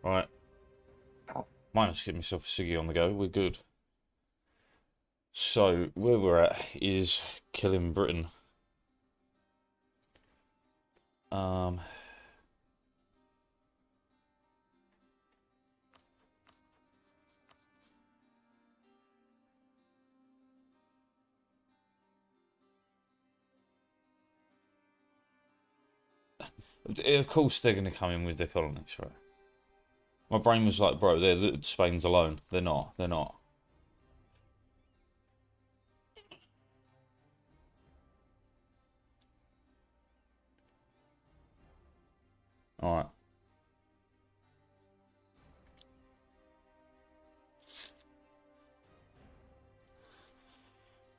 Right. Might just get myself a ciggy on the go. We're good. So, where we're at is killing Britain. Of course they're going to come in with their colonies, right? My brain was like, bro, Spain's alone. They're not. They're not. Alright.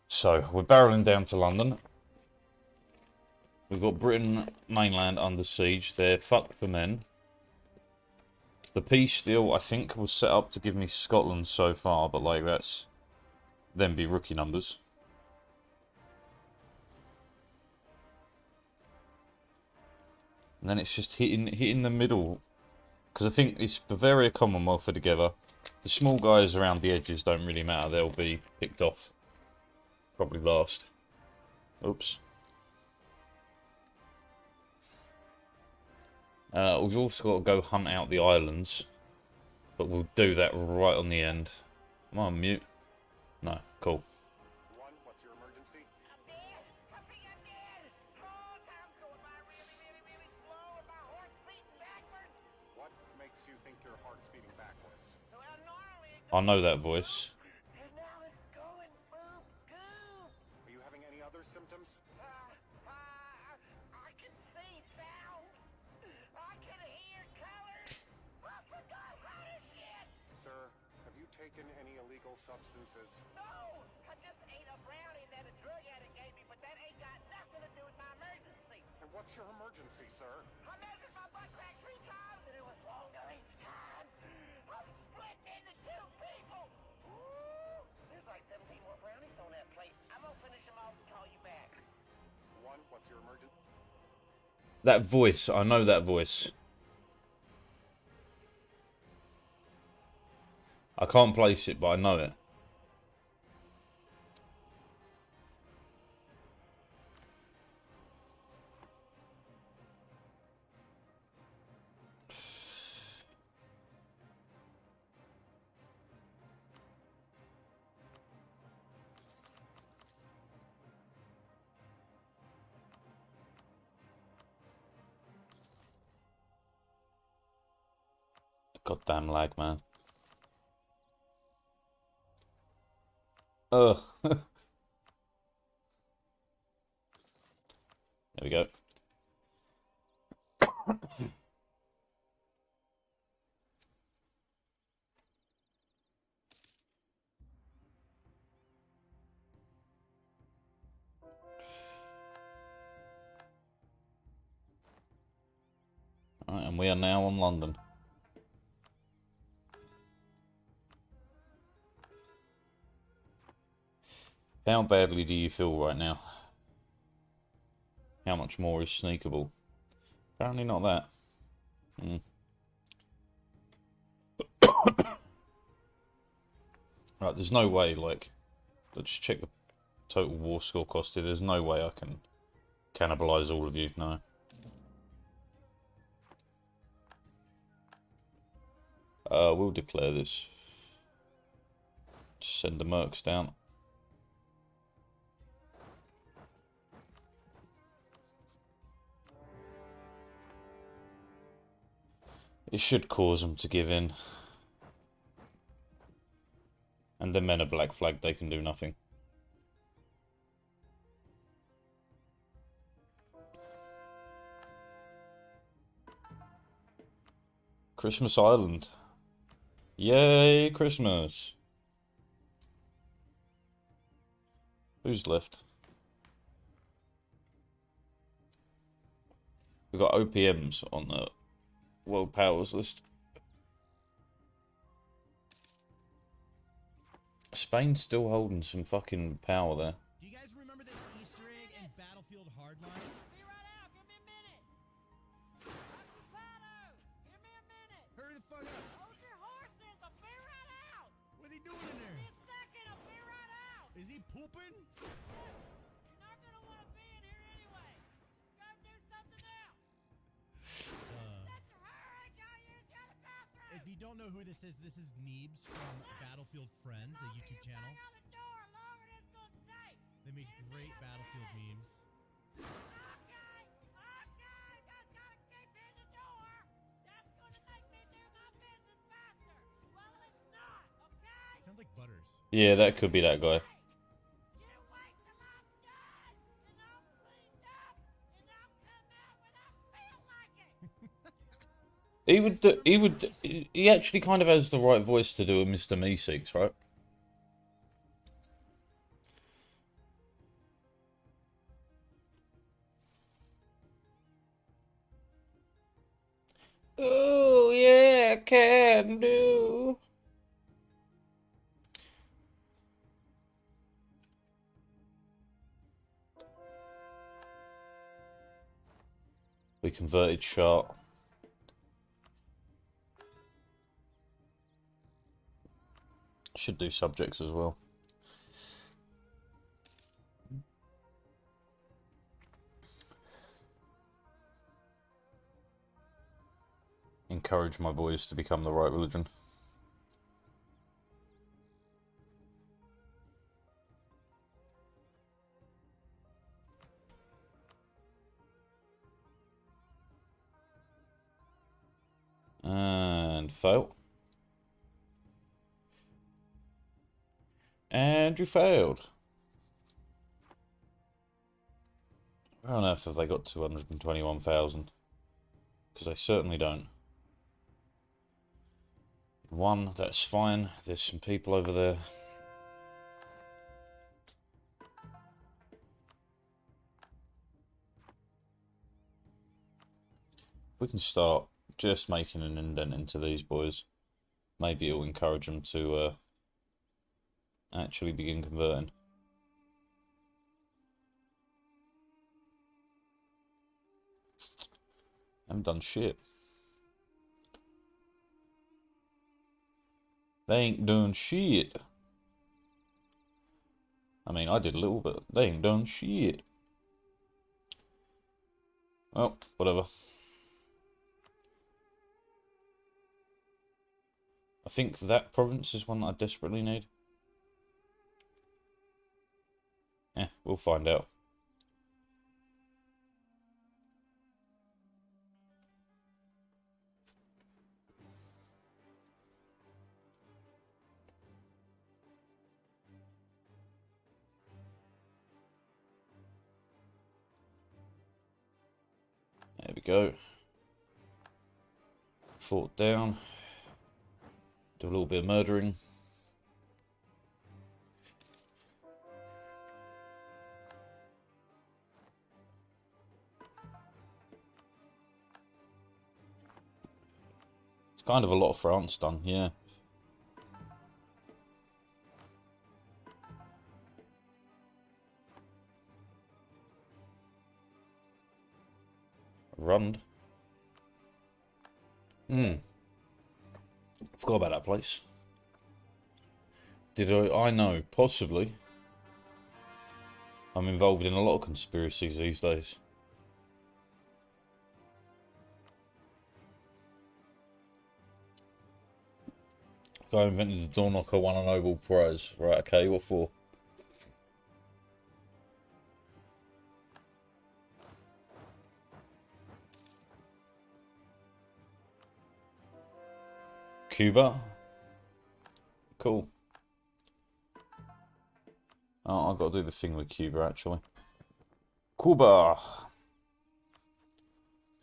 So, we're barreling down to London. We've got Britain mainland under siege. They're fucked for men. The peace deal, I think, was set up to give me Scotland so far, but like that's then be rookie numbers. And then it's just hitting the middle. Because I think it's Bavaria Commonwealth are together. The small guys around the edges don't really matter. They'll be picked off. Probably last. Oops. We've also got to go hunt out the islands. But we'll do that right on the end. Am I on mute? No. Cool. One, what's your emergency? I'm dead. I think I'm dead. Oh, time's going by really slow and my heart's beating backwards. What makes you think your heart's beating backwards? Well, normally it I know that voice. goes, and now it's going boop goo. Are you having any other symptoms? I can see sound. I can hear colors. I forgot how to shit. Sir, have you taken any illegal substances? No, I just ate a brownie that a drug addict gave me, but that ain't got nothing to do with my emergency. And what's your emergency, sir? I measured my butt crack 3 times, and it was longer each time. I'm split into 2 people. Ooh, there's like 17 more brownies on that plate. I'm gonna finish them off and call you back. One, what's your emergency? That voice. I know that voice. I can't place it, but I know it. Goddamn lag, man. Ugh. There we go. Alright, and we are now on London. How badly do you feel right now? How much more is sneakable? Apparently not that. Right, there's no way, like... Let's check the total war score cost here. There's no way I can cannibalise all of you, no. We'll declare this. Just send the mercs down. It should cause them to give in. And the men are black flagged, they can do nothing. Christmas Island. Yay, Christmas. Who's left? We've got OPMs on the World Powers list. Spain's still holding some fucking power there. Do you guys remember this Easter egg in Battlefield Hardline? Be right out. Give me a minute. Ocupado. Give me a minute. Hurry the fuck up. open? You're not gonna want to be in here anyway. Gotta do something else. That's her. I gotta use the other bathroom. If you don't know who this is Neebs from Battlefield Friends, a YouTube channel. Bang on the door longer than it's gonna take. They make great Battlefield memes. Okay, just gotta keep in the door. That's gonna make me do my business faster. Well, it's not, okay? Sounds like Butters. Yeah, that could be that guy. You wait till I'm done, and I'll clean up, and I'll come out when I feel like it. He actually kind of has the right voice to do a Mr. Meeseeks, right? Oh, yeah, can do. We converted shot. Should do subjects as well. Encourage my boys to become the right religion. And fail. And you failed. Where on earth have they got 221,000? Because they certainly don't. One, that's fine. There's some people over there. We can start just making an indent into these boys. Maybe it'll encourage them to actually begin converting. Haven't done shit. They ain't doing shit. I mean, I did a little, but they ain't done shit. Well, whatever. I think that province is one that I desperately need. We'll find out. There we go. Fort down. Do a little bit of murdering. It's kind of a lot of France done, yeah. Rund. Forgot about that place. Did I know? Possibly. I'm involved in a lot of conspiracies these days. Guy invented the door knocker, won a Nobel Prize. Right, okay, what for? Cuba. Cool. Oh, I've got to do the thing with Cuba, actually. Cuba!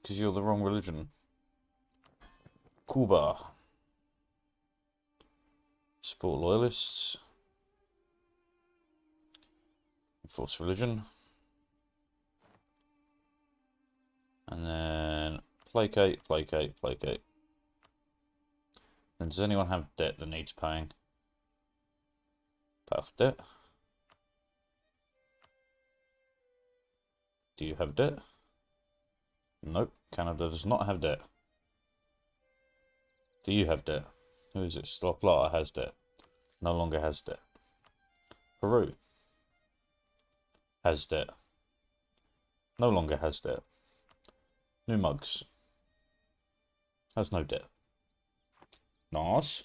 Because you're the wrong religion. Cuba. Support loyalists. Enforce religion. And then placate, placate, placate. And does anyone have debt that needs paying? Pay off debt. Do you have debt? Nope. Canada does not have debt. Do you have debt? Who is it? La Plata has debt. No longer has debt. Peru. Has debt. No longer has debt. New mugs. Has no debt. Nice.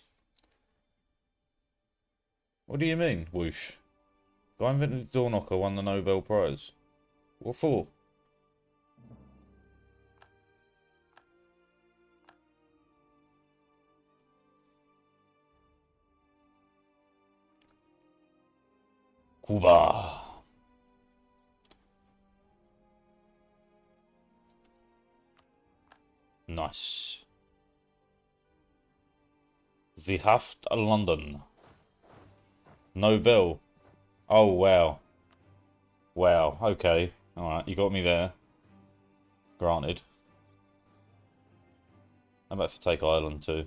What do you mean, whoosh? Guy invented the door knocker, won the Nobel Prize. What for? Cuba. Nice. The Haft London. Nobel. Oh, wow. Wow, okay. Alright, you got me there. Granted. How about for Take Ireland too?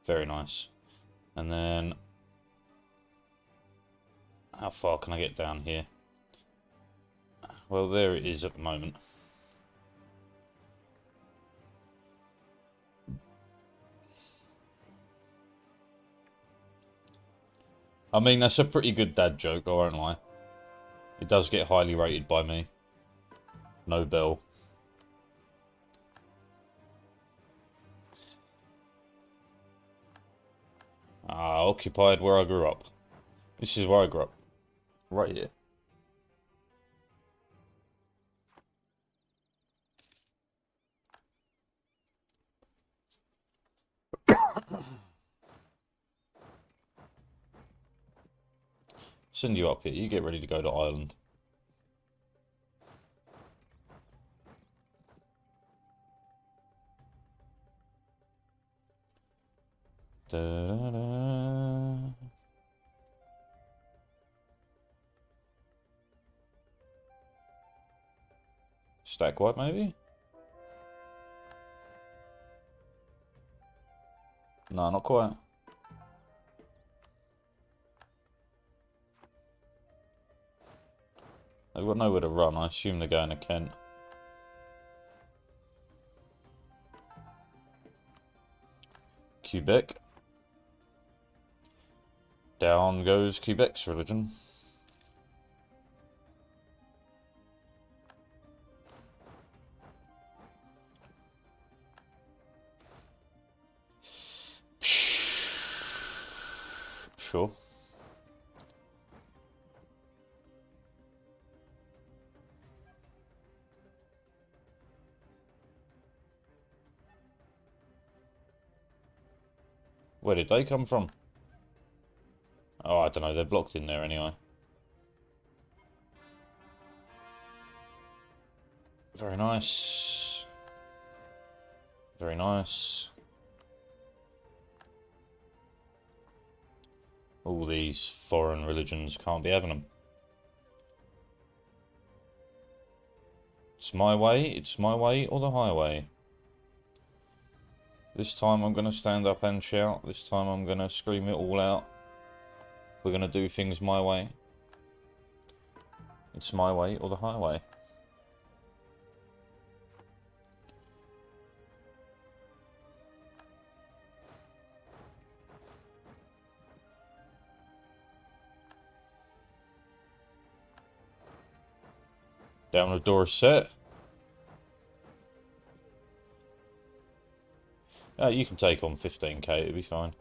Very nice. And then... how far can I get down here? Well, there it is at the moment. I mean, that's a pretty good dad joke, I won't lie. It does get highly rated by me. Nobel. Occupied where I grew up. This is where I grew up. Right here. Send you up here. You get ready to go to Ireland. Da -da -da. Stack wipe, maybe? No, not quite. They've got nowhere to run. I assume they're going to Kent. Quebec. Down goes Quebec's religion. Sure. Where did they come from? Oh, I don't know. They're blocked in there anyway. Very nice. Very nice. All these foreign religions can't be having them. It's my way or the highway. This time I'm going to stand up and shout. This time I'm going to scream it all out. We're going to do things my way. It's my way or the highway. Down the door set. You can take on 15k, it'll be fine.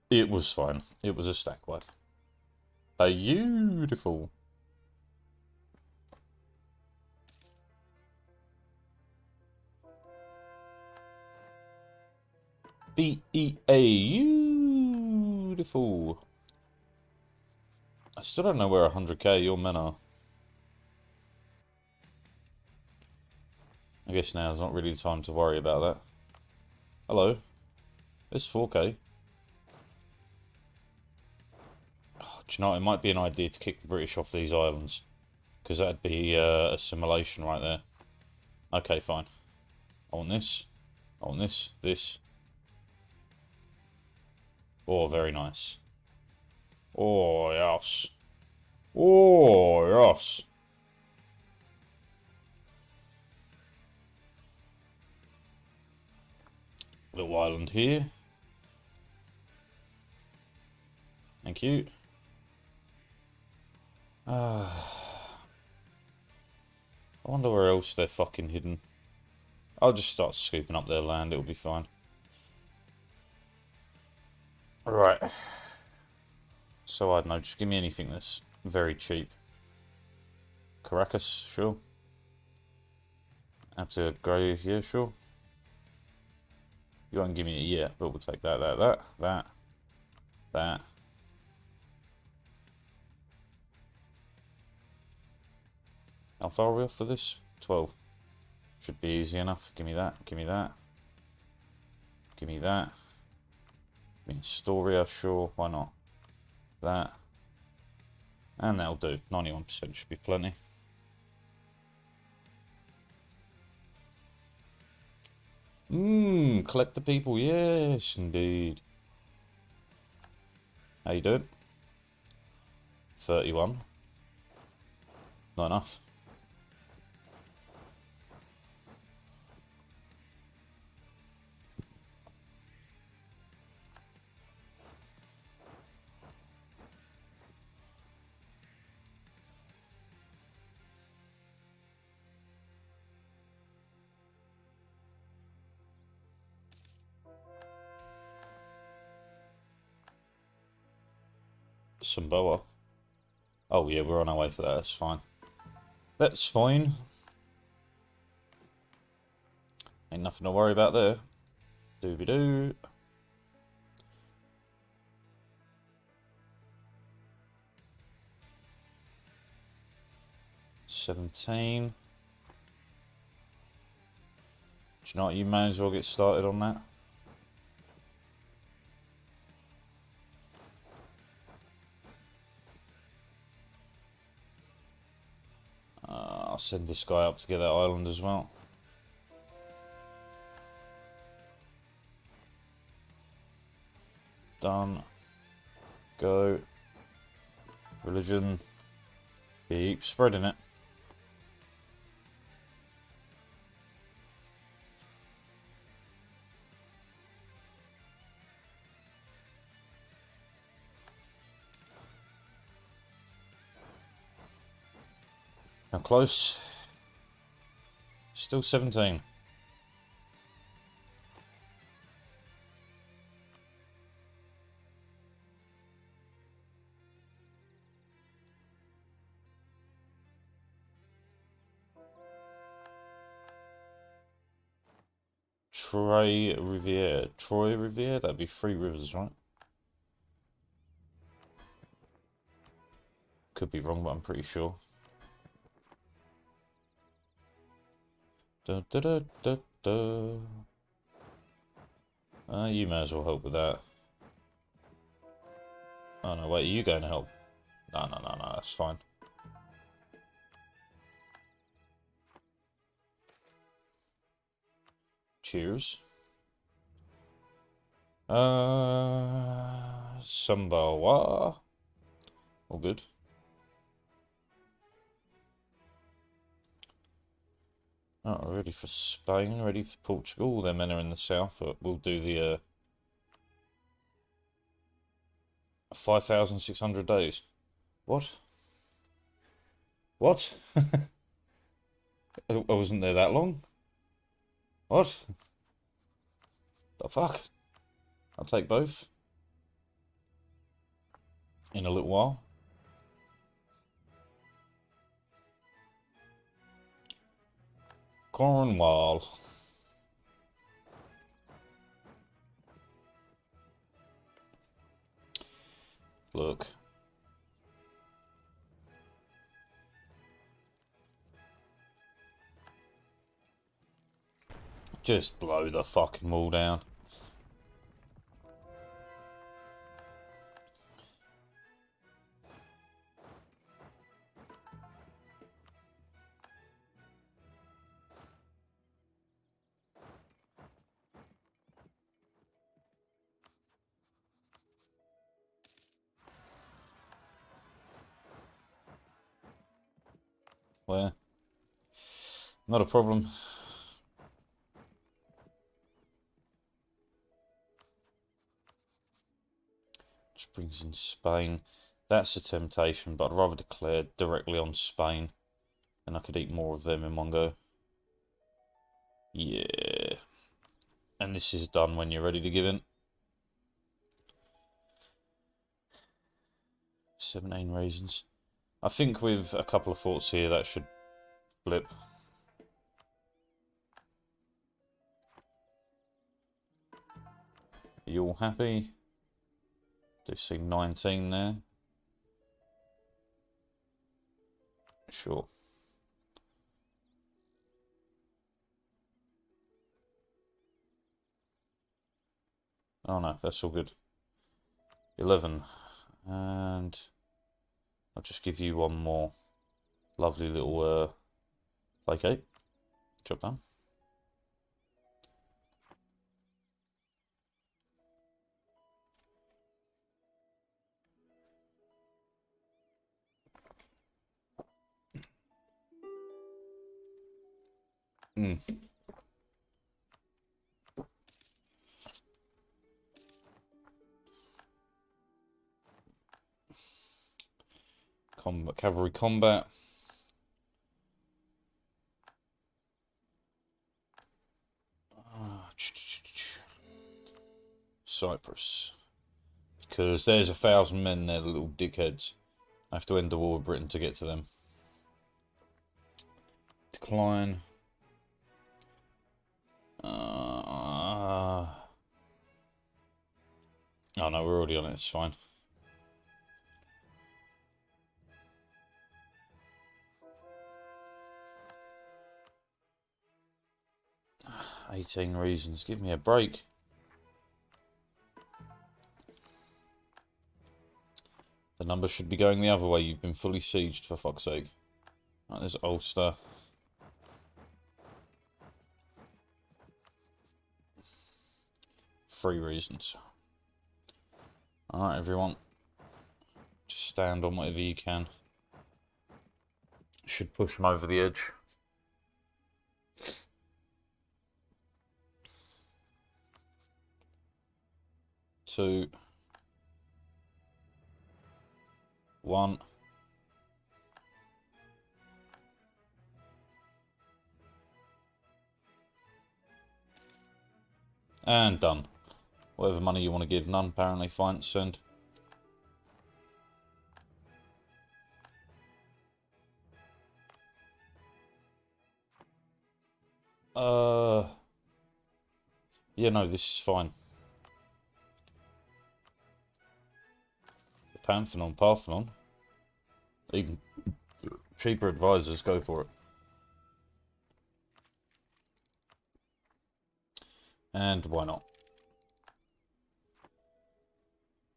It was fine. It was a stack wipe. Beautiful. Beautiful. I still don't know where 100k your men are. I guess now is not really the time to worry about that. Hello. It's 4k. Oh, do you know, it might be an idea to kick the British off these islands. Because that'd be assimilation right there. Okay, fine. I want this. I want this. This. Oh, very nice. Oh, yes. Oh, yes. Little island here. Thank you. I wonder where else they're fucking hidden. I'll just start scooping up their land, it'll be fine. Right. So I don't know, just give me anything that's very cheap. Caracas, sure. Have to grey here, sure. You won't give me it yet, but we'll take that. How far are we off for this? 12. Should be easy enough. Give me that, give me that. Give me that. I mean, Astoria, sure, why not? That. And that'll do. 91% should be plenty. Collect the people, yes, indeed. How you doing? 31. Not enough. Samboa. Oh yeah, we're on our way for that, that's fine. That's fine. Ain't nothing to worry about there. Doobie-doo. $17. Do you know what? You may as well get started on that. I'll send this guy up to get that island as well. Done. Go. Religion. Keep spreading it. How close? Still 17. Troy Riviere, that'd be 3 rivers, right? Could be wrong, but I'm pretty sure. Da, da, da, da, da. You may as well help with that. Oh no, wait, are you going to help? No, that's fine. Cheers. Sambawa. All good. Oh, ready for Spain, ready for Portugal. Their men are in the south, but we'll do the 5,600 days. What? What? I wasn't there that long. What? The fuck? I'll take both. In a little while. Cornwall. Look. Just blow the fucking wall down. Not a problem. Just brings in Spain. That's a temptation, but I'd rather declare directly on Spain. And I could eat more of them in one go. Yeah. And this is done when you're ready to give in. 17 raisins. I think with a couple of forts here, that should flip. Are you all happy? Do see 19 there. Sure. Oh no, that's all good. 11. And I'll just give you one more lovely little placate. Job done. Cavalry combat. Cyprus. Because there's 1,000 men there, the little dickheads. I have to end the war with Britain to get to them. Decline. Oh no, we're already on it, it's fine. "18 reasons. Give me a break." The numbers should be going the other way. You've been fully sieged, for fuck's sake. Right, there's Ulster. Three reasons. Alright, everyone. Just stand on whatever you can. Should push them over the edge. Two. One. And done. Whatever money you want to give, none apparently. Fine, send. Yeah, no, this is fine. The Parthenon. Even cheaper advisors, go for it. And why not?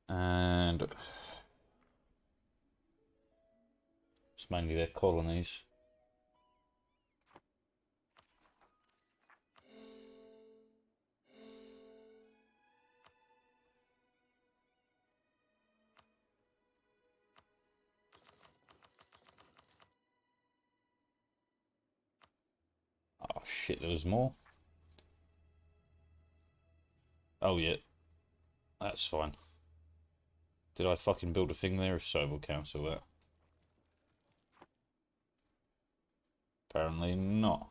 And it's mainly their colonies. Oh shit, there was more. Oh yeah, that's fine. Did I fucking build a thing there? If so, we'll cancel that. Apparently not.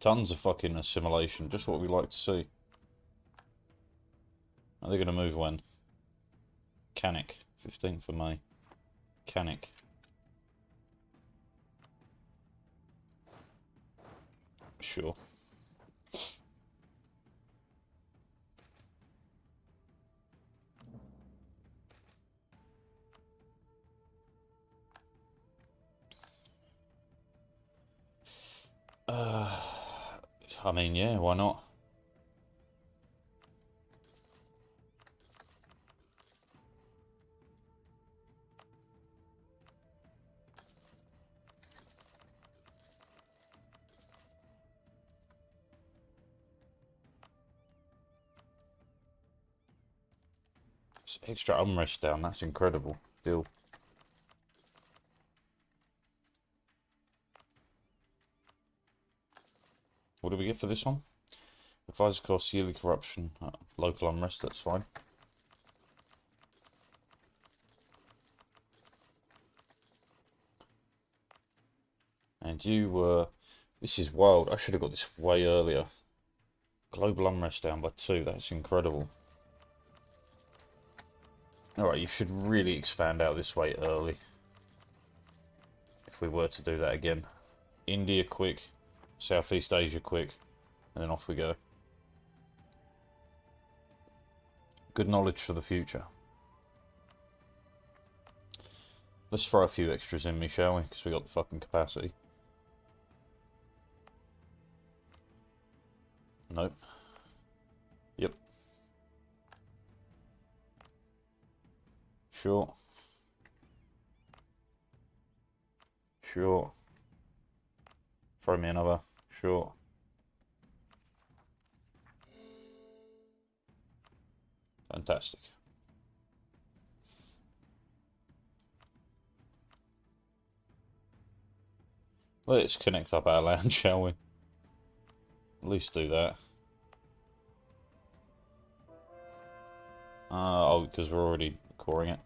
Tons of fucking assimilation, just what we like to see. Are they going to move when? Cannock, 15th of May. Cannock. Sure. I mean, yeah, why not? It's extra unrest down. That's incredible. Deal. What do we get for this one? Advisor costs, yearly corruption, local unrest. That's fine. And you were... This is wild. I should have got this way earlier. Global unrest down by 2. That's incredible. Alright, you should really expand out this way early. If we were to do that again. India quick. Southeast Asia quick. And then off we go. Good knowledge for the future. Let's throw a few extras in me, shall we? Because we got the fucking capacity. Nope. Yep. Sure. Sure. Throw me another. Sure. Fantastic. Let's connect up our land, shall we? At least do that. Oh, because we're already coring it.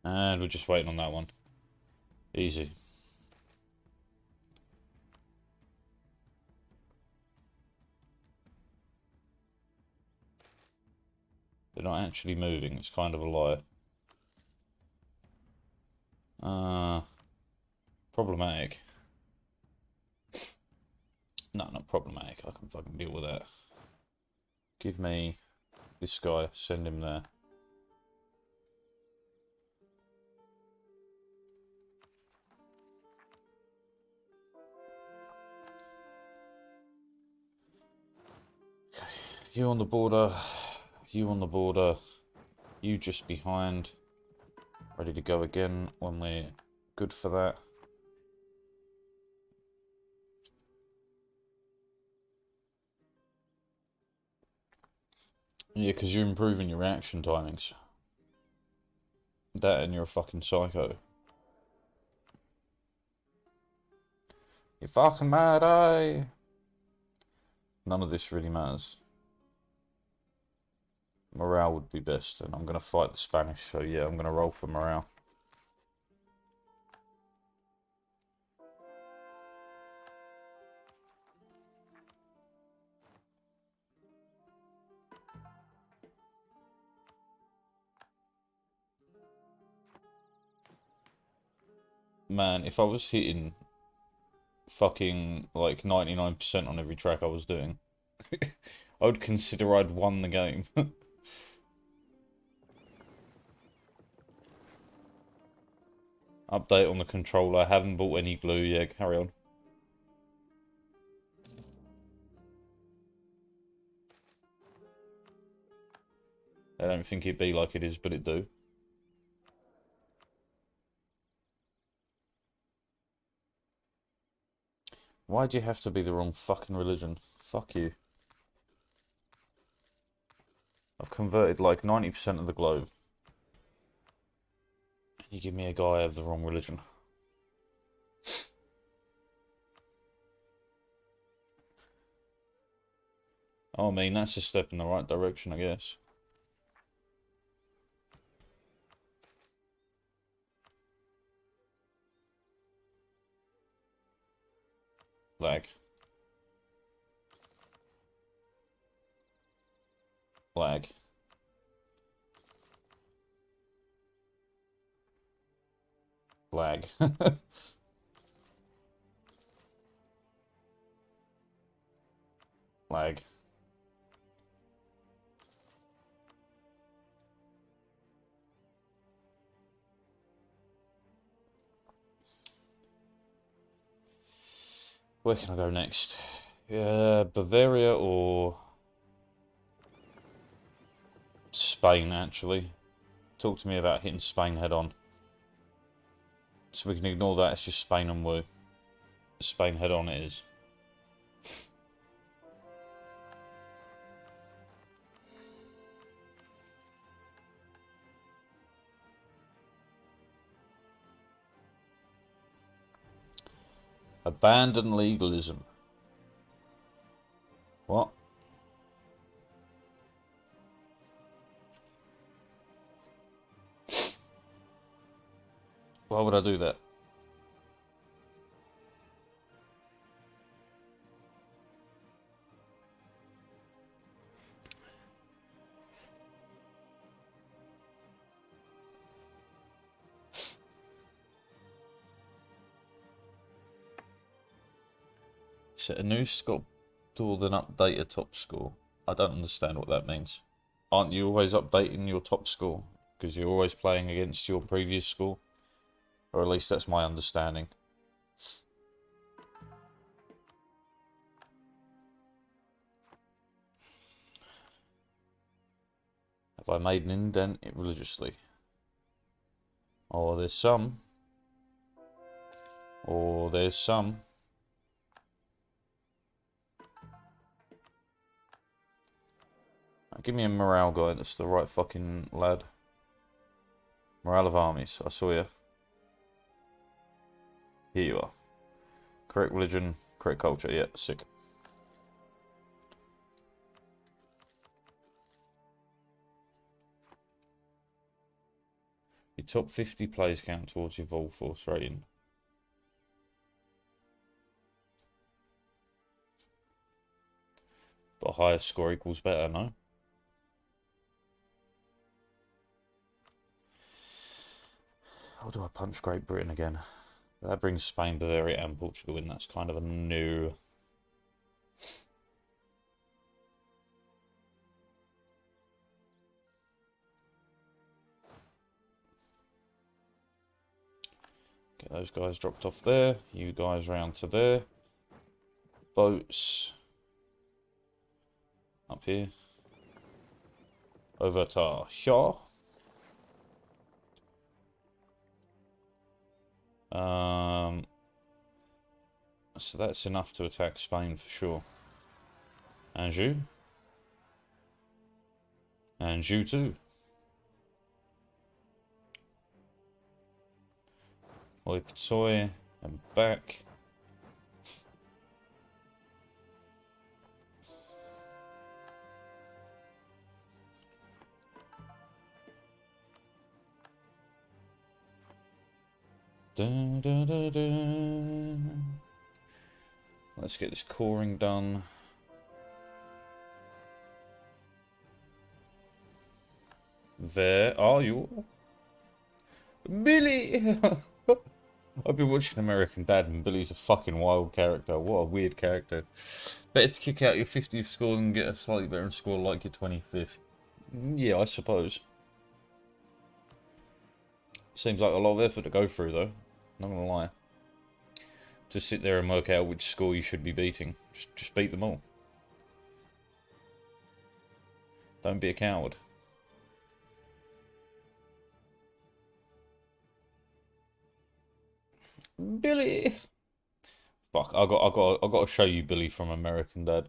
And we're just waiting on that one. Easy. They're not actually moving, it's kind of a lie. Problematic. No, not problematic. I can fucking deal with that. Give me this guy, send him there. Okay, you on the border, you on the border, you just behind. Ready to go again when we're good for that. Yeah, because you're improving your reaction timings. That and you're a fucking psycho. You're fucking mad, eh? None of this really matters. Morale would be best, and I'm going to fight the Spanish, so yeah, I'm going to roll for morale. Man, if I was hitting fucking like 99% on every track I was doing, I would consider I'd won the game. Update on the controller. I haven't bought any glue yet. Carry on. I don't think it'd be like it is, but it do. Why'd you have to be the wrong fucking religion? Fuck you. I've converted like 90% of the globe. You give me a guy of the wrong religion. Oh, I mean, that's a step in the right direction, I guess. Lag. Lag. Lag. Lag. Where can I go next? Yeah, Bavaria or Spain, actually. Talk to me about hitting Spain head on. So we can ignore that, it's just Spain and Woo. Spain head on it is. Abandon legalism. What? Why would I do that? Set a new score or then update a top score. I don't understand what that means. Aren't you always updating your top score? Because you're always playing against your previous score? Or at least that's my understanding. Have I made an indent religiously? Oh, there's some. Oh, there's some. Give me a morale guy, that's the right fucking lad. Morale of armies, I saw you. Here you are. Correct religion, correct culture, yeah, sick. Your top 50 plays count towards your Vol Force rating. But a higher score equals better, no? How do I punch Great Britain again? That brings Spain, Bavaria and Portugal in. That's kind of a new... Get those guys dropped off there. You guys round to there. Boats. Up here. Over to Shaw. So that's enough to attack Spain for sure. Anjou. Anjou too. Oi Patoy and back. Dun, dun, dun, dun. Let's get this coring done. There are you. Billy! I've been watching American Dad and Billy's a fucking wild character. What a weird character. Better to kick out your 50th score than get a slightly better score like your 25th. Yeah, I suppose. Seems like a lot of effort to go through though. Not gonna lie. To sit there and work out which score you should be beating. Just beat them all. Don't be a coward. Billy. Fuck, I got to show you Billy from American Dad.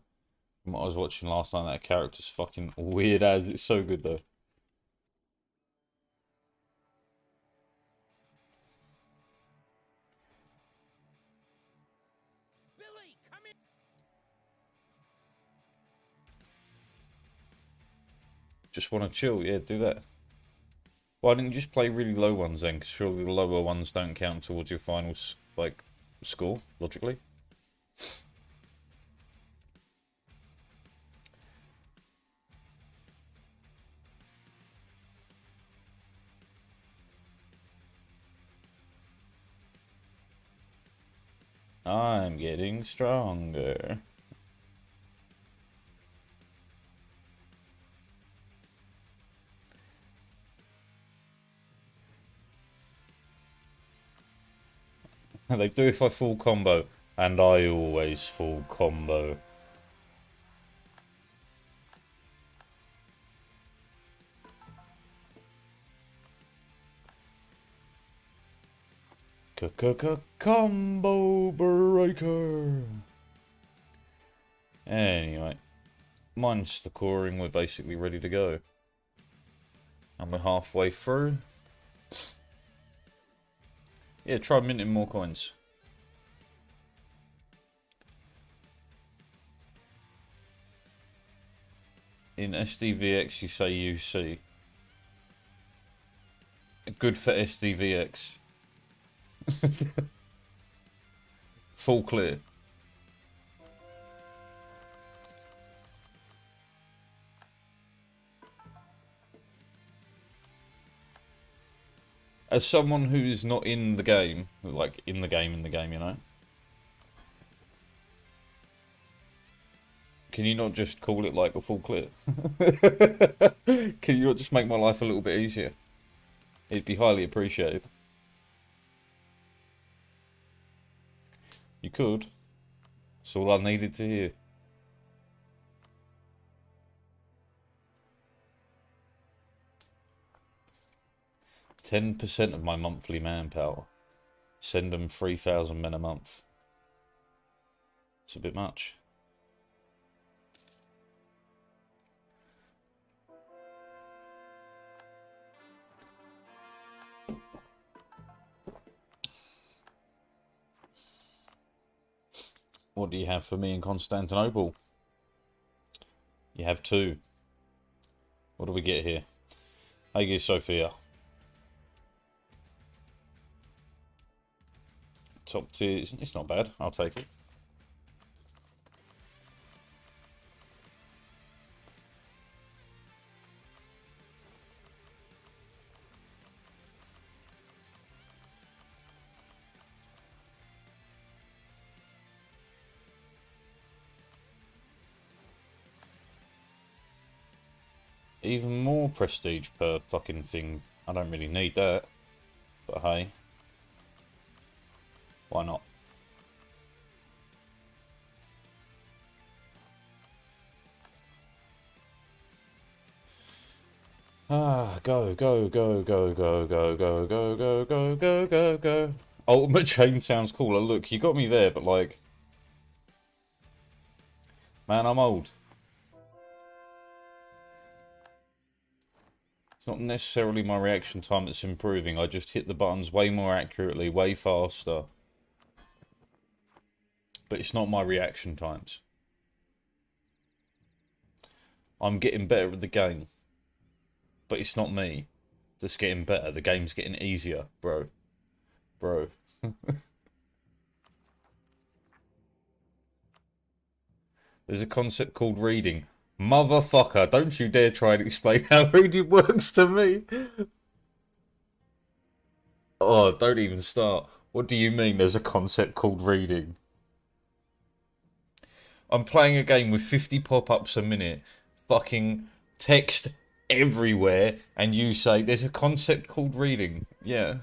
From what I was watching last night, that character's fucking weird as. It's so good though. Billy, come here. Just want to chill, yeah, do that. Why didn't you just play really low ones then? Because surely the lower ones don't count towards your final, like, score, logically. I'm getting stronger. They do if I full combo. And I always full combo. Combo breaker. Anyway, mine's the coring. We're basically ready to go, and we're halfway through. Yeah, try minting more coins. In SDVX, you say UC. Good for SDVX. Full clear. As someone who is not in the game, like in the game, you know? Can you not just call it like a full clear? Can you not just make my life a little bit easier? It'd be highly appreciated. You could. That's all I needed to hear. %10 of my monthly manpower. Send them 3,000 men a month. It's a bit much. What do you have for me in Constantinople? You have 2. What do we get here? Hagia Sophia. Top tier. It's not bad. I'll take it. Even more prestige per fucking thing. I don't really need that. But hey. Why not? Go, go, go, go, go, go, go, go, go, go, go, go, go. Ultimate chain sounds cooler. Look, you got me there, but like... Man, I'm old. It's not necessarily my reaction time that's improving. I just hit the buttons way more accurately, way faster. But it's not my reaction times. I'm getting better at the game. But it's not me that's getting better. The game's getting easier, bro. Bro. There's a concept called reading. Motherfucker, don't you dare try and explain how reading works to me. Oh, don't even start. What do you mean there's a concept called reading? I'm playing a game with 50 pop-ups a minute, fucking text everywhere, and you say there's a concept called reading. Yeah.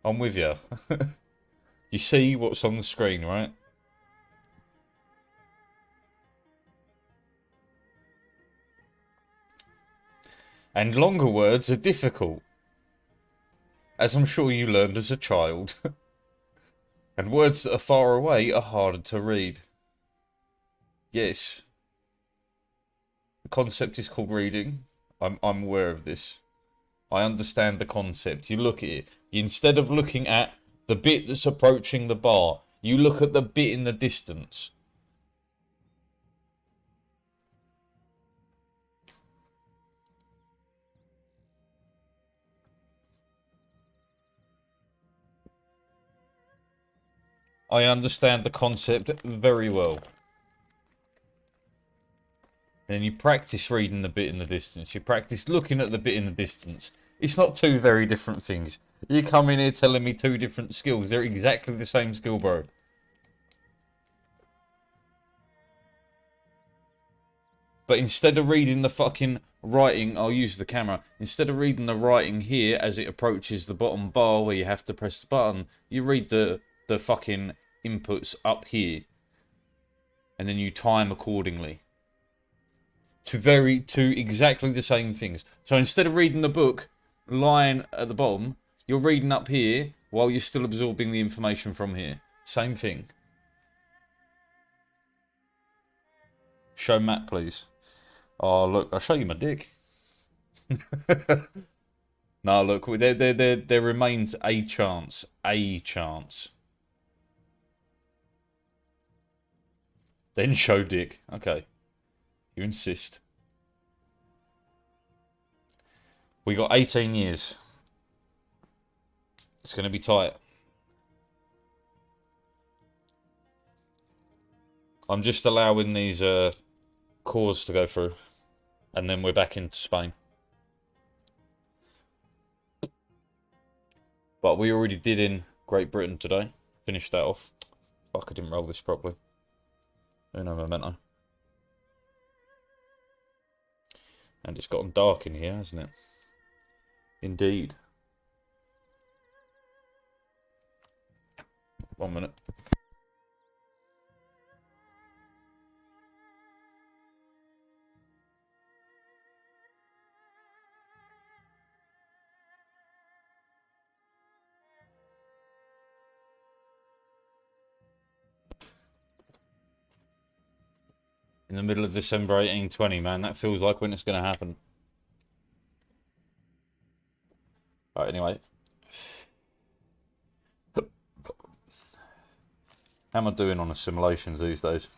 I'm with you. You see what's on the screen, right? And longer words are difficult, as I'm sure you learned as a child. And words that are far away are harder to read. Yes. The concept is called reading. I'm aware of this. I understand the concept. You look at it. Instead of looking at the bit that's approaching the bar, you look at the bit in the distance. I understand the concept very well. And you practice reading the bit in the distance. You practice looking at the bit in the distance. It's not 2 very different things. You come in here telling me 2 different skills. They're exactly the same skill, bro. But instead of reading the fucking writing, I'll use the camera. Instead of reading the writing here as it approaches the bottom bar where you have to press the button, you read the the fucking inputs up here, and then you time accordingly to exactly the same things. So instead of reading the book line at the bottom, you're reading up here while you're still absorbing the information from here. Same thing. Show Matt, please. Oh, look, I'll show you my dick. No, look, there remains a chance. A chance. Then show dick. Okay. You insist. We got 18 years. It's going to be tight. I'm just allowing these cores to go through. And then we're back into Spain. But we already did in Great Britain today. Finished that off. Fuck, I didn't roll this properly. Uno momento. And it's gotten dark in here, hasn't it? Indeed. 1 minute. In the middle of December 1820, man. That feels like when it's going to happen. Alright, anyway. How am I doing on assimilations these days?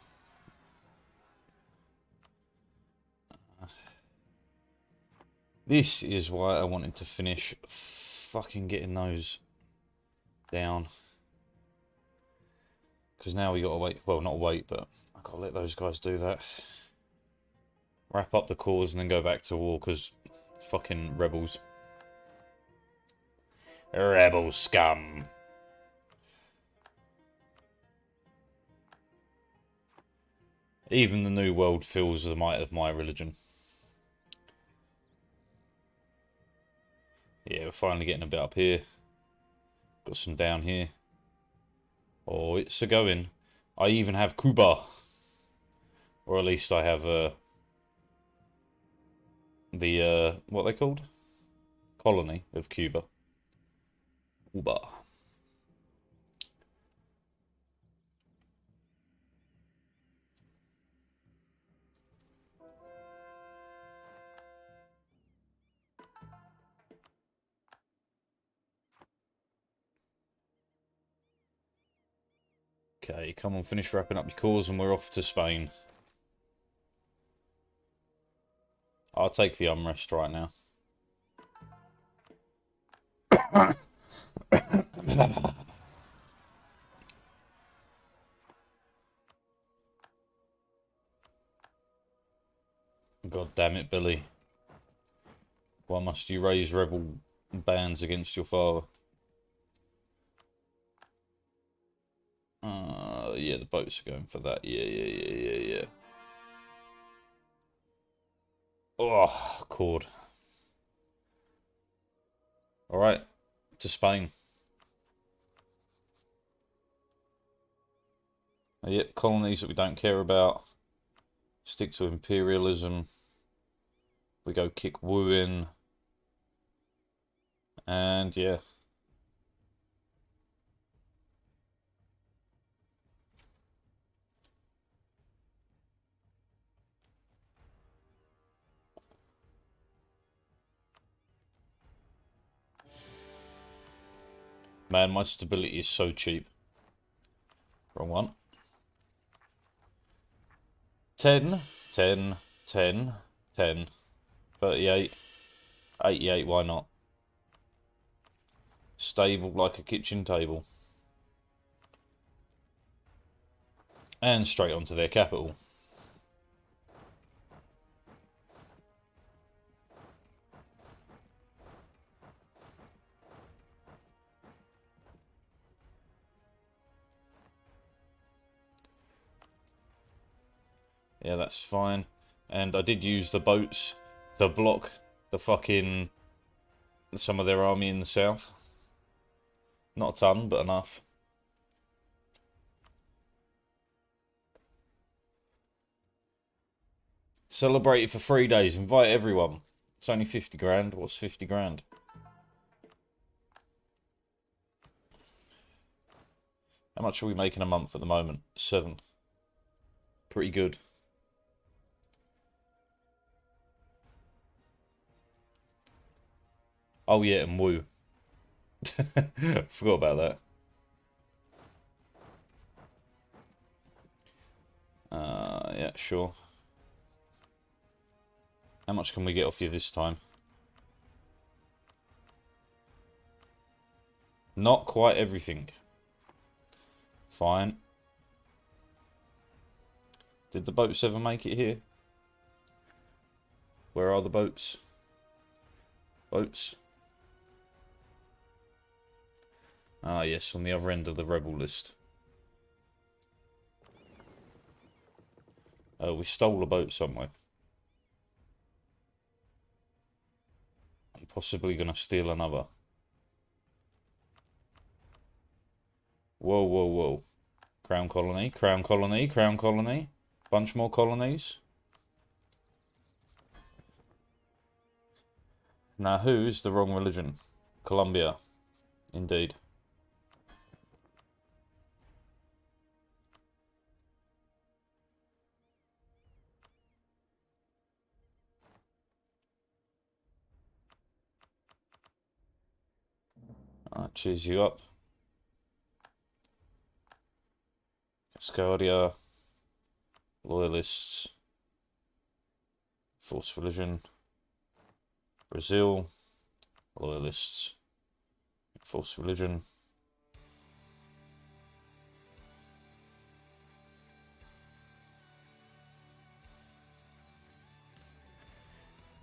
This is why I wanted to finish fucking getting those down. Because now we gotta wait. Well, not wait, but I gotta let those guys do that. Wrap up the cause and then go back to war, because fucking rebels. Rebel scum. Even the New World feels the might of my religion. Yeah, we're finally getting a bit up here. Got some down here. Oh, it's a going. I even have Cuba. Or at least I have the what are they called? Colony of Cuba. Cuba. Okay, come on, finish wrapping up your cause and we're off to Spain. I'll take the unrest right now. God damn it, Billy. Why must you raise rebel bands against your father? Yeah, the boats are going for that. Yeah. Oh, cord. Alright, to Spain. Yep, colonies that we don't care about. Stick to imperialism. We go kick Wu in. And yeah. Man, my stability is so cheap. Wrong one. 10, 10, 10, 10, 38, 88, why not? Stable like a kitchen table. And straight onto their capital. Yeah, that's fine. And I did use the boats to block the fucking... some of their army in the south. Not a ton, but enough. Celebrate it for 3 days. Invite everyone. It's only 50 grand. What's 50 grand? How much are we making a month at the moment? 7. Pretty good. Oh yeah, and woo. Forgot about that. Yeah, sure. How much can we get off you this time? Not quite everything. Fine. Did the boats ever make it here? Where are the boats? Boats. Ah, yes, on the other end of the rebel list. We stole a boat somewhere. I'm possibly going to steal another. Whoa, whoa, whoa. Crown colony, crown colony, crown colony. Bunch more colonies. Now, who is the wrong religion? Colombia. Indeed. Alright, cheers you up. Cascadia. Loyalists. False religion. Brazil. Loyalists. False religion.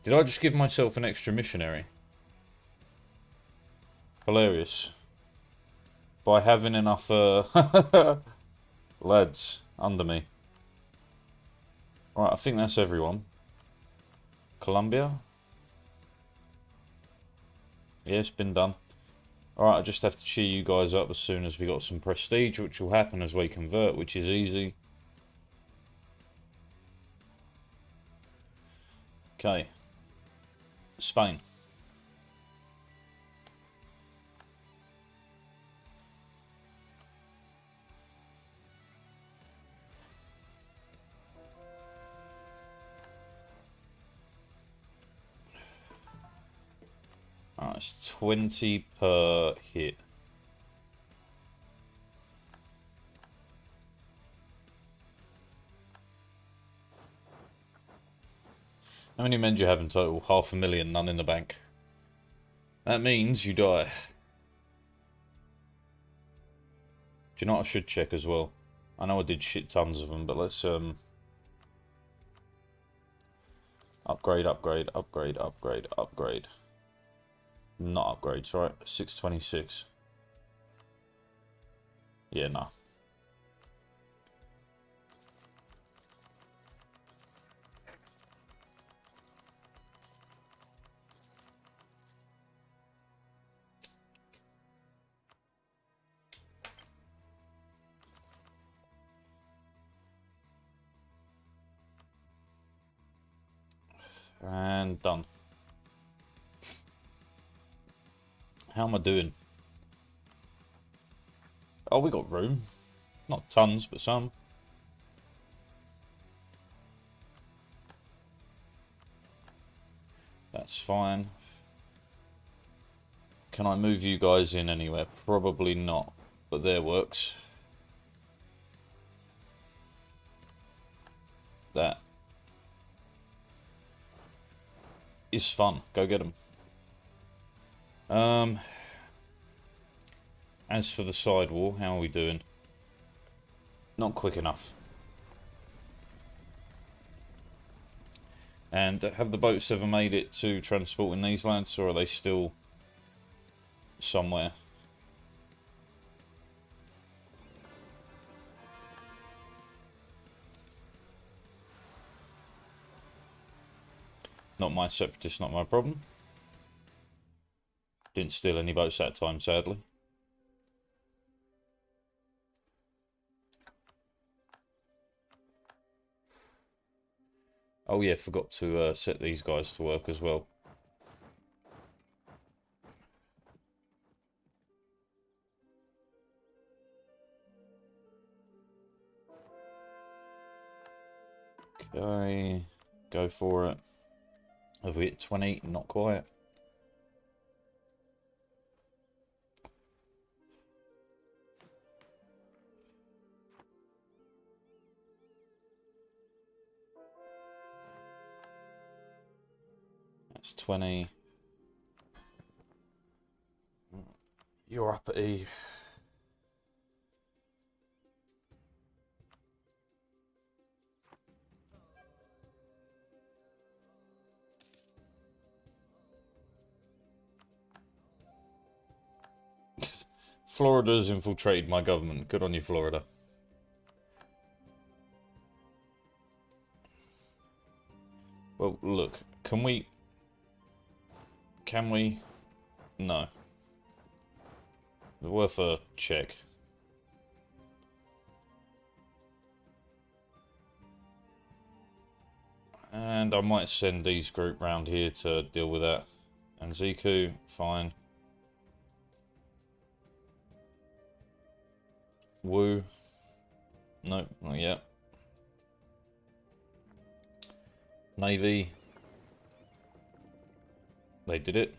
Did I just give myself an extra missionary? Hilarious. By having enough lads under me. Alright, I think that's everyone. Colombia? Yeah, it's been done. Alright, I just have to cheer you guys up as soon as we got some prestige, which will happen as we convert, which is easy. Okay. Spain. Alright, it's 20 per hit. How many men do you have in total? 500,000, none in the bank. That means you die. Do you know what I should check as well? I know I did shit tons of them, but let's upgrade, upgrade, upgrade, upgrade, upgrade. Not upgrades, right? 626. Yeah, no. And done. How am I doing? Oh, we got room. Not tons, but some. That's fine. Can I move you guys in anywhere? Probably not, but there works. That is fun. Go get them. As for the side wall, how are we doing? Not quick enough. And have the boats ever made it to transporting these lads, or are they still somewhere? Not my separatist, not my problem. Didn't steal any boats that time, sadly. Oh yeah, forgot to set these guys to work as well. Okay, go for it. Have we hit 20? Not quite. That's 20. You're up at E. Florida's infiltrated my government. Good on you, Florida. Well, look, can we... No. It's worth a check. And I might send these group round here to deal with that. And Ziku, fine. Wu. Nope, not yet. Navy. They did it.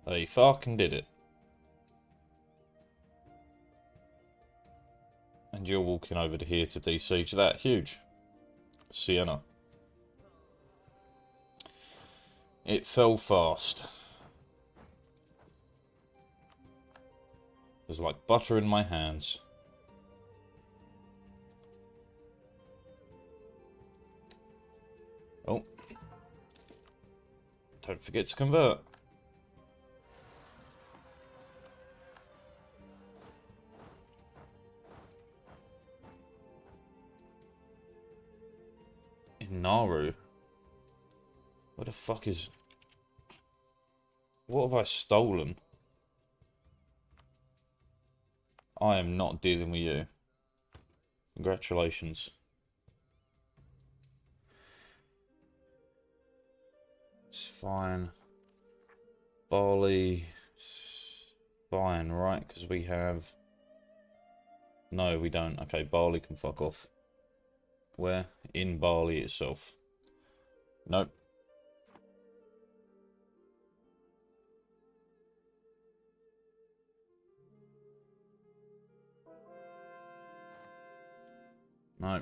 They fucking did it. And you're walking over to here to de-siege that. Huge. Sienna. It fell fast. It was like butter in my hands. Oh. Don't forget to convert. In Nauru? Where the fuck is... What have I stolen? I am not dealing with you. Congratulations. It's fine. Bali... Fine, right? Because we have... No, we don't. Okay, Bali can fuck off. Where? In Bali itself. Nope. No.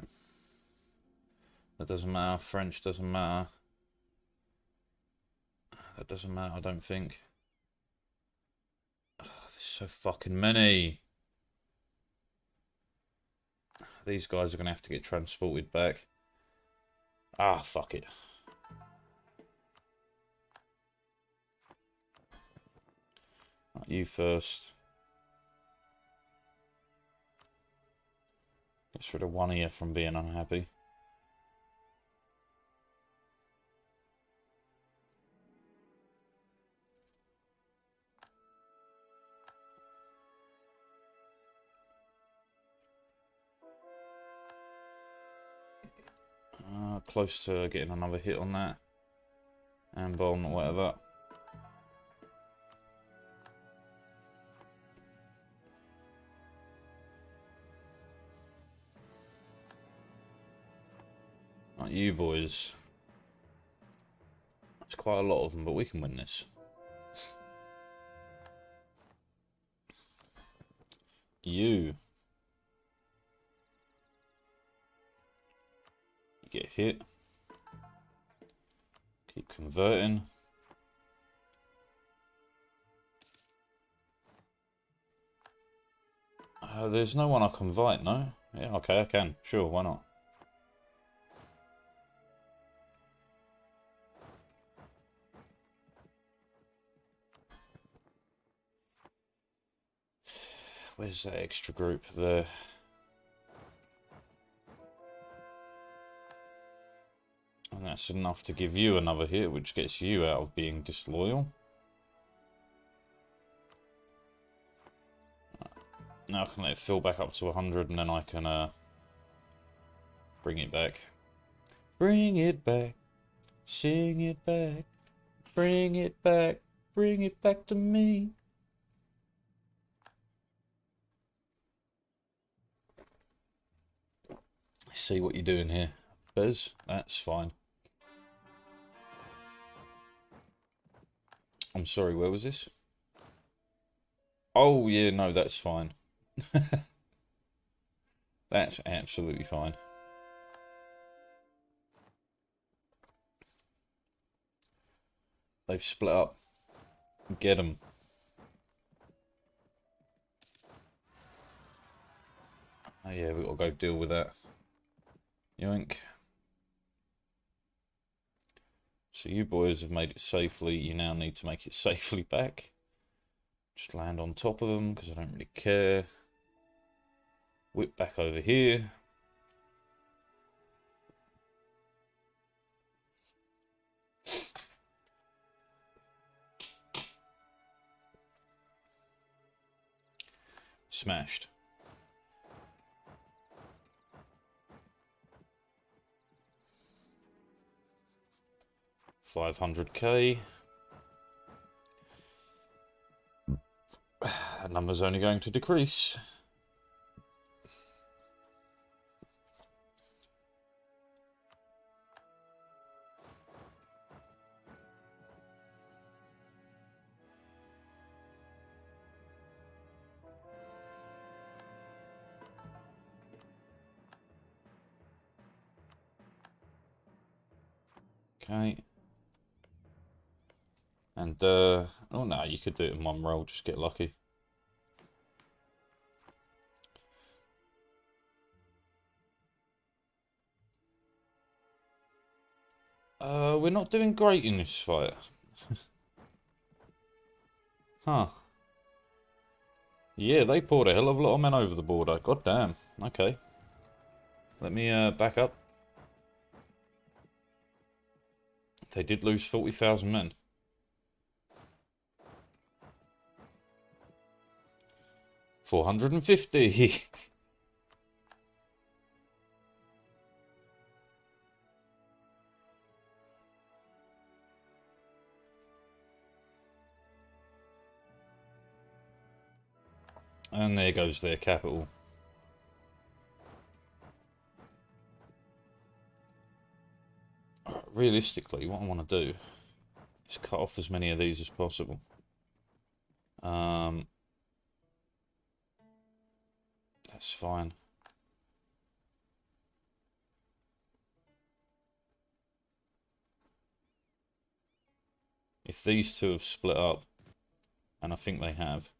That doesn't matter. French doesn't matter. That doesn't matter, I don't think. Oh, there's so fucking many. These guys are going to have to get transported back. Ah, fuck it. Right, you first. Gets rid of one ear from being unhappy. Close to getting another hit on that. And bomb or whatever. Right, you boys. It's quite a lot of them, but we can win this. You get hit. Keep converting. There's no one I can invite, no? Yeah, okay, I can. Sure, why not? Where's that extra group there? And that's enough to give you another hit, which gets you out of being disloyal. Now I can let it fill back up to 100 and then I can bring it back. Bring it back. Sing it back. Bring it back. Bring it back to me. See what you're doing here, Bez. That's fine. I'm sorry, where was this? Oh, yeah, no, that's fine. That's absolutely fine. They've split up. Get them. Oh, yeah, we've got to go deal with that. Yoink. So you boys have made it safely. You now need to make it safely back. Just land on top of them because I don't really care. Whip back over here. Smashed. 500k. That number's only going to decrease. Okay. And, oh no, you could do it in one roll, just get lucky. We're not doing great in this fight. Huh. Yeah, they poured a hell of a lot of men over the border. God damn. Okay. Let me, back up. They did lose 40,000 men. 450. And there goes their capital. Realistically, what I want to do is cut off as many of these as possible. That's fine. If these two have split up, and I think they have.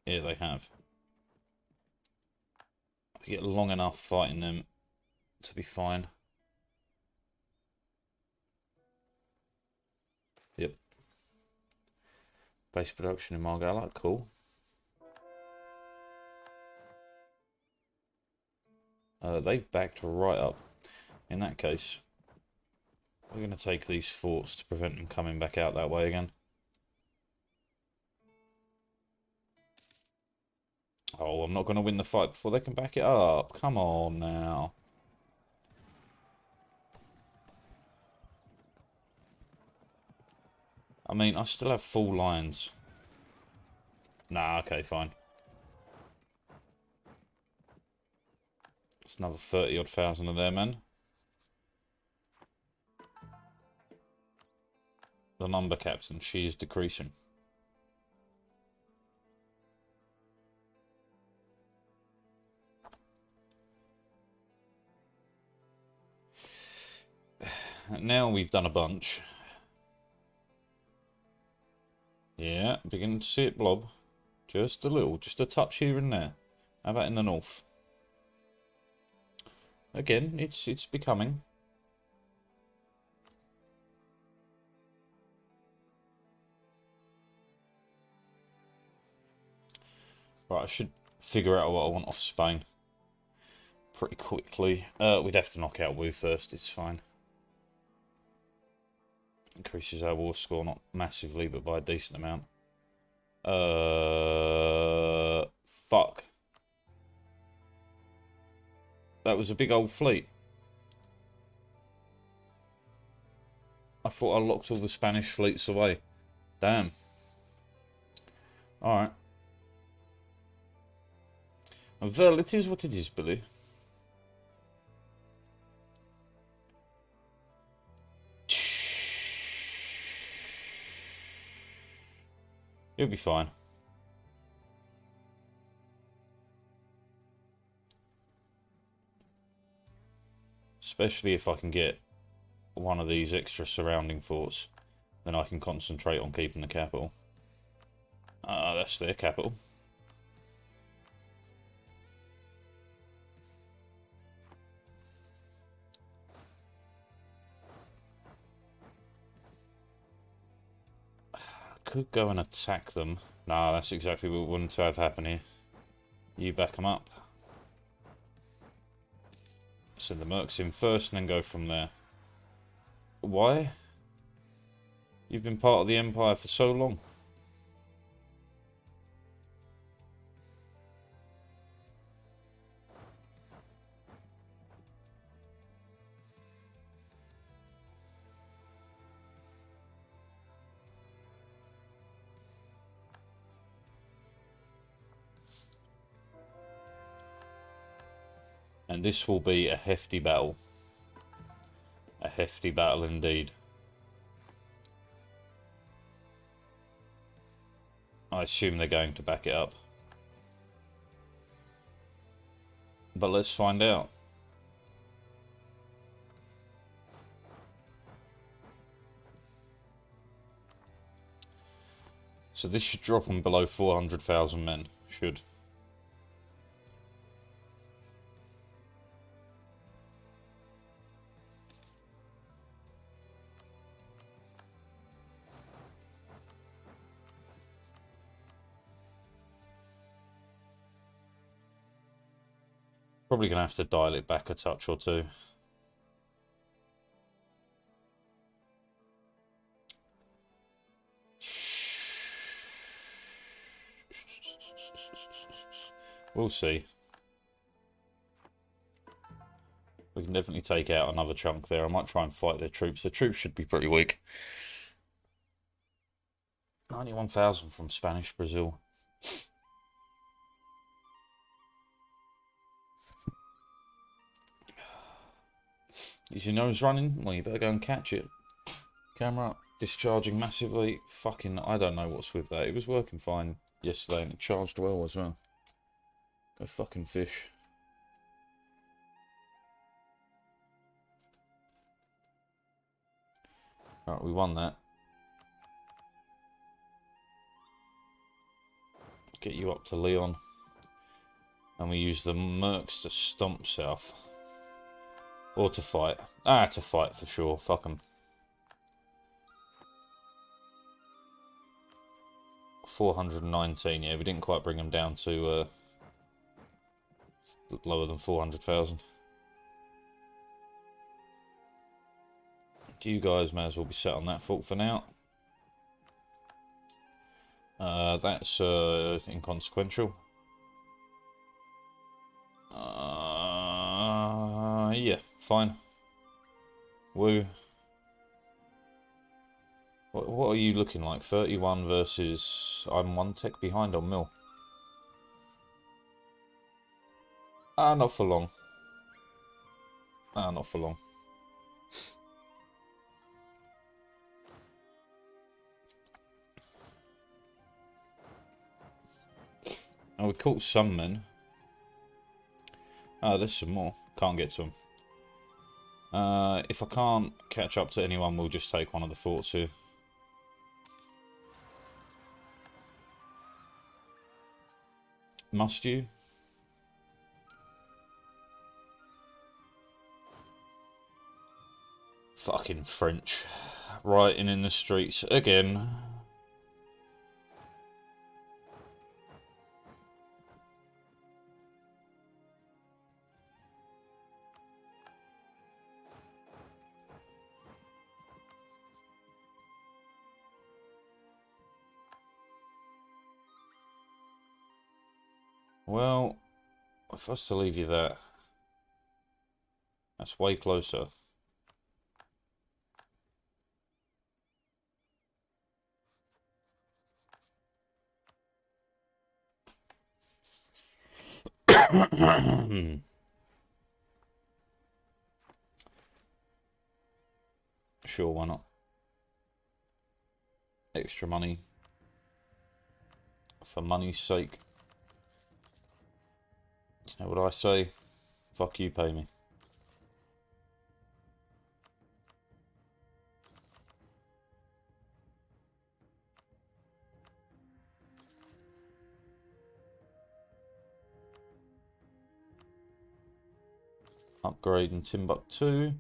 Yeah, they have. I get long enough fighting them to be fine. Yep. Base production in Margalla, cool. They've backed right up. In that case, we're going to take these forts to prevent them coming back out that way again. Oh, I'm not going to win the fight before they can back it up. Come on now. I mean, I still have full lines. Nah, okay, fine. It's another 30-odd thousand of their men. The number captain, she is decreasing. Now we've done a bunch. Yeah, beginning to see it blob. Just a little, just a touch here and there. How about in the north? Again, it's becoming. Right, I should figure out what I want off Spain pretty quickly. We'd have to knock out Wu first, it's fine. Increases our war score, not massively, but by a decent amount. Fuck. That was a big old fleet. I thought I locked all the Spanish fleets away. Damn. Alright. Well, it is what it is, Billy. You'll be fine. Especially if I can get one of these extra surrounding forts, then I can concentrate on keeping the capital. That's their capital. Could go and attack them. Nah, that's exactly what we wanted to have happen here. You back them up. Send the mercs in first and then go from there. Why? You've been part of the Empire for so long. And this will be a hefty battle. A hefty battle indeed. I assume they're going to back it up. But let's find out. So this should drop them below 400,000 men. Should. Probably going to have to dial it back a touch or two. We'll see. We can definitely take out another chunk there. I might try and fight their troops. Their troops should be pretty weak. 91,000 from Spanish Brazil. Is your nose running? Well, you better go and catch it. Camera discharging massively. Fucking, I don't know what's with that. It was working fine yesterday and it charged well as well. Go fucking fish. Alright, we won that. Get you up to Leon. And we use the mercs to stomp south. Or to fight. To fight for sure. Fuck them. 419, yeah, we didn't quite bring them down to lower than 400,000. You guys may as well be set on that fort for now. That's inconsequential. Yeah, fine. Woo. What are you looking like? 31 versus... I'm one tech behind on Mill. Not for long. Not for long. Oh, we caught some men. There's some more. Can't get to them. If I can't catch up to anyone, we'll just take one of the forts here. Must you? Fucking French. Rioting in the streets again. Well, if I was to leave you that, that's way closer. Sure, why not? Extra money. For money's sake. You know what I say? Fuck you, pay me. Upgrade in Timbuktu.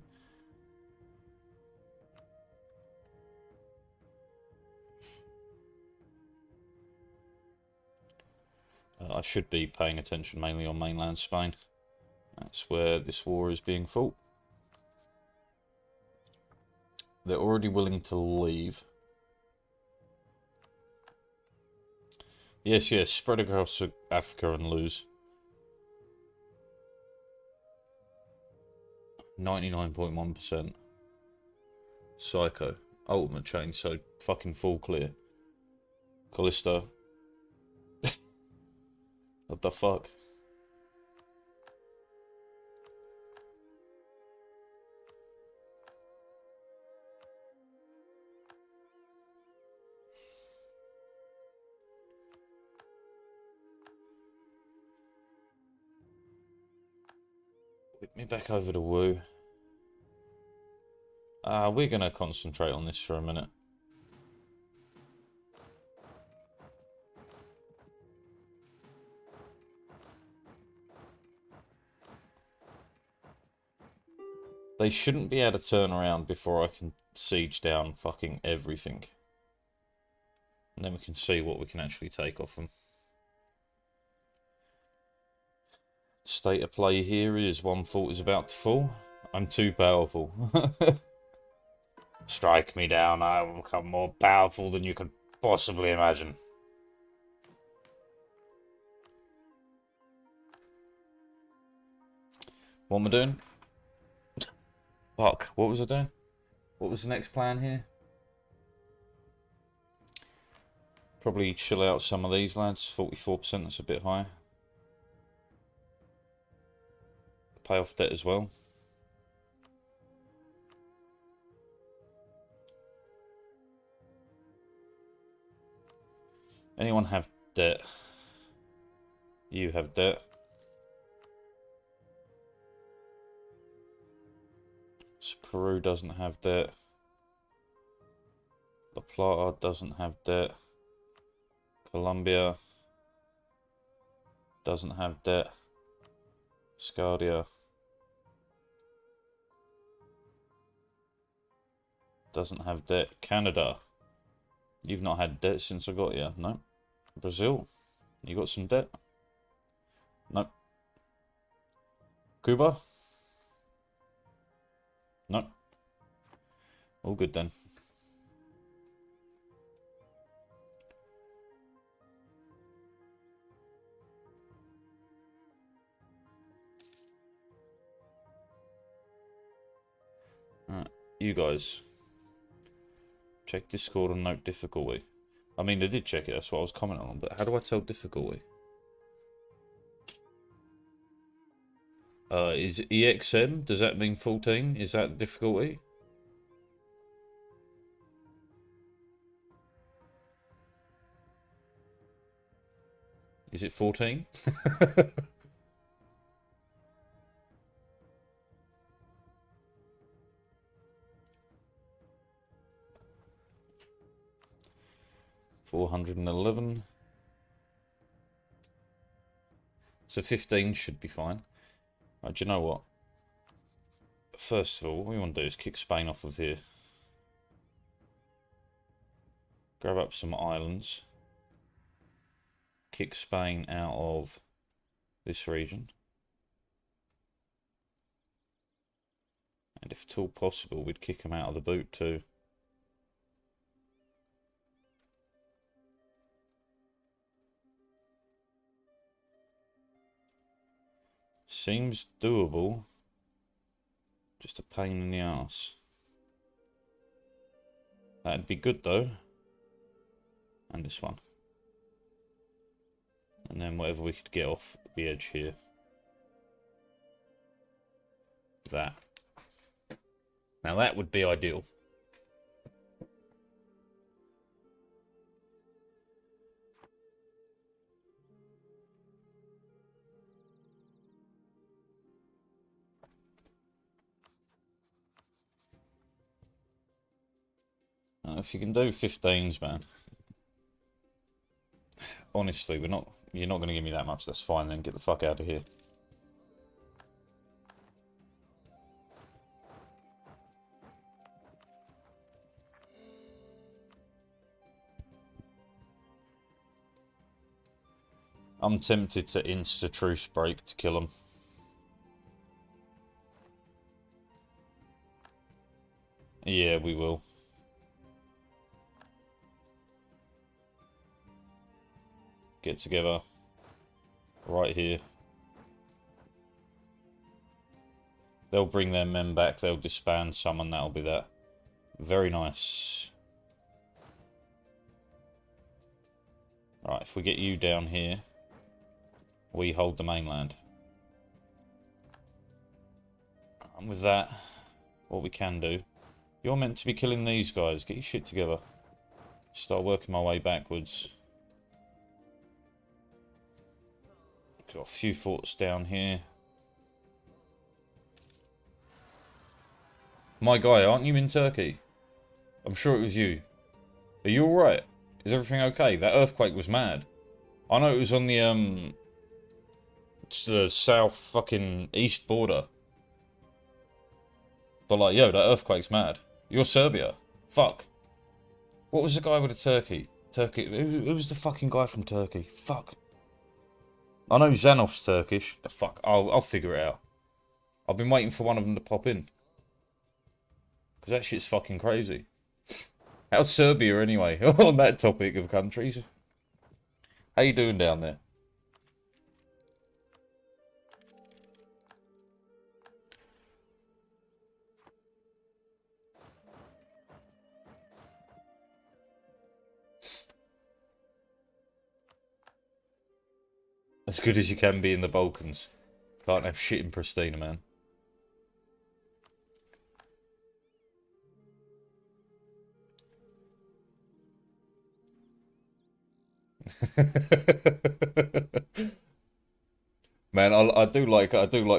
I should be paying attention mainly on mainland Spain. That's where this war is being fought. They're already willing to leave. Yes, yes, spread across Africa and lose. 99.1%. Psycho. Ultimate chain, so fucking full clear. Callisto. What the fuck? Whip me back over to Wu. We're gonna concentrate on this for a minute. They shouldn't be able to turn around before I can siege down fucking everything. And then we can see what we can actually take off them. State of play here is one fort is about to fall. I'm too powerful. Strike me down, I will become more powerful than you could possibly imagine. What am I doing? Fuck, what was I doing? What was the next plan here? Probably chill out some of these lads. 44%, that's a bit high. Pay off debt as well. Anyone have debt? You have debt. So Peru doesn't have debt. La Plata doesn't have debt. Colombia doesn't have debt. Scardia doesn't have debt. Canada, you've not had debt since I got here. No. Brazil, you got some debt? Nope. Cuba? Nope. All good then. Alright, you guys. Check Discord and note difficulty. I mean, they did check it, that's what I was commenting on, but how do I tell difficulty? Is EXM? Does that mean 14? Is that difficulty? Is it 14? $411. So 15 should be fine. Right, do you know what? First of all, what we want to do is kick Spain off of here. Grab up some islands. Kick Spain out of this region. And if at all possible, we'd kick them out of the boot too. Seems doable. Just a pain in the ass. That'd be good though. And this one. And then whatever we could get off the edge here. that. Now that would be ideal. If you can do 15s, man. Honestly, you're not going to give me that much. That's fine, then get the fuck out of here. I'm tempted to insta-truce break to kill him. Yeah, we will. Get together. Right here. They'll bring their men back. They'll disband some and that'll be that. Very nice. Right, if we get you down here, we hold the mainland. And with that, what we can do... You're meant to be killing these guys. Get your shit together. Start working my way backwards. Got a few forts down here. My guy, aren't you in Turkey? I'm sure it was you. Are you alright? Is everything okay? That earthquake was mad. I know it was on the south fucking east border. But like, yo, that earthquake's mad. You're Serbia. Fuck. What was the guy with the Turkey? Who was the fucking guy from Turkey? Fuck. I know Zanov's Turkish. The fuck. I'll figure it out. I've been waiting for one of them to pop in. Because that shit's fucking crazy. How's Serbia anyway? On that topic of countries. How you doing down there? As good as you can be in the Balkans. Can't have shit in Pristina, man. Man, I do like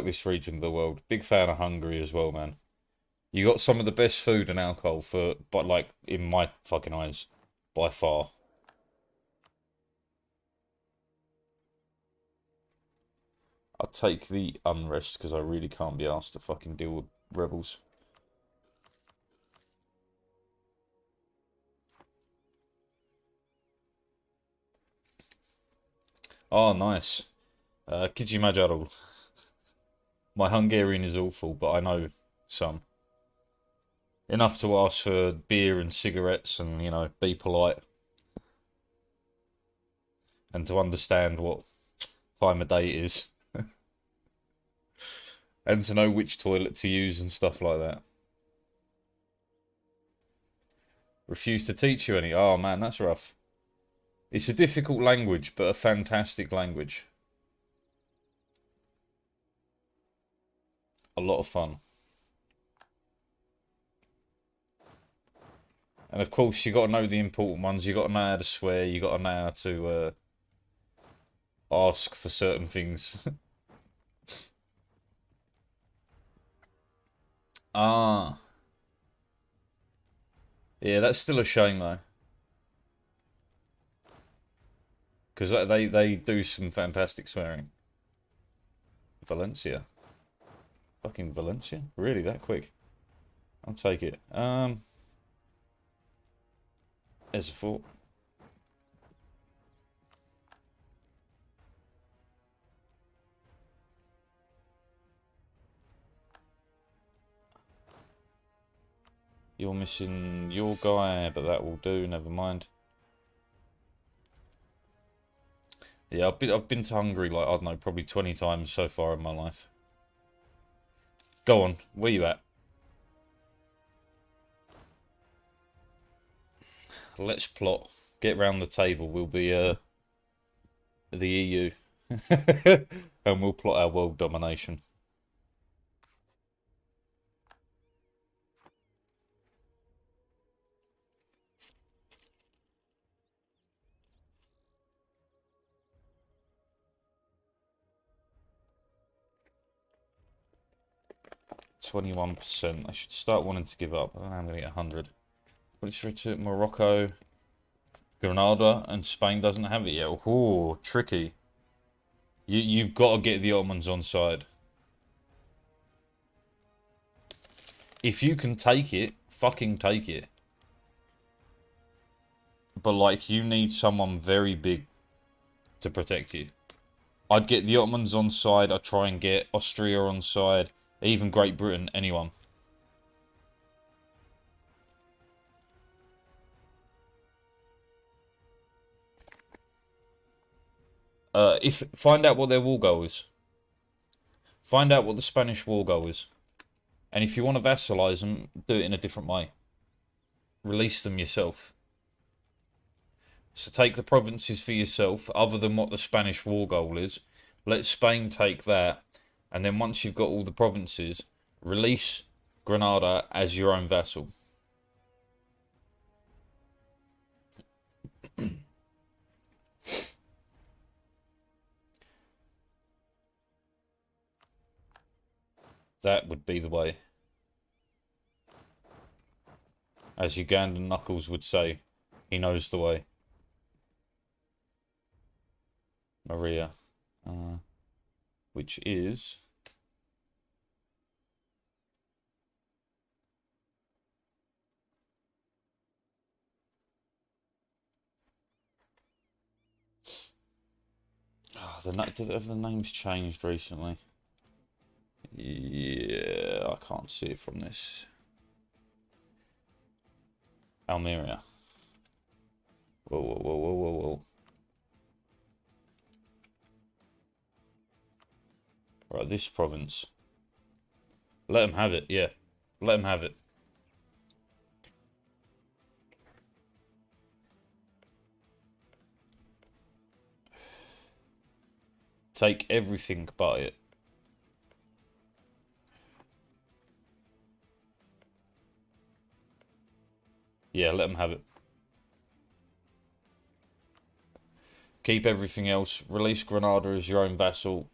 this region of the world. Big fan of Hungary as well, man. You got some of the best food and alcohol but like in my fucking eyes, by far. I'll take the unrest because I really can't be asked to fucking deal with rebels. Oh, nice. Kicsi Magyarul. My Hungarian is awful, but I know some. Enough to ask for beer and cigarettes and, you know, be polite. And to understand what time of day it is. And to know which toilet to use and stuff like that. Refuse to teach you any. Oh man, that's rough. It's a difficult language, but a fantastic language. A lot of fun. And of course, you got to know the important ones. You got to know how to swear. You got to know how to ask for certain things. Ah. Yeah, that's still a shame though. Because they do some fantastic swearing. Valencia. Fucking Valencia? Really, that quick? I'll take it. There's a fort. You're missing your guy, but that will do, never mind. Yeah, I've been to Hungary like, I don't know, probably 20 times so far in my life. Go on, where you at? Let's plot. Get round the table, we'll be the EU. And we'll plot our world domination. 21%. I should start wanting to give up. I don't know, I'm going to get 100. Put it through to Morocco. Granada, and Spain doesn't have it yet. Ooh, tricky. You've got to get the Ottomans on side. If you can take it, fucking take it. But, like, you need someone very big to protect you. I'd get the Ottomans on side. I'd try and get Austria on side. Even Great Britain. Anyone. Find out what their war goal is. Find out what the Spanish war goal is. And if you want to vassalize them, do it in a different way. Release them yourself. So take the provinces for yourself, other than what the Spanish war goal is. Let Spain take that. And then once you've got all the provinces, release Granada as your own vassal. That would be the way. As Ugandan Knuckles would say, he knows the way. Maria. Which is... Oh, have the names changed recently? Yeah, I can't see it from this. Almeria. Whoa, whoa, whoa, whoa, whoa, whoa. Right, this province. Let them have it, yeah. Let them have it. Take everything but it. Yeah, let them have it. Keep everything else. Release Granada as your own vassal.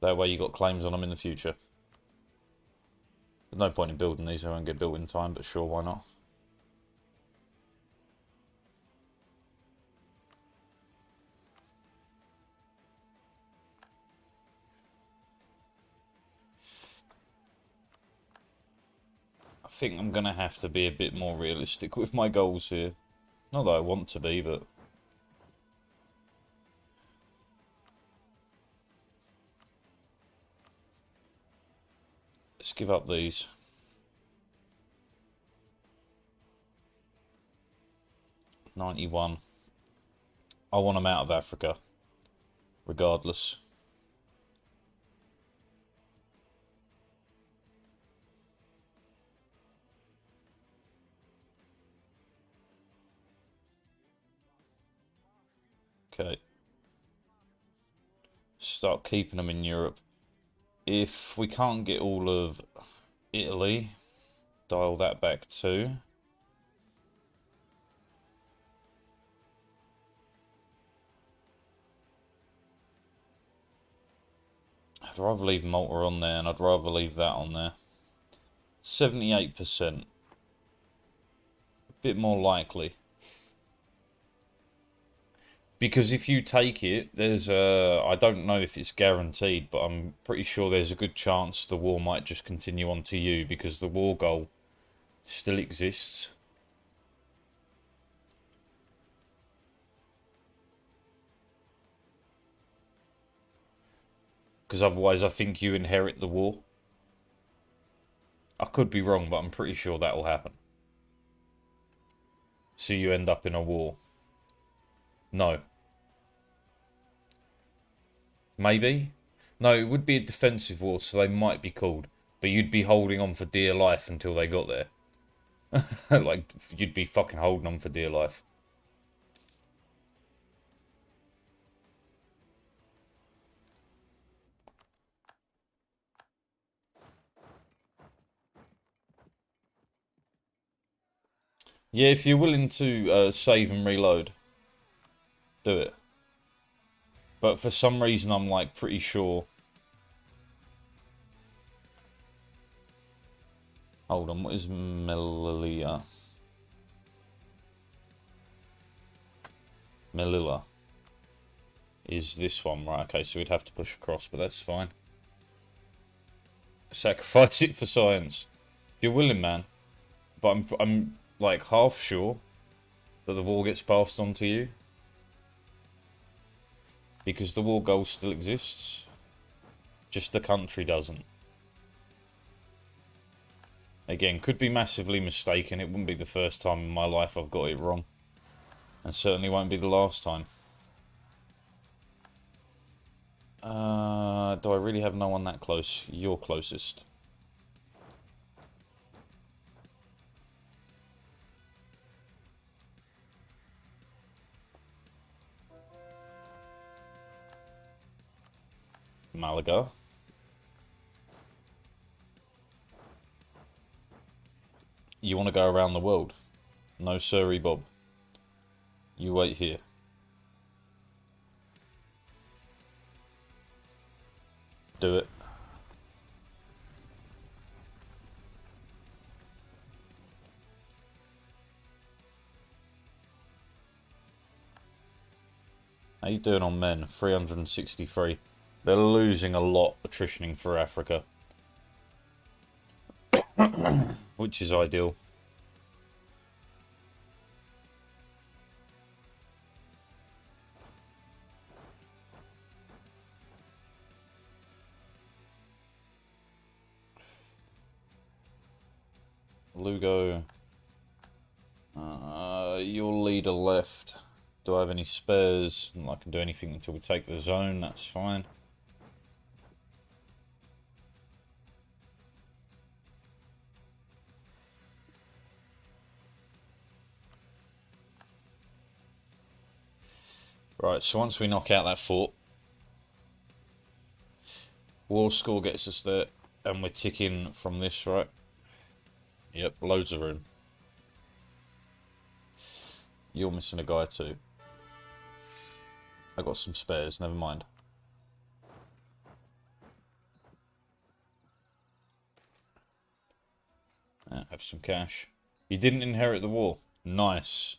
That way you got claims on them in the future. There's no point in building these. They won't get built in time, but sure, why not? I think I'm going to have to be a bit more realistic with my goals here. Not that I want to be, but... Let's give up these. $91. I want them out of Africa. Regardless. Okay. Start keeping them in Europe. If we can't get all of Italy, dial that back too. I'd rather leave Malta on there, and I'd rather leave that on there. 78%. A bit more likely. Because if you take it, there's a... I don't know if it's guaranteed, but I'm pretty sure there's a good chance the war might just continue on to you, because the war goal still exists. Because otherwise I think you inherit the war. I could be wrong, but I'm pretty sure that will happen. So you end up in a war. No. Maybe? No, it would be a defensive war, so they might be called. But you'd be holding on for dear life until they got there. Like, you'd be fucking holding on for dear life. Yeah, if you're willing to save and reload, do it. But for some reason, I'm like pretty sure. Hold on, what is Melilla? Melilla is this one, right? Okay, so we'd have to push across, but that's fine. Sacrifice it for science, if you're willing, man. But I'm like half sure that the war gets passed on to you because the war goal still exists. Just the country doesn't. Again, could be massively mistaken. It wouldn't be the first time in my life I've got it wrong. And certainly won't be the last time. Do I really have no one that close? You're closest. Malaga. You want to go around the world? No sirree, Bob. You wait here. Do it. How you doing on men? 363. They're losing a lot attritioning for Africa. Which is ideal. Lugo. Your leader left. Do I have any spares? I can do anything until we take the zone, that's fine. Right, so once we knock out that fort, war score gets us there, and we're ticking from this, right? Yep, loads of room. You're missing a guy too. I got some spares, never mind. Have some cash. You didn't inherit the war. Nice.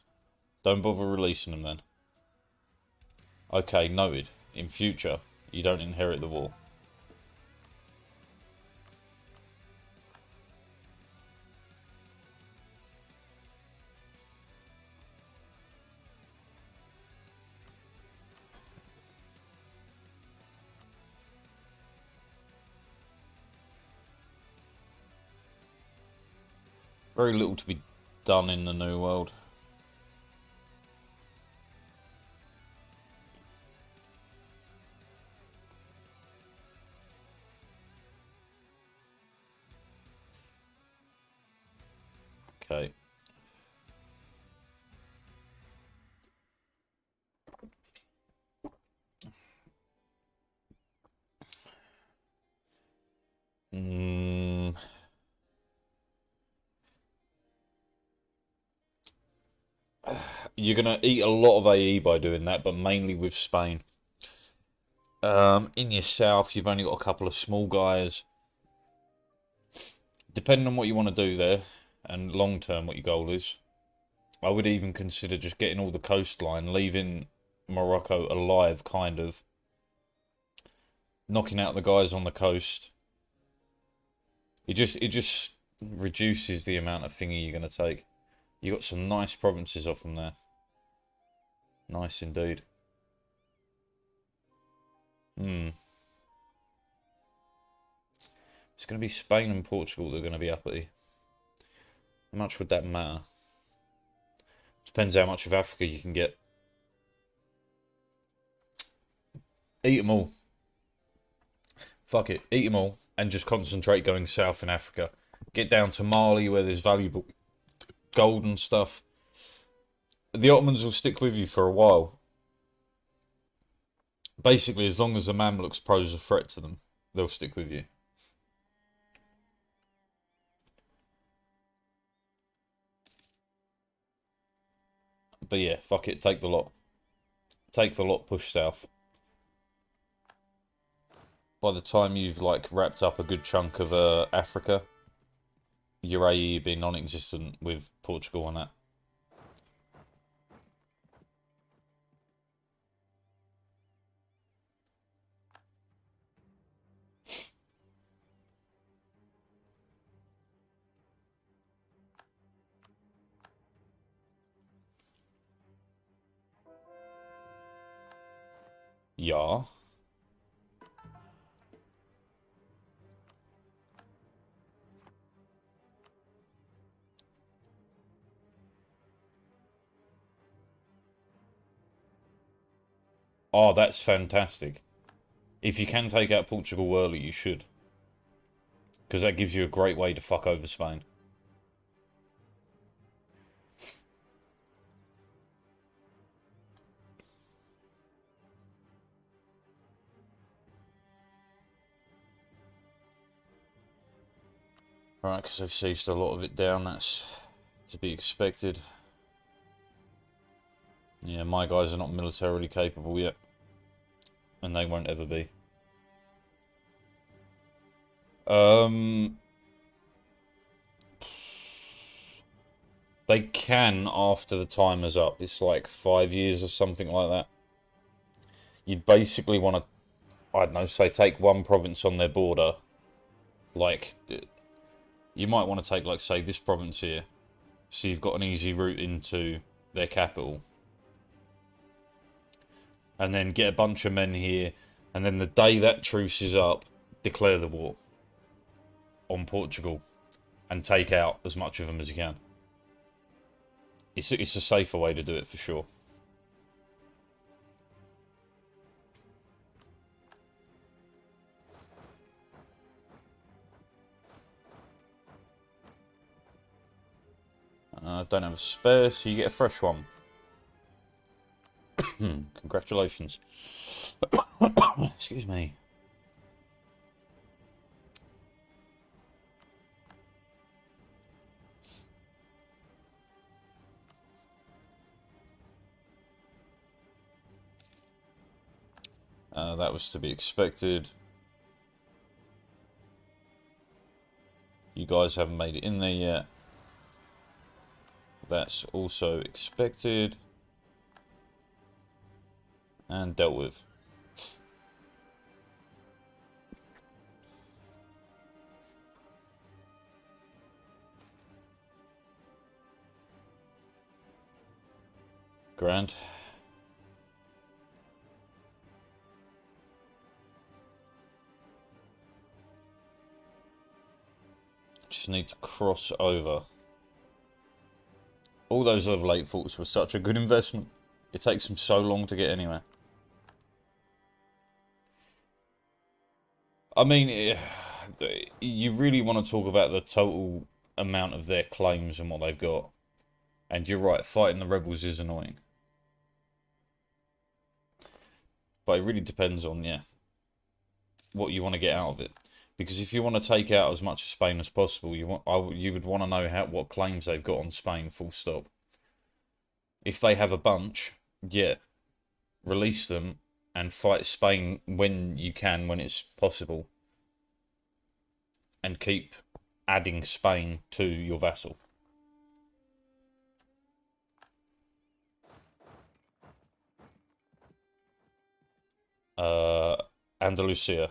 Don't bother releasing them then. Okay, noted. In future, you don't inherit the war. Very little to be done in the New World. Okay. You're going to eat a lot of AE by doing that, but mainly with Spain. In your south, you've only got a couple of small guys. Depending on what you want to do there, and long term what your goal is, I would even consider just getting all the coastline, leaving Morocco alive, kind of. Knocking out the guys on the coast. It just reduces the amount of thingy you're going to take. You got some nice provinces off them there. Nice indeed. It's going to be Spain and Portugal that are going to be uppity. How much would that matter? Depends how much of Africa you can get. Eat them all. Fuck it, eat them all. And just concentrate going south in Africa. Get down to Mali where there's valuable gold and stuff. The Ottomans will stick with you for a while. Basically, as long as the Mamluks pose a threat to them, they'll stick with you. But yeah, fuck it, take the lot. Take the lot, push south. by the time you've like wrapped up a good chunk of Africa, your AE being non-existent with Portugal on that. Yeah. Oh, that's fantastic. If you can take out Portugal early, you should. Because that gives you a great way to fuck over Spain. Right, because they've sieged a lot of it down, that's to be expected. Yeah, my guys are not militarily capable yet. And they won't ever be. They can after the timer's up. It's like 5 years or something like that. You'd basically want to, I don't know, say take one province on their border. Like, you might want to take, like, say, this province here. So you've got an easy route into their capital. And then get a bunch of men here. And then the day that truce is up, declare the war on Portugal. And take out as much of them as you can. It's a safer way to do it for sure. Don't have a spare, so you get a fresh one. Congratulations. Excuse me. That was to be expected. You guys haven't made it in there yet. That's also expected. And dealt with. Grand. Just need to cross over. All those other late forts were such a good investment. It takes them so long to get anywhere. I mean, you really want to talk about the total amount of their claims and what they've got. And you're right, fighting the rebels is annoying. But it really depends on, yeah, what you want to get out of it. Because if you want to take out as much of Spain as possible, you would want to know what claims they've got on Spain, full stop. If they have a bunch, yeah, release them and fight Spain when you can, when it's possible. And keep adding Spain to your vassal. Andalusia.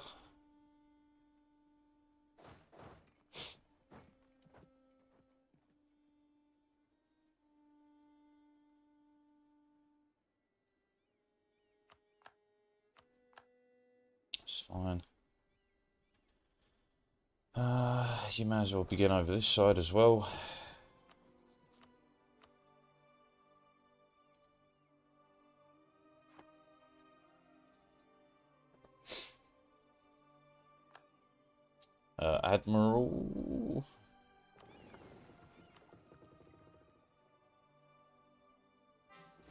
It's fine. You may as well begin over this side as well. Admiral.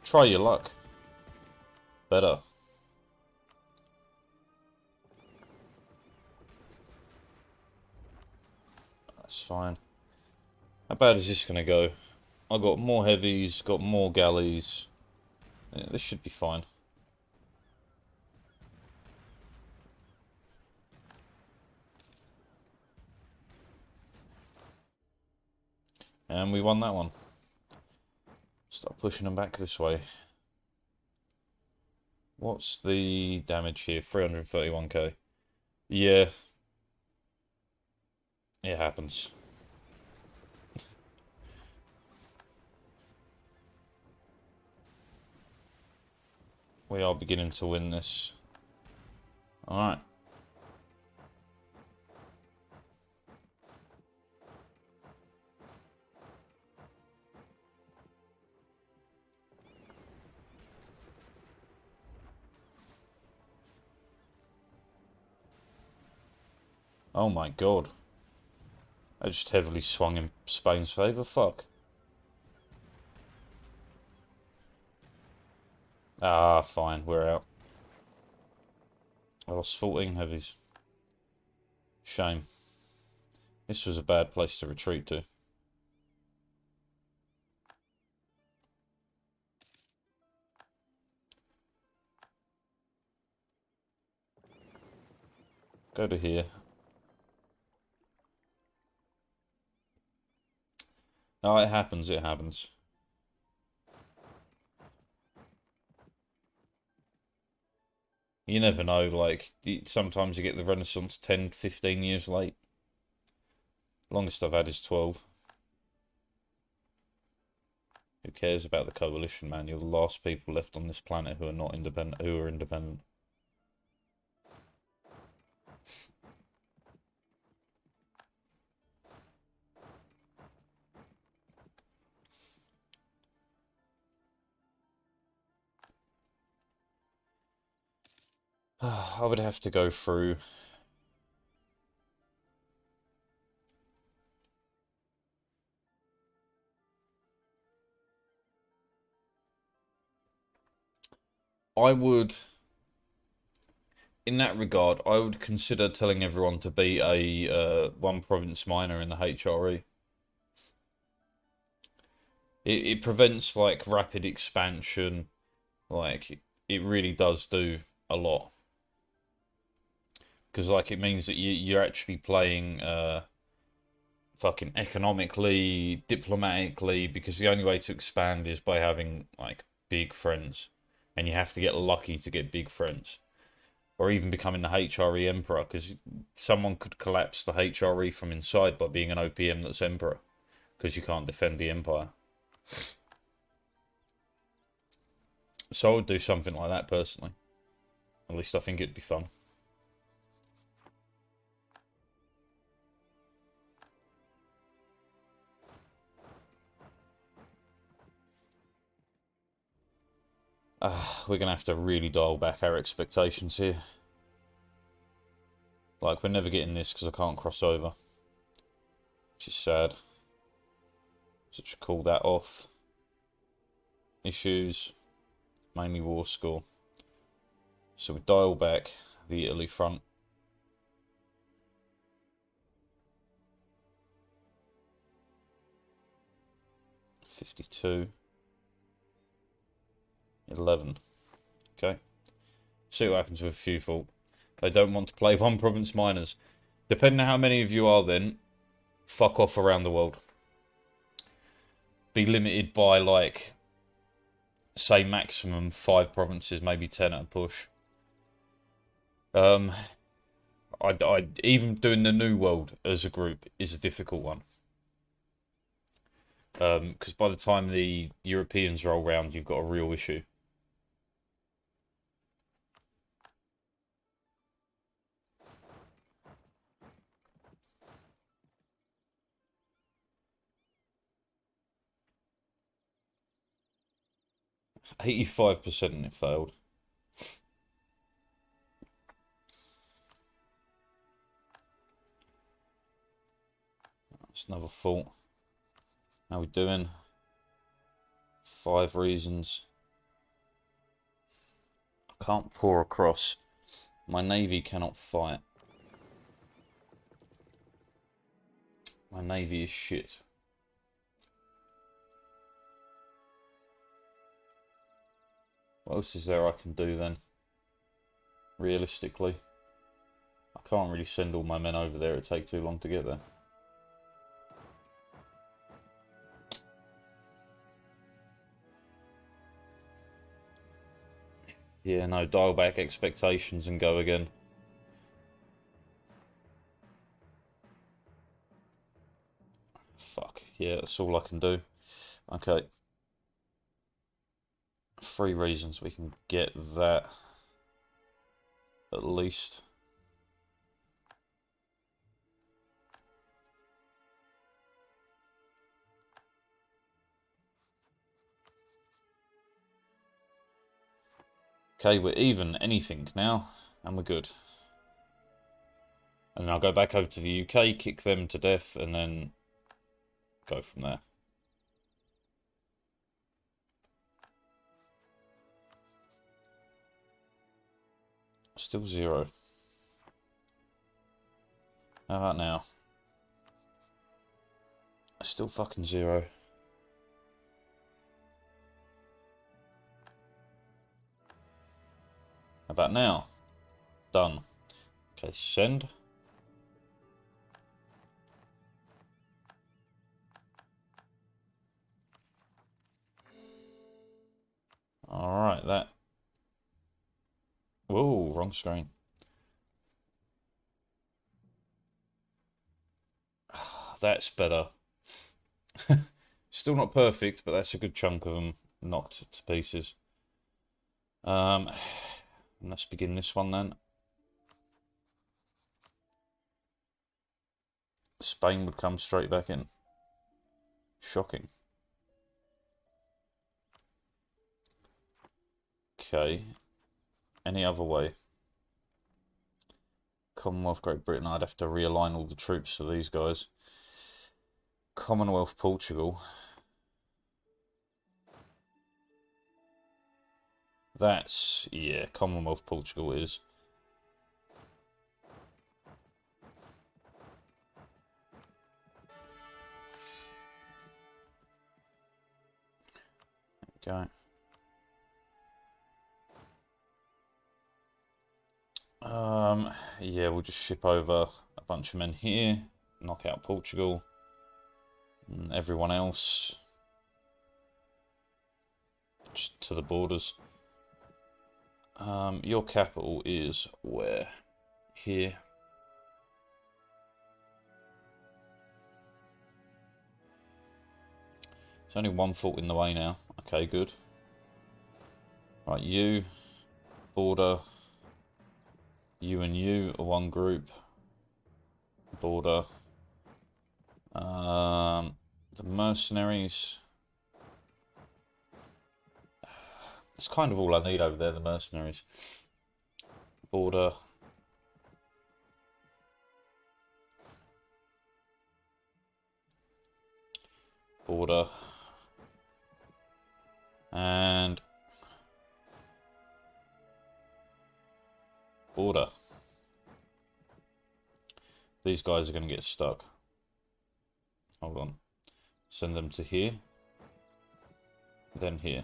Try your luck. Better. That's fine. How bad is this going to go? I've got more heavies, got more galleys. Yeah, this should be fine. And we won that one. Start pushing them back this way. What's the damage here? 331k. Yeah. It happens. We are beginning to win this. Alright. Oh my god. I just heavily swung in Spain's favour. Fuck. Ah, fine. We're out. I lost 14 heavies. Shame. This was a bad place to retreat to. Go to here. Oh, it happens, it happens. You never know, like, sometimes you get the Renaissance 10, 15 years late. Longest I've had is 12. Who cares about the coalition, man? You're the last people left on this planet who are not independent, who are independent. I would have to go through. I would, in that regard, I would consider telling everyone to be a one province minor in the HRE. It prevents like rapid expansion, like it really does do a lot. Because like it means that you're actually playing fucking economically, diplomatically, because the only way to expand is by having like big friends. And you have to get lucky to get big friends. Or even becoming the HRE Emperor, because someone could collapse the HRE from inside by being an OPM that's Emperor. Because you can't defend the Empire. So I would do something like that personally. At least I think it'd be fun. We're going to have to really dial back our expectations here. Like, we're never getting this because I can't cross over. Which is sad. So just call that off. Issues. Mainly war score. So we dial back the Italy front. $52. 11. Okay. See what happens with a few fault. They don't want to play one province minors. Depending on how many of you are then, fuck off around the world. Be limited by like, say maximum 5 provinces, maybe 10 at a push. I even doing the New World as a group is a difficult one. Because by the time the Europeans roll round, you've got a real issue. $85% and it failed. That's another fault. How we doing? 5 reasons. I can't pour across. My navy cannot fight. My navy is shit. What else is there I can do then? Realistically. I can't really send all my men over there. It'd take too long to get there. Yeah, no, dial back expectations and go again. Fuck, yeah, that's all I can do. Okay. 3 reasons we can get that. At least. Okay, we're even anything now, and we're good. And then I'll go back over to the UK, kick them to death, and then go from there. Still 0. How about now? Still fucking 0. How about now? Done. Okay, send. Alright, that... Whoa, wrong screen. That's better. Still not perfect, but that's a good chunk of them knocked to pieces. Let's begin this one then. Spain would come straight back in. Shocking. Okay. Any other way? Commonwealth Great Britain, I'd have to realign all the troops for these guys. Commonwealth Portugal. That's, yeah, Commonwealth Portugal is. Okay. Yeah, we'll just ship over a bunch of men here, knock out Portugal, and everyone else just to the borders. Your capital is where? Here. There's only one fault in the way now. Okay, good. Right, you, border, you and you are one group. Border. The mercenaries. That's kind of all I need over there, the mercenaries. Border. Border. And border. These guys are going to get stuck. Hold on. Send them to here. Then here.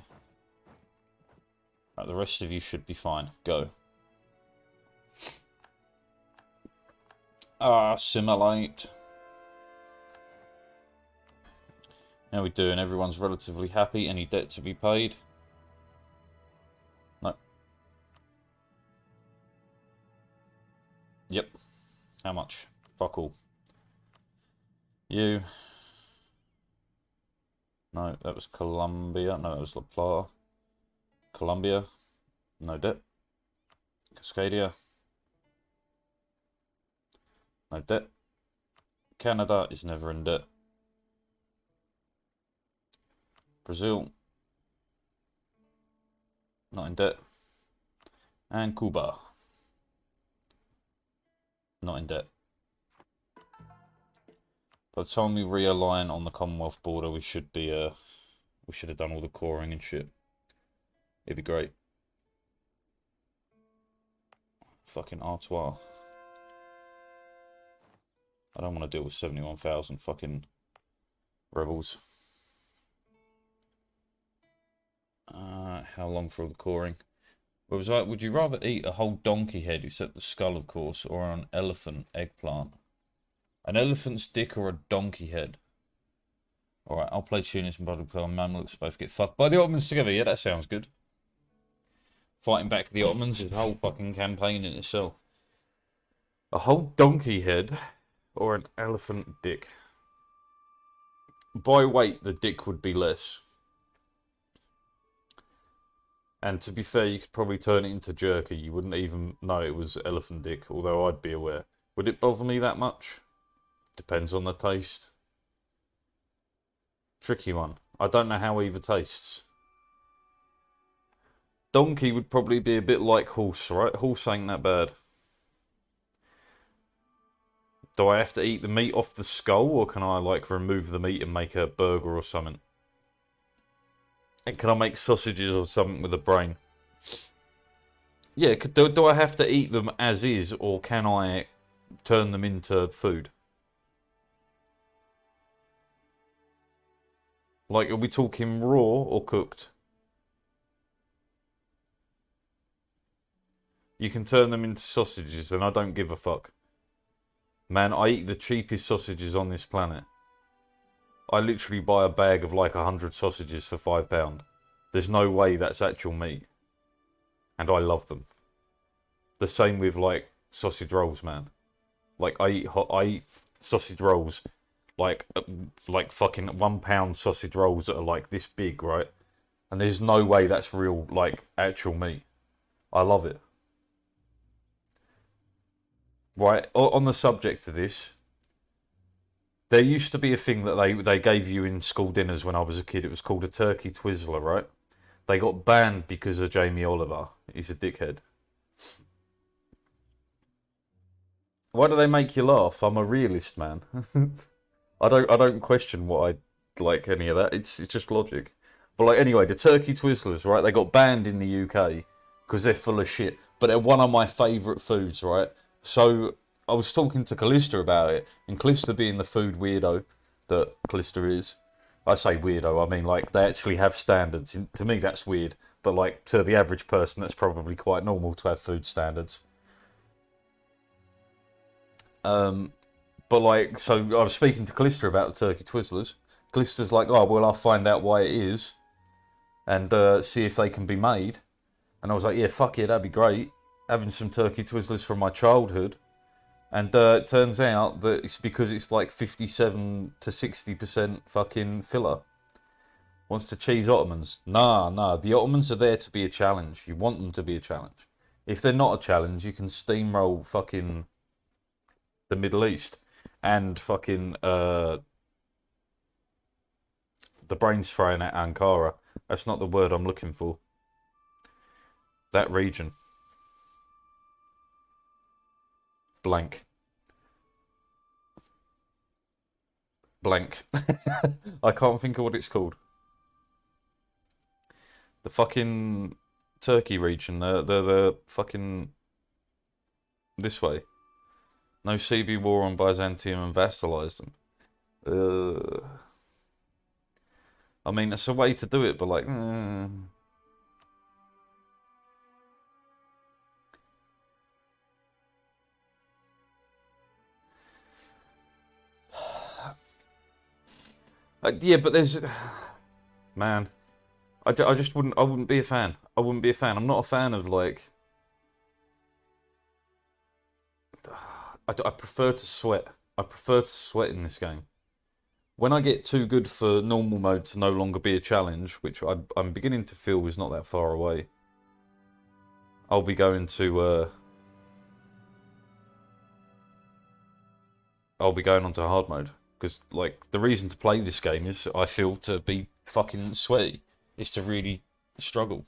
Right, the rest of you should be fine. Go. Assimilate. How we doing? Everyone's relatively happy. Any debt to be paid? No. Yep. How much? Fuck all. You. No, that was Colombia. No, that was La Plata. Colombia. No debt. Cascadia. No debt. Canada is never in debt. Brazil. Not in debt. And Cuba. Not in debt. By the time we realign on the Commonwealth border, we should be we should have done all the coring and shit. It'd be great. Fucking Artois. I don't want to deal with 71,000 fucking rebels. How long for all the coring? What was I? Would you rather eat a whole donkey head, except the skull, of course, or an elephant eggplant? An elephant's dick or a donkey head? Alright, I'll play Tunis and Bloody Play on Mamluks both get fucked by the Ottomans together. Yeah, that sounds good. fighting back the Ottomans is a whole fucking campaign in itself. A whole donkey head or an elephant dick? By weight, the dick would be less. And to be fair, you could probably turn it into jerky. You wouldn't even know it was elephant dick, although I'd be aware. Would it bother me that much? Depends on the taste. Tricky one. I don't know how either tastes. Donkey would probably be a bit like horse, right? Horse ain't that bad. Do I have to eat the meat off the skull, or can I, like, remove the meat and make a burger or something? And can I make sausages or something with the brain? Yeah, do I have to eat them as is, or can I turn them into food? Like, are we talking raw or cooked? You can turn them into sausages, and I don't give a fuck. Man, I eat the cheapest sausages on this planet. I literally buy a bag of like 100 sausages for £5. There's no way that's actual meat. And I love them. The same with like sausage rolls, man. Like I eat sausage rolls, like fucking £1 sausage rolls that are like this big, right? And there's no way that's real, like actual meat. I love it. Right, on the subject of this, there used to be a thing that they gave you in school dinners when I was a kid. It was called a turkey Twizzler, right? They got banned because of Jamie Oliver. He's a dickhead. Why do they make you laugh? I'm a realist, man. I don't question what I like any of that. It's just logic. But like anyway, the turkey Twizzlers, right? They got banned in the UK because they're full of shit. But they're one of my favourite foods, right? So I was talking to Callista about it, and Callista being the food weirdo that Callista is, I say weirdo, I mean like they actually have standards. And to me that's weird, but like to the average person that's probably quite normal to have food standards. But like, so I was speaking to Callista about the turkey Twizzlers. Callista's like, oh well, I'll find out why it is, and see if they can be made. And I was like, yeah, fuck yeah, that'd be great. Having some turkey Twizzlers from my childhood, and it turns out that it's because it's like 57 to 60% fucking filler. Wants to cheese Ottomans? Nah, the Ottomans are there to be a challenge. You want them to be a challenge. If they're not a challenge, you can steamroll fucking the Middle East and fucking the brains frying at Ankara. That's not the word I'm looking for. That region. Blank. I can't think of what it's called. The fucking Turkey region. The fucking this way. No CB war on Byzantium and vassalized them. I mean, it's a way to do it, but like. Yeah, but there's, man, I just wouldn't be a fan. I wouldn't be a fan. I'm not a fan of like, I prefer to sweat. I prefer to sweat in this game. When I get too good for normal mode to no longer be a challenge, which I'm beginning to feel is not that far away, I'll be going to, I'll be going onto hard mode. Because, like, the reason to play this game is, I feel, to be fucking sweaty. Is to really struggle.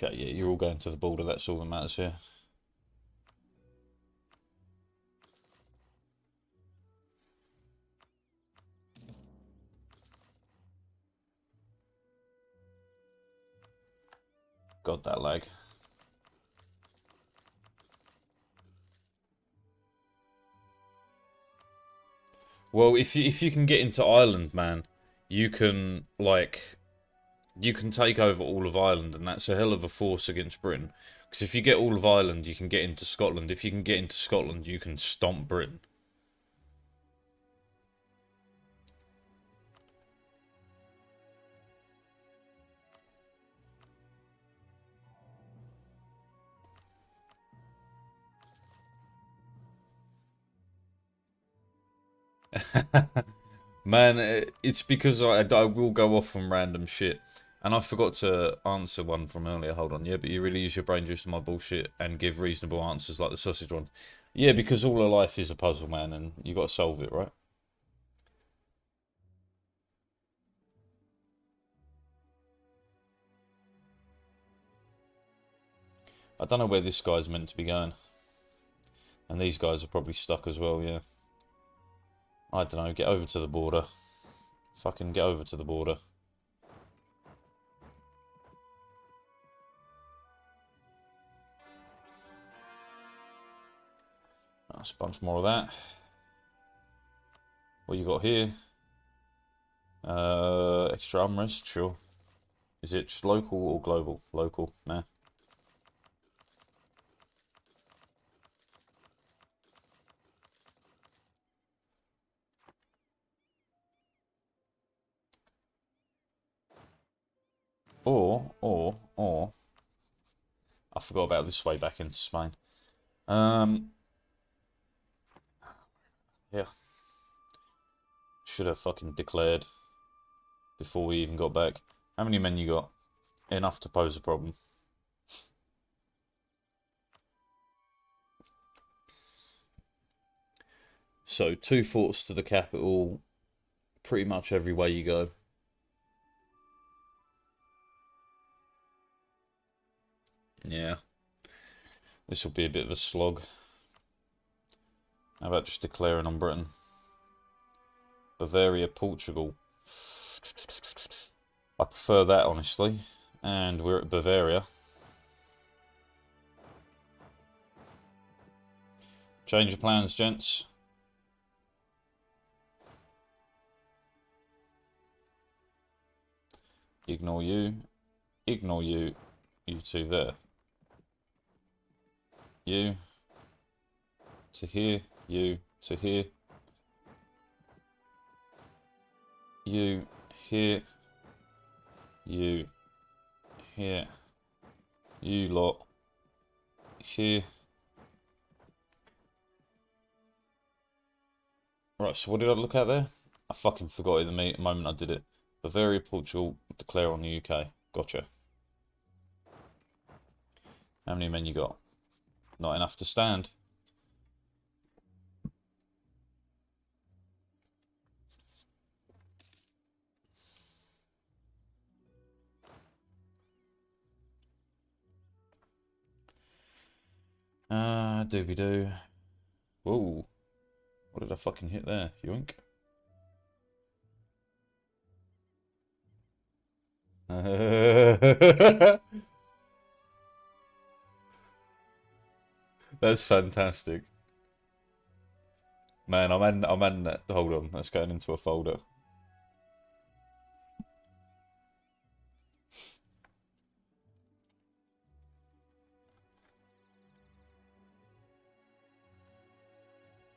Okay, yeah, you're all going to the border, that's all that matters here. God, that lag. Well, if you can get into Ireland, man, you can like you can take over all of Ireland, and that's a hell of a force against Britain. Because if you get all of Ireland, you can get into Scotland. If you can get into Scotland, you can stomp Britain. Man, it's because I will go off on random shit. And I forgot to answer one from earlier. Hold on. Yeah, but you really use your brain juice to my bullshit and give reasonable answers like the sausage one. Yeah, because all of life is a puzzle, man, and you got to solve it, right? I don't know where this guy's meant to be going. And these guys are probably stuck as well, yeah. I don't know, get over to the border. Fucking get over to the border. That's a bunch more of that. What you got here? Extra armrest, sure. Is it just local or global? Local, nah. Or, I forgot about this way back into Spain. Yeah. Should have fucking declared before we even got back. How many men you got? Enough to pose a problem. So, 2 forts to the capital, pretty much every way you go. Yeah. This will be a bit of a slog. How about just declaring on Britain? Bavaria, Portugal. I prefer that, honestly. And we're at Bavaria. Change of plans, gents. Ignore you. Ignore you. You two there. You. To here. You. To here. You. Here. You. Here. You lot. Here. Right, so what did I look at there? I fucking forgot it the moment I did it. Bavaria, Portugal, declare on the UK. Gotcha. How many men you got? Not enough to stand. Doobie-doo. Whoa. What did I fucking hit there? Yoink. That's fantastic. Man, I'm in that. Hold on, that's going into a folder.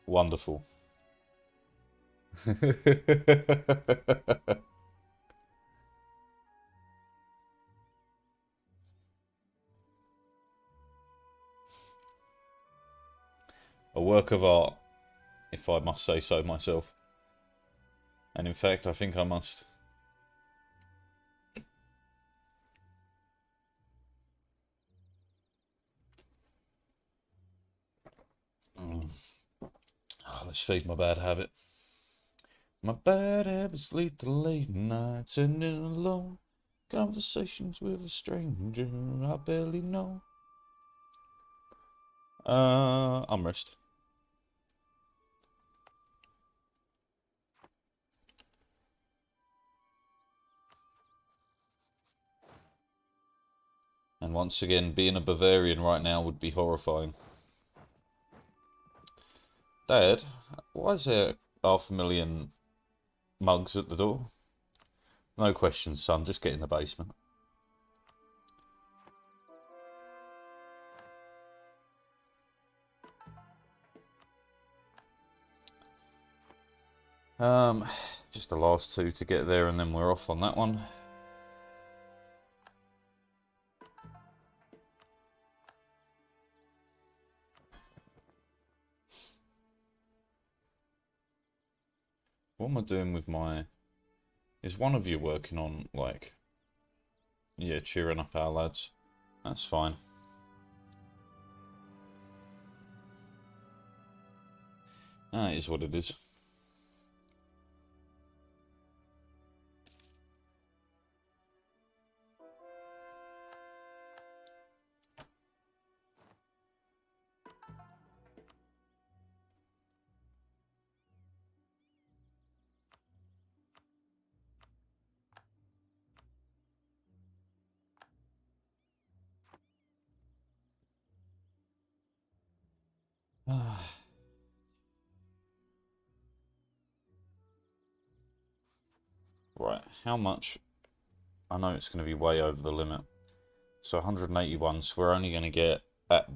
Wonderful. A work of art, if I must say so myself. And in fact, I think I must. Oh, let's feed my bad habit. My bad habits lead to late nights and in alone conversations with a stranger I barely know. Armrest. And once again, being a Bavarian right now would be horrifying. Dad, why is there 500,000 mugs at the door? No questions, son. Just get in the basement. Just the last two to get there, and then we're off on that one. What am I doing with my... Is one of you working on, like... Yeah, cheering up our lads. That's fine. That is what it is. Right, how much? I know it's going to be way over the limit. So 181, so we're only going to get, at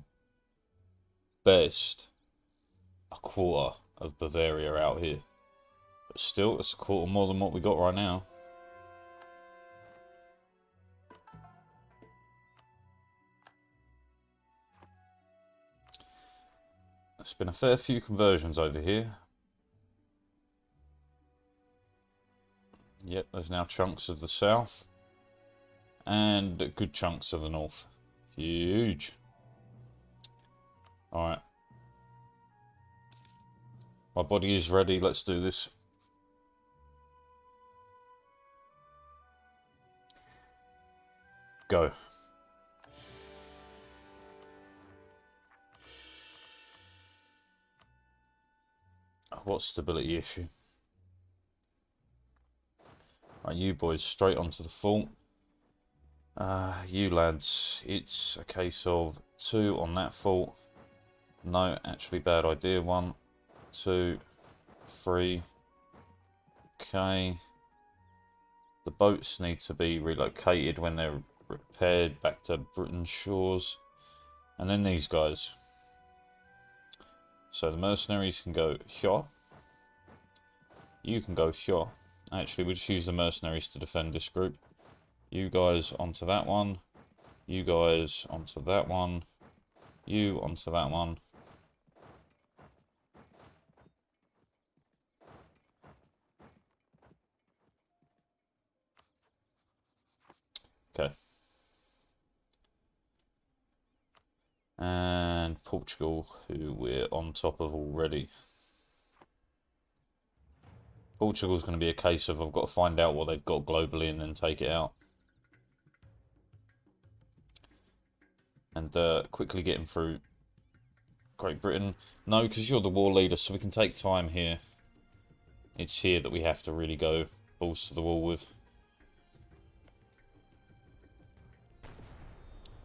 best, a quarter of Bavaria out here. But still, it's a quarter more than what we got right now. There's been a fair few conversions over here. Yep, there's now chunks of the south. And good chunks of the north. Huge. Alright. My body is ready, let's do this. Go. What stability issue? Right, you boys straight onto the fort. You lads, it's a case of 2 on that fort. No, actually bad idea. 1, 2, 3. Okay. The boats need to be relocated when they're repaired back to Britain's shores. And then these guys. So the mercenaries can go here. You can go here. Actually, we'll just use the mercenaries to defend this group. You guys onto that one. You guys onto that one. You onto that one. Okay. And Portugal, who we're on top of already. Portugal's going to be a case of I've got to find out what they've got globally and then take it out. And quickly getting through Great Britain. No, because you're the war leader, so we can take time here. It's here that we have to really go balls to the wall with.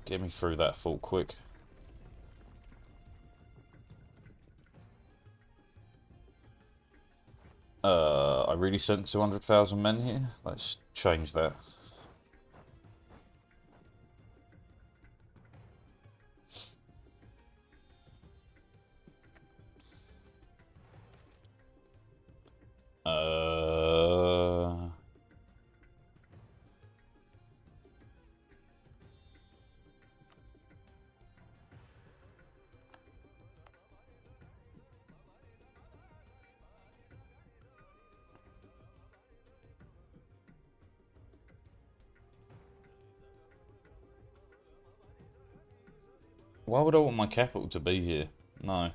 Get me through that fort quick. I really sent 200,000 men here? Let's change that. Why would I want my capital to be here? No.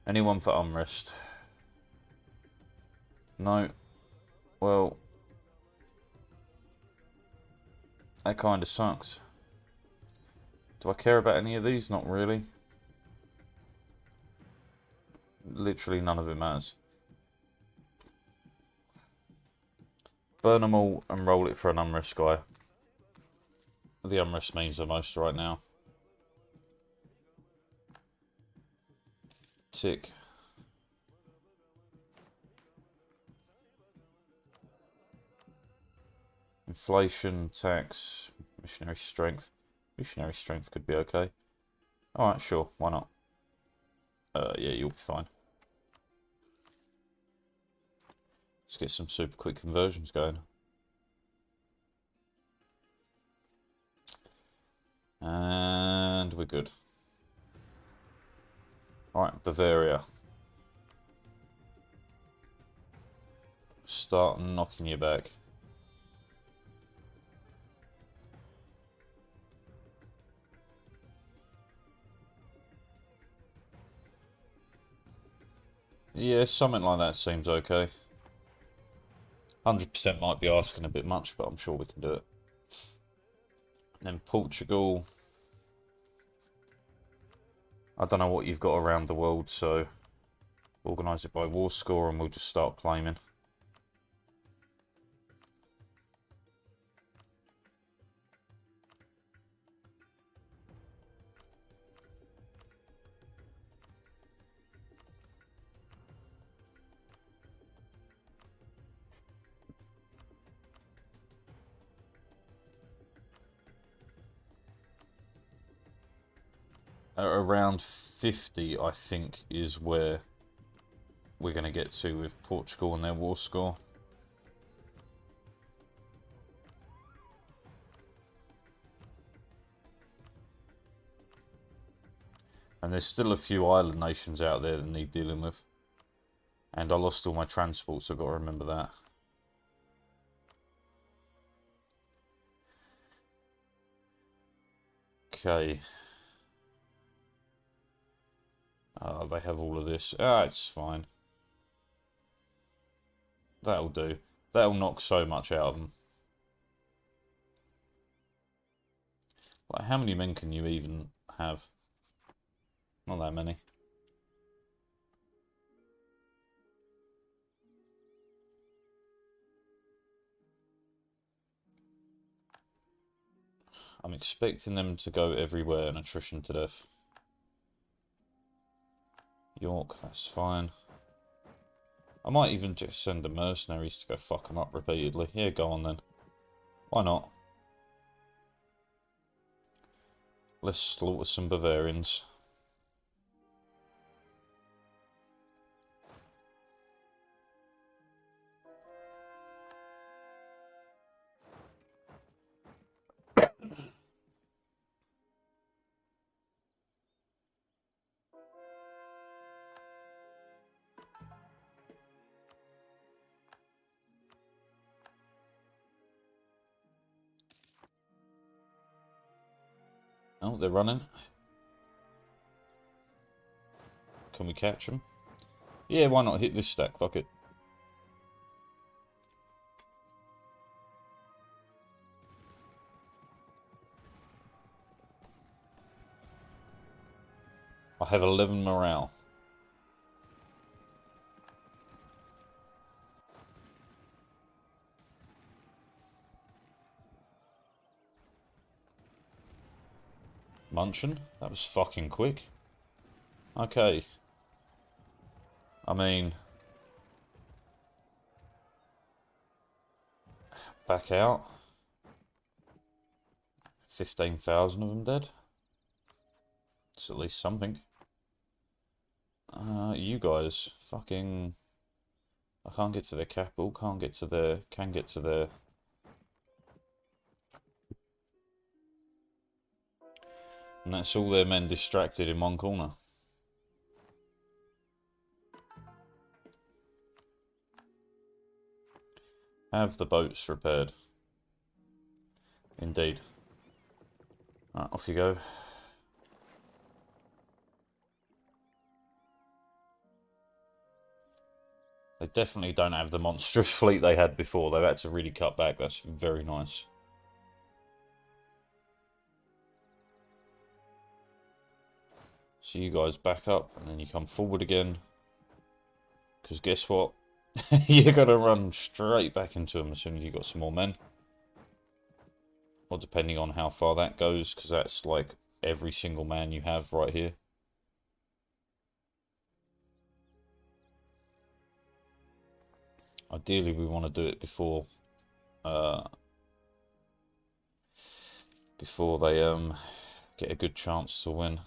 Anyone for unrest? No. Well, that kind of sucks. Do I care about any of these? Not really. Literally none of it matters. Burn them all and roll it for an unrest guy. the unrest means the most right now. Tick. Inflation, tax, missionary strength. Missionary strength could be okay. Alright, sure, why not? Yeah, you'll be fine. Let's get some super quick conversions going. And we're good. Alright, Bavaria. Start knocking you back. Yeah, something like that seems okay. 100% might be asking a bit much, but I'm sure we can do it. And then Portugal. I don't know what you've got around the world, so organise it by war score and we'll just start claiming. Around 50, I think, is where we're going to get to with Portugal and their war score. And there's still a few island nations out there that need dealing with. And I lost all my transport, so I've got to remember that. Okay. They have all of this. It's fine. That'll do. That'll knock so much out of them. Like, how many men can you even have? Not that many. I'm expecting them to go everywhere and attrition to death. York, that's fine. I might even just send the mercenaries to go fuck them up repeatedly. Here, go on then. Why not? Let's slaughter some Bavarians. Oh, they're running. Can we catch them? Yeah, why not hit this stack? Fuck it. I have 11 morale. Munchin? That was fucking quick. Okay. I mean... back out. 15,000 of them dead. It's at least something. You guys. Fucking... I can't get to their capital, can't get to their... can get to their... And that's all their men distracted in one corner. Have the boats repaired. Indeed. Right, off you go. They definitely don't have the monstrous fleet they had before. They've had to really cut back. That's very nice. So you guys back up and then you come forward again. Because guess what? You're going to run straight back into them as soon as you've got some more men. or depending on how far that goes, because that's like every single man you have right here. Ideally, we want to do it before they get a good chance to win.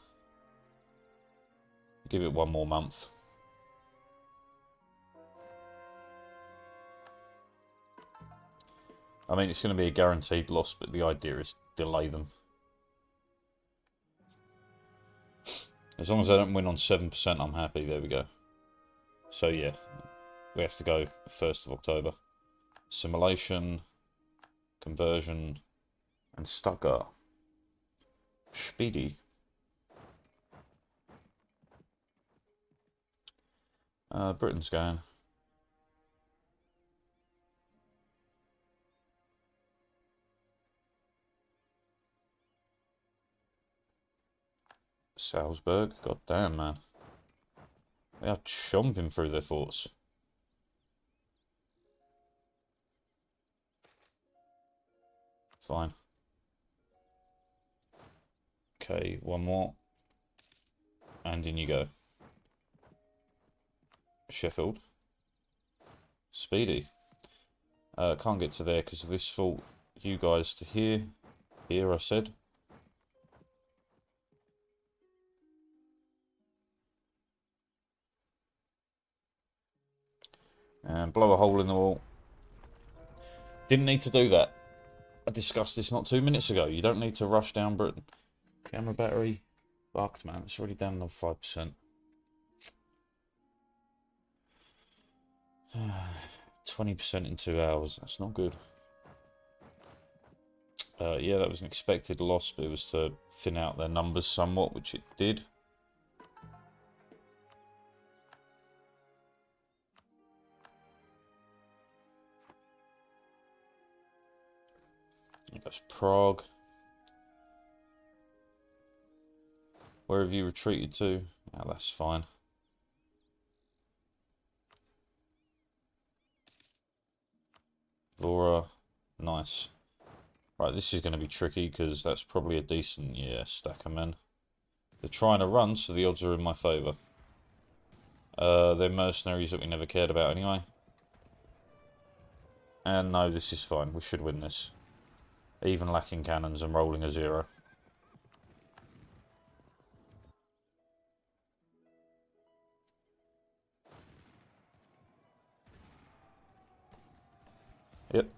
Give it one more month. I mean, it's going to be a guaranteed loss, but the idea is delay them. As long as I don't win on 7%, I'm happy. There we go. So yeah, we have to go 1st of October. Simulation, conversion, and Stuttgart. Speedy. Britain's going. Salzburg, god damn, man. They are chomping through their forts. Fine. Okay, one more. And in you go. Sheffield. Speedy. Can't get to there because of this fault. You guys to here. Here, I said. And blow a hole in the wall. Didn't need to do that. I discussed this not 2 minutes ago. You don't need to rush down Britain. Camera battery. Fucked, man. It's already down to 5%. 20% in 2 hours. That's not good. Yeah, that was an expected loss, but it was to thin out their numbers somewhat, which it did. That's Prague. Where have you retreated to? Oh, that's fine. Vora. Nice. Right, this is going to be tricky because that's probably a decent, yeah, stack of men. They're trying to run, so the odds are in my favour. They're mercenaries that we never cared about anyway. And no, this is fine. We should win this. Even lacking cannons and rolling a 0. Yep.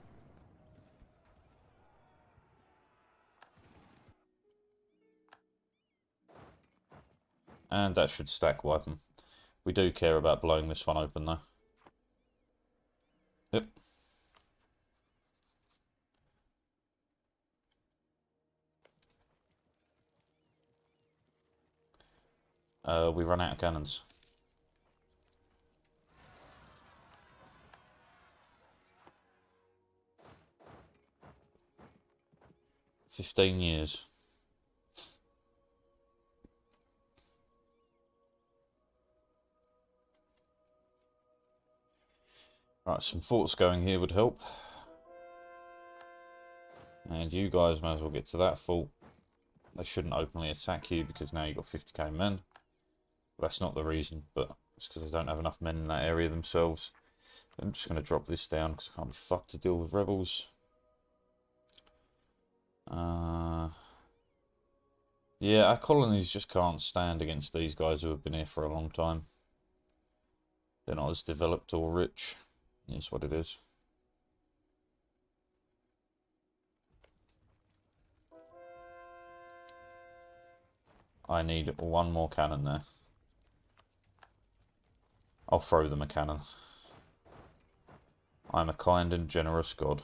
And that should stack wipe them. We do care about blowing this one open though. Yep. We run out of cannons. "15 years. Right, some forts going here would help. And you guys may as well get to that fort. They shouldn't openly attack you because now you've got 50k men. That's not the reason, but it's because they don't have enough men in that area themselves. I'm just going to drop this down because I can't be fucked to deal with rebels. Yeah, our colonies just can't stand against these guys who have been here for a long time. They're not as developed or rich. It's what it is. I need one more cannon there. I'll throw them a cannon. I'm a kind and generous god.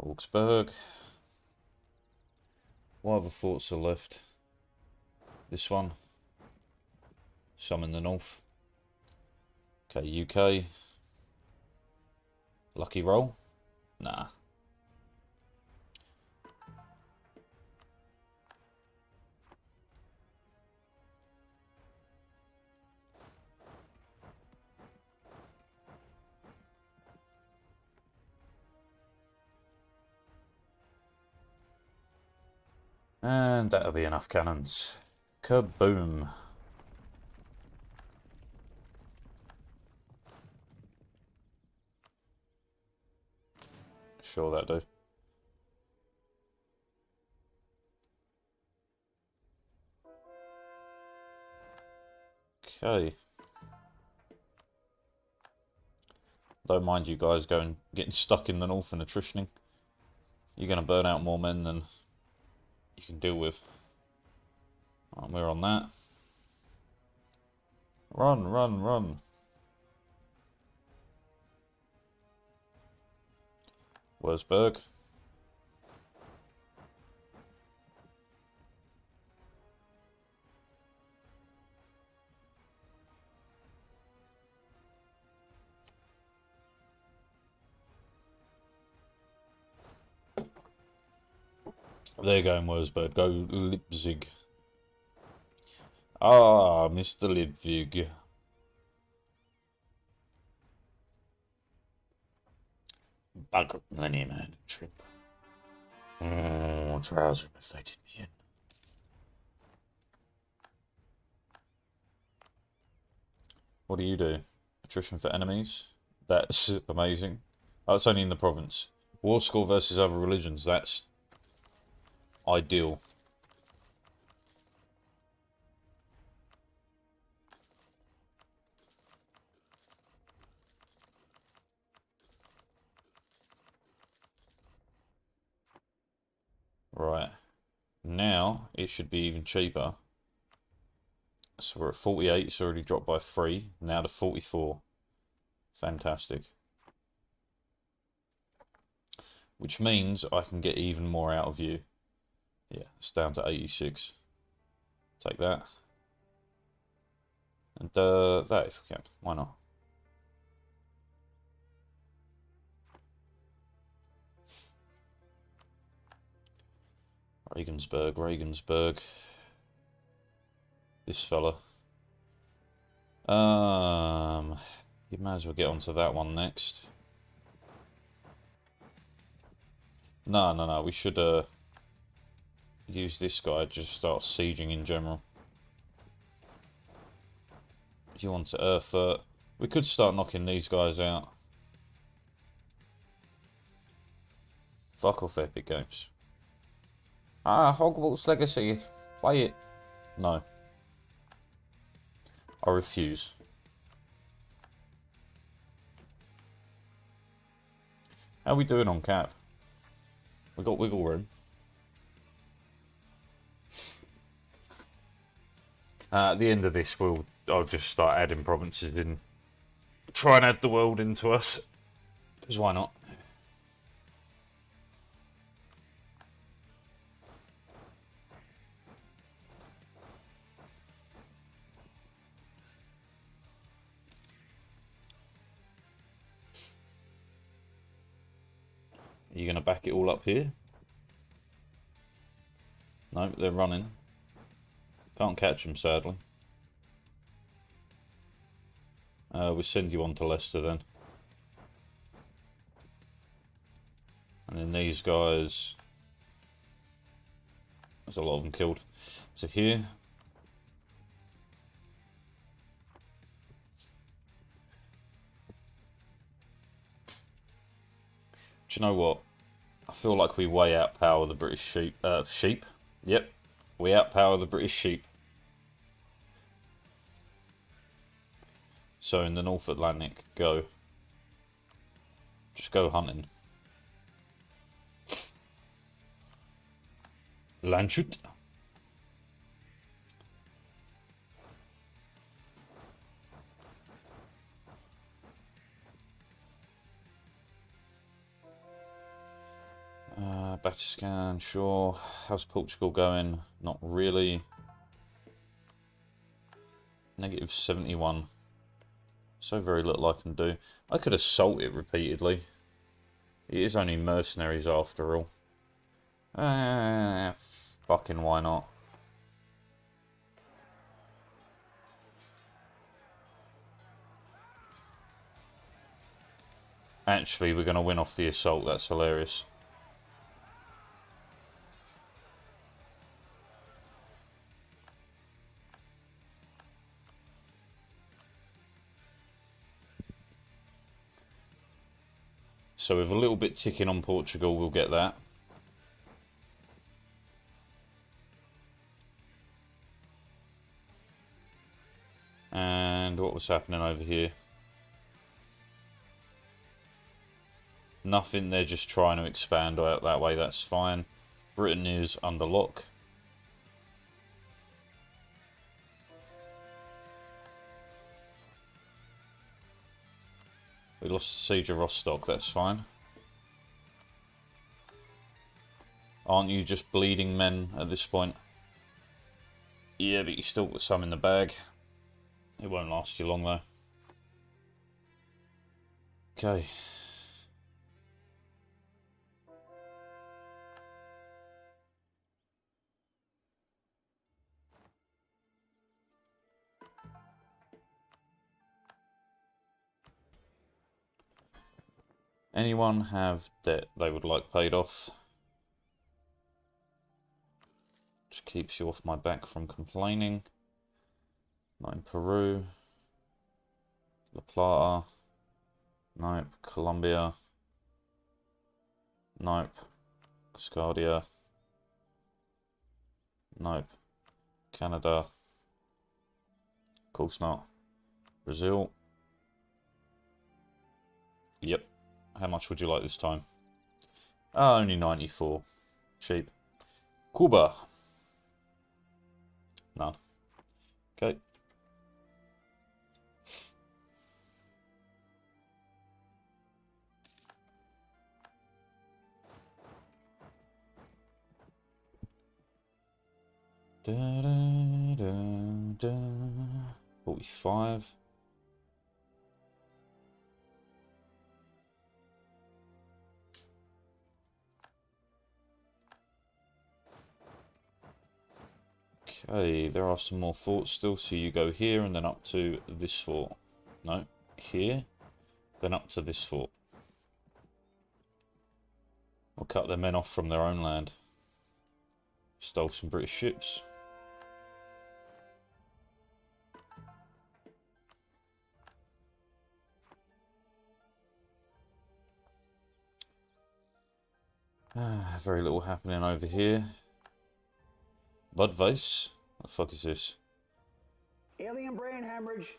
Augsburg. What other forts are left? This one. Some in the north. Okay, UK. Lucky roll? Nah. And that'll be enough cannons. Kaboom. Sure, that do. Okay. Don't mind you guys getting stuck in the north and attritioning. You're going to burn out more men than you can deal with. Right, we're on that. Run, run, run. Wurzburg. There you go, Wurzburg. Go Leipzig. Ah, Mr. Leipzig. Bankrupt Millennium and trip. Oh, trouser if they did me in. What do you do? Attrition for enemies? That's amazing. Oh, it's only in the province. War score versus other religions. That's ideal. Right. Now, it should be even cheaper. So we're at 48, it's already dropped by 3. Now to 44. Fantastic. Which means I can get even more out of you. Yeah, it's down to 86. Take that. And that if we can. Why not? Regensburg, Regensburg. This fella. You might as well get onto that one next. No. We should use this guy to just start sieging in general. If you want to Erfurt, we could start knocking these guys out. Fuck off, Epic Games. Ah, Hogwarts Legacy. Play it. No. I refuse. How are we doing on cap? We got wiggle room. At the end of this, I'll just start adding provinces in. Try and add the world into us. Because why not? Are you going to back it all up here? No, they're running. Can't catch them, sadly. We'll send you on to Leicester then. And then these guys... There's a lot of them killed. To here. Do you know what? I feel like we way outpower the British sheep. Yep. We outpower the British sheep. So in the North Atlantic, go. Just go hunting. Landshut. Batiscan, sure. How's Portugal going? Not really. Negative 71. So very little I can do. I could assault it repeatedly. It is only mercenaries after all. Fucking why not? Actually, we're going to win off the assault. That's hilarious. So with a little bit ticking on Portugal, we'll get that. And what was happening over here? Nothing, they're just trying to expand out that way, that's fine. Britain is under lock. We lost the siege of Rostock, that's fine. Aren't you just bleeding men at this point? Yeah, but you still got some in the bag. It won't last you long though. Okay. Anyone have debt they would like paid off? Just keeps you off my back from complaining. Not in Peru. La Plata. Nope. Colombia. Nope. Cascadia. Nope. Canada. Of course not. Brazil. Yep. How much would you like this time? Only 94. Cheap. Cuba. None. Okay. Da, da, da, da. 45. Okay, there are some more forts still, so you go here and then up to this fort. No, here, then up to this fort. We'll cut their men off from their own land. Stole some British ships. Very little happening over here. Budweis? What the fuck is this? Alien brain hemorrhage,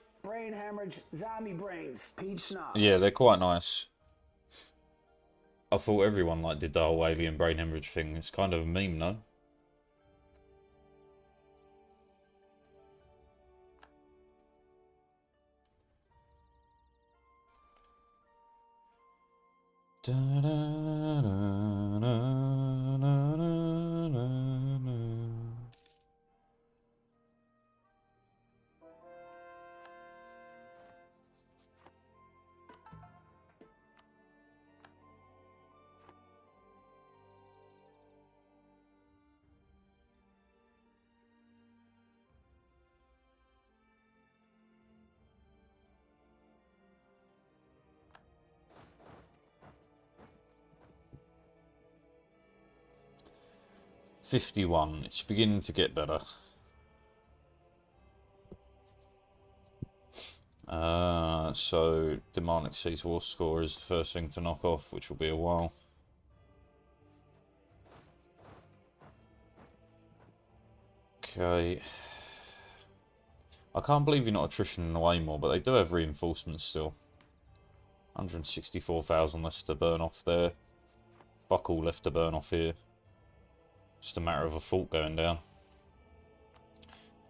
zombie brains, peach snobs. Yeah, they're quite nice. I thought everyone like did the whole alien brain hemorrhage thing. It's kind of a meme, no? Da, da, da, da, da, da, da, da. 51. It's beginning to get better. So Demonic Sea's War Score is the first thing to knock off, which will be a while. Okay. I can't believe you're not attritioning away more, but they do have reinforcements still. 164,000 left to burn off there. Fuck all left to burn off here. Just a matter of a fort going down.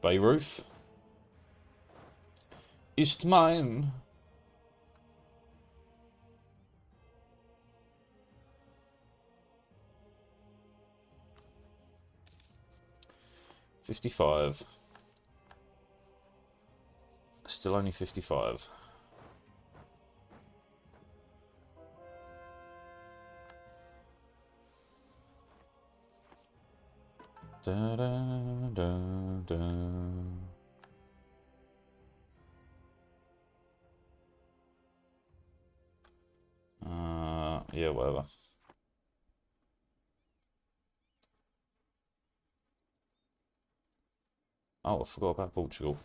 Beirut ist mine. $55. Still only 55. Da, da, da, da. Yeah, whatever. Oh, I forgot about Portugal.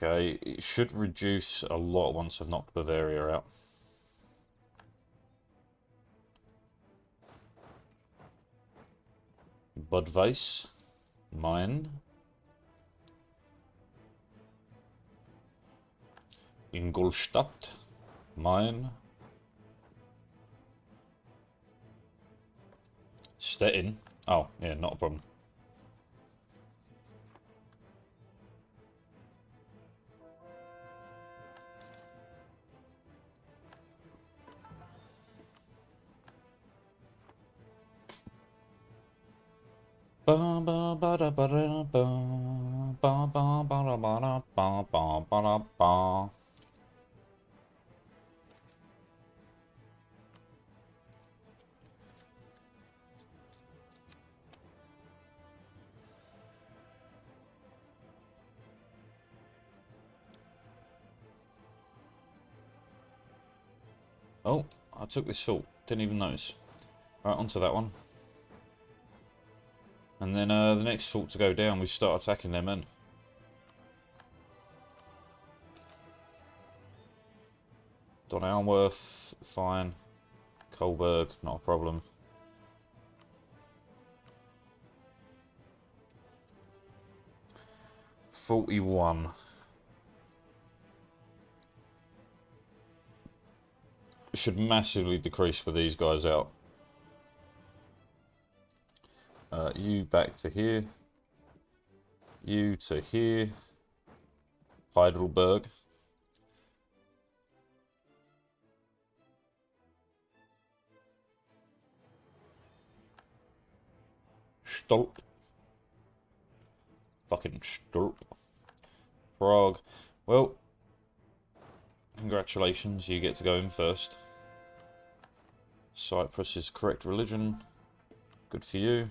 Okay, it should reduce a lot once I've knocked Bavaria out. Budweis, mine. Ingolstadt, mine. Stettin. Oh, yeah, not a problem. Ba ba ba da ba da ba ba ba ba da ba da ba ba ba da ba. Oh, I took this salt. Didn't even notice. Right, onto that one. And then the next salt to go down, we start attacking them in. Don Alworth, fine. Coburg, not a problem. $41. Should massively decrease with these guys out. You back to here. You to here. Heidelberg. Stolp. Fucking Stolp. Prague. Well, congratulations, you get to go in first. Cyprus is correct religion. Good for you.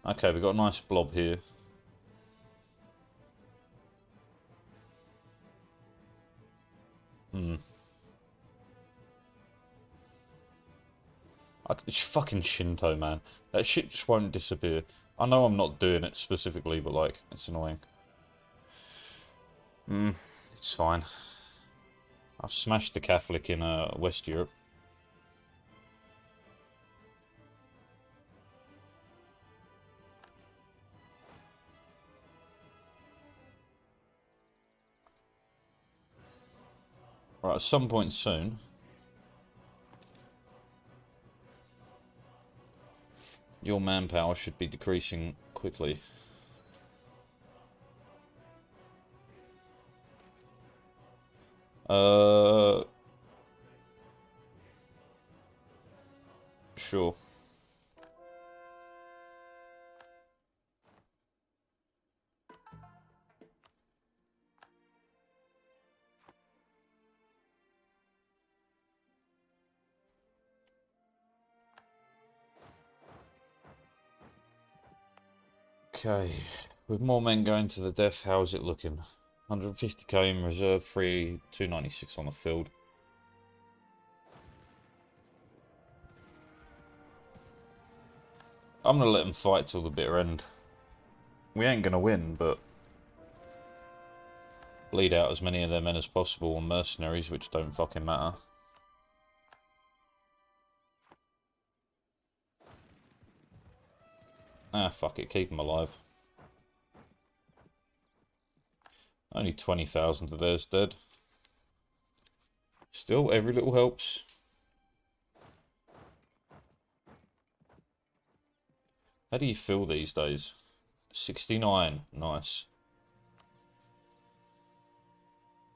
Okay, we've got a nice blob here. It's fucking Shinto, man. That shit just won't disappear. I know I'm not doing it specifically, but like, it's annoying. It's fine. I've smashed the Catholic in West Europe. Right, at some point soon, your manpower should be decreasing quickly. Sure. Okay, with more men going to the death, how is it looking? 150k in reserve, 296 on the field. I'm gonna let them fight till the bitter end. We ain't gonna win, but bleed out as many of their men as possible on mercenaries, which don't fucking matter. Ah, fuck it, keep them alive. Only 20,000 of theirs dead. Still, every little helps. How do you feel these days? 69, nice.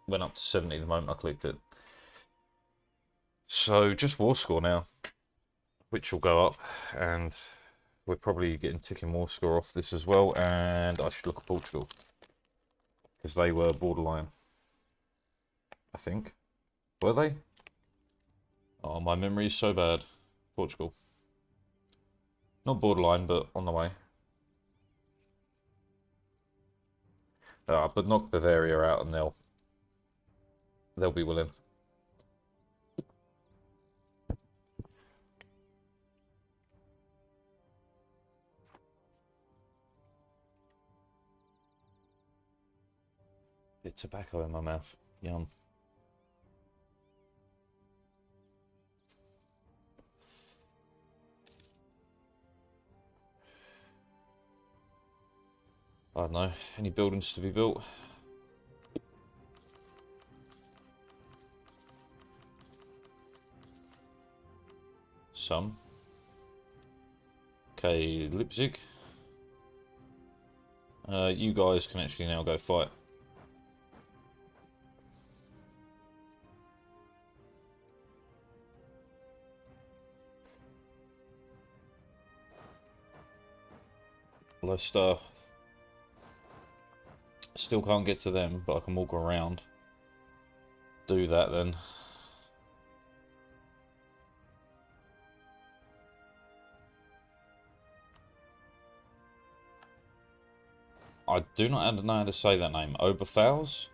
Went up to 70 the moment I clicked it. So, just war score now, which will go up, and we're probably getting ticking war score off this as well, and I should look at Portugal, because they were borderline, I think. Were they? Oh, my memory is so bad. Portugal. Not borderline, but on the way. But knock Bavaria out and they'll be willing. Bit of tobacco in my mouth. Yum. I don't know. Any buildings to be built? Some. Okay, Leipzig. You guys can actually now go fight. Leicester. Still can't get to them, but I can walk around. Do that then. I do not know how to say that name. Oberpfalz?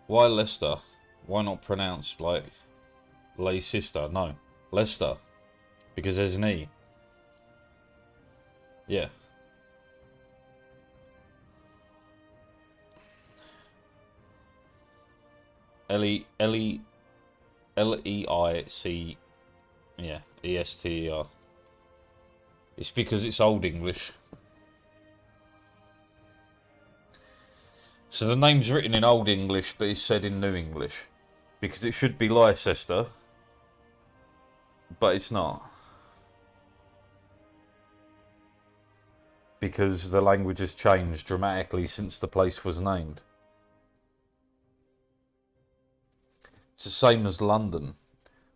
Why Leicester? Why not pronounced like Leicester? No, Leicester. Because there's an E. Yeah. L-E-I-C. Yeah, E-S-T-E-R. It's because it's Old English. So the name's written in Old English, but it's said in New English. Because it should be Leicester, but it's not. Because the language has changed dramatically since the place was named. It's the same as London.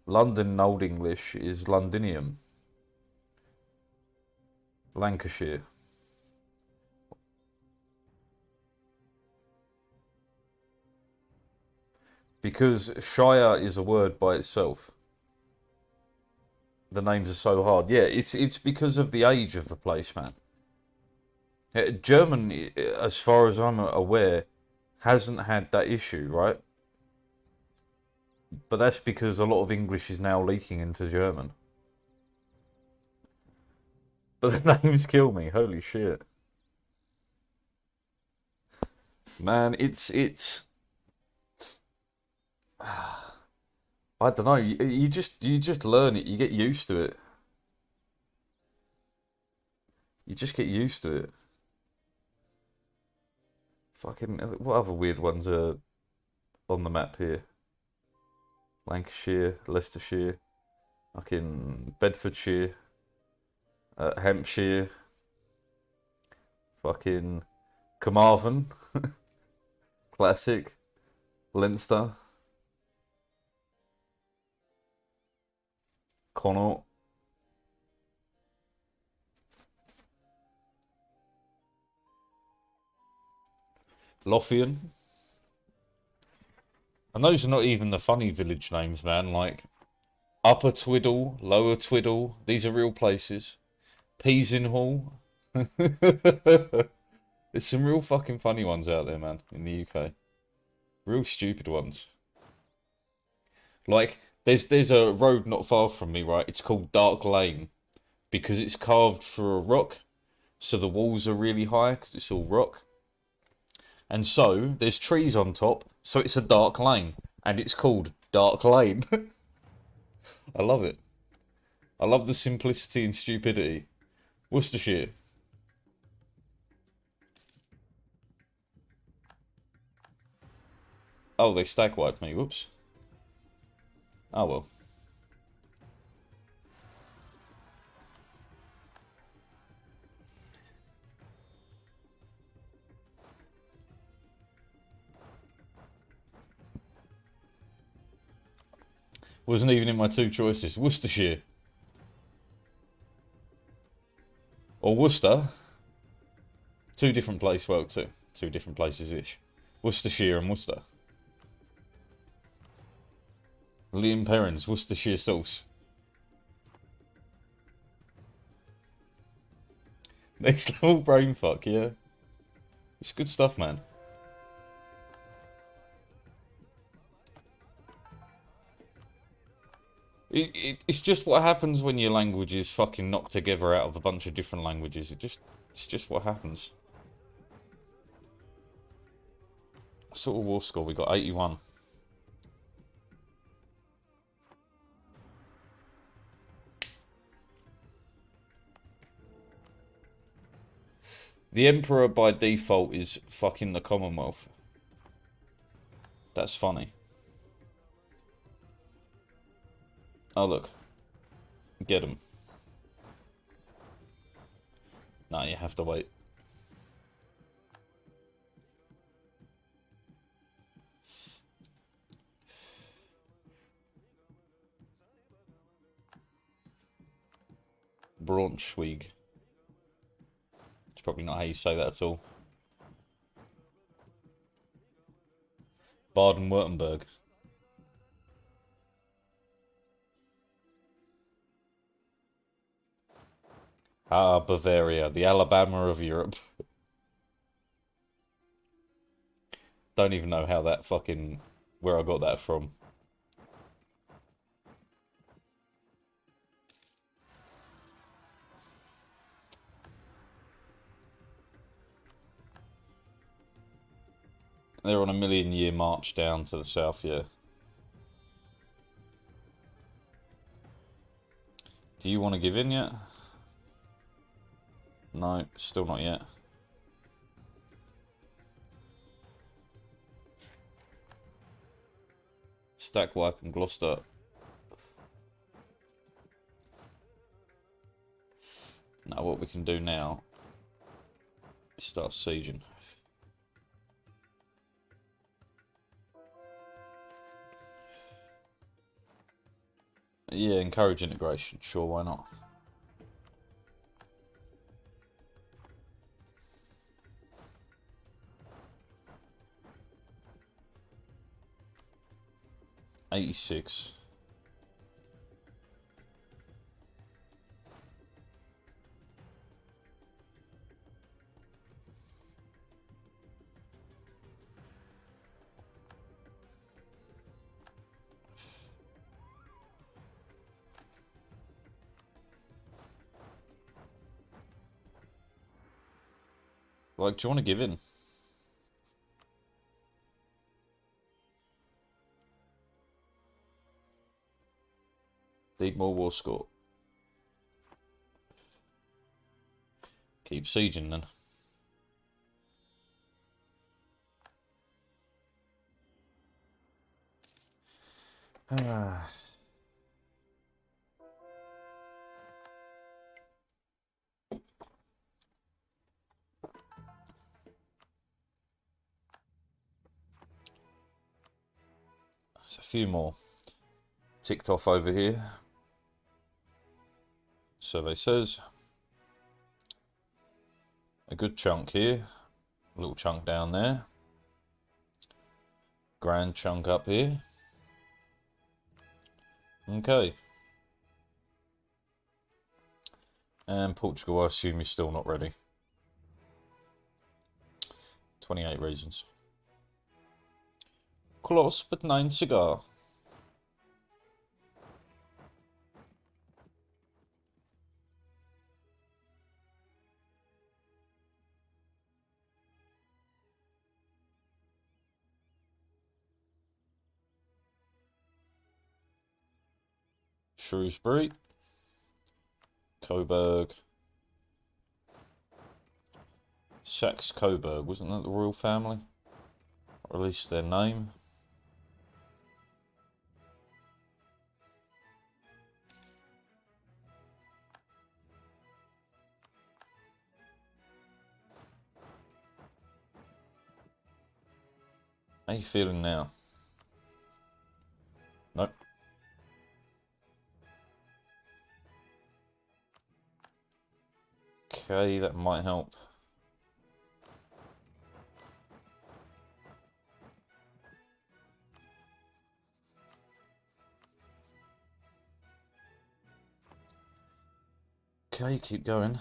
London in Old English is Londinium. Lancashire. Because Shire is a word by itself. The names are so hard. Yeah, it's because of the age of the place, man. German, as far as I'm aware, hasn't had that issue, right? But that's because a lot of English is now leaking into German. But the names kill me. Holy shit. Man, it's I don't know. You just learn it. You get used to it. You just get used to it. Fucking what other weird ones are on the map here? Lancashire, Leicestershire, fucking Bedfordshire, Hampshire, fucking Carmarthen, classic, Leinster. Connaught. Lothian. And those are not even the funny village names, man. Like Upper Twiddle, Lower Twiddle. These are real places. Peasenhall. There's some real fucking funny ones out there, man, in the UK. Real stupid ones. Like, there's a road not far from me, right? It's called Dark Lane. Because it's carved through a rock. So the walls are really high, because it's all rock. And so, there's trees on top, so it's a dark lane. And it's called Dark Lane. I love it. I love the simplicity and stupidity. Worcestershire. Oh, they stack wiped me, whoops. Oh well. Wasn't even in my two choices. Worcestershire. Or Worcester. Two different places. Well, two different places-ish. Worcestershire and Worcester. Liam Perrins, Worcestershire sauce. Next level brain fuck, yeah. It's good stuff, man. It's just what happens when your language is fucking knocked together out of a bunch of different languages. It's just what happens. What sort of war score? We got 81. The Emperor by default is fucking the Commonwealth. That's funny. Oh, look. Get him. Nah, you have to wait. Braunschweig. It's probably not how you say that at all. Baden-Württemberg. Ah, Bavaria, the Alabama of Europe. Don't even know how that fucking... where I got that from. They're on a million-year march down to the south, yeah. Do you want to give in yet? No, still not yet. Stack wipe and Gloucester. Now what we can do now is start sieging. Yeah, encourage integration. Sure, why not? '86. Like, do you want to give in? Need more war score. Keep sieging then. Ah. There's a few more ticked off over here. Survey says a good chunk here, a little chunk down there, grand chunk up here. Okay. And Portugal, I assume, is still not ready. 28 reasons. Close, but 9 cigar. Shrewsbury. Coburg. Saxe-Coburg, wasn't that the royal family? Or at least their name. How you feeling now? Nope. Okay, that might help. Okay, keep going.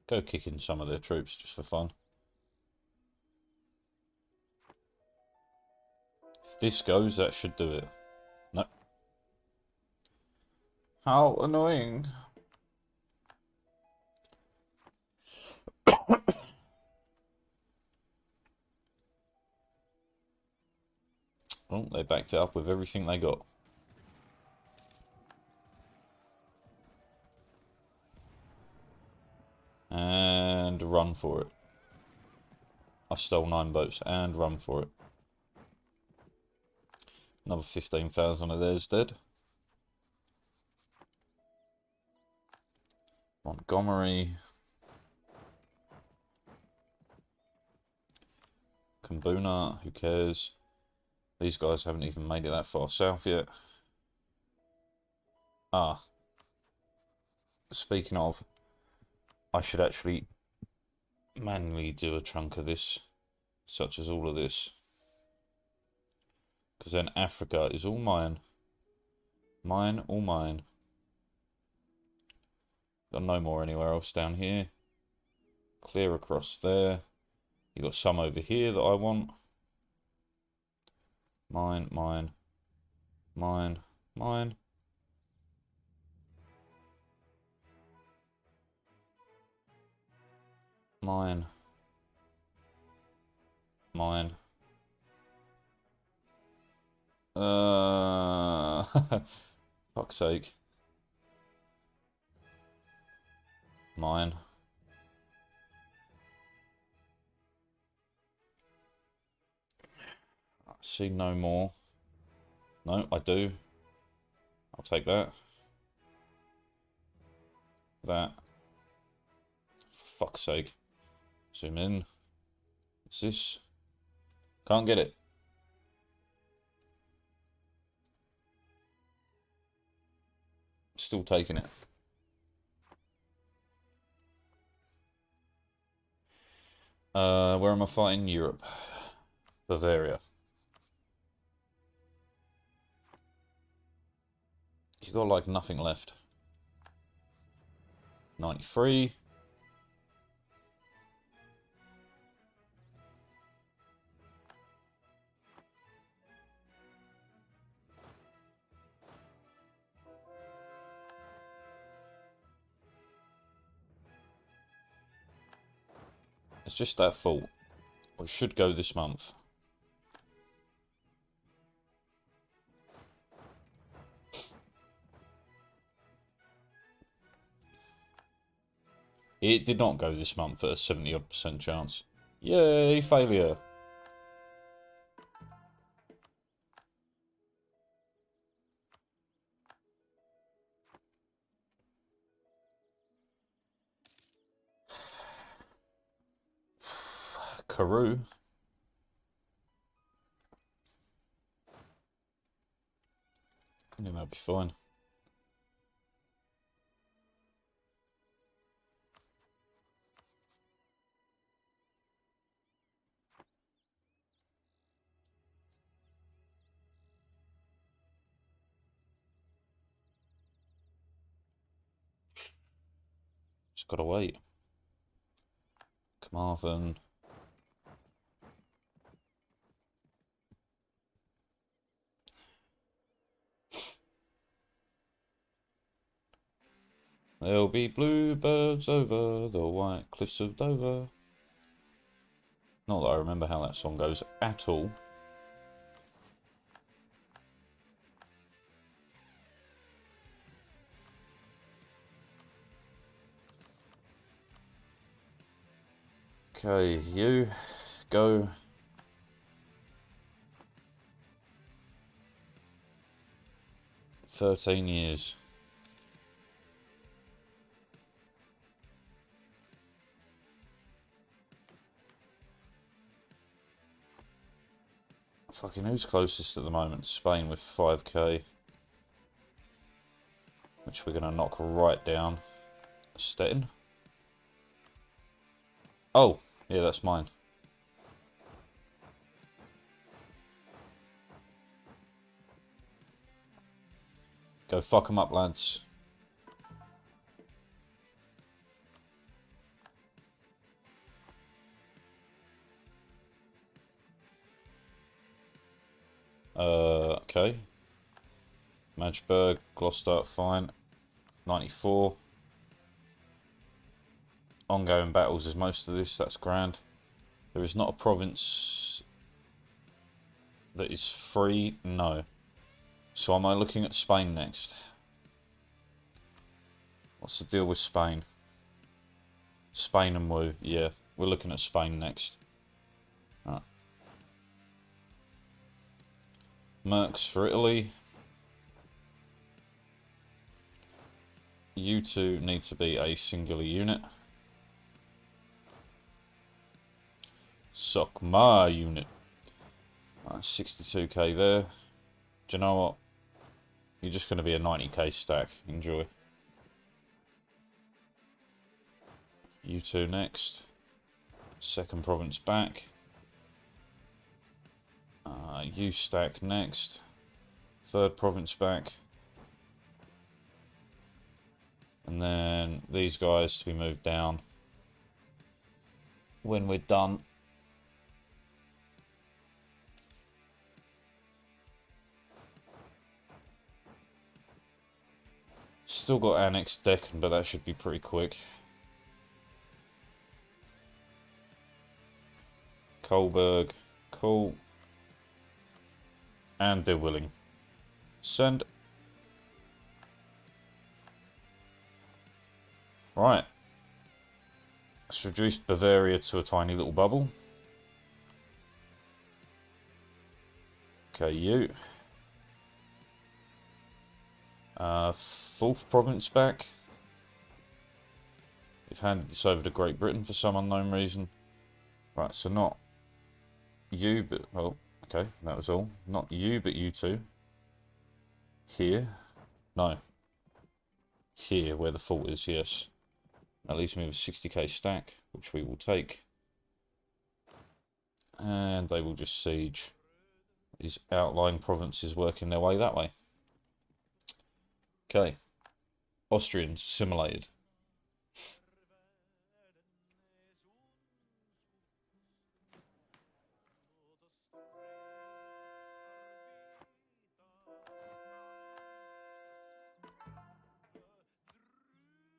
Go kick in some of their troops just for fun. If this goes, that should do it. No. How annoying. Oh, they backed it up with everything they got. And run for it. I stole 9 boats and run for it. Another 15,000 of theirs dead. Montgomery. Kambuna, who cares? These guys haven't even made it that far south yet. Ah. Speaking of, I should actually manually do a chunk of this, such as all of this. Because then Africa is all mine. Mine, all mine. Got no more anywhere else down here. Clear across there. You got some over here that I want. Mine, mine, mine, mine. Mine. Mine. Fuck's sake. Mine. I see no more. No, I do. I'll take that. That. For fuck's sake. Zoom in. What's this? Can't get it. Still taking it. Where am I fighting? Europe. Bavaria. You got like nothing left. 93. It's just that fault. We should go this month. It did not go this month at a 70% chance. Yay, failure. Karoo. I think that'll be fine. Just gotta wait. Carmarthen. There'll be bluebirds over the white cliffs of Dover. Not that I remember how that song goes at all. Okay, you go. "13 years. Fucking who's closest at the moment? Spain with 5k. Which we're going to knock right down. Stettin. Oh, yeah, that's mine. Go fuck them up, lads. Okay. Magdeburg, Gloucester, fine. 94. Ongoing battles is most of this, that's grand. There is not a province that is free, no. So am I looking at Spain next? What's the deal with Spain? Spain and Wu, yeah. We're looking at Spain next. Right. Mercs for Italy. You two need to be a singular unit. Suck my unit. 62k there. Do you know what? You're just going to be a 90k stack. Enjoy. You two next. Second province back. You stack next. Third province back. And then these guys to be moved down when we're done. Still got annexed Deccan, but that should be pretty quick. Coburg, cool. And they're willing. Send. Right. Let's reduce Bavaria to a tiny little bubble. Okay, you. Fourth province back. We've handed this over to Great Britain for some unknown reason. Right, so not you, but, well, okay, that was all. Not you, but you two. Here. No. Here, where the fort is, yes. That leaves me with a 60k stack, which we will take. And they will just siege these outlying provinces working their way that way. Okay. Austrians assimilated.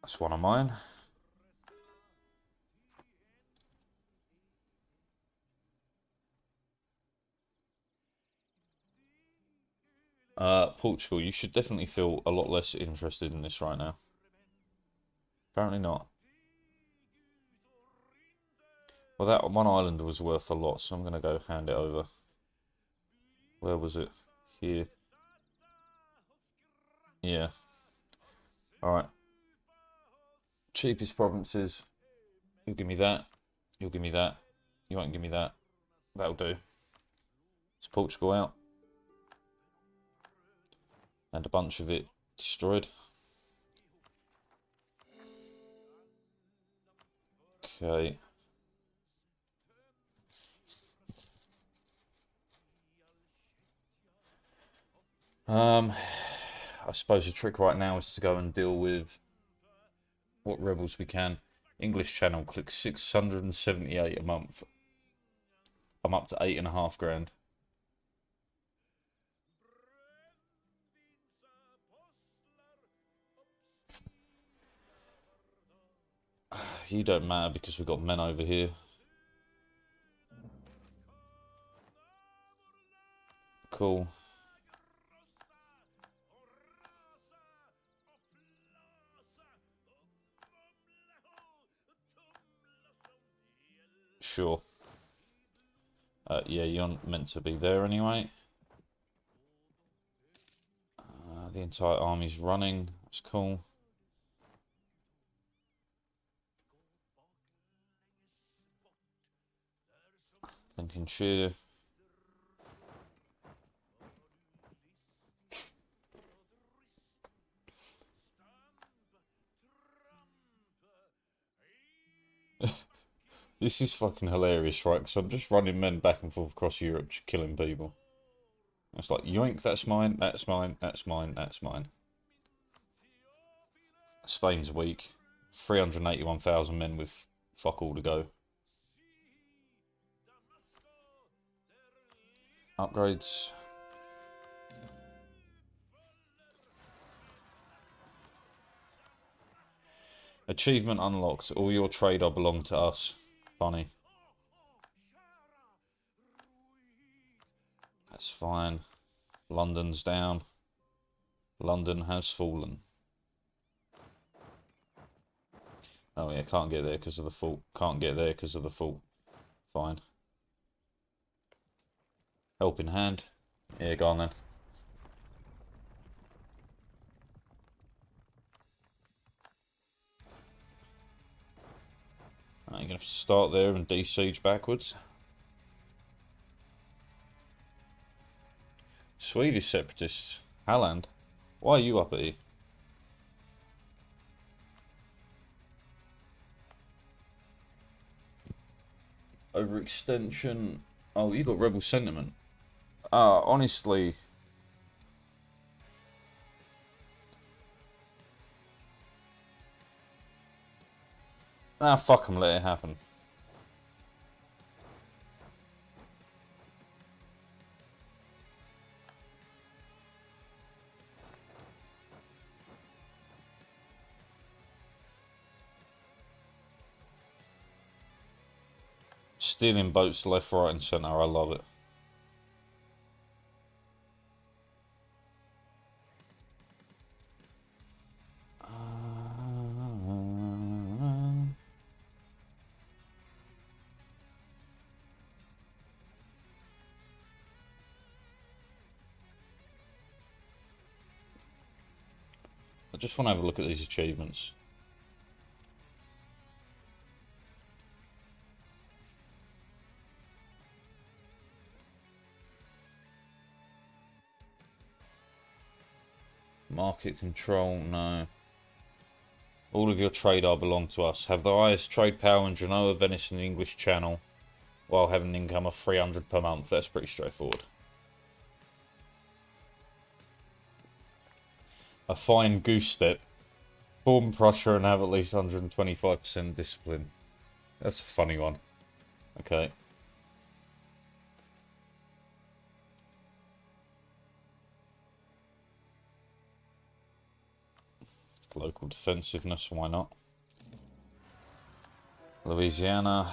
That's one of mine. Portugal, you should definitely feel a lot less interested in this right now. Apparently not. Well, that one island was worth a lot, so I'm going to go hand it over. Where was it? Here. Yeah. Alright. Cheapest provinces. You'll give me that. You'll give me that. You won't give me that. That'll do. It's Portugal out. And a bunch of it destroyed. Okay. I suppose the trick right now is to go and deal with what rebels we can. English Channel, click 678 a month. I'm up to 8.5 grand. You don't matter because we've got men over here. Cool. Sure. Yeah, you're not meant to be there anyway. The entire army's running. That's cool. Lincolnshire. This is fucking hilarious, right? Because I'm just running men back and forth across Europe, just killing people. It's like, yoink, that's mine, that's mine, that's mine, that's mine. Spain's weak. 381,000 men with fuck all to go. Upgrades. Achievement unlocked. All your trader belong to us. Funny. That's fine. London's down. London has fallen. Oh yeah, can't get there because of the fault. Can't get there because of the fault. Fine. Helping hand. Yeah, go on then. Right, you're going to have to start there and de-siege backwards. Swedish separatists. Halland. Why are you up here? Overextension. Oh, you got rebel sentiment. Honestly. Fuck 'em, let it happen. Stealing boats left, right and centre, I love it. I just want to have a look at these achievements. Market control, no. All of your trader belong to us. Have the highest trade power in Genoa, Venice and the English Channel, while having an income of 300 per month. That's pretty straightforward. A fine goose step. Form Prussia and have at least 125% discipline. That's a funny one. Okay. Local defensiveness, why not? Louisiana.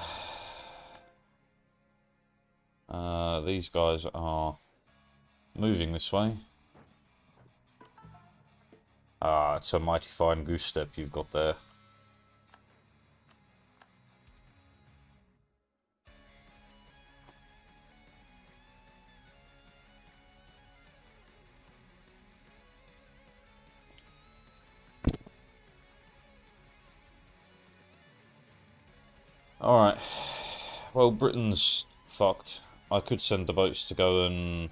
These guys are moving this way. It's a mighty fine goose step you've got there. Alright. Well, Britain's fucked. I could send the boats to go and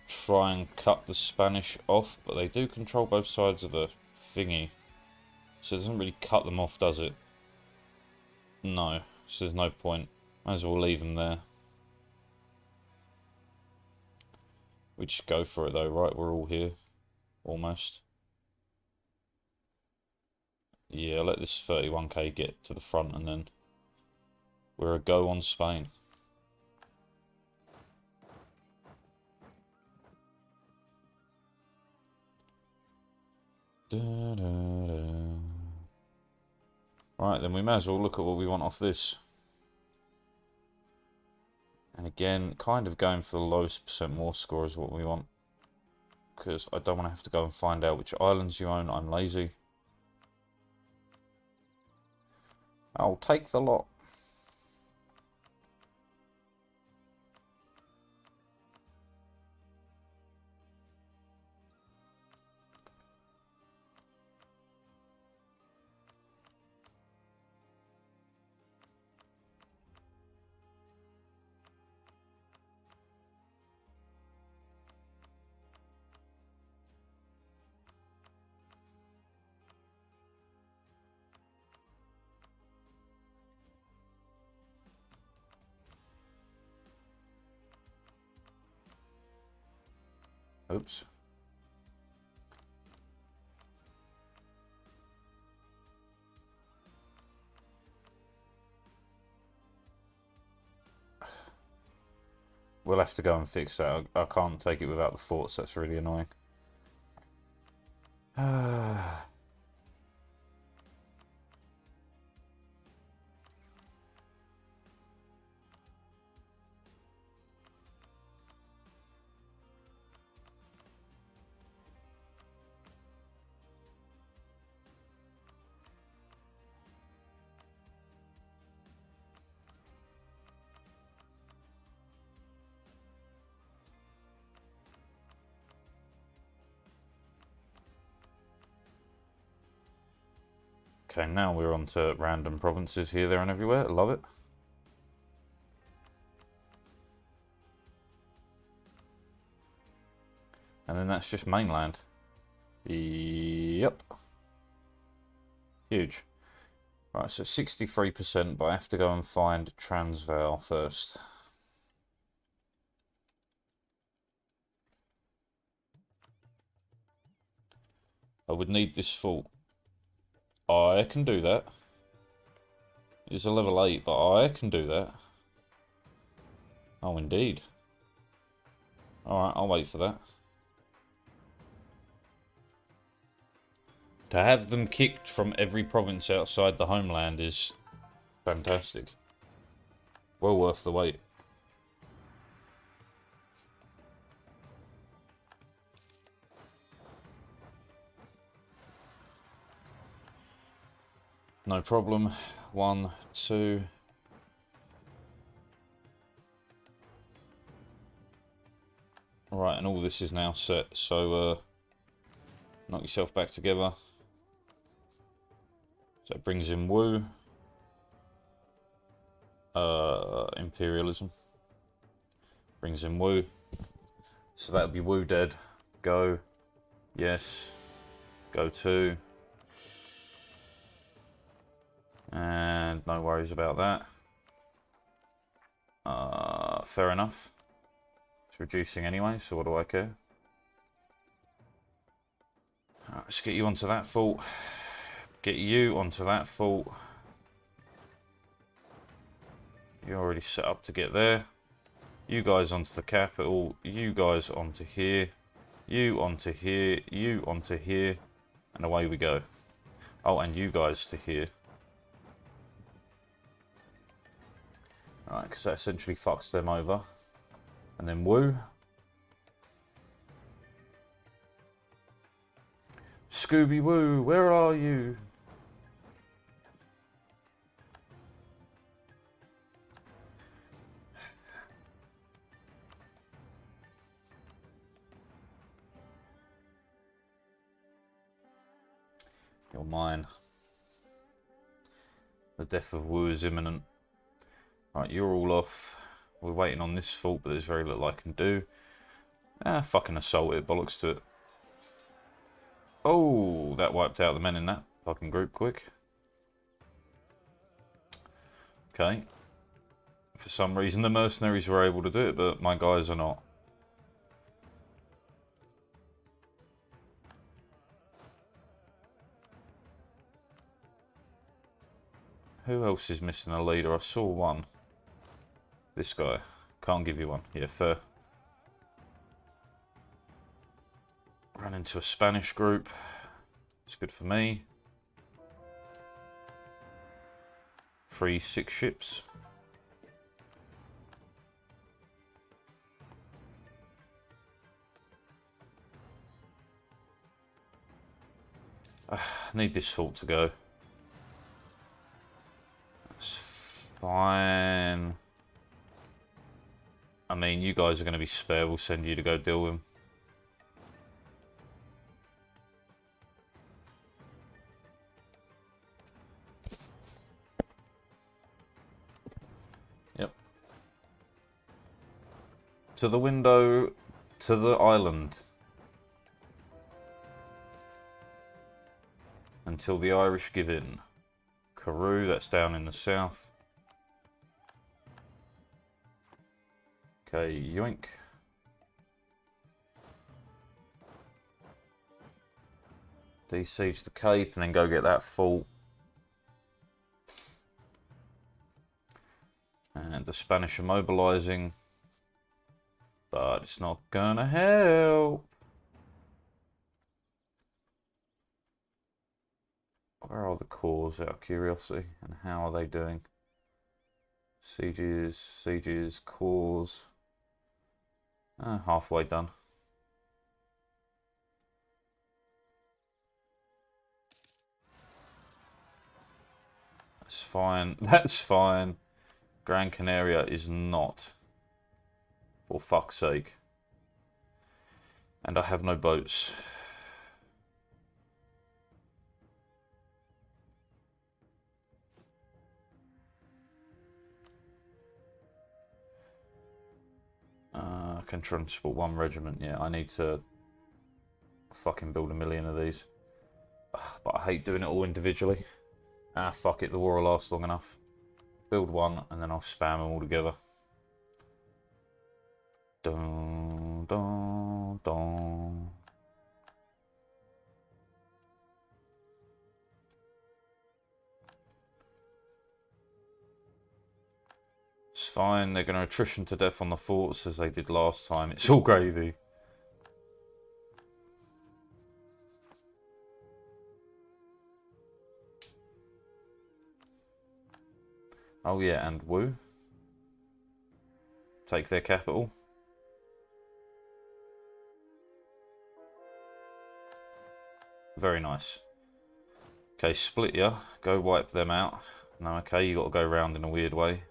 try and cut the Spanish off, but they do control both sides of the thingy. So it doesn't really cut them off, does it? No. So there's no point. Might as well leave them there. We just go for it though, right? We're all here. Almost. Yeah, let this 31k get to the front and then we're a go on Spain. Right, then we may as well look at what we want off this. And again, kind of going for the lowest percent war score is what we want. Because I don't want to have to go and find out which islands you own. I'm lazy. I'll take the lot. Oops. We'll have to go and fix that. I can't take it without the forts. That's really annoying. Okay, now we're on to random provinces here, there, and everywhere. Love it. And then that's just mainland. Yep. Huge. Right, so 63%, but I have to go and find Transvaal first. I would need this fort. I can do that. It's a level 8, but I can do that. Oh, indeed. Alright, I'll wait for that. To have them kicked from every province outside the homeland is fantastic. Well worth the wait. No problem. 1, 2. Right, and all this is now set, so knock yourself back together. So it brings in Wu. Imperialism. Brings in Wu. So that would be Wu dead. Go. Yes. Go 2. And no worries about that. Fair enough. It's reducing anyway, so what do I care? Right, let's get you onto that fort. Get you onto that fort. You're already set up to get there. You guys onto the capital. You guys onto here. You onto here. You onto here. And away we go. Oh, and you guys to here. Alright, because that essentially fucks them over. And then Wu. Scooby-Woo, where are you? You're mine. The death of Wu is imminent. Right, you're all off. We're waiting on this fort, but there's very little I can do. Ah, fucking assault it, bollocks to it. Oh, that wiped out the men in that fucking group quick. Okay. For some reason the mercenaries were able to do it, but my guys are not. Who else is missing a leader? I saw one. This guy. Can't give you one. Yeah, fair. Ran into a Spanish group. It's good for me. Free 6 ships. I need this fort to go. That's fine. I mean, you guys are going to be spare. We'll send you to go deal with them. Yep. To the window, to the island. Until the Irish give in. Carew, that's down in the south. Okay, yoink. De-siege the Cape and then go get that fort. And the Spanish are mobilising. But it's not gonna help. Where are the cores, out of curiosity? And how are they doing? Sieges, cores. Halfway done. That's fine. That's fine. Gran Canaria is not. For fuck's sake. And I have no boats. can transport 1 regiment. Yeah, I need to fucking build 1,000,000 of these. Ugh, but I hate doing it all individually. Ah, fuck it, the war will last long enough. Build 1, and then I'll spam them all together. Dun, dun, dun. It's fine, they're going to attrition to death on the forts as they did last time. It's all gravy. Oh yeah, and Wu. Take their capital. Very nice. Okay, split ya. Go wipe them out. No, okay, you got to go round in a weird way.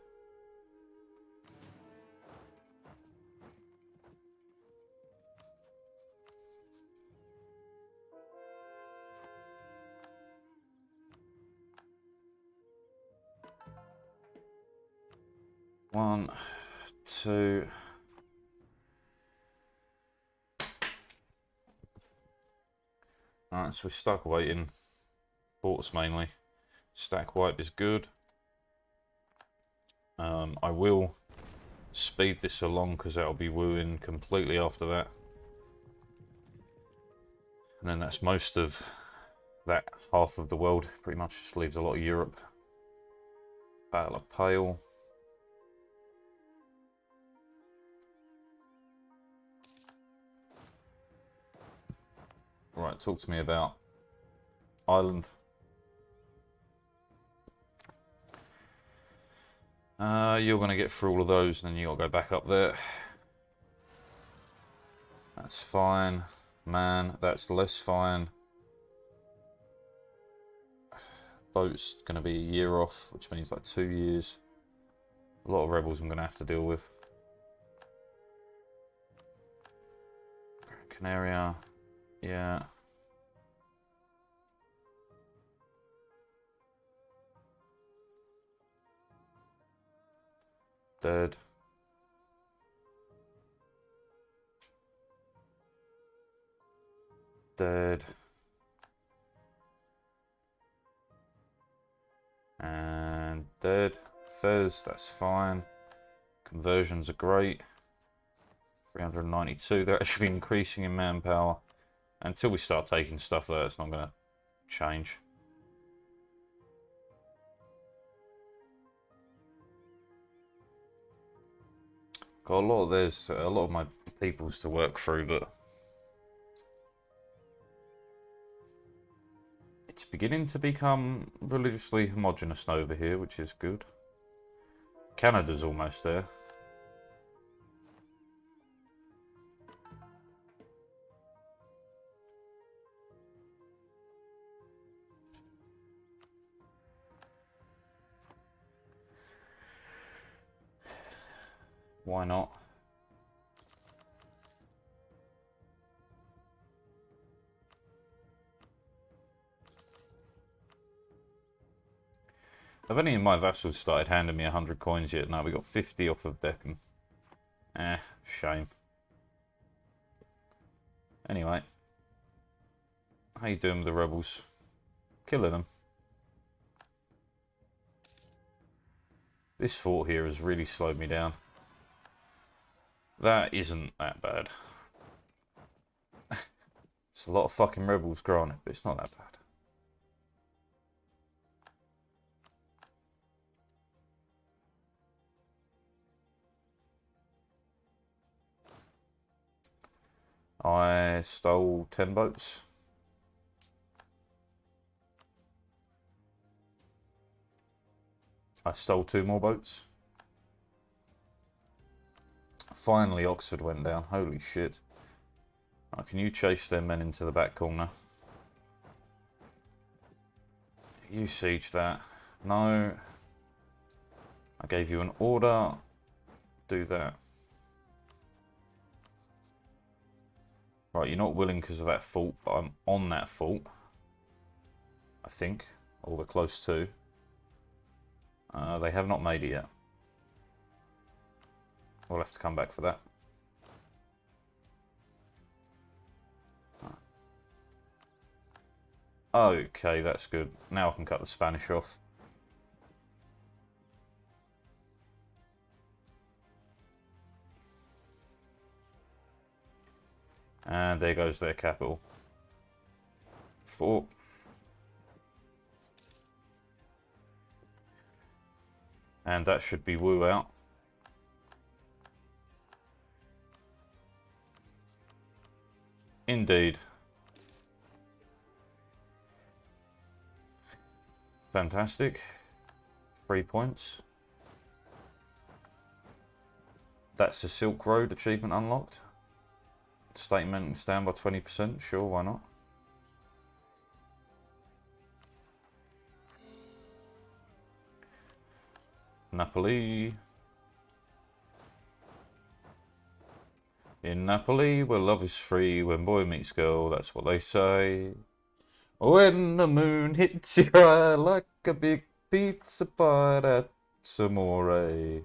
One, two. Alright, so we're stuck waiting. Forts mainly. Stack wipe is good. I will speed this along because that'll be wooing completely after that. And then that's most of that half of the world. Pretty much just leaves a lot of Europe. Battle of Pale. Right, talk to me about Ireland. You're going to get through all of those and then you got to go back up there. That's fine. Man, that's less fine. Boat's going to be a year off, which means like 2 years. A lot of rebels I'm going to have to deal with. Canaria. Yeah. Dead. Dead. And dead. Fez, that's fine. Conversions are great. 392. They're actually increasing in manpower. Until we start taking stuff there, it's not going to change. Got a lot of there's a lot of my peoples to work through, but it's beginning to become religiously homogenous over here, which is good. Canada's almost there. Why not? Have any of my vassals started handing me 100 coins yet? No, we got 50 off of Deccan. Shame. Anyway. How you doing with the rebels? Killing them. This fort here has really slowed me down. That isn't that bad. It's a lot of fucking rebels, granted, but it's not that bad. I stole 10 boats. I stole 2 more boats. Finally, Oxford went down. Holy shit. Right, can you chase their men into the back corner? You siege that. No. I gave you an order. Do that. Right, you're not willing because of that fault, but I'm on that fault. I think. Or we're close to. They have not made it yet. We'll have to come back for that. Okay, that's good. Now I can cut the Spanish off. And there goes their capital. 4. And that should be Wu out. Indeed. Fantastic. 3 points. That's the Silk Road achievement unlocked. Statement and stand by 20%. Sure, why not? Napoli. In Napoli, where love is free, when boy meets girl, that's what they say. When the moon hits your eye like a big pizza pie, that's amore.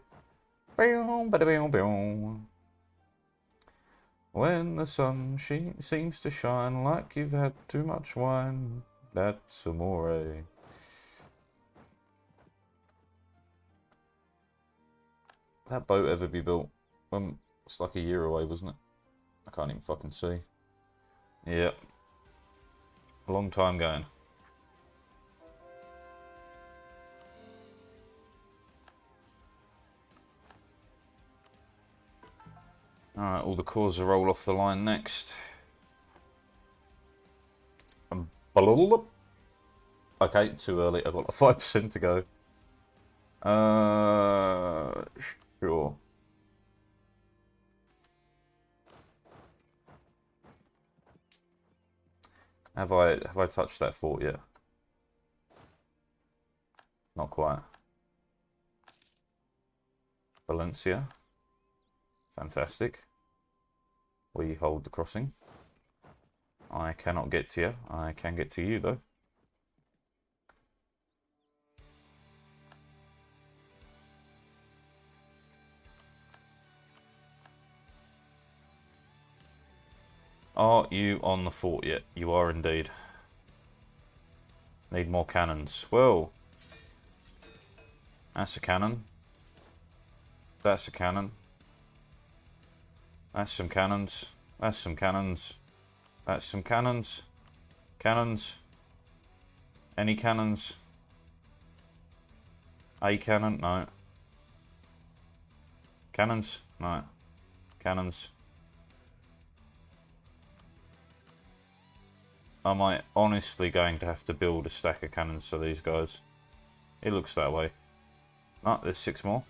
When the sun seems to shine like you've had too much wine, that's amore. That boat ever be built? It's like a year away, wasn't it? I can't even fucking see. Yeah. A long time going. Alright, all the cores will roll off the line next. Okay, too early. I've got 5% to go. Sure. Have I touched that fort yet? Not quite. Valencia. Fantastic. We hold the crossing. I cannot get to you. I can get to you though. Are you on the fort yet? You are indeed. Need more cannons. Well, that's a cannon. That's a cannon. That's some cannons. That's some cannons. That's some cannons. Cannons. Any cannons? A cannon? No. Cannons? No. Cannons. Am I honestly going to have to build a stack of cannons for these guys? It looks that way. Oh, there's 6 more.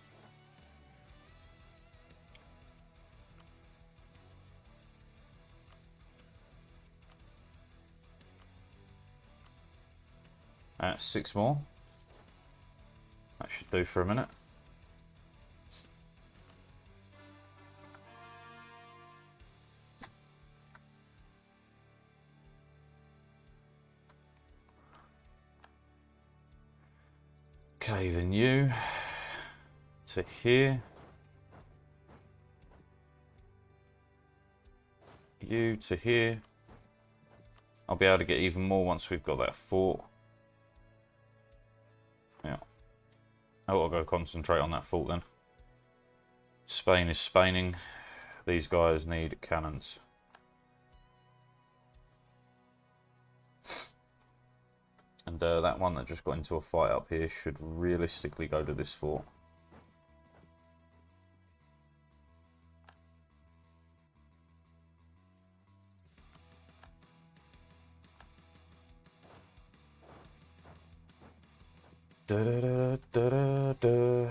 That's 6 more. That should do for a minute. Okay, then you to here. You to here. I'll be able to get even more once we've got that fort. Yeah. I'll go concentrate on that fort then. Spain is Spaining. These guys need cannons. And that one that just got into a fight up here should realistically go to this fort. Da, da, da, da, da, da.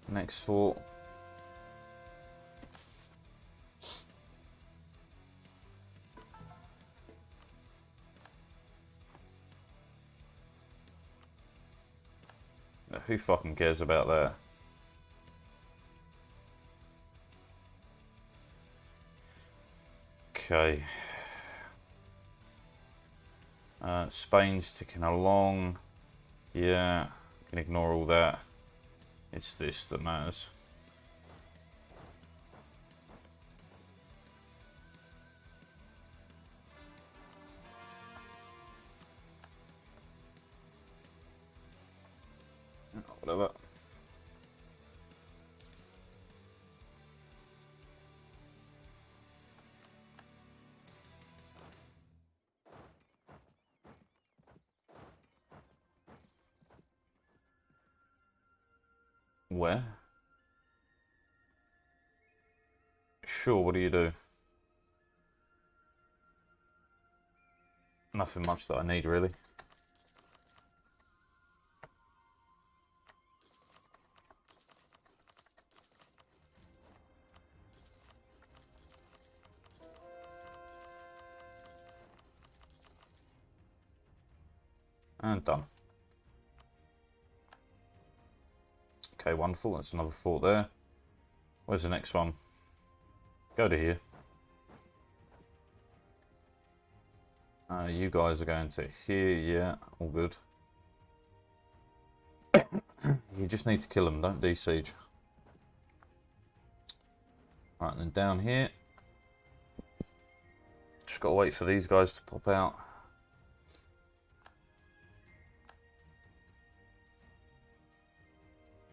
Next fort. Who fucking cares about that? Okay. Spain's ticking along. Yeah, can ignore all that. It's this that matters. whatever. Where? Sure, what do you do? Nothing much that I need, really. And done. Okay, wonderful. That's another fort there. Where's the next one? Go to here. You guys are going to here. Yeah, all good. You just need to kill them. Don't de-siege. Right, and then down here. Just got to wait for these guys to pop out.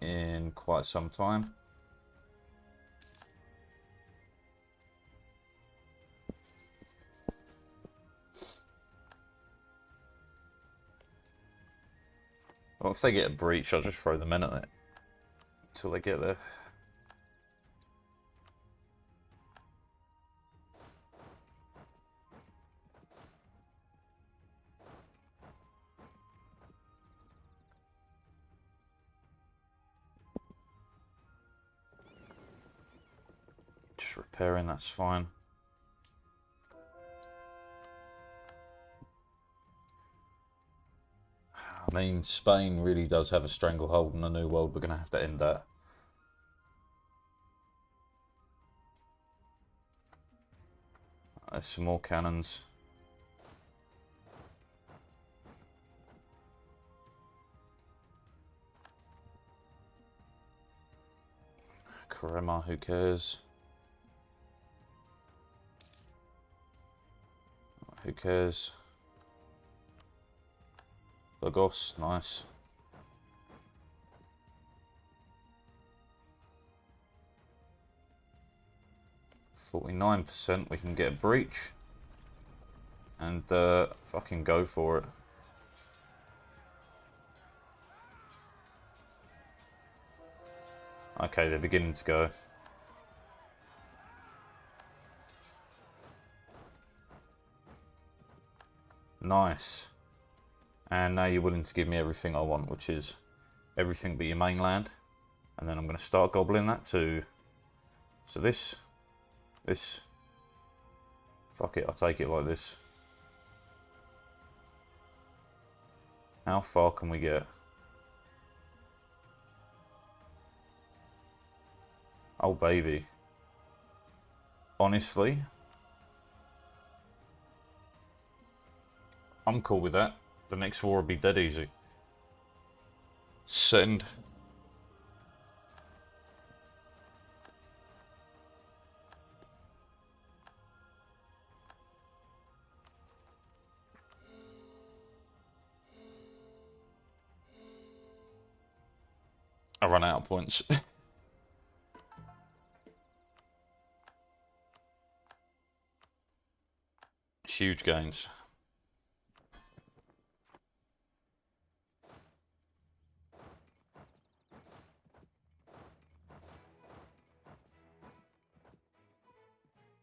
In quite some time. Well, if they get a breach, I'll just throw them in at it until they get there. Just repairing, that's fine. I mean, Spain really does have a stranglehold on the New World. We're going to have to end that. There's some more cannons. Crema, who cares? Who cares? Lagos, nice. %49%, we can get a breach. And fucking go for it. Okay, they're beginning to go. Nice. And now you're willing to give me everything I want, which is everything but your mainland. And then I'm going to start gobbling that too. So this. Fuck it, I'll take it like this. How far can we get? Oh, baby. Honestly, I'm cool with that. The next war will be dead easy. Send. I run out of points. Huge gains.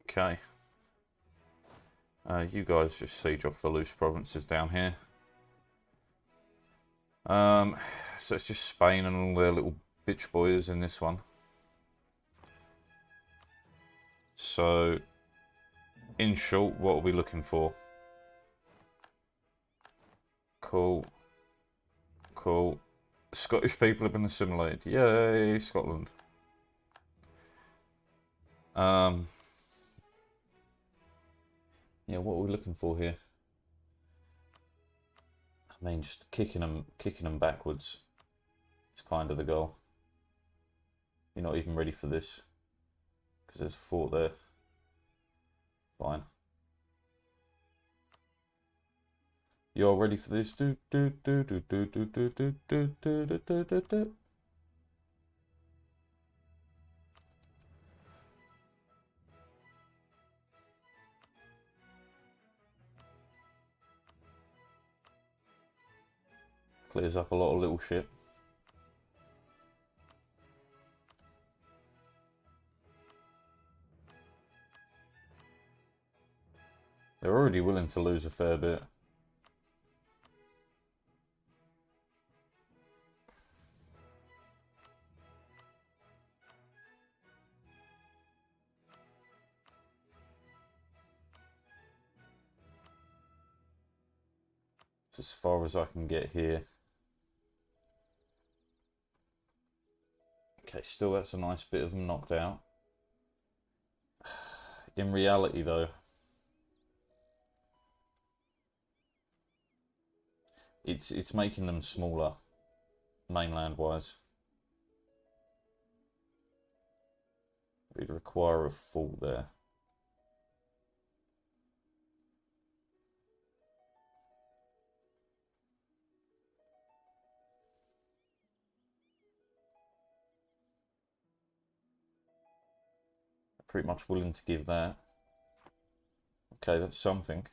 Okay. You guys just siege off the loose provinces down here. So it's just Spain and all their little bitch boys in this one. So, in short, what are we looking for? Cool. Cool. Scottish people have been assimilated. Yay, Scotland. Yeah, what are we looking for here? I mean, just kicking them backwards. It's kind of the goal. You're not even ready for this because there's a fort there. Fine. You're ready for this? Do do do do do do do do do do do do do. Clears up a lot of little shit. They're already willing to lose a fair bit. It's as far as I can get here. Okay, still that's a nice bit of them knocked out. In reality though, it's making them smaller, mainland wise. We'd require a fort there. Pretty much willing to give that. Okay, that's something.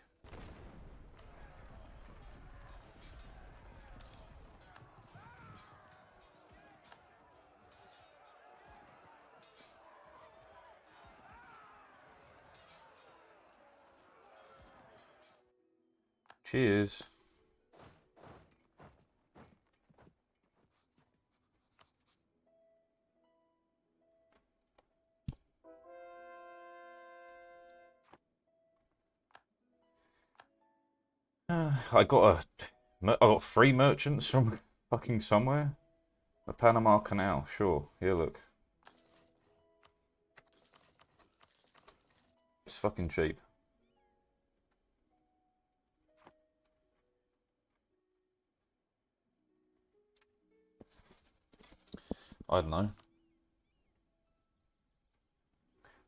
Cheers. I got 3 merchants from fucking somewhere. The Panama Canal, sure. Here, look. It's fucking cheap. I don't know.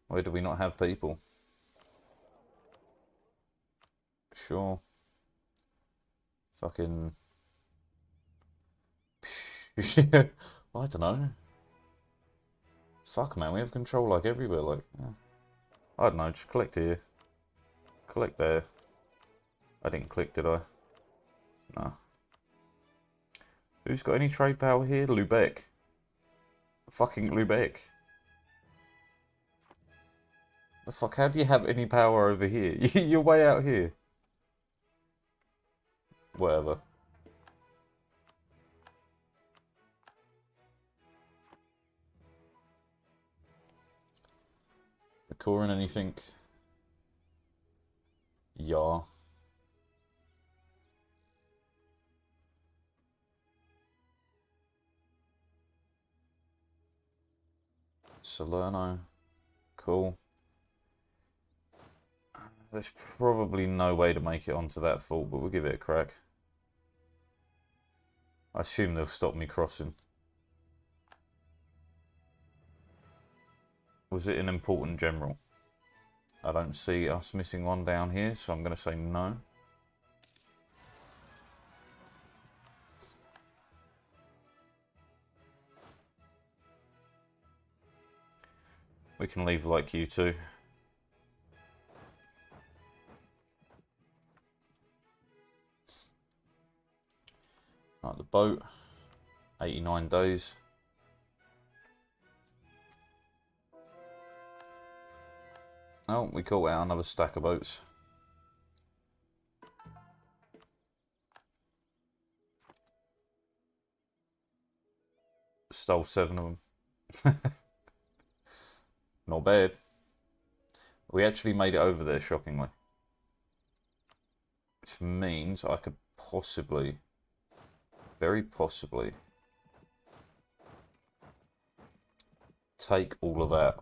Where do we not have people? Sure. Fucking... I don't know. Fuck, man, we have control, like, everywhere, like... Yeah. I don't know, just collect here. Collect there. I didn't click, did I? No. Who's got any trade power here? Lubeck. Fucking Lubeck. The fuck, how do you have any power over here? You're way out here. Whatever. Recording anything? Yeah. Salerno. Cool. There's probably no way to make it onto that fort, but we'll give it a crack. I assume they'll stop me crossing. Was it an important general? I don't see us missing one down here, so I'm going to say no. We can leave like you two. Right, the boat. 89 days. Oh, we caught out another stack of boats. Stole 7 of them. Not bad. We actually made it over there, shockingly. Which means I could possibly, very possibly, take all of that.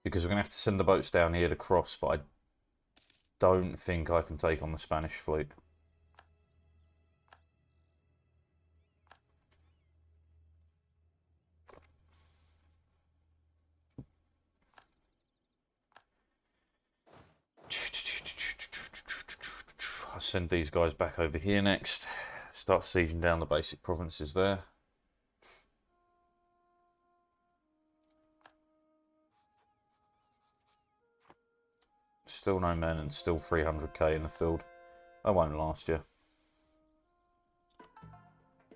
Because we're going to have to send the boats down here to cross, but I don't think I can take on the Spanish fleet. I'll send these guys back over here next. Start sieging down the basic provinces there. Still no men and still 300k in the field. That won't last you.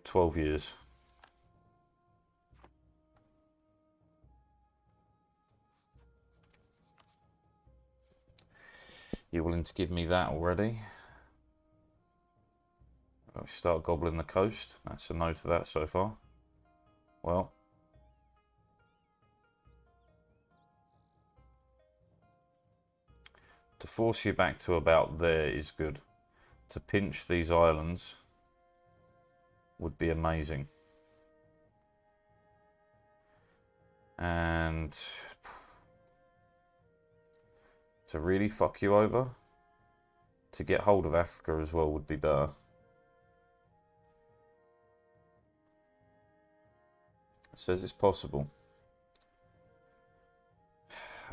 12 years. You willing to give me that already? We start gobbling the coast. That's a no to that so far. Well. To force you back to about there is good. To pinch these islands would be amazing. And to really fuck you over, to get hold of Africa as well would be better. It says it's possible.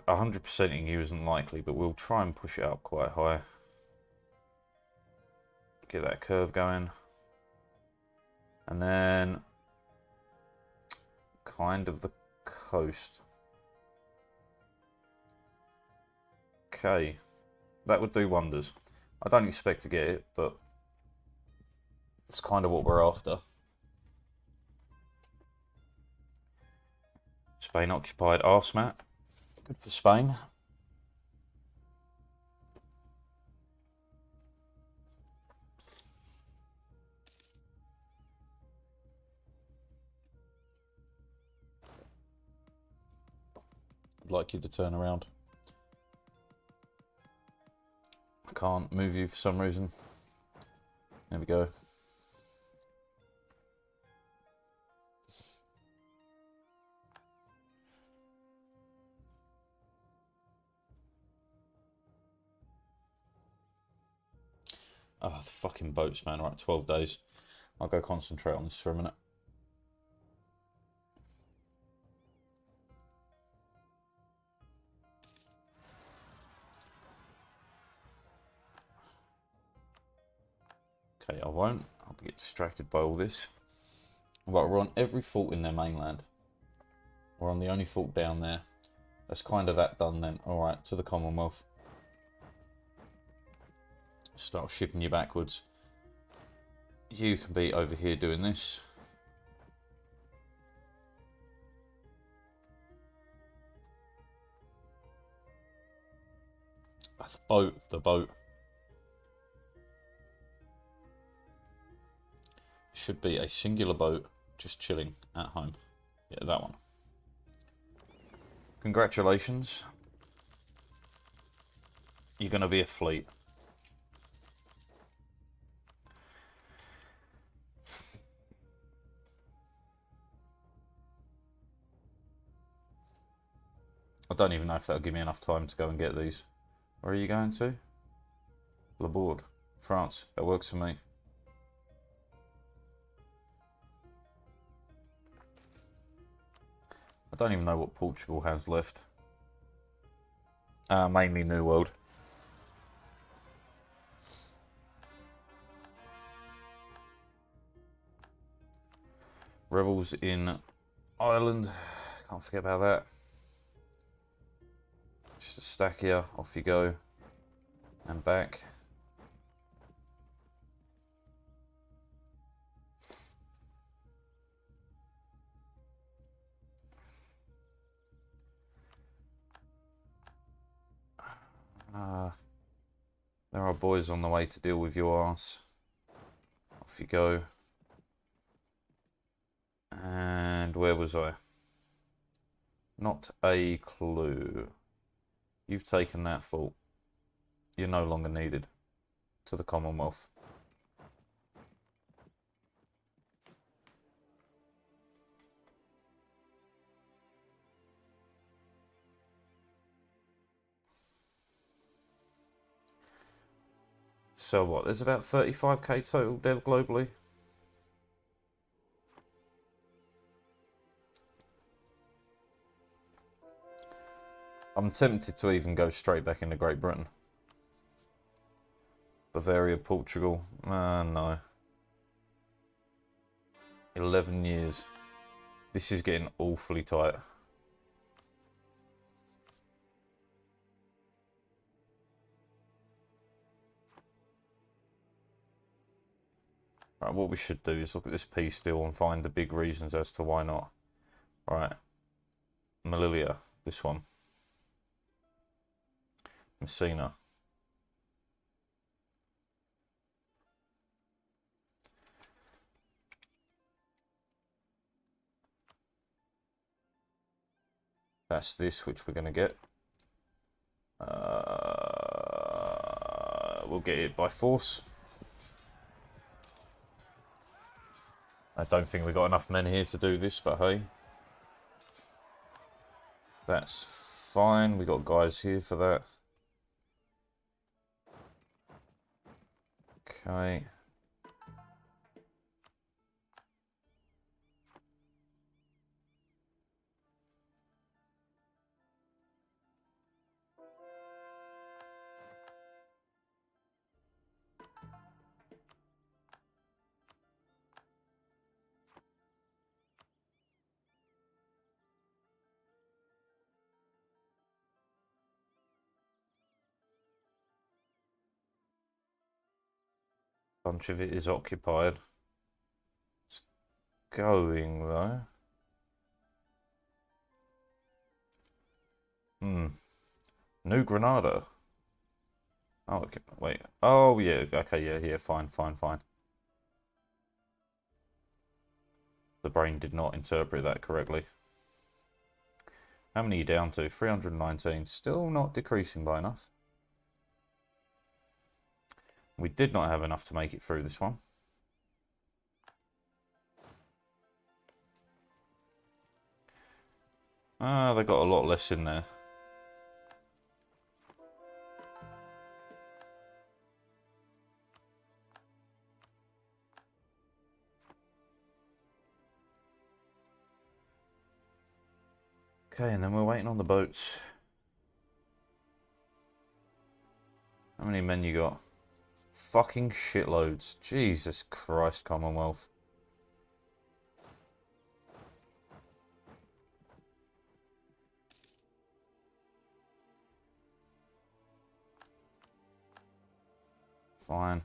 100%ing you isn't likely, but we'll try and push it up quite high. Get that curve going. And then kind of the coast. Okay, that would do wonders. I don't expect to get it, but it's kind of what we're after. Spain occupied Arsmat. Good for Spain. I'd like you to turn around. I can't move you for some reason. There we go. Oh, the fucking boats, man. Right, 12 days. I'll go concentrate on this for a minute. Okay, I won't. I'll get distracted by all this. But we're on every fort in their mainland. We're on the only fort down there. That's kind of that done then. Alright, to the Commonwealth. Start shipping you backwards. You can be over here doing this. The boat. Should be a singular boat just chilling at home. Yeah, that one. Congratulations. You're going to be a fleet. I don't even know if that'll give me enough time to go and get these. Where are you going to? Labourd, France. That works for me. I don't even know what Portugal has left. Mainly New World. Rebels in Ireland. Can't forget about that. Just a stack here. Off you go. And back. There are boys on the way to deal with your ass. Off you go. And where was I? Not a clue. You've taken that fault. You're no longer needed. To the Commonwealth. So what? There's about 35k total dead globally. I'm tempted to even go straight back into Great Britain. Bavaria, Portugal. No. 11 years. This is getting awfully tight. Right, what we should do is look at this peace deal and find the big reasons as to why not. Right. Melilla, this one. Messina. That's this, which we're going to get. We'll get it by force. I don't think we've got enough men here to do this, but hey. That's fine. We got guys here for that. Okay. Bunch of it is occupied. It's going though. New Granada. Oh, okay. Wait. Oh, yeah. Okay, yeah, fine. The brain did not interpret that correctly. How many are you down to? 319. Still not decreasing by enough. We did not have enough to make it through this one. Ah, they got a lot less in there. Okay, and then we're waiting on the boats. How many men you got? Fucking shitloads. Jesus Christ, Commonwealth. Fine.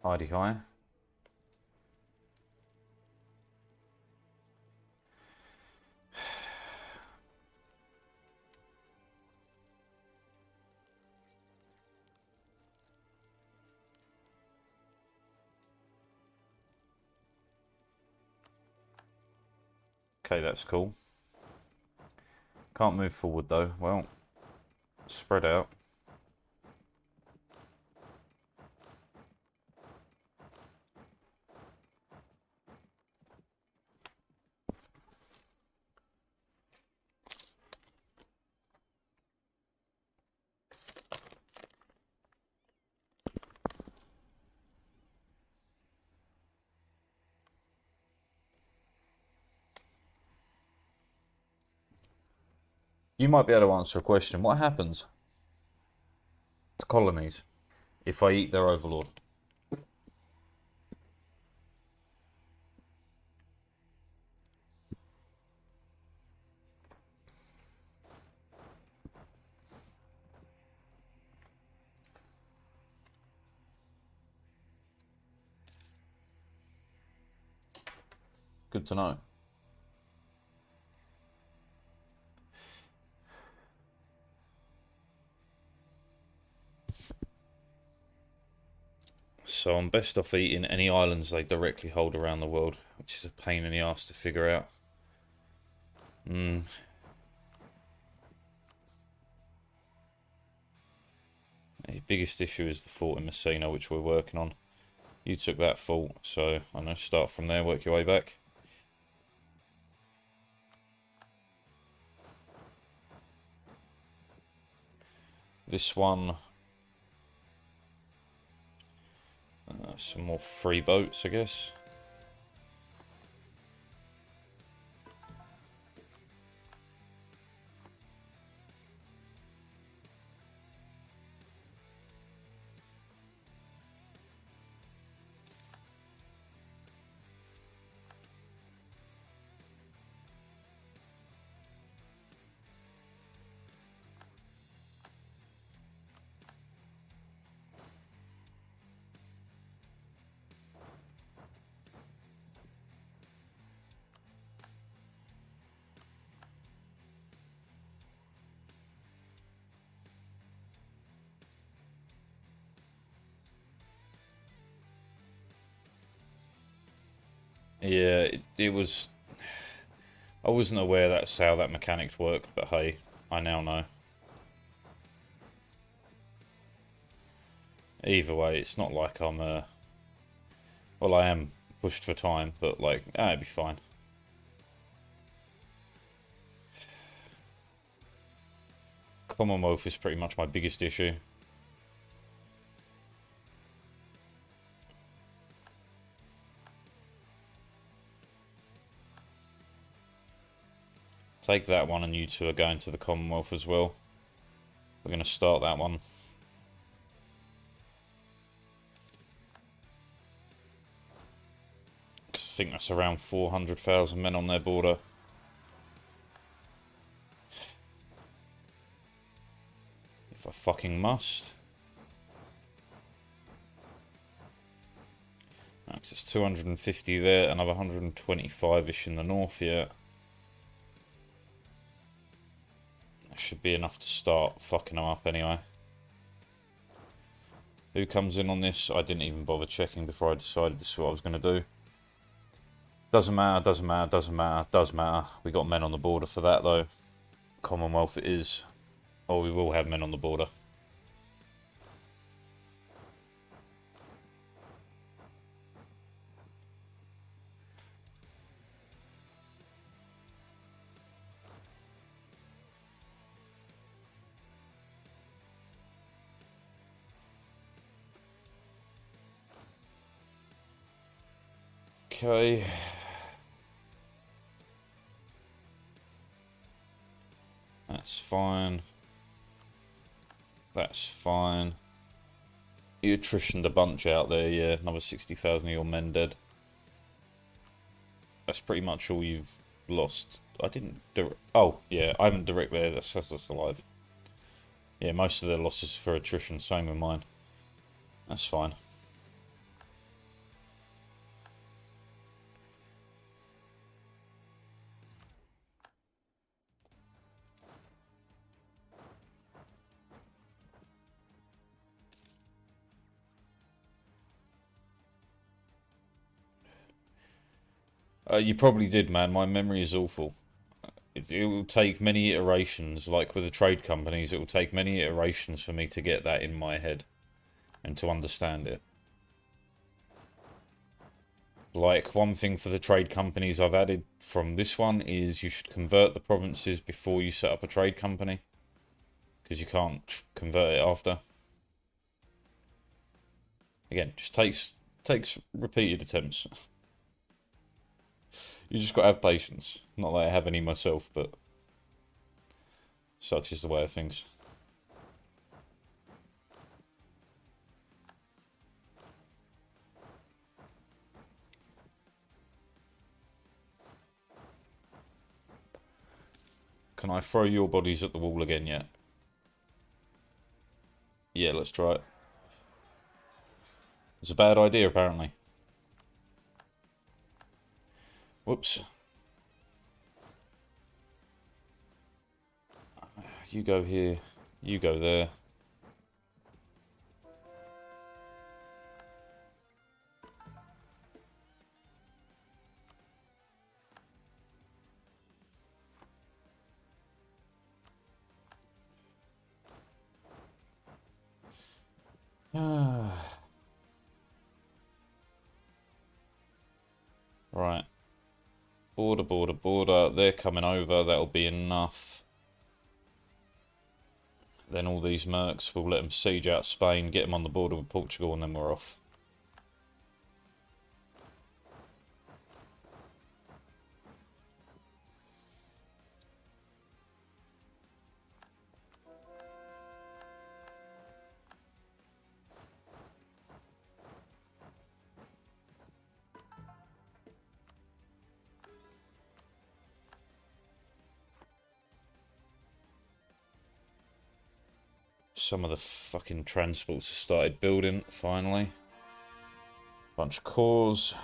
Hidey high. Okay, that's cool. Can't move forward though. Well, spread out. You might be able to answer a question. What happens to colonies if I eat their overlord? Good to know. So I'm best off eating any islands they directly hold around the world, which is a pain in the ass to figure out. The biggest issue is the fort in Messina, which we're working on. You took that fort, so I'm going to start from there, work your way back. This one, some more free boats, I guess. Yeah, it was... I wasn't aware that's how that mechanics worked, but hey, I now know. Either way, it's not like I'm, well, I am pushed for time, but, like, it'd be fine. Commonwealth is pretty much my biggest issue. Take that one, and you two are going to the Commonwealth as well. We're going to start that one. I think that's around 400,000 men on their border. If I fucking must. Max, it's 250 there, another 125-ish in the north, yeah. That should be enough to start fucking them up anyway. Who comes in on this? I didn't even bother checking before I decided this is what I was going to do. Doesn't matter, doesn't matter, doesn't matter, does matter. We got men on the border for that though. Commonwealth it is. Or we will have men on the border. Okay. That's fine. That's fine. You attritioned a bunch out there, yeah. Another 60,000 of your men dead. That's pretty much all you've lost. I didn't... Oh, yeah, I haven't direct there. That's alive. Yeah, most of their losses for attrition. Same with mine. That's fine. You probably did, man. My memory is awful. It will take many iterations, like with the trade companies, it will take many iterations for me to get that in my head and to understand it. Like, one thing for the trade companies I've added from this one is you should convert the provinces before you set up a trade company, because you can't convert it after. Again, just takes repeated attempts. You just got to have patience. Not that I have any myself, but such is the way of things. Can I throw your bodies at the wall again yet? Yeah, let's try it. It's a bad idea, apparently. Whoops. You go here. You go there. Right. Border, border, border. They're coming over. That'll be enough. Then all these mercs, we'll let them siege out Spain, get them on the border with Portugal, and then we're off. Some of the fucking transports have started building, finally. Bunch of cores.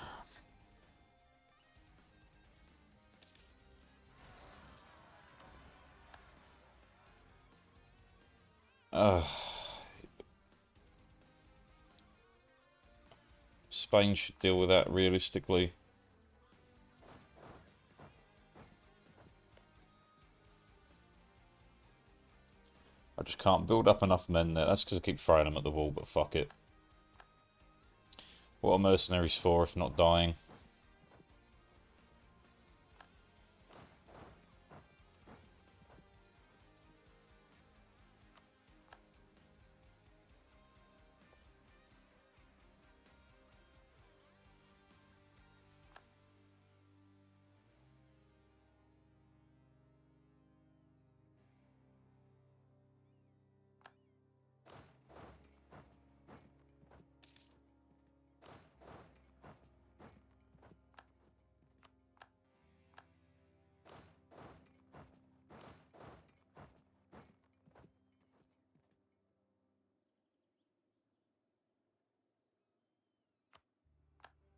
Spain should deal with that realistically. just can't build up enough men there. That's because I keep throwing them at the wall, but fuck it. What are mercenaries for if not dying?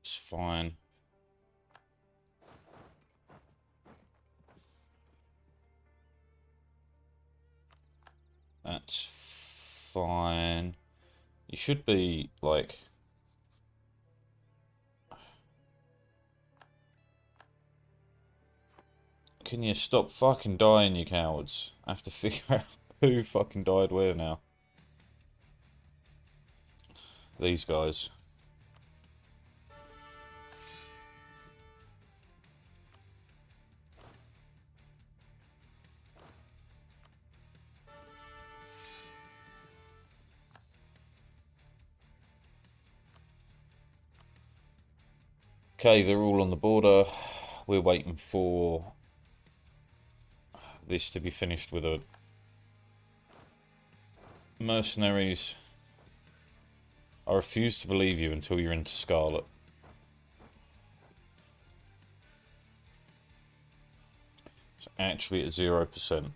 It's fine. That's fine. You should be, like... Can you stop fucking dying, you cowards? I have to figure out who fucking died where now. These guys. Okay, they're all on the border. We're waiting for this to be finished with a mercenaries. I refuse to believe you until you're into Scarlet. It's actually at 0%.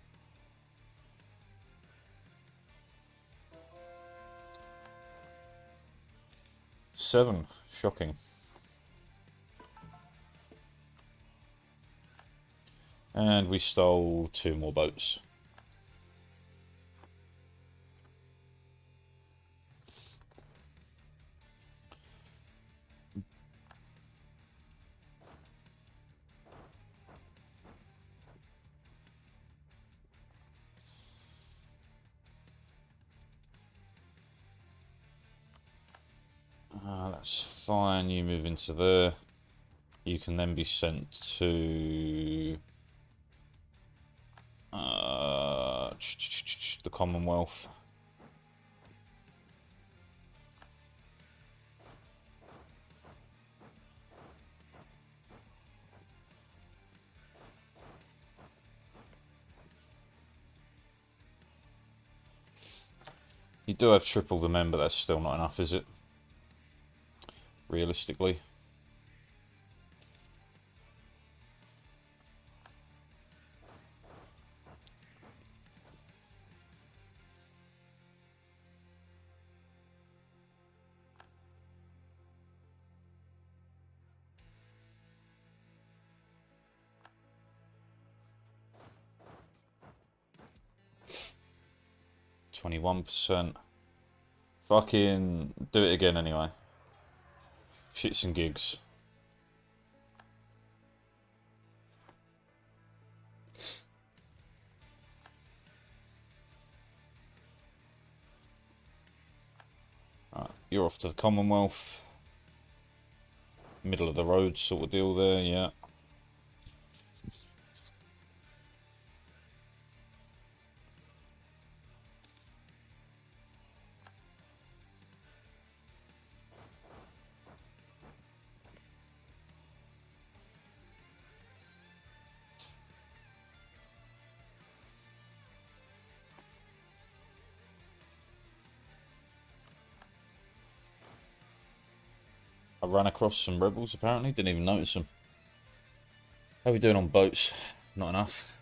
Seven. Shocking. And we stole 2 more boats. That's fine. You move into there. You can then be sent to the Commonwealth. You do have triple the men, but that's still not enough, is it? Realistically. %. Fucking do it again anyway. Shits and gigs. Alright, you're off to the Commonwealth. Middle of the road sort of deal there, yeah. I ran across some rebels apparently, didn't even notice them. How are we doing on boats? Not enough.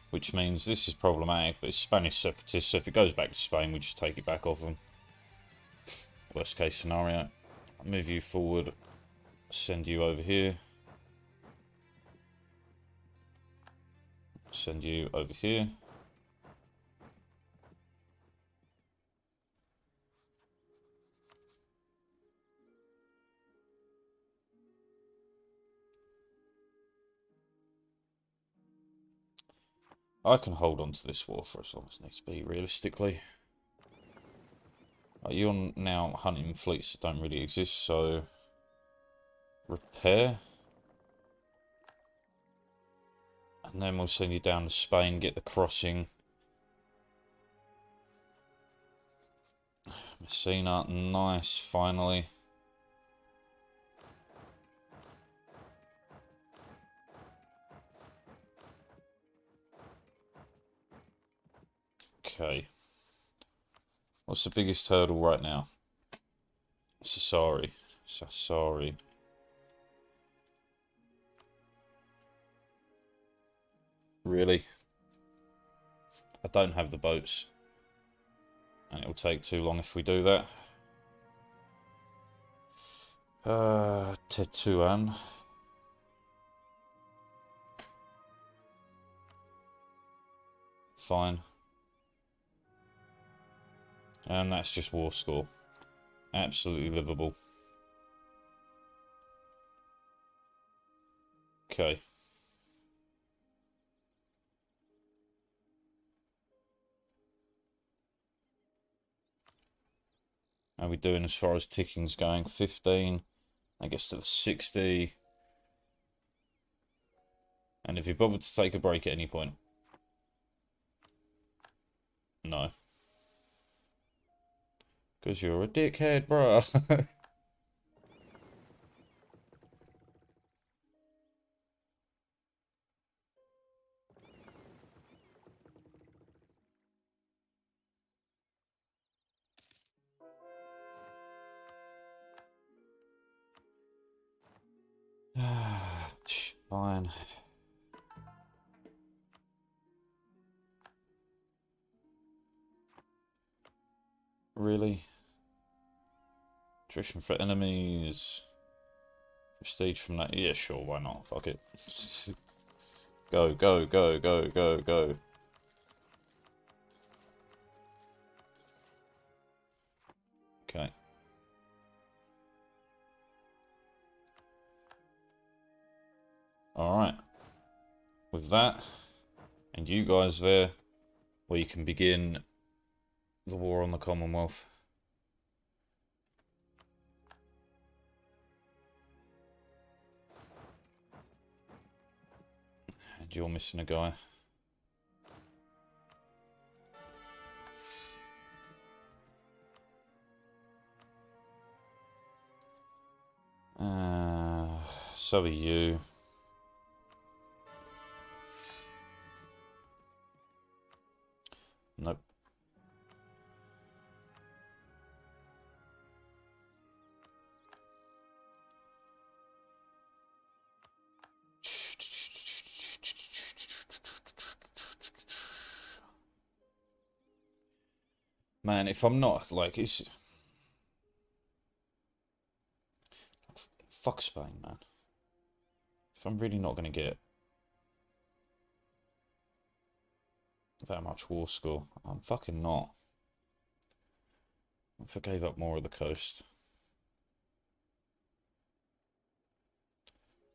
Which means this is problematic, but it's Spanish separatists, so if it goes back to Spain, we just take it back off them. Worst case scenario. I'll move you forward, send you over here. Send you over here. I can hold on to this war for as long as needs to be, realistically. You're now hunting fleets that don't really exist, so... Repair. And then we'll send you down to Spain, get the crossing. Messina, nice, finally. Okay. What's the biggest hurdle right now? Sassari. Sassari. Really? I don't have the boats. And it will take too long if we do that. Tetuan. Fine. And that's just war score. Absolutely livable. Okay. How are we doing as far as ticking's going? 15. That gets to the 60. And if you bothered to take a break at any point? No. Because you're a dickhead, bruh. Fine. Really? Attrition for enemies. Prestige from that. Yeah, sure, why not? Fuck it. Go, go, go, go, go, go. Okay. Alright. With that, and you guys there, we can begin the war on the Commonwealth. And you're missing a guy. So are you. Nope. Man, if I'm not, like, it's... Fuck Spain, man. If I'm really not going to get that much war score, I'm fucking not. If I gave up more of the coast.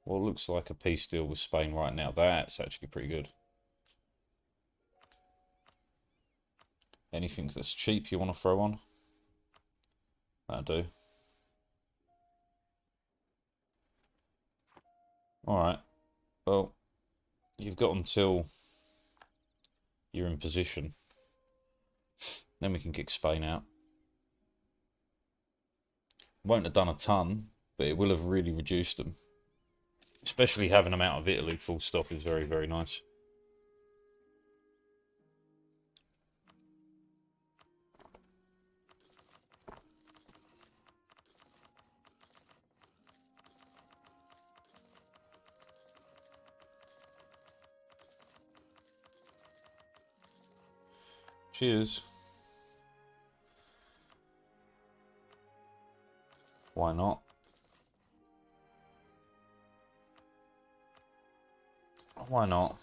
What looks like a peace deal with Spain right now, that's actually pretty good. Anything that's cheap you want to throw on? That'll do. Alright. Well, you've got until you're in position. Then we can kick Spain out. Won't have done a ton, but it will have really reduced them. Especially having them out of Italy full stop is very, very nice. Cheers. Why not? Why not?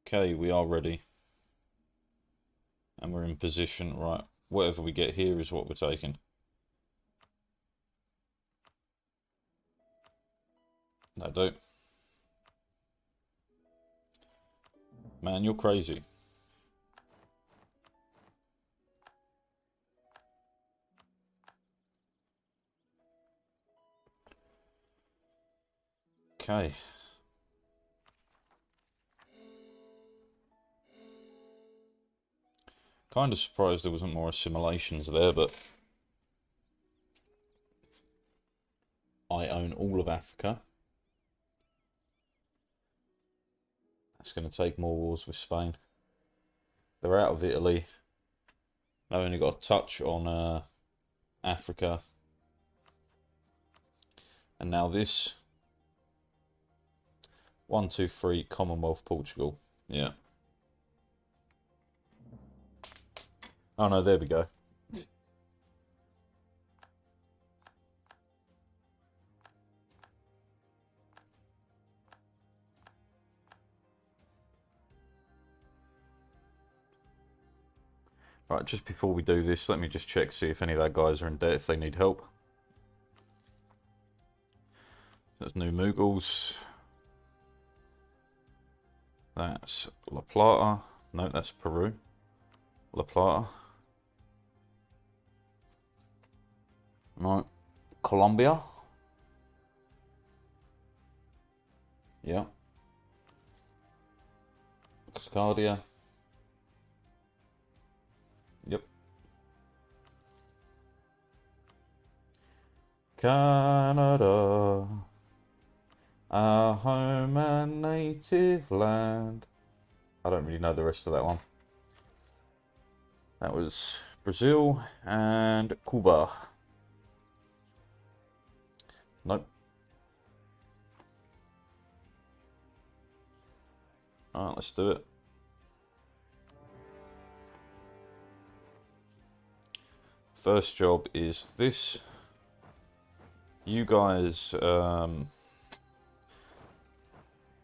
Okay, we are ready. And we're in position. Right, whatever we get here is what we're taking. No, don't. Man, you're crazy. Okay. Kind of surprised there wasn't more assimilations there, but I own all of Africa. That's going to take more wars with Spain. They're out of Italy. I've only got a touch on Africa. And now this. 1, 2, 3, Commonwealth, Portugal. Yeah. Oh no, there we go. Right, just before we do this, let me just check, see if any of our guys are in debt, if they need help. That's New Mughals. That's La Plata. No, that's Peru. La Plata. Right. Colombia. Yeah. Cascadia. Yep. Canada, our home and native land. I don't really know the rest of that one. That was Brazil and Cuba. Nope. Alright, let's do it. First job is this. You guys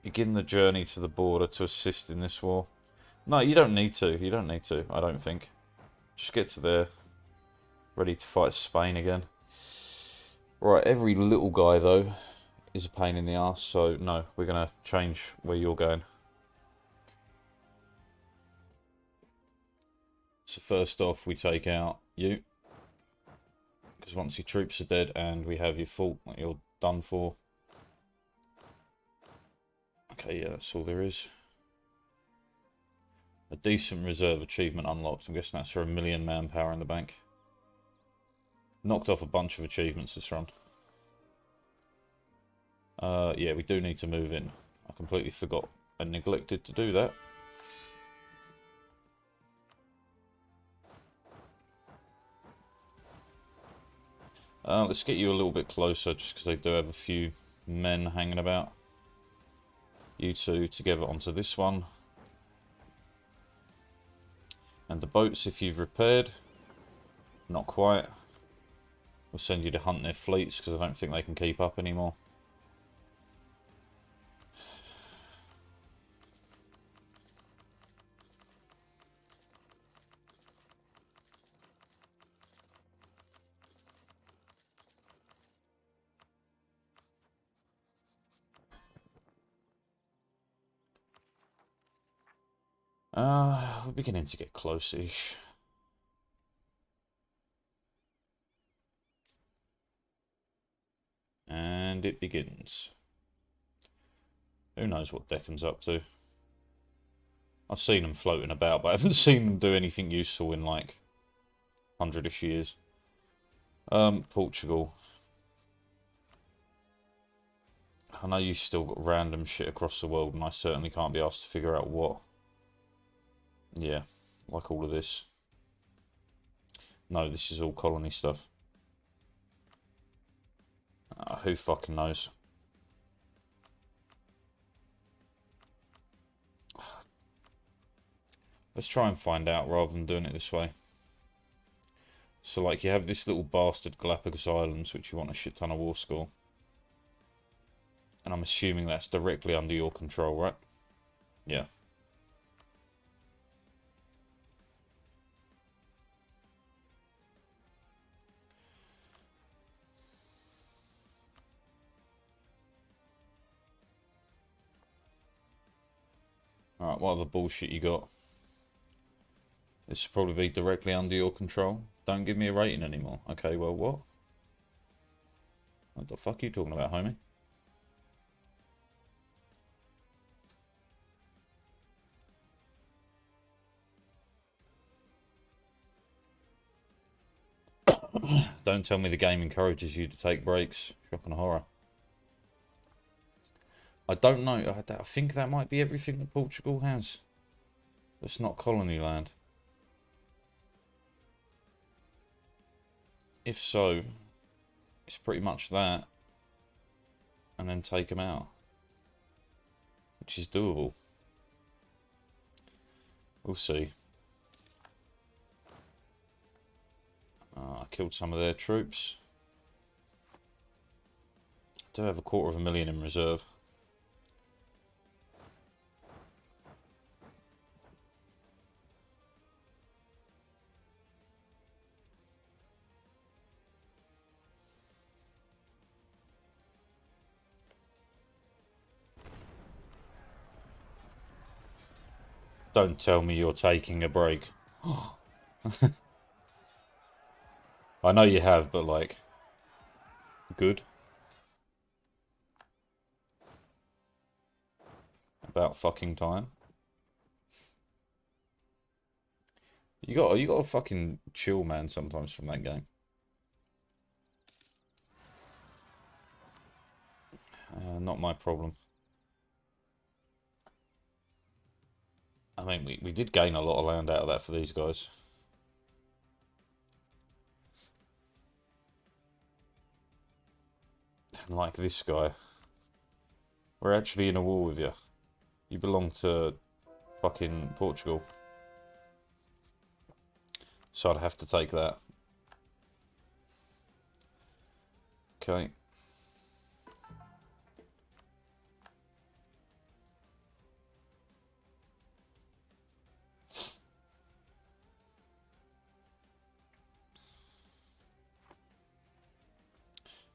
begin the journey to the border to assist in this war. No, you don't need to. You don't need to, I don't think. Just get to there. Ready to fight Spain again. Right, every little guy, though, is a pain in the ass. So, no, we're going to change where you're going. So, first off, we take out you. Because once your troops are dead and we have your fault, you're done for. Okay, yeah, that's all there is. A decent reserve achievement unlocked. I'm guessing that's for 1 million manpower in the bank. Knocked off a bunch of achievements this run. Yeah, we do need to move in. I completely forgot and neglected to do that. Let's get you a little bit closer, just because they do have a few men hanging about. You two together onto this one. And the boats, if you've repaired. Not quite. We'll send you to hunt their fleets, because I don't think they can keep up anymore. We're beginning to get close-ish. And it begins. Who knows what Deccan's up to? I've seen them floating about, but I haven't seen them do anything useful in like 100-ish years. Portugal. I know you've still got random shit across the world, and I certainly can't be asked to figure out what. Yeah, like all of this. No, this is all colony stuff. Who fucking knows? Let's try and find out rather than doing it this way. So, like, you have this little bastard Galapagos Islands, which you want a shit ton of war score. And I'm assuming that's directly under your control, right? Yeah. Alright, what other bullshit you got? This should probably be directly under your control. Don't give me a rating anymore. Okay, well, what? What the fuck are you talking about, homie? Don't tell me the game encourages you to take breaks. Shock and horror. I don't know. I think that might be everything that Portugal has. It's not colony land. If so, it's pretty much that. And then take them out. Which is doable. We'll see. I killed some of their troops. I do have 250,000 in reserve. Don't tell me you're taking a break. I know you have, but like, good. About fucking time. You got to fucking chill, man, sometimes from that game. Not my problem. I mean, we did gain a lot of land out of that for these guys. Like this guy. We're actually in a war with you. You belong to fucking Portugal. So I'd have to take that. Okay.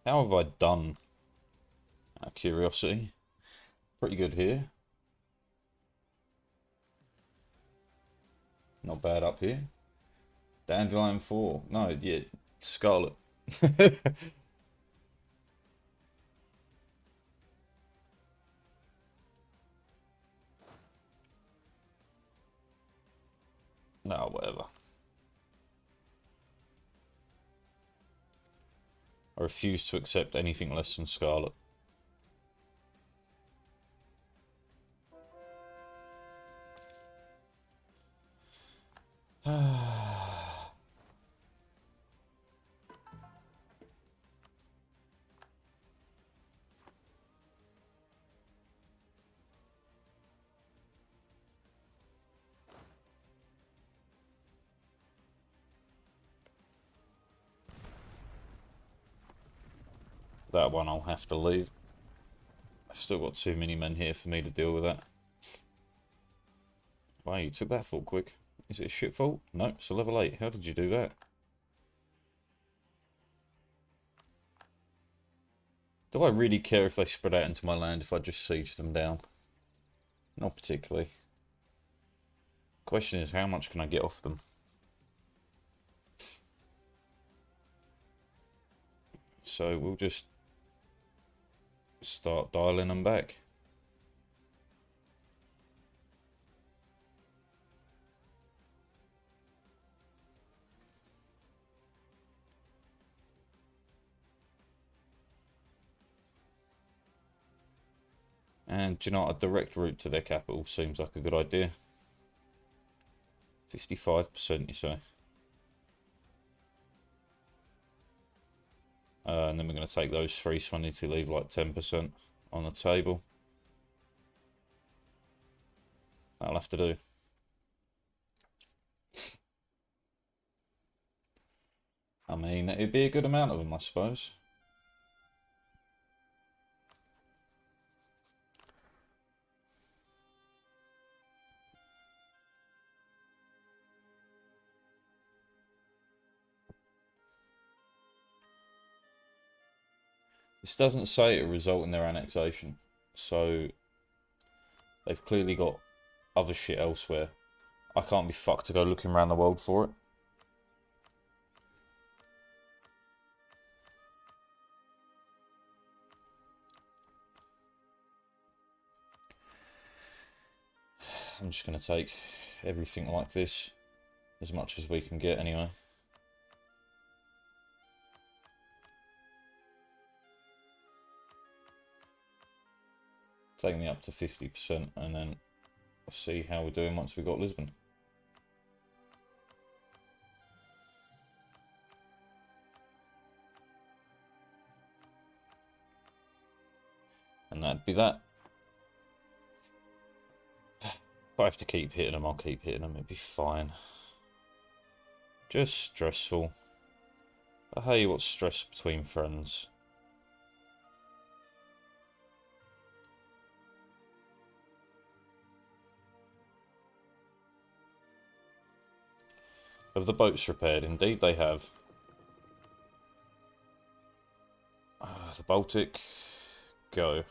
How have I done? Out of curiosity. Pretty good here. Not bad up here. Dandelion 4. No, yeah, Scarlet. No, whatever. I refuse to accept anything less than Scarlet. That one I'll have to leave. I've still got too many men here for me to deal with that. Wow, you took that fault quick. Is it a shit fault? No, it's a level 8. How did you do that? Do I really care if they spread out into my land if I just siege them down? Not particularly. Question is, how much can I get off them? So we'll just start dialing them back. And do you know what? A direct route to their capital seems like a good idea. 55%, you say? And then we're going to take those three, so I need to leave like 10% on the table. That'll have to do. I mean, it'd be a good amount of them, I suppose. This doesn't say it will result in their annexation, so they've clearly got other shit elsewhere. I can't be fucked to go looking around the world for it. I'm just going to take everything like this, as much as we can get anyway. Take me up to 50%, and then see how we're doing once we've got Lisbon. And that'd be that. If I have to keep hitting them, I'll keep hitting them. It'd be fine. Just stressful. But hey, what's stress between friends? Have the boats repaired? Indeed they have. The Baltic, go.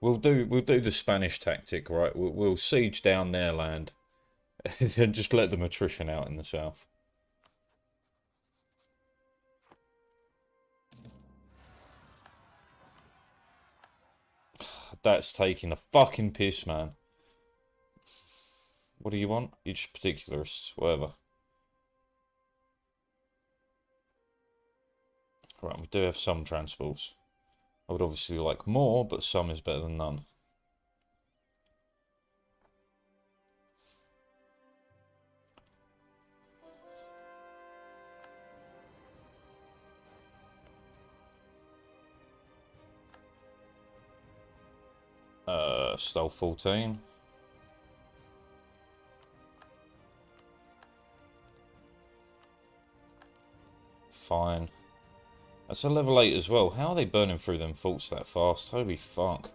We'll do the Spanish tactic, right? We'll siege down their land and just let them attrition out in the south. That's taking the fucking piss, man. What do you want? You're just particularists, whatever. Right, we do have some transports. I would obviously like more, but some is better than none. Stole 14. Fine. That's a level 8 as well. How are they burning through them forts that fast? Holy fuck.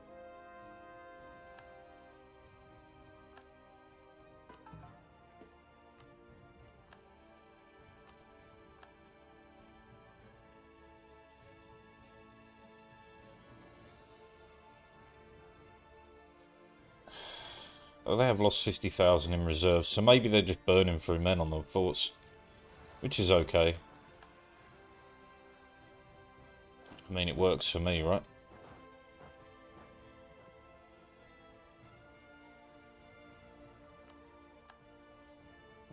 Oh, they have lost 50,000 in reserves, so maybe they're just burning through men on the forts. Which is okay. I mean, it works for me, right?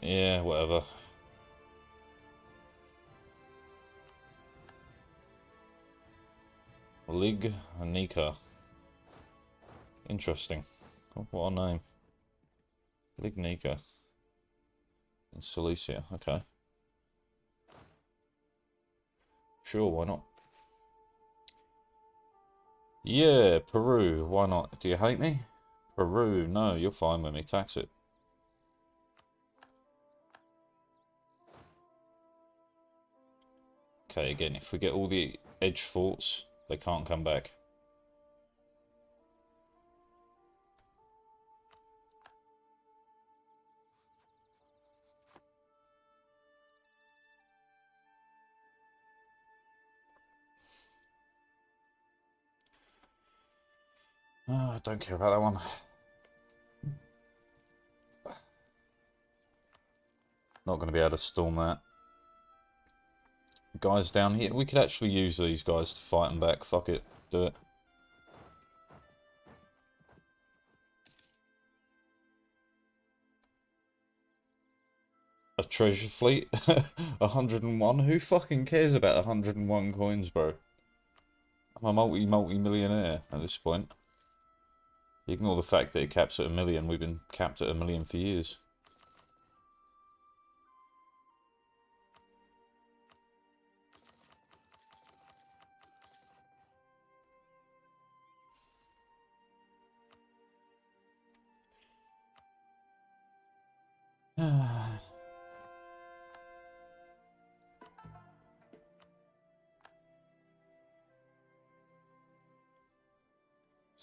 Yeah, whatever. Lig Nika. Interesting. Oh, what a name. Lignica. In Silesia, okay. Sure, why not? Yeah, Peru, why not? Do you hate me? Peru, no, you're fine with me, tax it. Okay, again, if we get all the edge forts, they can't come back. Oh, I don't care about that one. Not going to be able to storm that. Guys down here, we could actually use these guys to fight them back. Fuck it, do it. A treasure fleet? 101? Who fucking cares about 101 coins, bro? I'm a multi-millionaire at this point. Ignore the fact that it caps at 1 million. We've been capped at 1 million for years.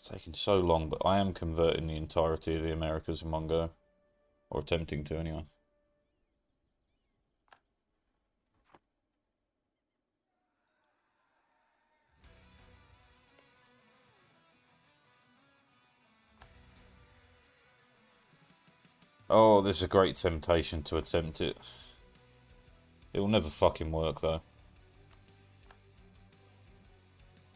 It's taking so long, but I am converting the entirety of the Americas in one go. Or attempting to, anyway. Oh, there's a great temptation to attempt it. It will never fucking work, though.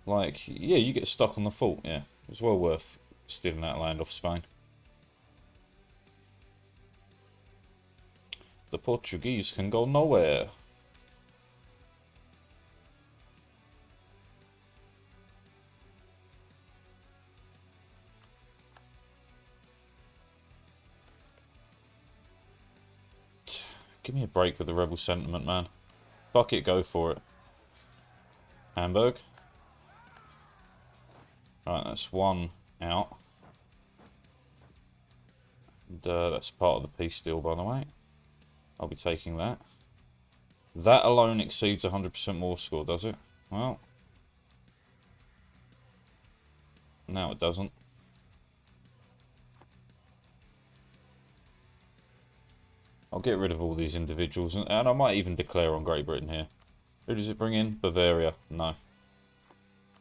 Like, yeah, you get stuck on the fault, yeah. It's well worth stealing that land off Spain. The Portuguese can go nowhere. Give me a break with the rebel sentiment, man. Fuck it, go for it. Hamburg. Right, that's one out. And, that's part of the peace deal, by the way. I'll be taking that. That alone exceeds 100% war score, does it? Well. Now it doesn't. I'll get rid of all these individuals, and I might even declare on Great Britain here. Who does it bring in? Bavaria. No.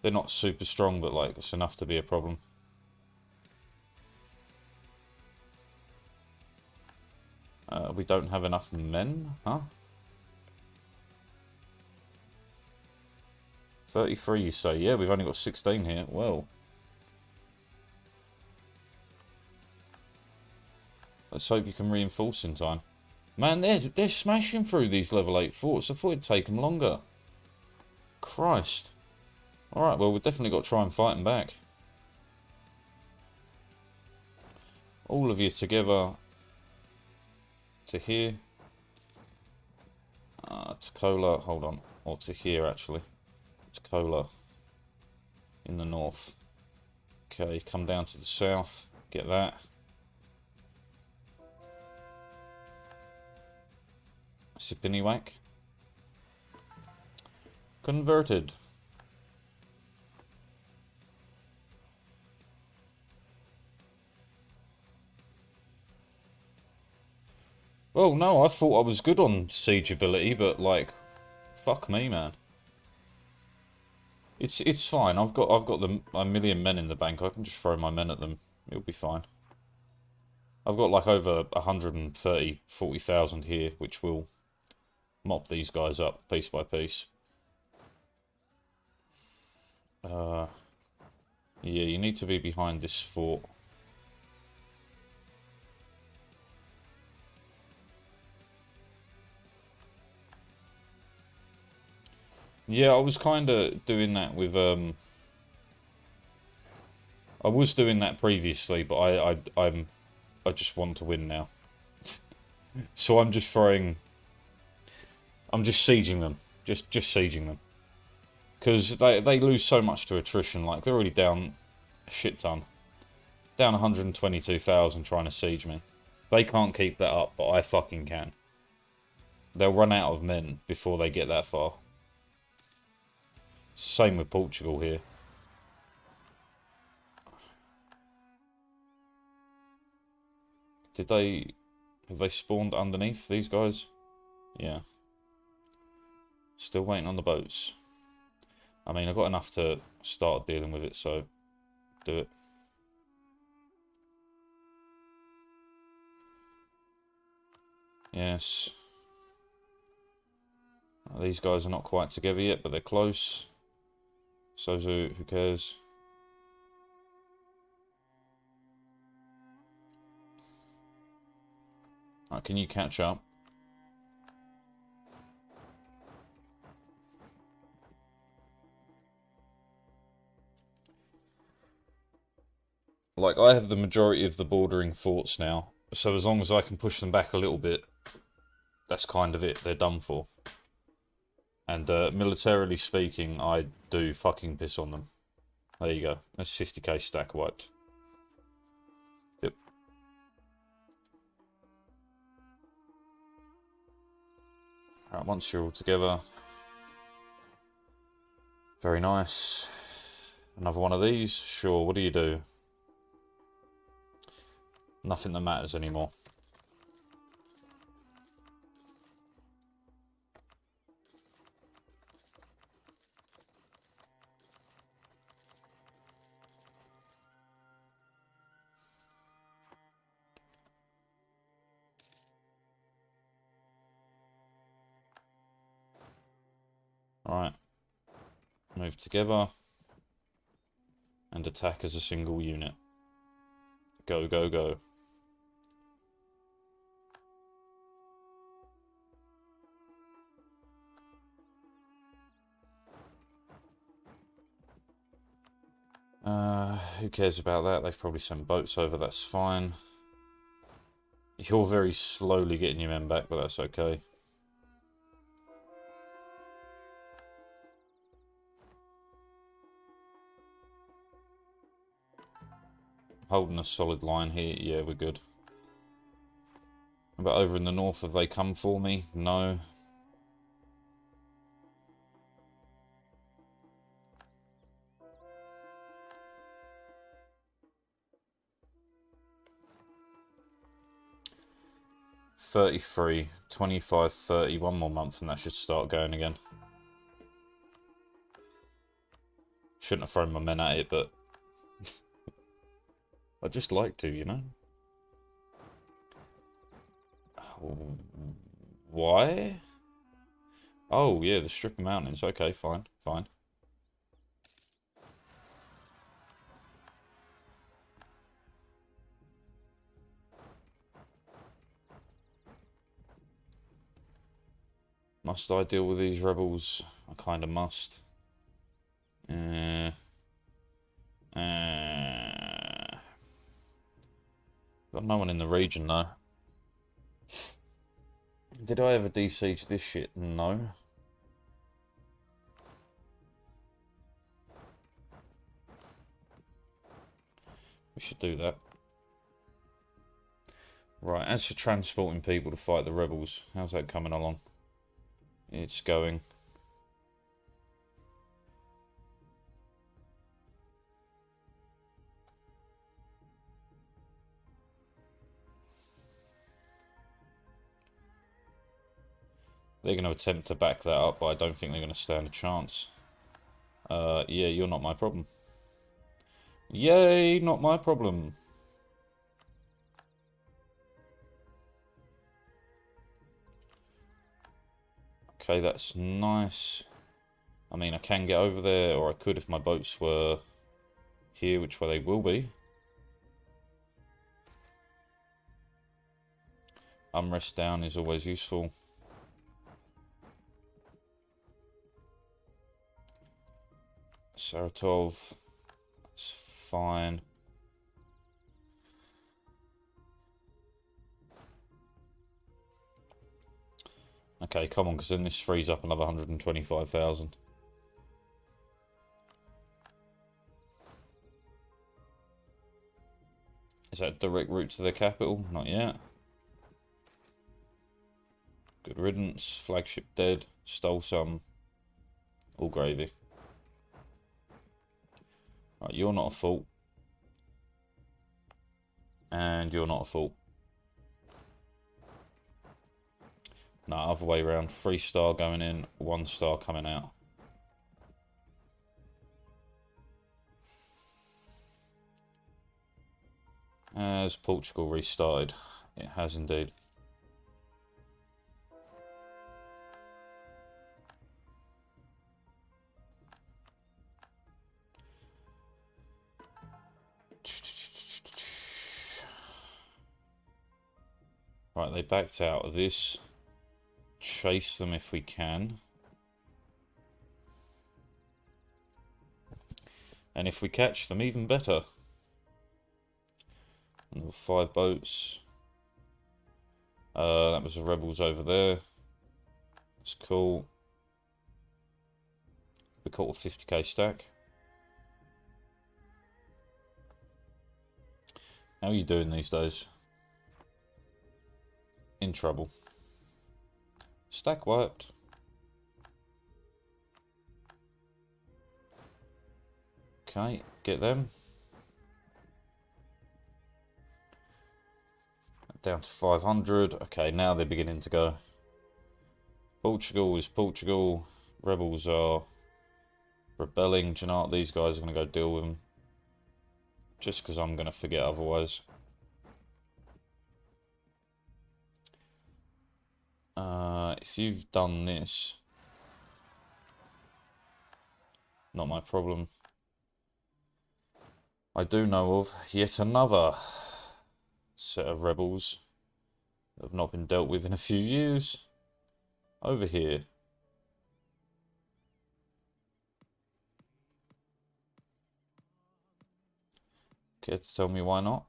They're not super strong, but like it's enough to be a problem. We don't have enough men, huh? 33, you say? Yeah, we've only got 16 here. Well. Let's hope you can reinforce in time. Man, they're smashing through these level 8 forts. I thought it'd take them longer. Christ. Alright, well, we've definitely got to try and fight them back. All of you together to here. To Kola, hold on. Or to here, actually. To Kola in the north. Okay, come down to the south. Get that. Sipiniwak. Converted. Well, no, I thought I was good on siege ability, but like, fuck me, man. It's fine. I've got a million men in the bank. I can just throw my men at them. It'll be fine. I've got like over 40,000 here, which will mop these guys up piece by piece. Yeah, you need to be behind this fort. Yeah, I was kind of doing that with I was doing that previously, but I just want to win now. So I'm just sieging them. Just sieging them. Because they lose so much to attrition. Like, they're already down a shit ton. Down 122,000 trying to siege me. They can't keep that up, but I fucking can. They'll run out of men before they get that far. Same with Portugal here. Have they spawned underneath, these guys? Yeah. Still waiting on the boats. I mean, I've got enough to start dealing with it, so do it. Yes. These guys are not quite together yet, but they're close. Sozu, who cares? Right, can you catch up? Like, I have the majority of the bordering forts now, so as long as I can push them back a little bit, that's kind of it. They're done for. And militarily speaking, I do fucking piss on them. There you go. That's 50k stack wiped. Yep. Alright, once you're all together. Very nice. Another one of these? Sure, what do you do? Nothing that matters anymore. Alright. Move together. And attack as a single unit. Go, go, go. Who cares about that? They've probably sent boats over, that's fine. You're very slowly getting your men back, but that's okay. Holding a solid line here, yeah, we're good. But over in the north, have they come for me? No. $33, $25, $30, one more month and that should start going again. Shouldn't have thrown my men at it, but I'd just like to, you know? Why? Oh, yeah, the strip of mountains. Okay, fine, fine. Must I deal with these rebels? I kind of must. Got no one in the region, though. Did I ever de-siege this shit? No. We should do that. Right, as for transporting people to fight the rebels, how's that coming along? It's going. They're going to attempt to back that up, but I don't think they're going to stand a chance. Yeah, you're not my problem. Yay, not my problem. Okay, that's nice. I mean, I can get over there, or I could if my boats were here, which way they will be. Unrest down is always useful. Saratov, that's fine. Okay, come on, because then this frees up another 125,000. Is that a direct route to the capital? Not yet. Good riddance. Flagship dead. Stole some. All gravy. Right, you're not a fault. And you're not a fault. No, other way around. 3-star going in, 1-star coming out. Has Portugal restarted? It has indeed. Right, they backed out of this. Chase them if we can. And if we catch them, even better. Another 5 boats. That was the rebels over there. That's cool. We caught a 50k stack. How are you doing these days? In trouble. Stack wiped. Okay, get them. Down to 500. Okay, now they're beginning to go. Portugal is Portugal. Rebels are rebelling. Do you know what? These guys are going to go deal with them. Just because I'm going to forget otherwise. If you've done this, not my problem. I do know of yet another set of rebels that have not been dealt with in a few years. Over here. Care to tell me why not?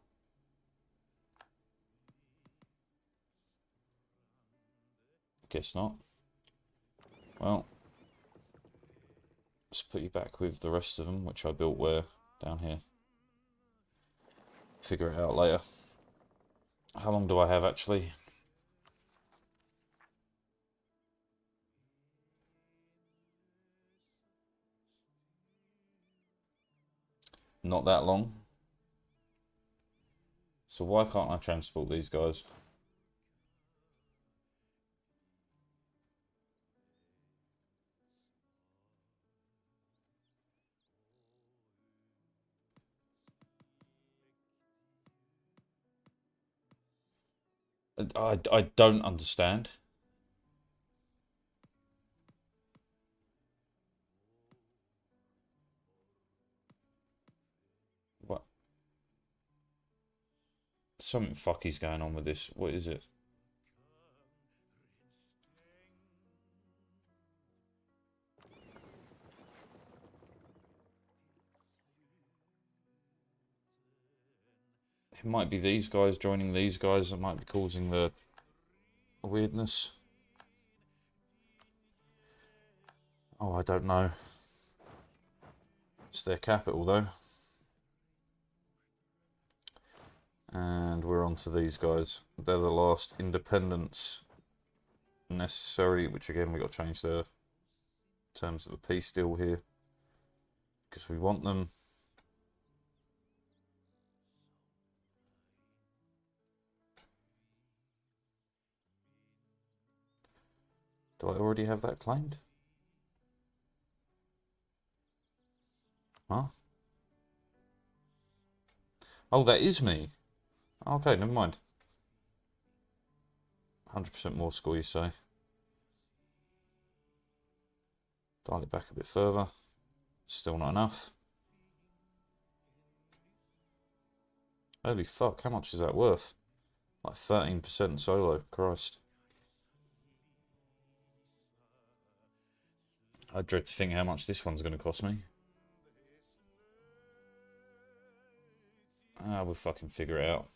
Guess not. Well, let's put you back with the rest of them, which I built where? Down here. Figure it out later. How long do I have actually? Not that long. So why can't I transport these guys? I don't understand. What? Something fucky's going on with this. What is it? It might be these guys joining these guys that might be causing the weirdness. Oh, I don't know. It's their capital though. And we're on to these guys. They're the last independents necessary, which again we got to change the terms of the peace deal here. Because we want them. Do I already have that claimed? Huh? Oh, that is me. Okay, never mind. 100% more score, you say. Dial it back a bit further. Still not enough. Holy fuck, how much is that worth? Like 13% solo, Christ. I dread to think how much this one's going to cost me. We'll fucking figure it out.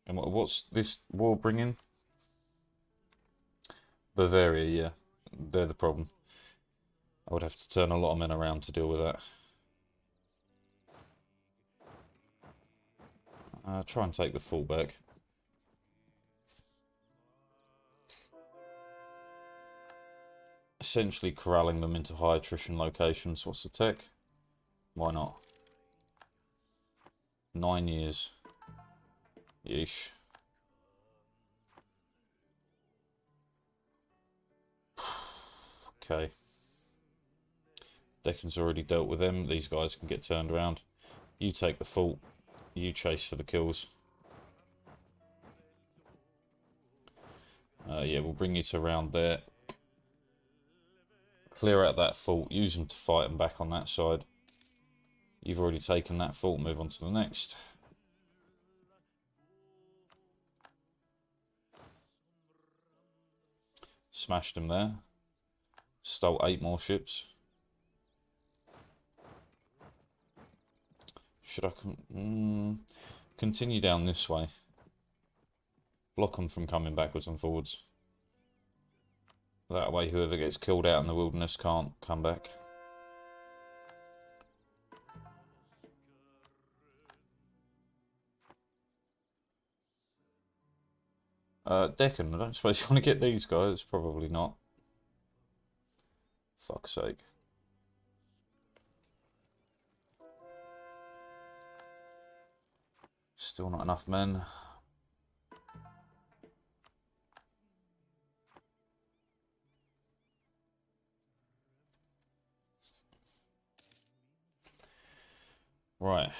And what's this war bringing? Bavaria, yeah. They're the problem. I would have to turn a lot of men around to deal with that. Try and take the full back. Essentially corralling them into high attrition locations. What's the tech? Why not? 9 years. Yeesh. Okay. Deccan's already dealt with them. These guys can get turned around. You take the fault. You chase for the kills. Yeah, we'll bring you to around there. Clear out that fort. Use them to fight them back on that side. You've already taken that fort. Move on to the next. Smashed them there. Stole 8 more ships. Should I continue down this way? Block them from coming backwards and forwards. That way whoever gets killed out in the wilderness can't come back. Deccan, I don't suppose you want to get these guys? Probably not. Fuck's sake. Still not enough men. Right.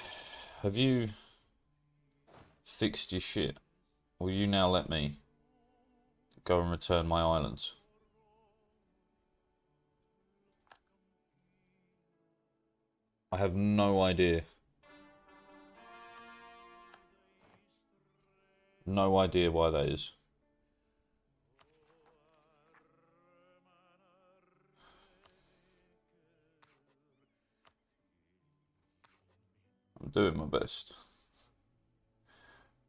Have you fixed your shit? Will you now let me go and return my islands? I have no idea. No idea why that is. I'm doing my best.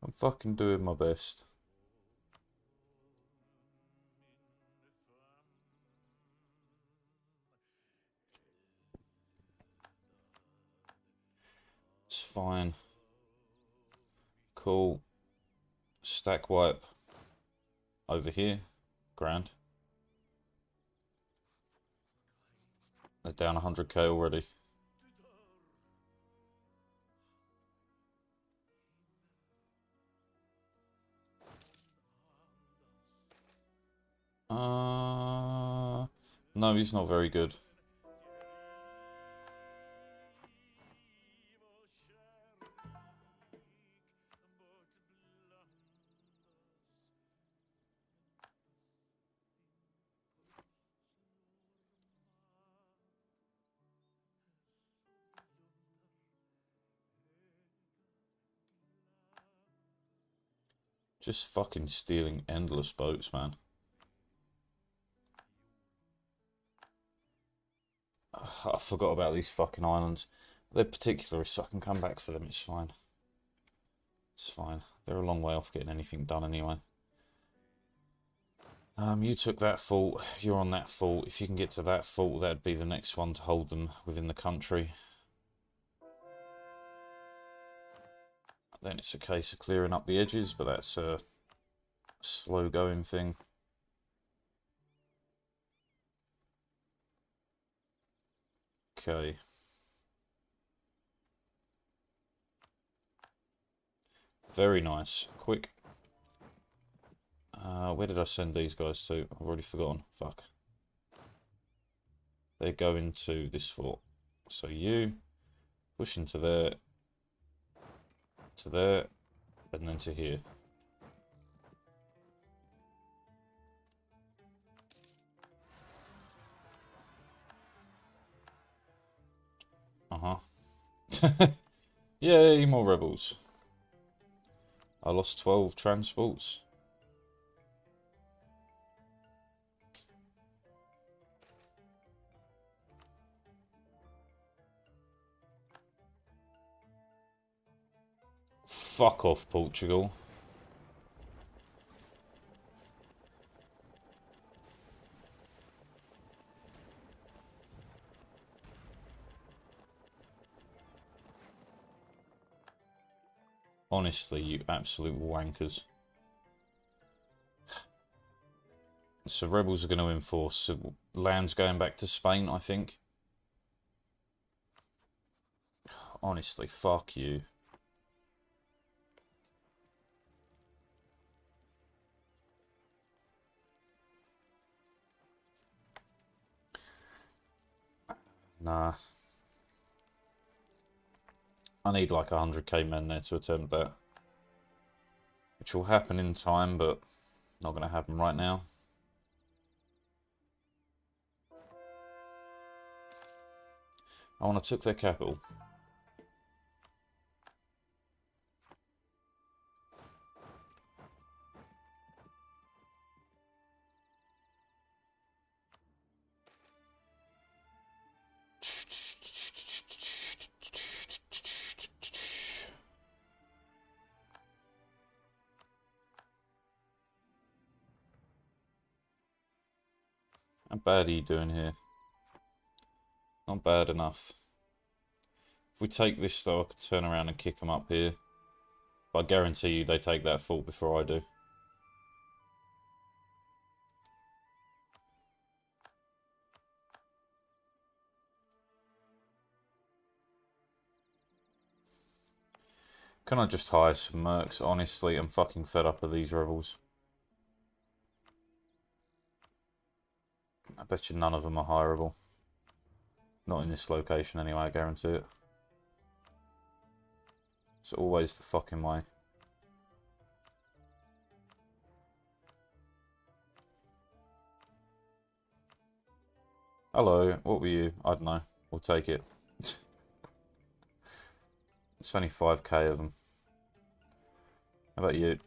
I'm fucking doing my best. It's fine. Cool. Stack wipe over here. Grand. They're down 100k already. No, he's not very good. Just fucking stealing endless boats, man. I forgot about these fucking islands. They're particular, so I can come back for them. It's fine. It's fine. They're a long way off getting anything done anyway. You took that fort. You're on that fort. If you can get to that fort, that'd be the next one to hold them within the country. Then it's a case of clearing up the edges, but that's a slow going thing. Okay. Very nice. Quick. Where did I send these guys to? I've already forgotten. Fuck. They're going to this fort. So you push into there, to there, and then to here. Yay, more rebels. I lost 12 transports. Fuck off, Portugal. Honestly, you absolute wankers. So rebels are going to enforce. So land's going back to Spain, I think. Honestly, fuck you. Nah. I need like 100k men there to attempt that. Which will happen in time, but not going to happen right now. I want to took their capital. How bad are you doing here? Not bad enough. If we take this though, I can turn around and kick them up here. But I guarantee you they take that fort before I do. Can I just hire some mercs? Honestly, I'm fucking fed up of these rebels. I bet you none of them are hireable. Not in this location anyway, I guarantee it. It's always the fucking way. Hello, what were you? I don't know. We'll take it. It's only 5k of them. How about you?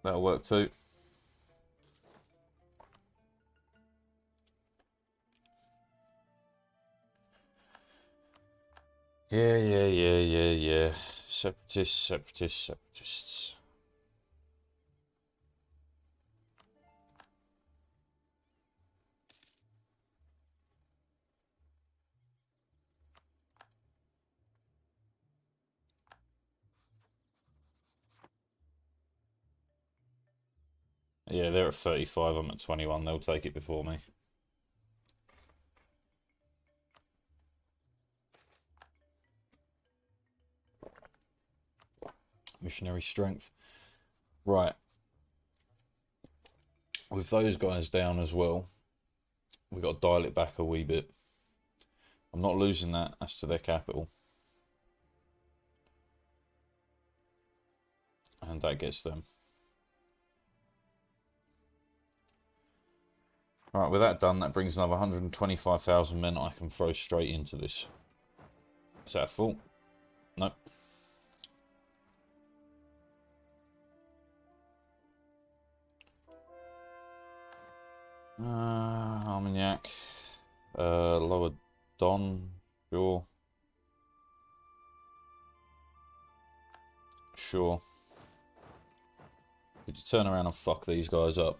That'll work too. Yeah. Separatists. Yeah, they're at 35, I'm at 21. They'll take it before me. Missionary strength. Right. With those guys down as well, we've got to dial it back a wee bit. I'm not losing that as to their capital. And that gets them. Alright, with that done, that brings another 125,000 men I can throw straight into this. Is that full? Nope. Armagnac. Lower Don. Sure. Could you turn around and fuck these guys up?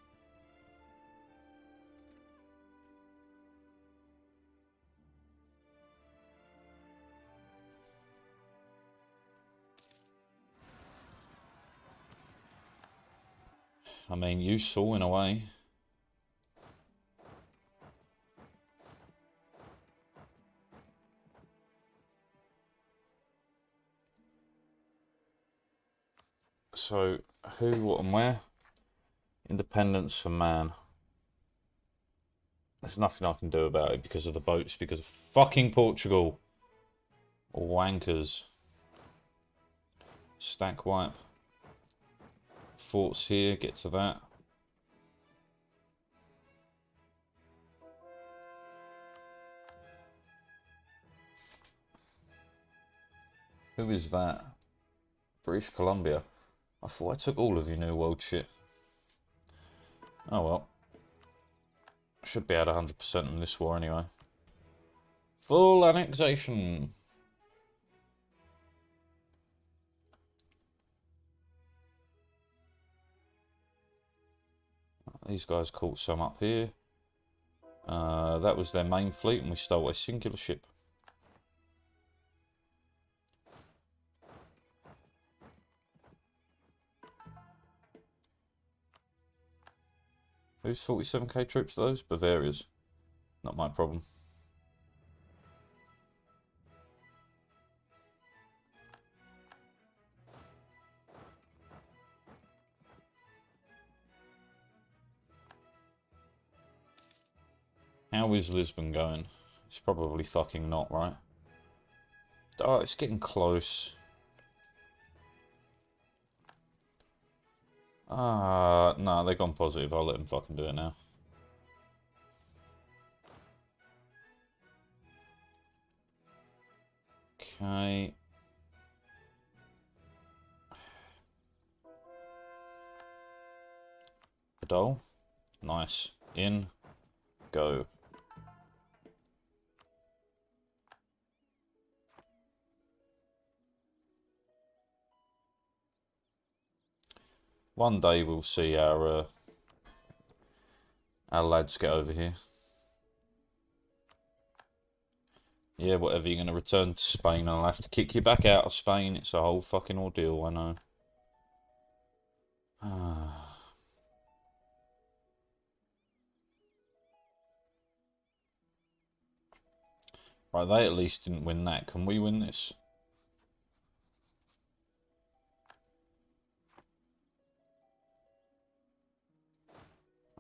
I mean, useful in a way. So, who, what, and where? Independence for man. There's nothing I can do about it because of the boats, because of fucking Portugal. Wankers. Stack wipe. Forts here, get to that. Who is that? British Columbia. I thought I took all of you New World shit. Oh well. Should be at 100% in this war anyway. Full annexation. These guys caught some up here. That was their main fleet and we stole a singular ship. Who's 47k troops, those? Bavaria's. Not my problem. How is Lisbon going? It's probably fucking not, right? Oh, it's getting close. No, they've gone positive. I'll let them fucking do it now. Okay. Adol. Nice. In. Go. One day we'll see our lads get over here. Yeah, whatever, you're going to return to Spain. I'll have to kick you back out of Spain. It's a whole fucking ordeal, I know. Right, they at least didn't win that. Can we win this?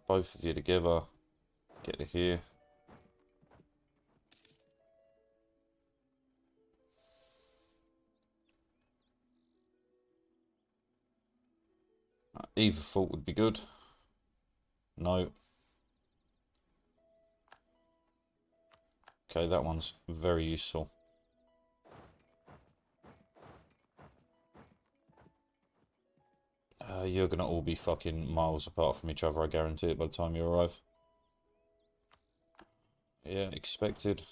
both of you together. Get to here. Either fort would be good. No. Okay, that one's very useful. You're gonna all be fucking miles apart from each other, I guarantee it, by the time you arrive. Yeah, expected.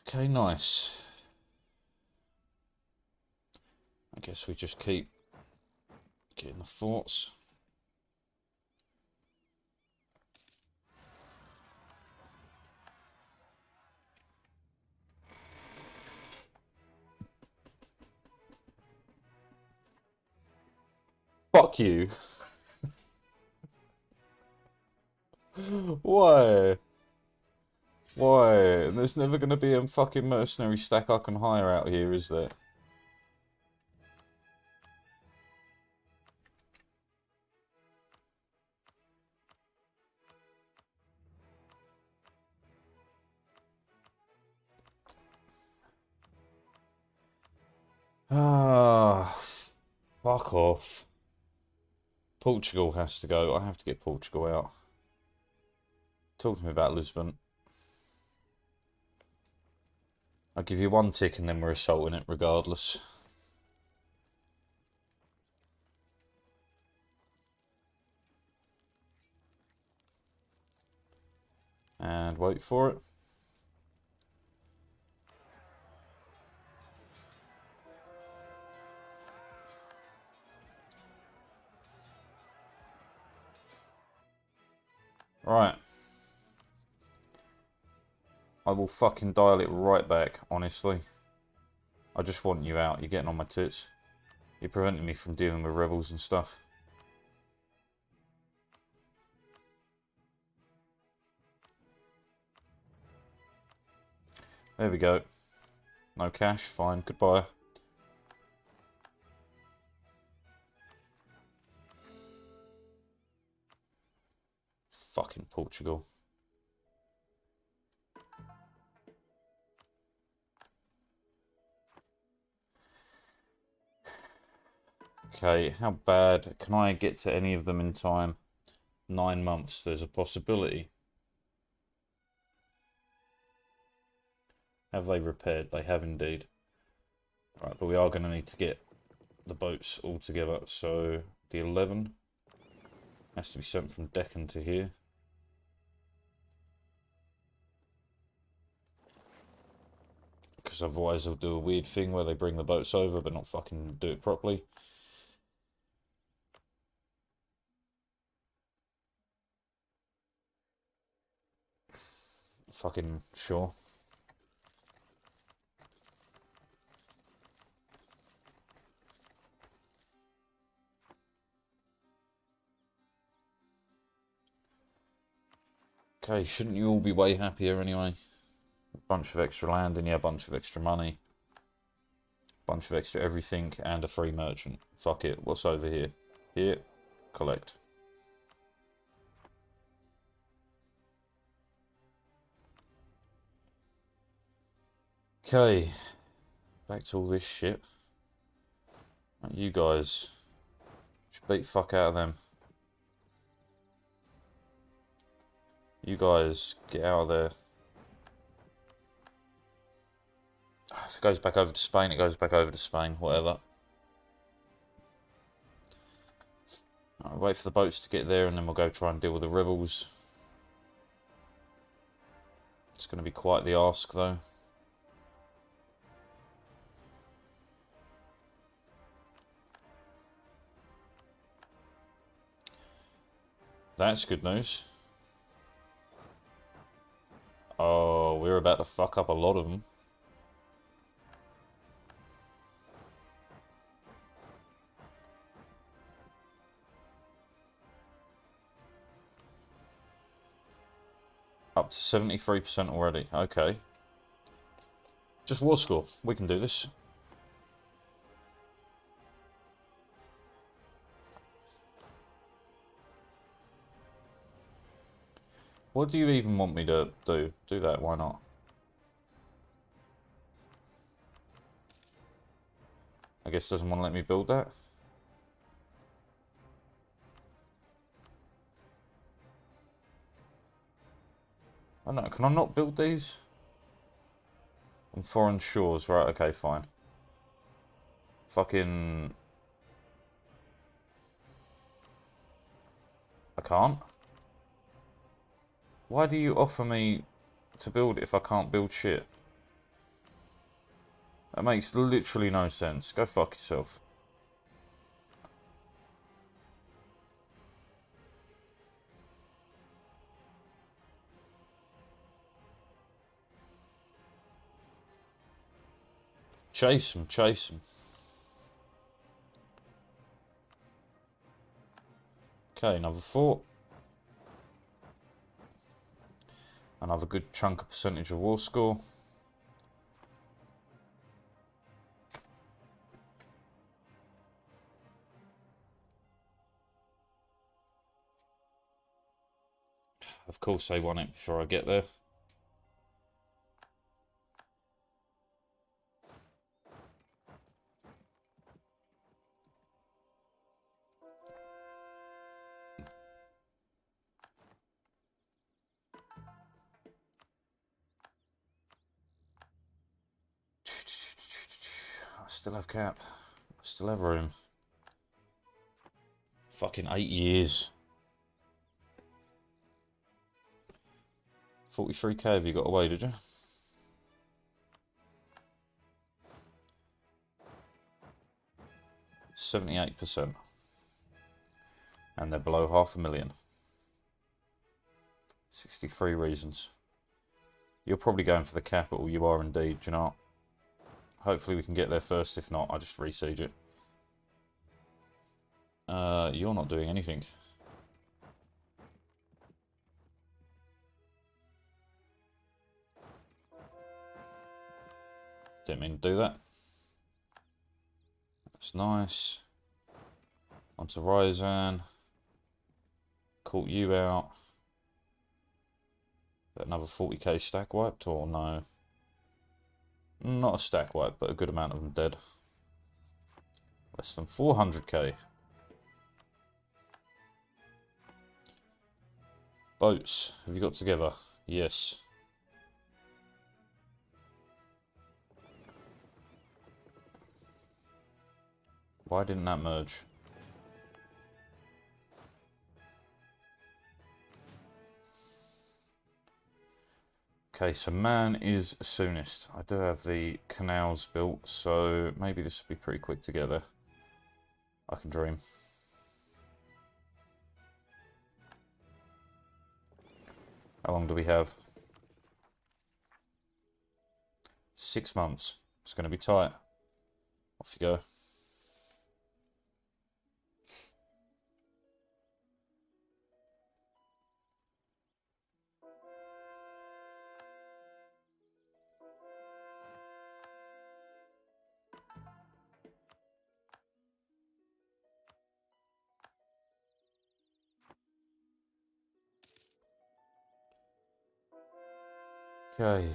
Okay, nice. I guess we just keep getting the forts. Fuck you. Why? Why? There's never gonna be a fucking mercenary stack I can hire out here, is there? Ah, fuck off. Portugal has to go. I have to get Portugal out. Talk to me about Lisbon. I'll give you one tick and then we're assaulting it regardless. And wait for it. Right. I will fucking dial it right back, honestly. I just want you out. You're getting on my tits. You're preventing me from dealing with rebels and stuff. There we go. No cash, fine, goodbye. Fucking Portugal. Okay, how bad can I get to any of them in time? 9 months, there's a possibility. Have they repaired? They have indeed. Right, but we are going to need to get the boats all together. So the 11 has to be sent from Deccan to here. Because otherwise they'll do a weird thing where they bring the boats over but not fucking do it properly. Fucking sure. Okay, shouldn't you all be way happier anyway? A bunch of extra land and yeah, a bunch of extra money. Bunch of extra everything and a free merchant. Fuck it, what's over here? Here, collect. Okay, back to all this shit. Right, you guys, just beat the fuck out of them. You guys, get out of there. If it goes back over to Spain, it goes back over to Spain, whatever. Right, wait for the boats to get there and then we'll go try and deal with the rebels. It's going to be quite the ask though. That's good news. Oh, we're about to fuck up a lot of them. Up to 73% already. Okay. Just war score. We can do this. What do you even want me to do? Do that, why not? I guess doesn't want to let me build that. I don't know, can I not build these? On foreign shores, right, okay, fine. Fucking... I can't? Why do you offer me to build if I can't build shit? That makes literally no sense. Go fuck yourself. Chase him, chase him. Okay, another fort. Another good chunk of percentage of war score. Of course they want it before I get there. I still have cap. I still have room. Fucking 8 years. 43k have you got away, did you? %78%. And they're below 500,000. 63 reasons. You're probably going for the capital, you are indeed, do you know what? Hopefully we can get there first, if not, I'll just re-siege it. You're not doing anything. Didn't mean to do that. That's nice. Onto Ryazan. Caught you out. Another 40k stack wiped, or no? Not a stack wipe, but a good amount of them dead. Less than 400k. Boats, have you got together? Yes. Why didn't that merge? Okay, so man is soonest. I do have the canals built, so maybe this will be pretty quick together. I can dream. How long do we have? 6 months. It's going to be tight. Off you go. Okay.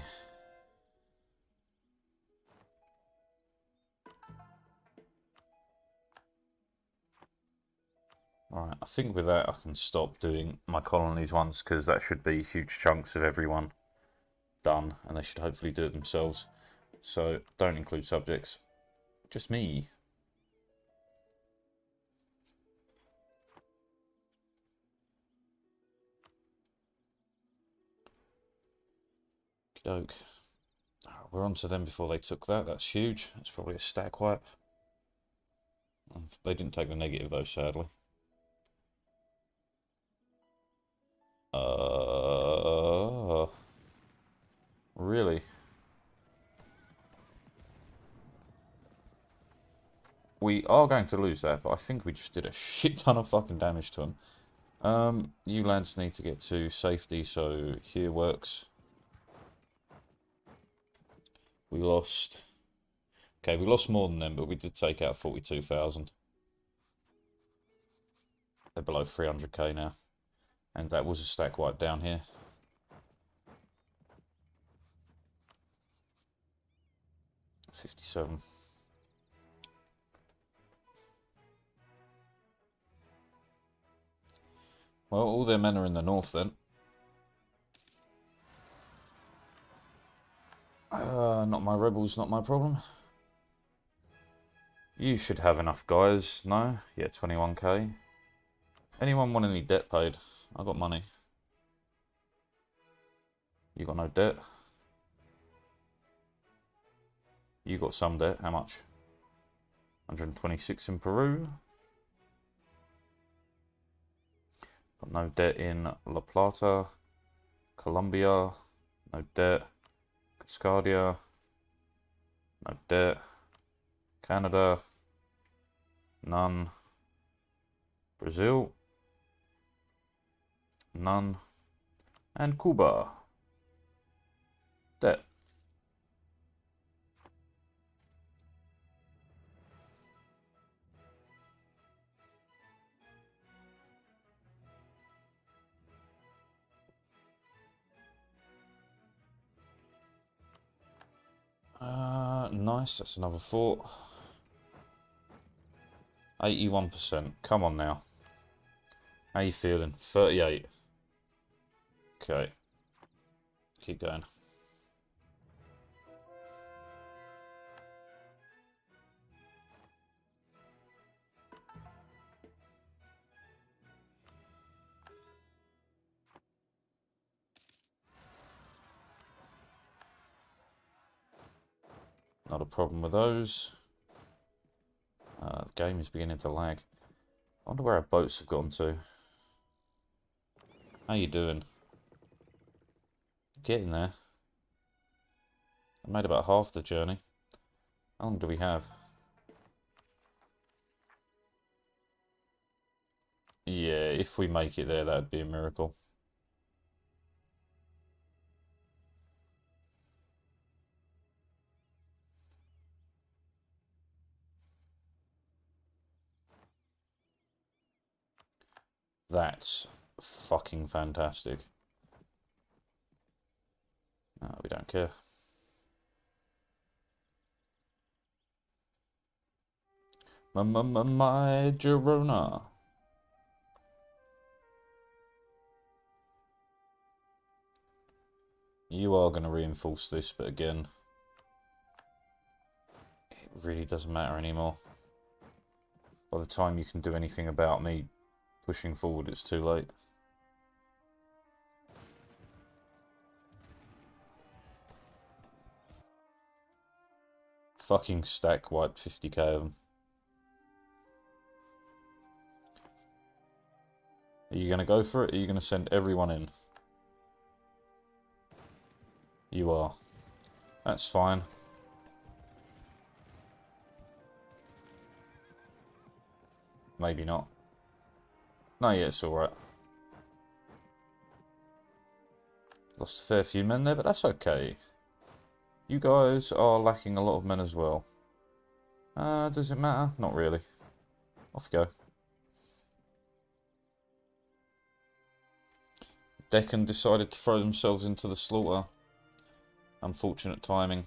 Alright, I think with that I can stop doing my colonies once, because that should be huge chunks of everyone done, and they should hopefully do it themselves. So don't include subjects. Just me. Okey-doke. We're on to them before they took that. That's huge. That's probably a stack wipe. They didn't take the negative though, sadly. Really? We are going to lose that, but I think we just did a shit ton of fucking damage to them. You lads need to get to safety, so here works. We lost... Okay, we lost more than them, but we did take out 42,000. They're below 300k now. And that was a stack wipe down here. $57. Well, all their men are in the north then. Not my rebels, not my problem. You should have enough guys. No? Yeah, 21k. Anyone want any debt paid? I got money. You got no debt? You got some debt. How much? 126 in Peru. Got no debt in La Plata. Colombia. No debt. Cascadia. No debt. Canada. None. Brazil. None. And Cuba. Debt. Nice, that's another fort. 81%. Come on now. How you feeling? 38. Okay. Keep going. Not a problem with those. The game is beginning to lag. I wonder where our boats have gone to. How you doing? Getting there. I made about half the journey. How long do we have? Yeah, if we make it there, that'd be a miracle. That's fucking fantastic. No, we don't care. My Girona. You are going to reinforce this, but again, it really doesn't matter anymore. By the time you can do anything about me pushing forward, it's too late. Fucking stack wiped 50k of them. Are you going to go for it? Or are you going to send everyone in? You are. That's fine. Maybe not. No, yeah, it's alright. Lost a fair few men there, but that's okay. You guys are lacking a lot of men as well. Does it matter? Not really. Off you go. Deccan decided to throw themselves into the slaughter. Unfortunate timing.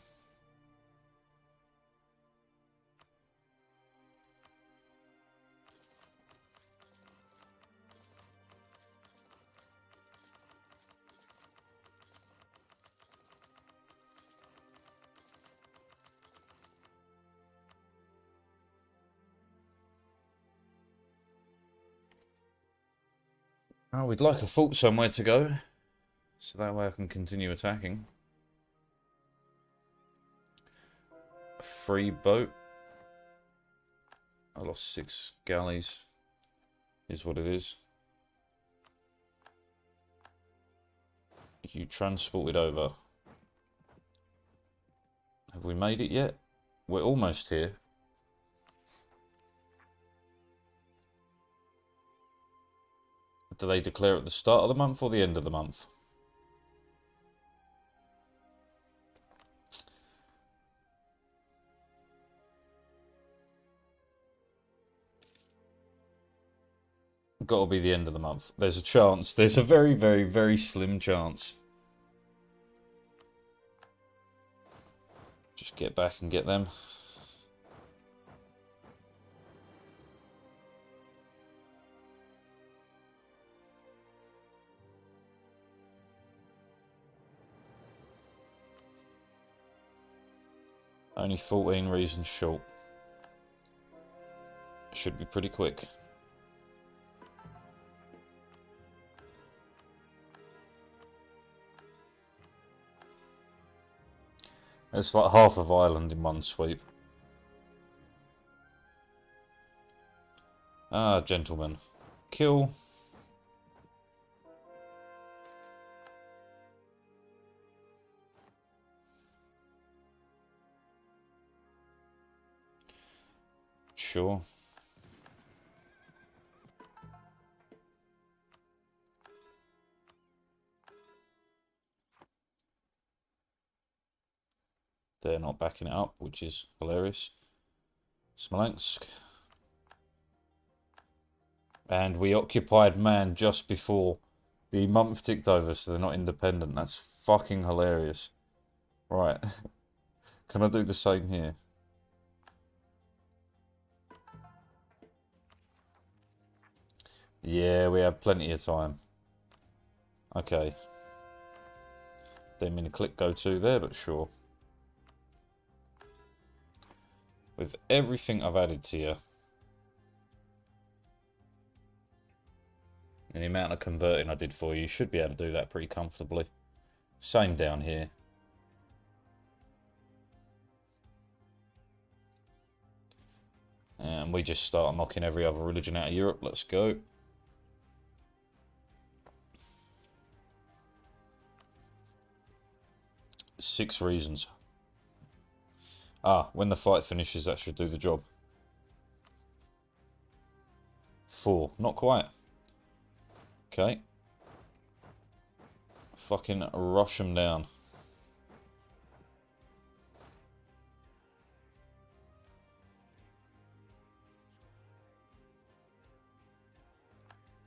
Oh, we'd like a fort somewhere to go, so that way I can continue attacking. A free boat. I lost 6 galleys, is what it is. You transported over. Have we made it yet? We're almost here. Do they declare at the start of the month or the end of the month? Got to be the end of the month. There's a chance. There's a very, very, very slim chance. Just get back and get them. Only 14 reasons short. Should be pretty quick. It's like half of Ireland in one sweep. Ah, gentlemen. Kill. Sure. They're not backing it up, which is hilarious. Smolensk. And we occupied Man just before the month ticked over, so they're not independent. That's fucking hilarious. Right. Can I do the same here? Yeah, we have plenty of time. Okay. Didn't mean to click go to there, but sure. With everything I've added to you. And the amount of converting I did for you, you should be able to do that pretty comfortably. Same down here. And we just start knocking every other religion out of Europe. Let's go. Six reasons. Ah, when the fight finishes, that should do the job. 4. Not quite. Okay. Fucking rush them down.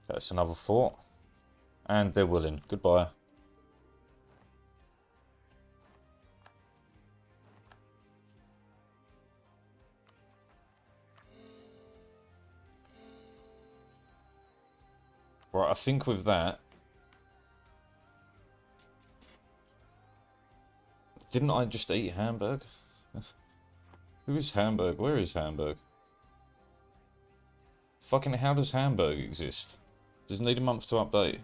That's another 4. And they're willing. Goodbye. Right, I think with that... Didn't I just eat Hamburg? Who is Hamburg? Where is Hamburg? Fucking how does Hamburg exist? Does it need a month to update?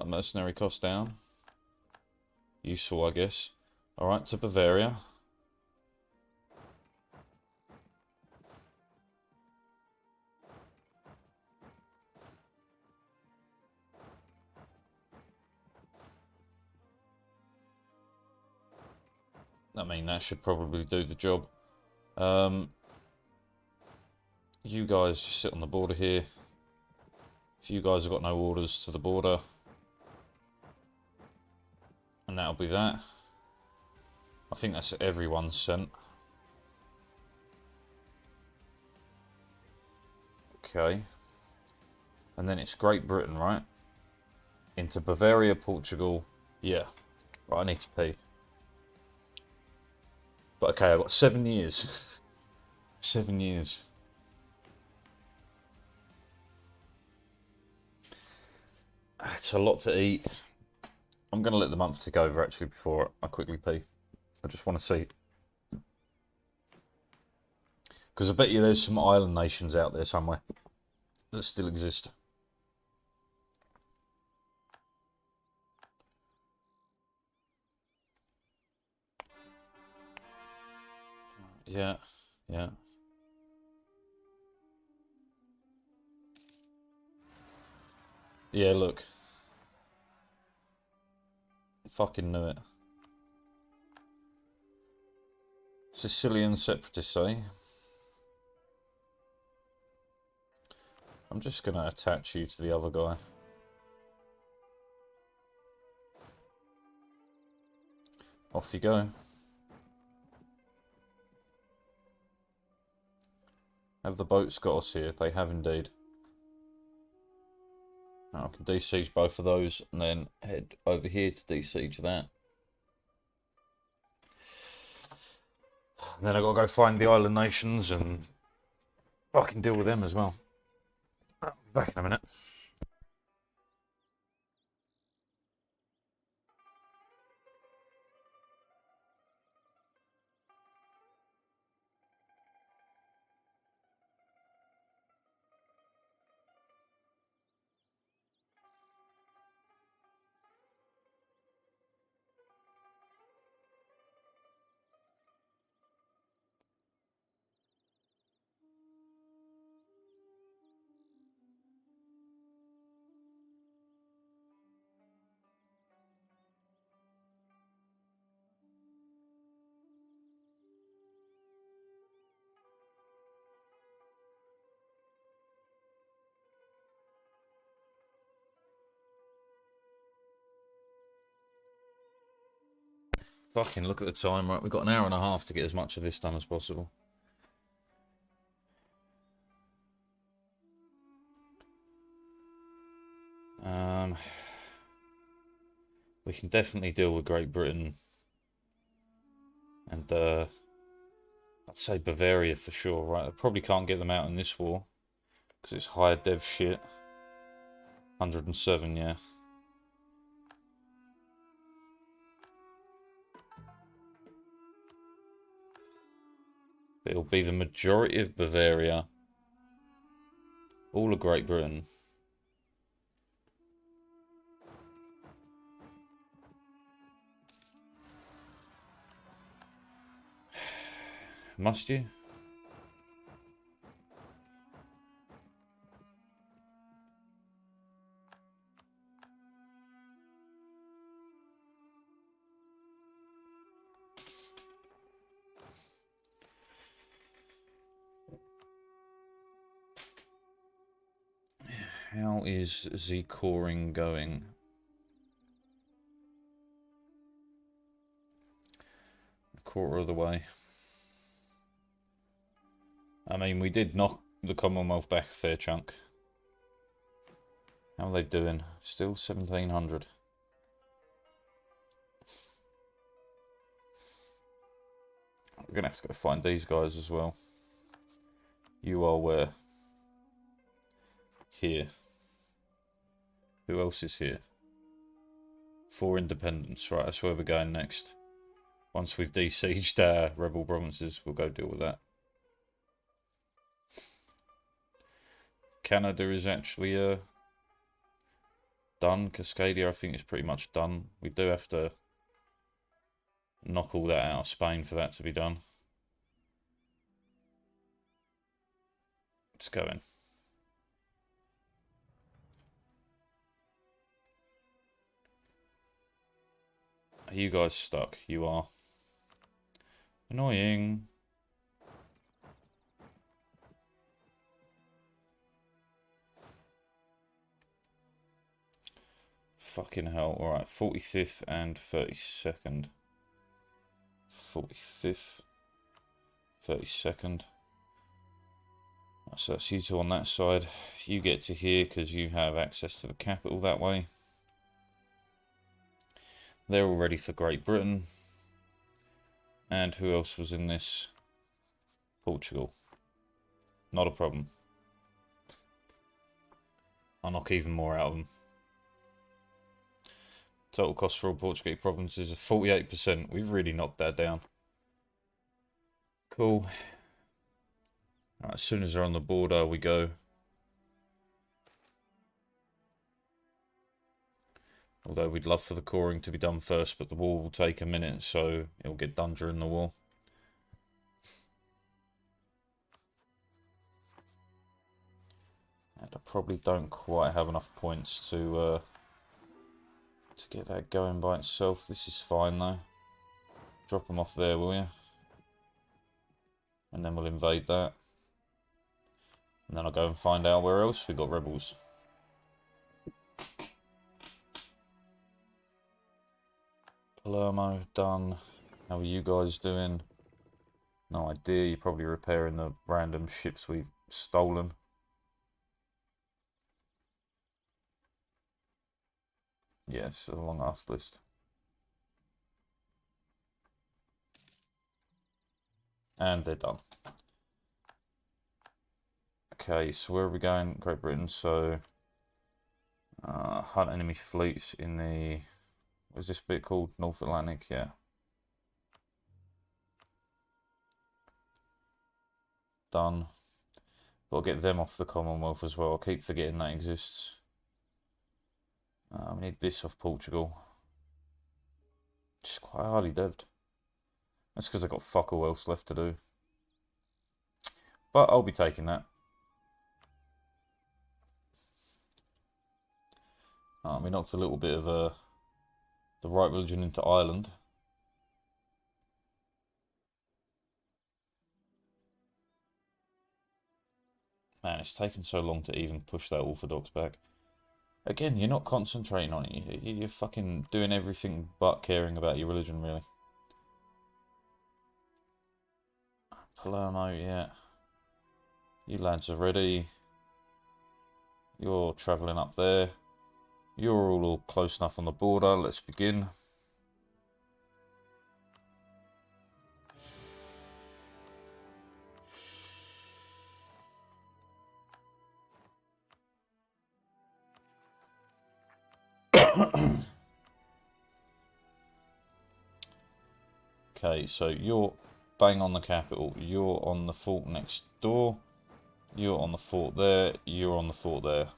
Mercenary cost down. Useful, I guess. Alright, to Bavaria. I mean, that should probably do the job. You guys just sit on the border here. If you guys have got no orders to the border. And that'll be that. I think that's everyone's sent. Okay. And then it's Great Britain, right? Into Bavaria, Portugal. Yeah. Right, I need to pee. But okay, I've got 7 years. 7 years. It's a lot to eat. I'm going to let the month tick over actually before I quickly pee. I just want to see. Because I bet you there's some island nations out there somewhere that still exist. Yeah, yeah. Yeah, look. Fucking knew it. Sicilian separatists, eh? I'm just going to attach you to the other guy. Off you go. Have the boats got us here? They have indeed. Now I can de-siege both of those and then head over here to de-siege that. And then I've got to go find the island nations and fucking deal with them as well. I'll be back in a minute. Fucking look at the time, right? We've got an hour and a half to get as much of this done as possible. We can definitely deal with Great Britain. And, I'd say Bavaria for sure, right? I probably can't get them out in this war. Because it's higher dev shit. 107, yeah. It'll be the majority of Bavaria. All of Great Britain. Must you? How is the coring going? A quarter of the way. I mean, we did knock the Commonwealth back a fair chunk. How are they doing? Still 1700. We're going to have to go find these guys as well. You are where? Here. Who else is here? 4 independents. Right, that's where we're going next. Once we've de-sieged our rebel provinces, we'll go deal with that. Canada is actually done. Cascadia, I think, is pretty much done. We do have to knock all that out of Spain for that to be done. Let's go in. Are you guys stuck? You are. Annoying. Fucking hell. Alright, 45th and 32nd. 45th. 32nd. So that's you two on that side. You get to here because you have access to the capital that way. They're all ready for Great Britain. And who else was in this? Portugal. Not a problem. I'll knock even more out of them. Total cost for all Portuguese provinces is 48%. We've really knocked that down. Cool. Right, as soon as they're on the border, we go. Although we'd love for the coring to be done first, but the war will take a minute, so it'll get done during the war. And I probably don't quite have enough points to get that going by itself. This is fine though. Drop them off there, will you? And then we'll invade that. And then I'll go and find out where else we got rebels. Palermo, done. How are you guys doing? No idea, you're probably repairing the random ships we've stolen. Yes, a long ass list. And they're done. Okay, so where are we going? Great Britain, so... hunt enemy fleets in the... What's this bit called? North Atlantic, yeah. Done. Got to get them off the Commonwealth as well. I keep forgetting that exists. We need this off Portugal. Just quite hardly devved. That's because I've got fuck all else left to do. But I'll be taking that. We knocked a little bit of the right religion into Ireland. Man, it's taken so long to even push that Orthodox back. Again, you're not concentrating on it. You're fucking doing everything but caring about your religion, really. Palermo, yeah. You lads are ready. You're travelling up there. You're all close enough on the border. Let's begin. Okay, so you're bang on the capital. You're on the fort next door. You're on the fort there. You're on the fort there.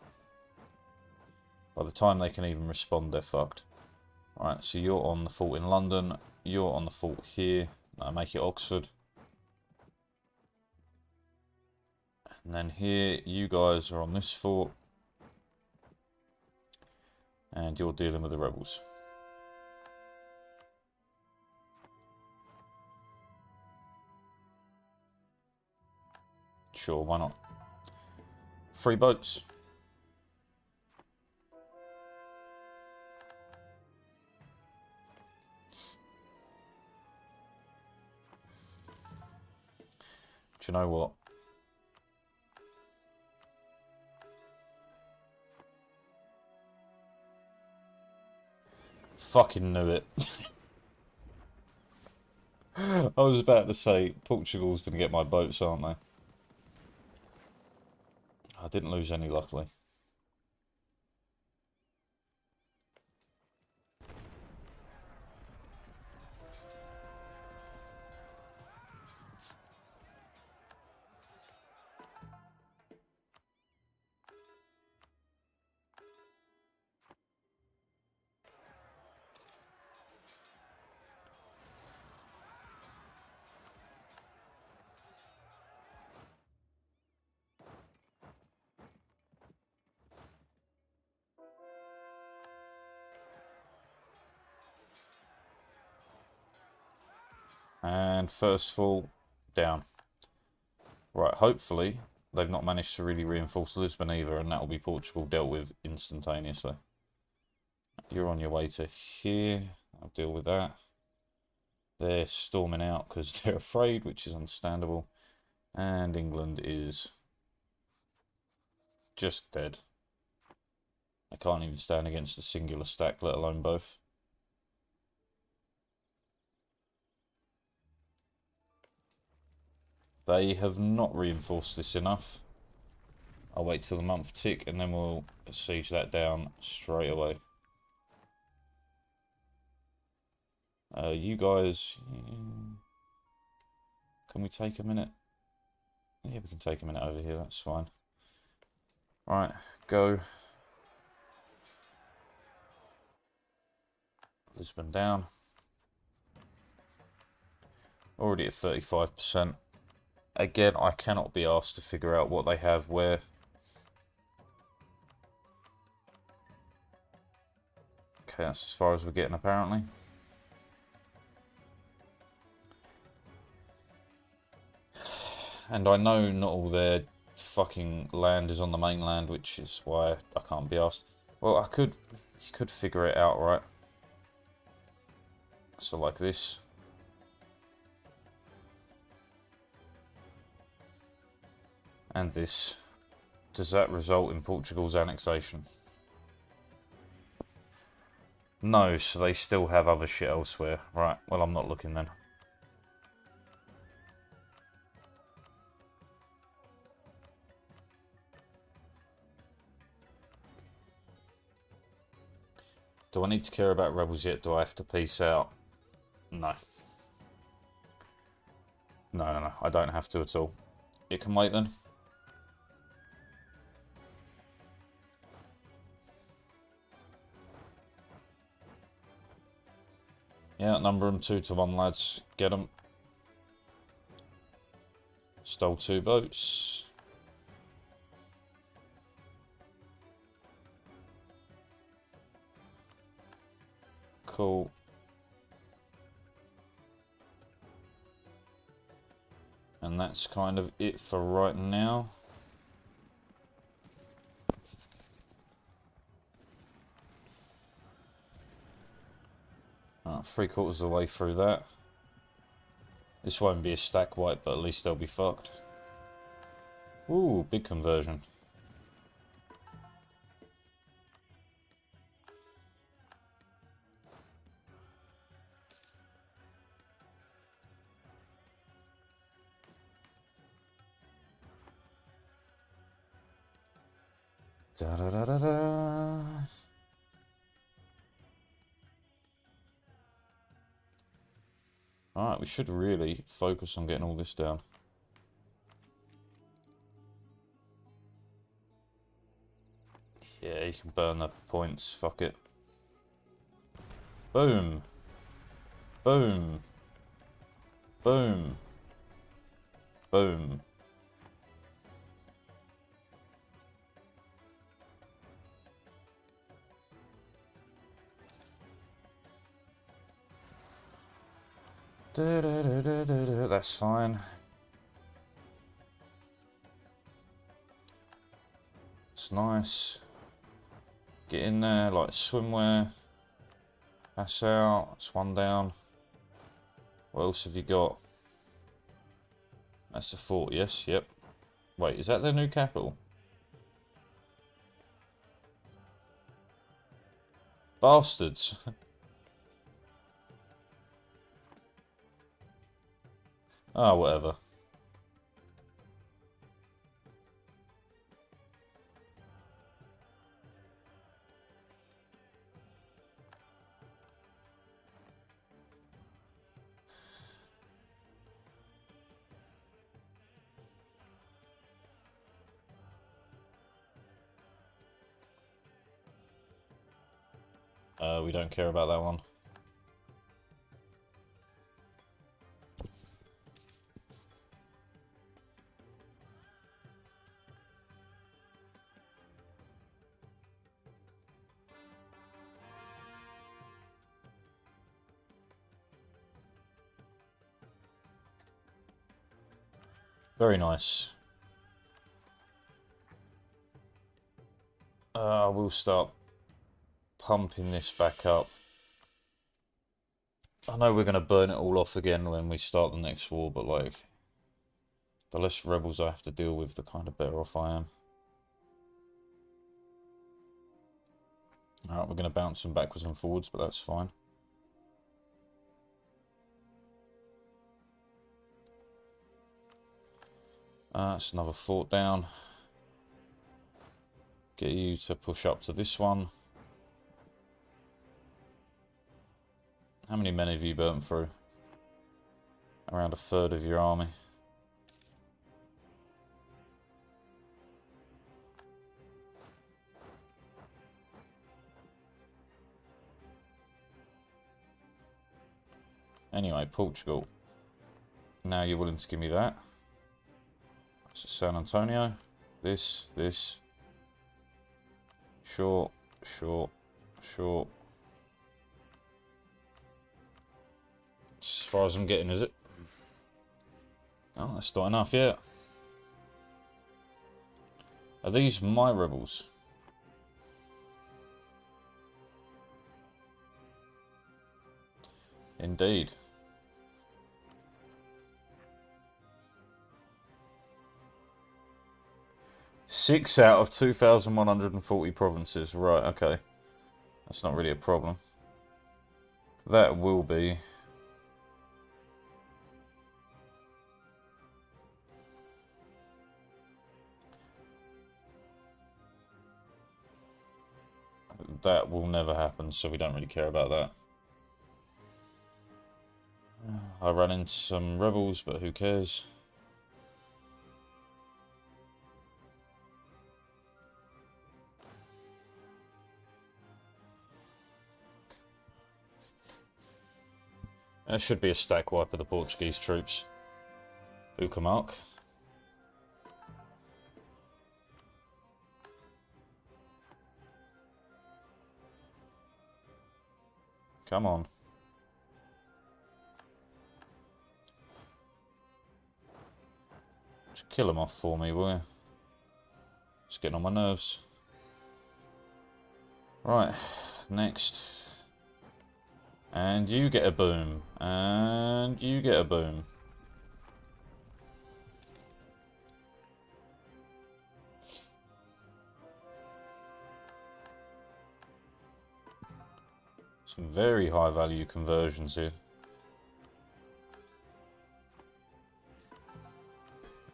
By the time they can even respond, they're fucked. Alright, so you're on the fort in London. You're on the fort here. That'll make it Oxford. And then here, you guys are on this fort. And you're dealing with the rebels. Sure, why not? 3 boats. Do you know what? Fucking knew it. I was about to say, Portugal's going to get my boats, aren't they? I didn't lose any, luckily. And first fall down. Right, hopefully they've not managed to really reinforce Lisbon either, and that will be Portugal dealt with instantaneously. You're on your way to here. I'll deal with that. They're storming out because they're afraid, which is understandable. And England is just dead. They can't even stand against a singular stack, let alone both. They have not reinforced this enough. I'll wait till the month tick and then we'll siege that down straight away. You guys... Can we take a minute? Yeah, we can take a minute over here, that's fine. Right, go. Lisbon down. Already at 35%. Again, I cannot be asked to figure out what they have where. Okay, that's as far as we're getting apparently. And I know not all their fucking land is on the mainland, which is why I can't be asked. Well, you could figure it out, right? So like this. And this. Does that result in Portugal's annexation? No, so they still have other shit elsewhere. Right, well, I'm not looking then. Do I need to care about rebels yet? Do I have to peace out? No. No, I don't have to at all. It can wait then. Yeah, number them 2-1, lads. Get them. Stole 2 boats. Cool. And that's kind of it for right now. Three-quarters of the way through that. This won't be a stack wipe, but at least they'll be fucked. Ooh, big conversion. Da da da da da. Alright, we should really focus on getting all this down. Yeah, you can burn the points, fuck it. Boom. Boom. Boom. Boom. That's fine. It's nice. Get in there, like swimwear. Pass out. That's one down. What else have you got? That's the fort, yes, yep. Wait, is that their new capital? Bastards. Ah, whatever. We don't care about that one. Very nice. We'll start pumping this back up. I know we're going to burn it all off again when we start the next war, but like, the less rebels I have to deal with, the kind of better off I am. Alright, we're going to bounce them backwards and forwards, but that's fine. That's another fort down. Get you to push up to this one. How many men have you burnt through? Around a third of your army. Anyway, Portugal. Now you're willing to give me that. So San Antonio. This. Short. As far as I'm getting, is it? Oh, that's not enough yet. Are these my rebels? Indeed. Six out of 2,140 provinces. Right, okay. That's not really a problem. That will be. That will never happen, so we don't really care about that. I ran into some rebels, but who cares? There should be a stack wipe of the Portuguese troops. Uckermark. Come on. Just kill them off for me, will you? It's getting on my nerves. Right, next. And you get a boom. And you get a boom. Some very high value conversions here.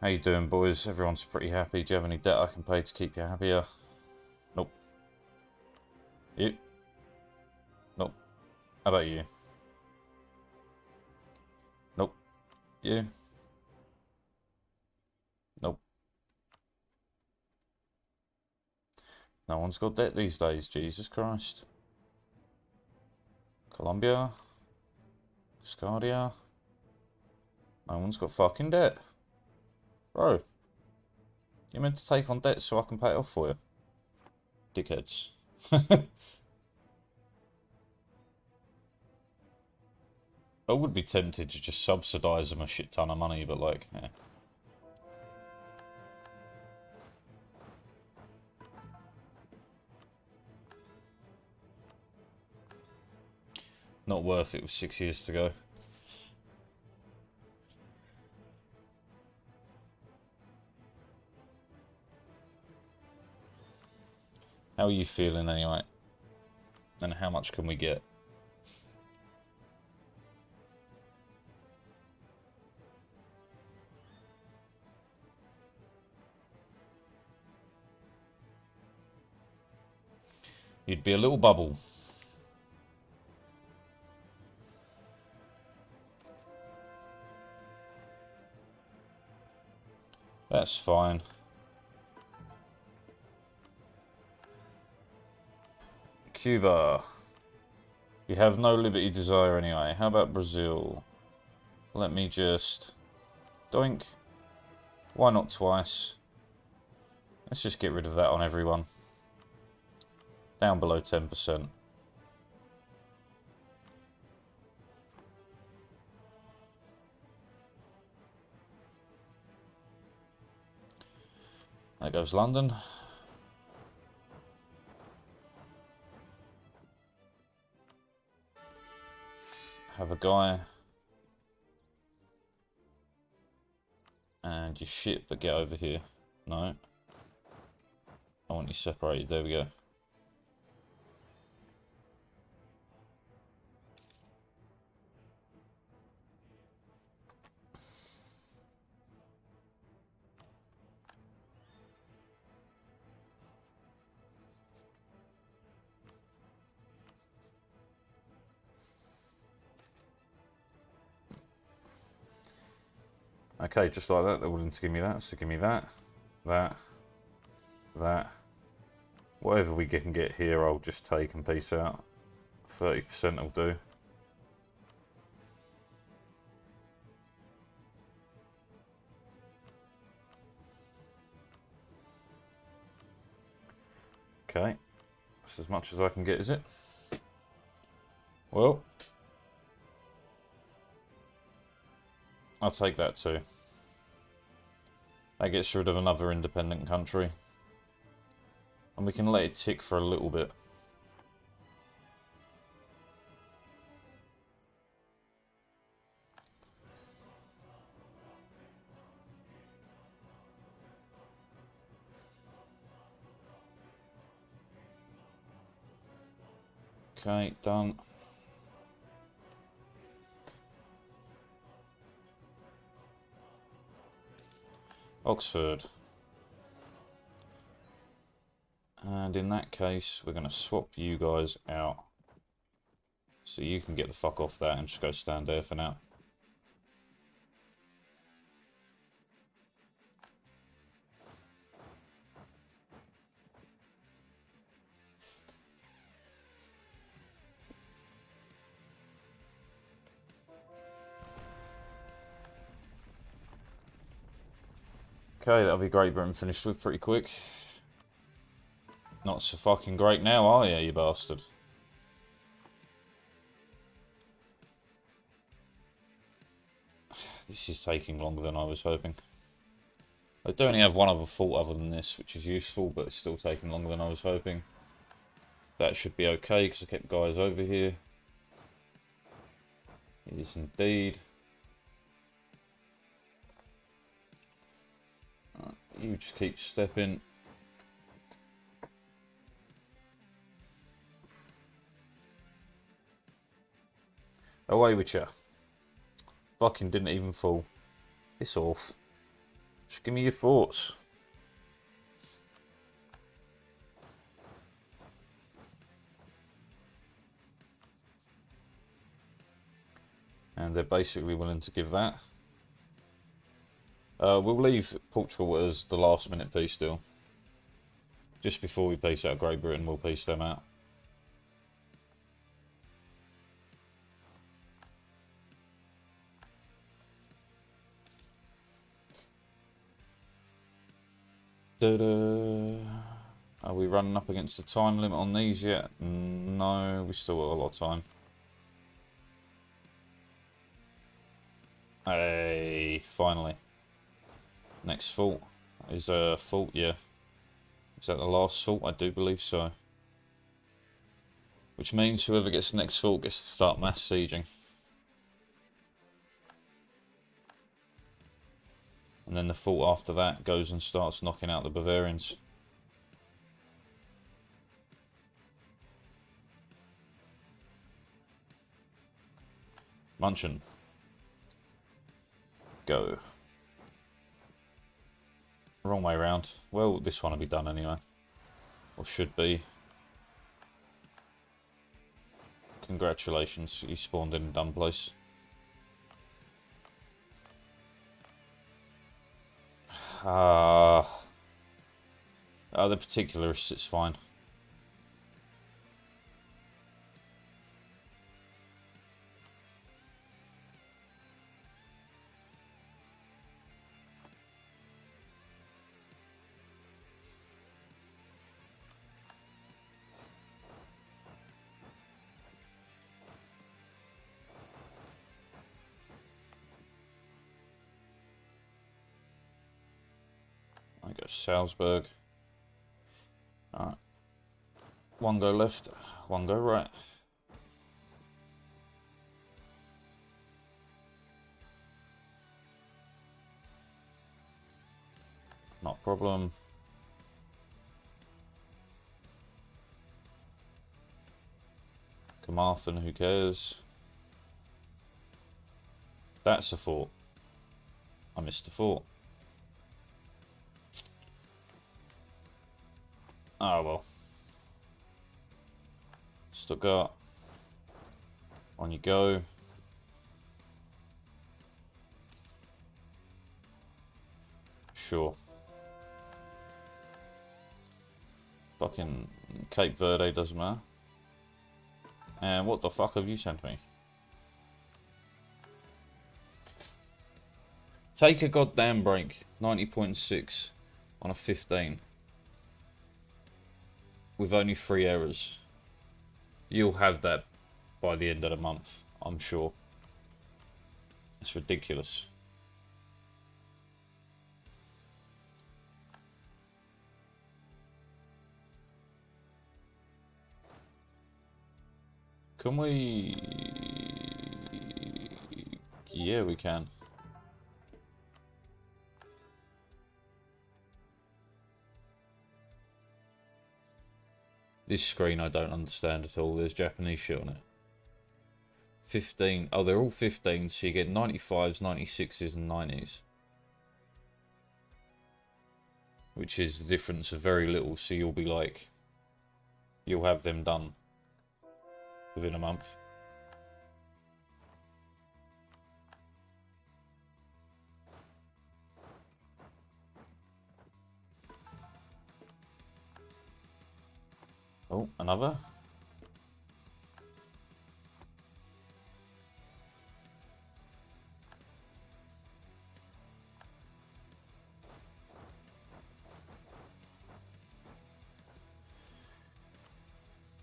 How you doing, boys? Everyone's pretty happy. Do you have any debt I can pay to keep you happier? Nope. You? Nope. How about you? Nope. You? Nope. No one's got debt these days, Jesus Christ. Colombia? Scardia? No one's got fucking debt. Bro. You're meant to take on debt so I can pay it off for you. Dickheads. I would be tempted to just subsidise them a shit ton of money, but like, yeah. Not worth it with 6 years to go. How are you feeling anyway? And how much can we get? You'd be a little bubble. That's fine. Cuba. You have no liberty desire anyway. How about Brazil? Let me just... doink. Why not twice? Let's just get rid of that on everyone. Down below 10%. There goes London. Have a guy. And you shit, but get over here. No. I want you separated. There we go. Okay, just like that, they're willing to give me that, so give me that, that. Whatever we can get here, I'll just take and peace out. 30% will do. Okay, that's as much as I can get, is it? Well, I'll take that too. That gets rid of another independent country. And we can let it tick for a little bit. Okay, done. Oxford. And in that case, we're going to swap you guys out. So you can get the fuck off that and just go stand there for now. Okay, that'll be Great Britain finished with pretty quick. Not so fucking great now, are you, you bastard? This is taking longer than I was hoping. I do only have one other fault other than this, which is useful, but it's still taking longer than I was hoping. That should be okay, because I kept guys over here. It is indeed. You just keep stepping. Away with you. Fucking didn't even fall. Piss off. Just give me your thoughts. And they're basically willing to give that. We'll leave Portugal as the last minute peace deal. Just before we peace out Great Britain, we'll peace them out. Are we running up against the time limit on these yet? No, we still got a lot of time. Hey, finally. Next fault is a fault, yeah. Is that the last fault? I do believe so. Which means whoever gets the next fault gets to start mass sieging. And then the fault after that goes and starts knocking out the Bavarians. Munchen. Go. Wrong way round. Well, this one will be done anyway. Or should be. Congratulations, you spawned in a dumb place. The particularists, it's fine. I go Salzburg. Alright. One go left, one go right. Not a problem. Carmarthen, who cares? That's a fort. I missed a fort. Oh well. Stuttgart. On you go. Sure. Fucking Cape Verde doesn't matter. And what the fuck have you sent me? Take a goddamn break. 90.6 on a 15. With only 3 errors. You'll have that by the end of the month, I'm sure. It's ridiculous. Can we... Yeah, we can. This screen I don't understand at all. There's Japanese shit on it. 15. Oh, they're all 15, so you get 95s, 96s, and 90s. Which is the difference of very little, so you'll be like... You'll have them done within a month. Oh, another.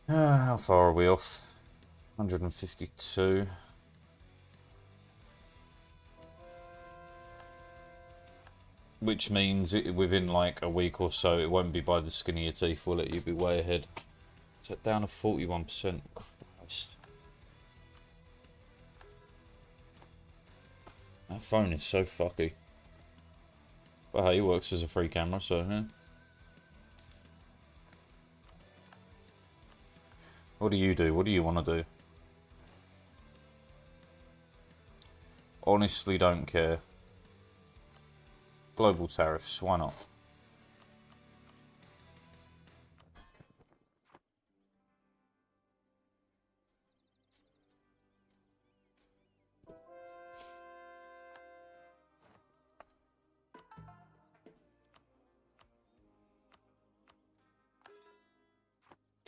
How far are we off? 152. Which means within like a week or so, it won't be by the skin of your teeth, will it? You'll be way ahead. Is down to 41%? Christ. That phone is so fucky. But hey, it works as a free camera, so yeah. What do you do? What do you want to do? Honestly, don't care. Global tariffs, why not?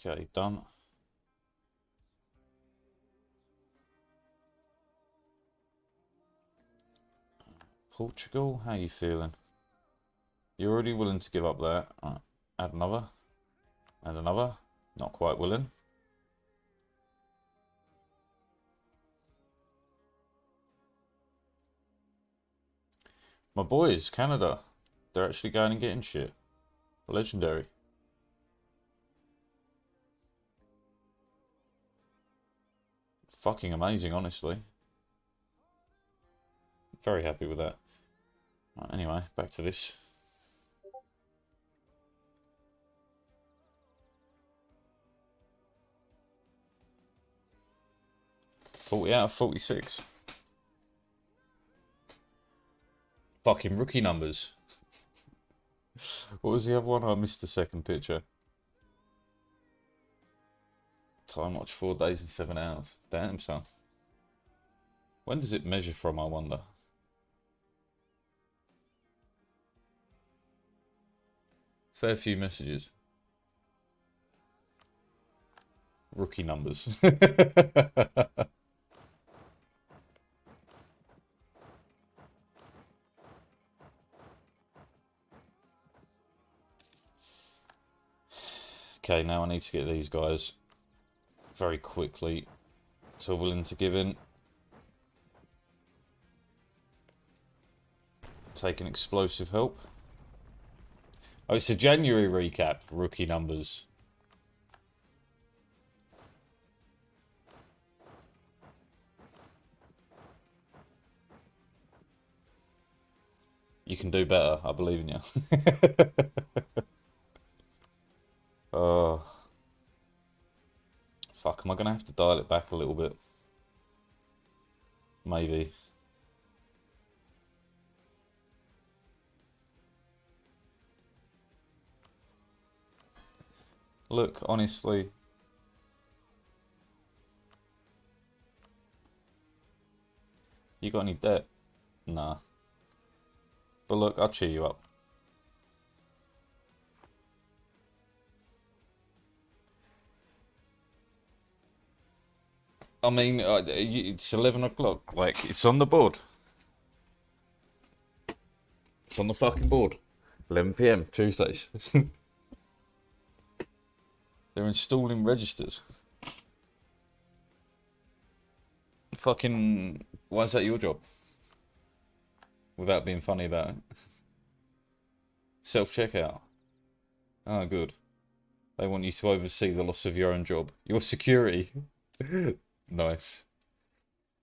Okay, done. Portugal, how you feeling? You're already willing to give up that. Right, add another. And another. Not quite willing. My boys, Canada. They're actually going and getting shit. Legendary. Fucking amazing, honestly. Very happy with that. Right, anyway, back to this. $40 out of 46. Fucking rookie numbers. What was the other one? I missed the second picture. Time watch 4 days and 7 hours. Damn, son. When does it measure from, I wonder? Fair few messages. Rookie numbers. Okay, now I need to get these guys very quickly to willing to give in. Taking explosive help. Oh, it's a January recap. Rookie numbers. You can do better. I believe in you. Oh. Fuck, am I going to have to dial it back a little bit? Maybe. Look, honestly. You got any debt? Nah. But look, I'll cheer you up. I mean, it's 11 o'clock. Like, it's on the board. It's on the fucking board. 11 PM, Tuesdays. They're installing registers. Fucking, why is that your job? Without being funny about it. Self-checkout. Oh, good. They want you to oversee the loss of your own job. Your security. Nice.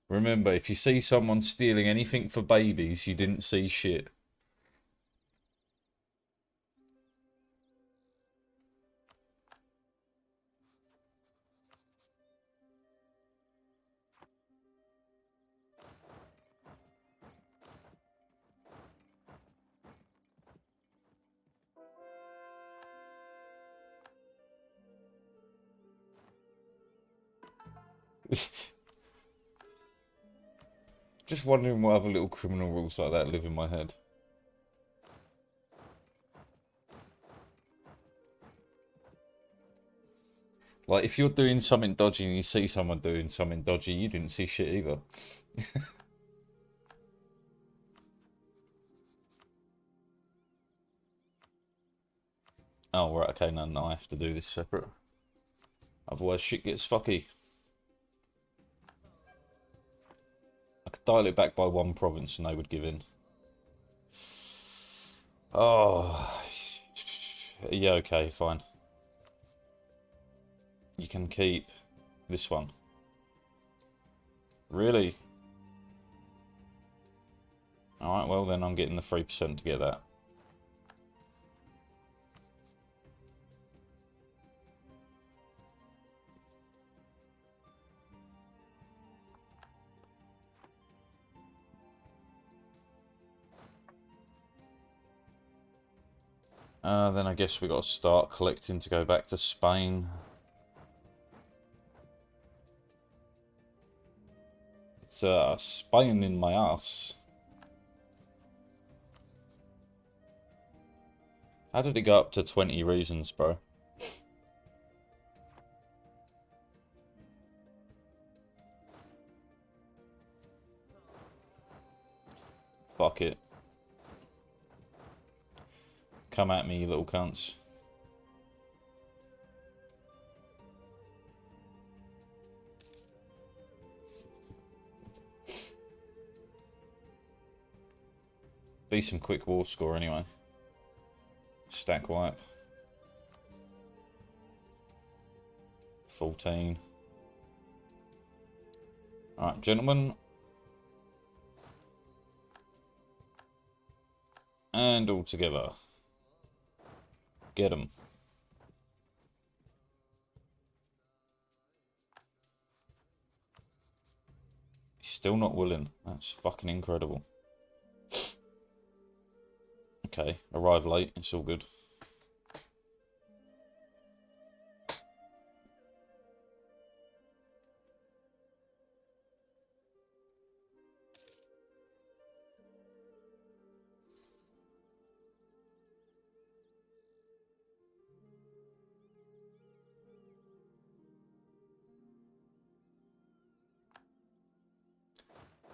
Remember, if you see someone stealing anything for babies, you didn't see shit. Just wondering what other little criminal rules like that live in my head. Like, if you're doing something dodgy and you see someone doing something dodgy, you didn't see shit either. Oh, right, okay, no, I have to do this separate. Otherwise, shit gets fucky. I could dial it back by one province and they would give in. Oh, yeah, okay, fine. You can keep this one. Really? Alright, well then I'm getting the 3% to get that. Then I guess we got to start collecting to go back to Spain. It's Spain in my ass. How did it go up to 20 reasons, bro? Fuck it. Come at me, you little cunts. Be some quick war score anyway. Stack wipe. 14. Alright, gentlemen. And all together. Get 'em. He's still not willing. That's fucking incredible. Okay, arrive late. It's all good.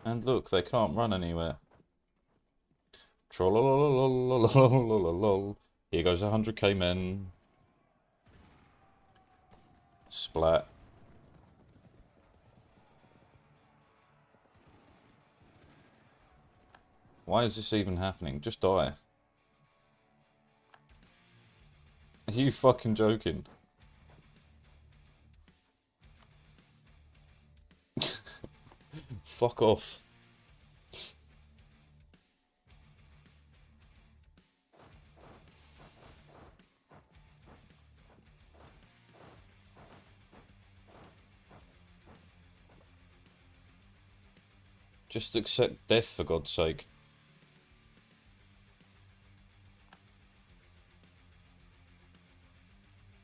And look, they can't run anywhere. Trollolololololololol. Here goes 100k men. Splat. Why is this even happening? Just die. Are you fucking joking? Fuck off. Just accept death, for God's sake.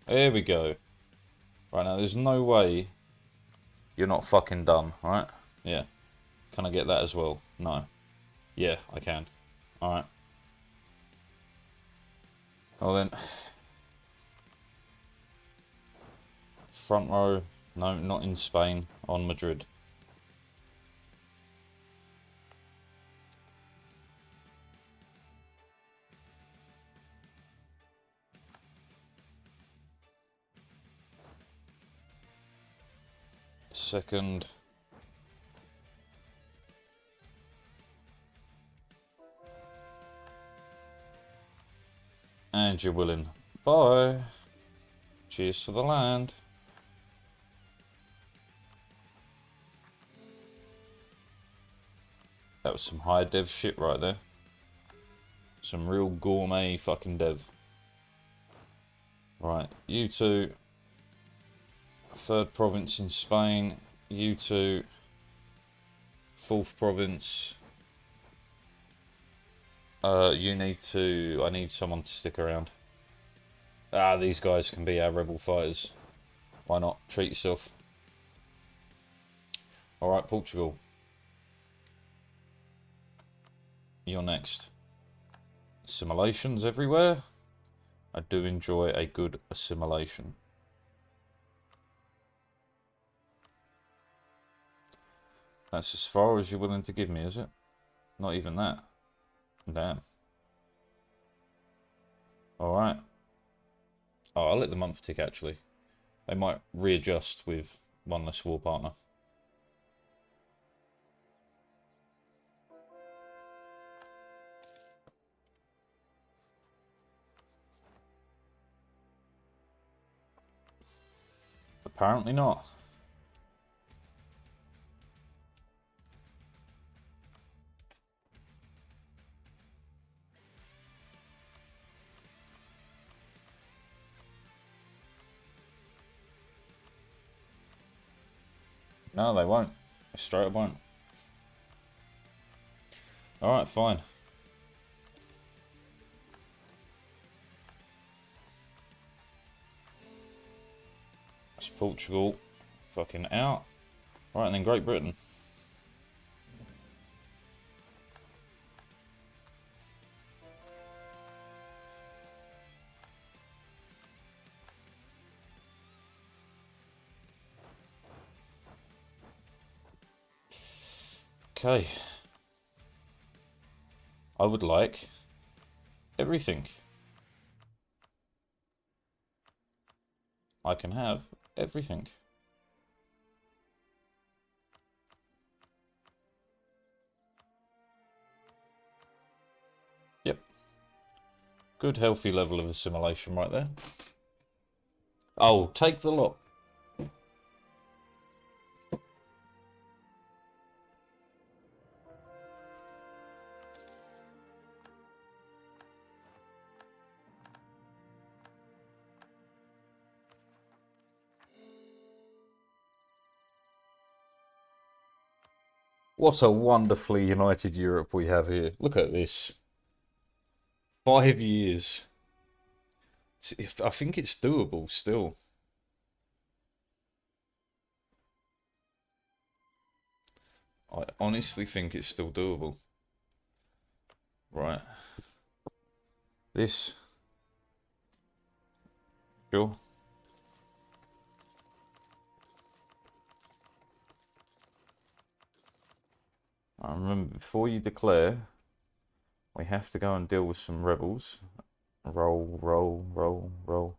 There we go. Right, now there's no way you're not fucking done, right? Yeah. Can I get that as well? No. Yeah, I can. Alright. Well then. Front row. No, not in Spain. On Madrid. Second. And you're willing. Bye. Cheers for the land. That was some high dev shit right there. Some real gourmet fucking dev. Right, you two. Third province in Spain. You two. Fourth province. You need to... I need someone to stick around. Ah, these guys can be our rebel fighters. Why not? Treat yourself. Alright, Portugal. You're next. Assimilations everywhere. I do enjoy a good assimilation. That's as far as you're willing to give me, is it? Not even that. Damn. Alright. Oh, I'll let the month tick, actually. They might readjust with one less war partner. Apparently not. No, they won't. They straight up won't. Alright, fine. That's Portugal fucking out. Right, and then Great Britain. Okay. I would like everything. I can have everything. Yep. Good healthy level of assimilation right there. Oh, take the lot. What a wonderfully united Europe we have here. Look at this. 5 years. I think it's doable still. I honestly think it's still doable. Right. This. Sure. I remember, before you declare, we have to go and deal with some rebels. Roll, roll, roll, roll.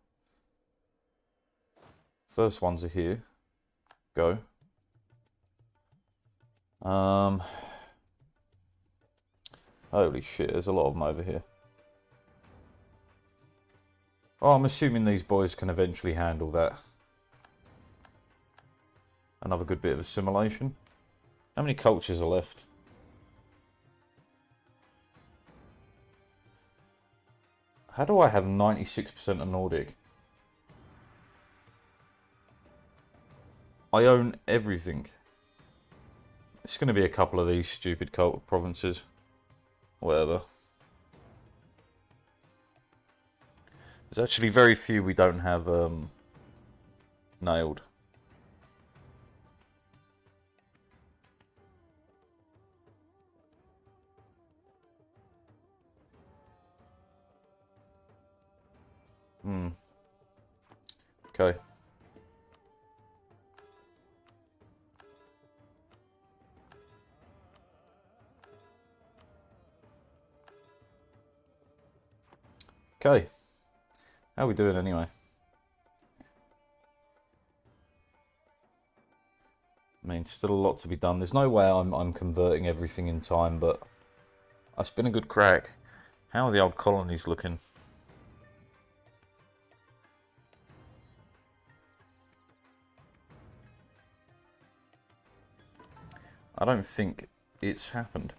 First ones are here. Go. Holy shit, there's a lot of them over here. Oh, I'm assuming these boys can eventually handle that. Another good bit of assimilation. How many cultures are left? How do I have 96% of Nordic? I own everything. It's going to be a couple of these stupid cult provinces. Whatever. There's actually very few we don't have nailed. Okay. Okay. How are we doing anyway? I mean, still a lot to be done. There's no way I'm converting everything in time, but it's been a good crack. How are the old colonies looking? I don't think it's happened.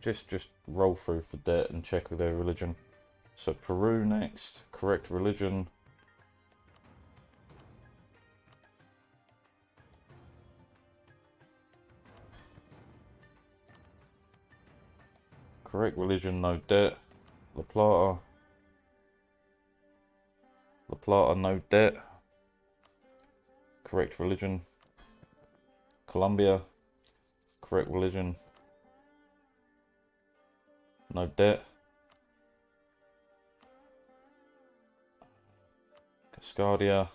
Just roll through for debt and check with their religion. So Peru next, correct religion. Correct religion, no debt. La Plata. La Plata, no debt. Correct religion. Colombia. Correct religion. No debt. Cascadia.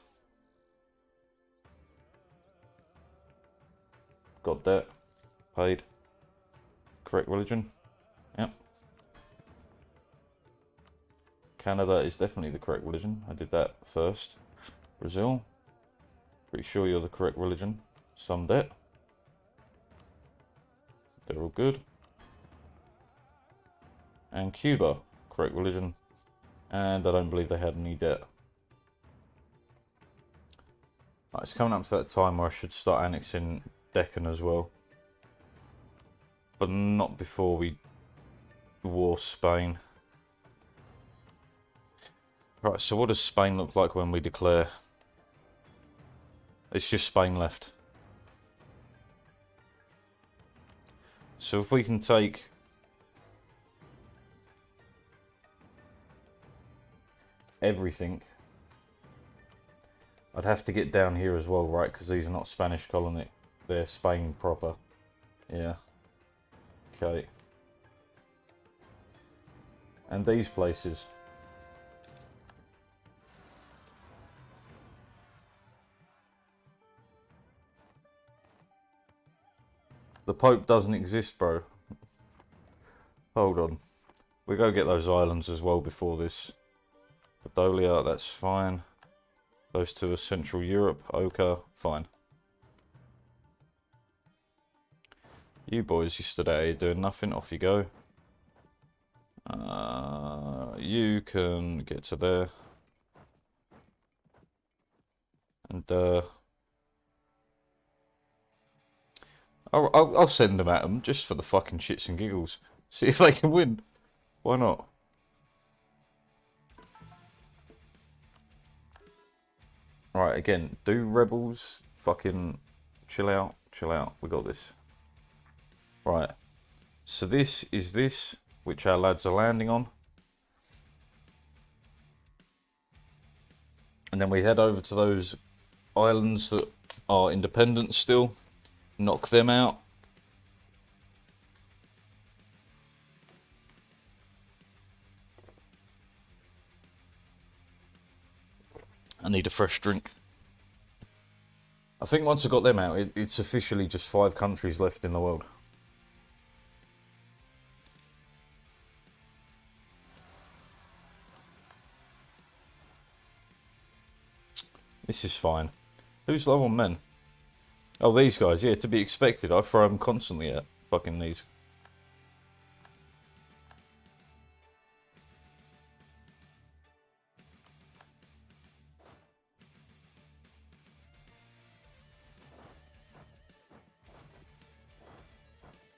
Got debt. Paid. Correct religion. Yep. Canada is definitely the correct religion. I did that first. Brazil. Pretty sure you're the correct religion. Some debt. They're all good. And Cuba. Correct religion. And I don't believe they had any debt. Right, it's coming up to that time where I should start annexing Deccan as well. But not before we war Spain. Right, so what does Spain look like when we declare? It's just Spain left. So if we can take everything, I'd have to get down here as well, right? Because these are not Spanish colony. They're Spain proper. Yeah. Okay. And these places. The Pope doesn't exist, bro. Hold on. We go get those islands as well before this. Podolia, that's fine. Those two are Central Europe. Oka, fine. You boys, you stood out here doing nothing. Off you go. You can get to there. And, I'll send them at them just for the fucking shits and giggles. See if they can win. Why not? Right, again, do rebels fucking chill out, chill out. We got this. Right. So this is this, which our lads are landing on. And then we head over to those islands that are independent still. Knock them out. I need a fresh drink. I think once I got them out, it's officially just 5 countries left in the world. This is fine. Who's low on men? Oh, these guys. Yeah, to be expected. I throw them constantly at fucking these.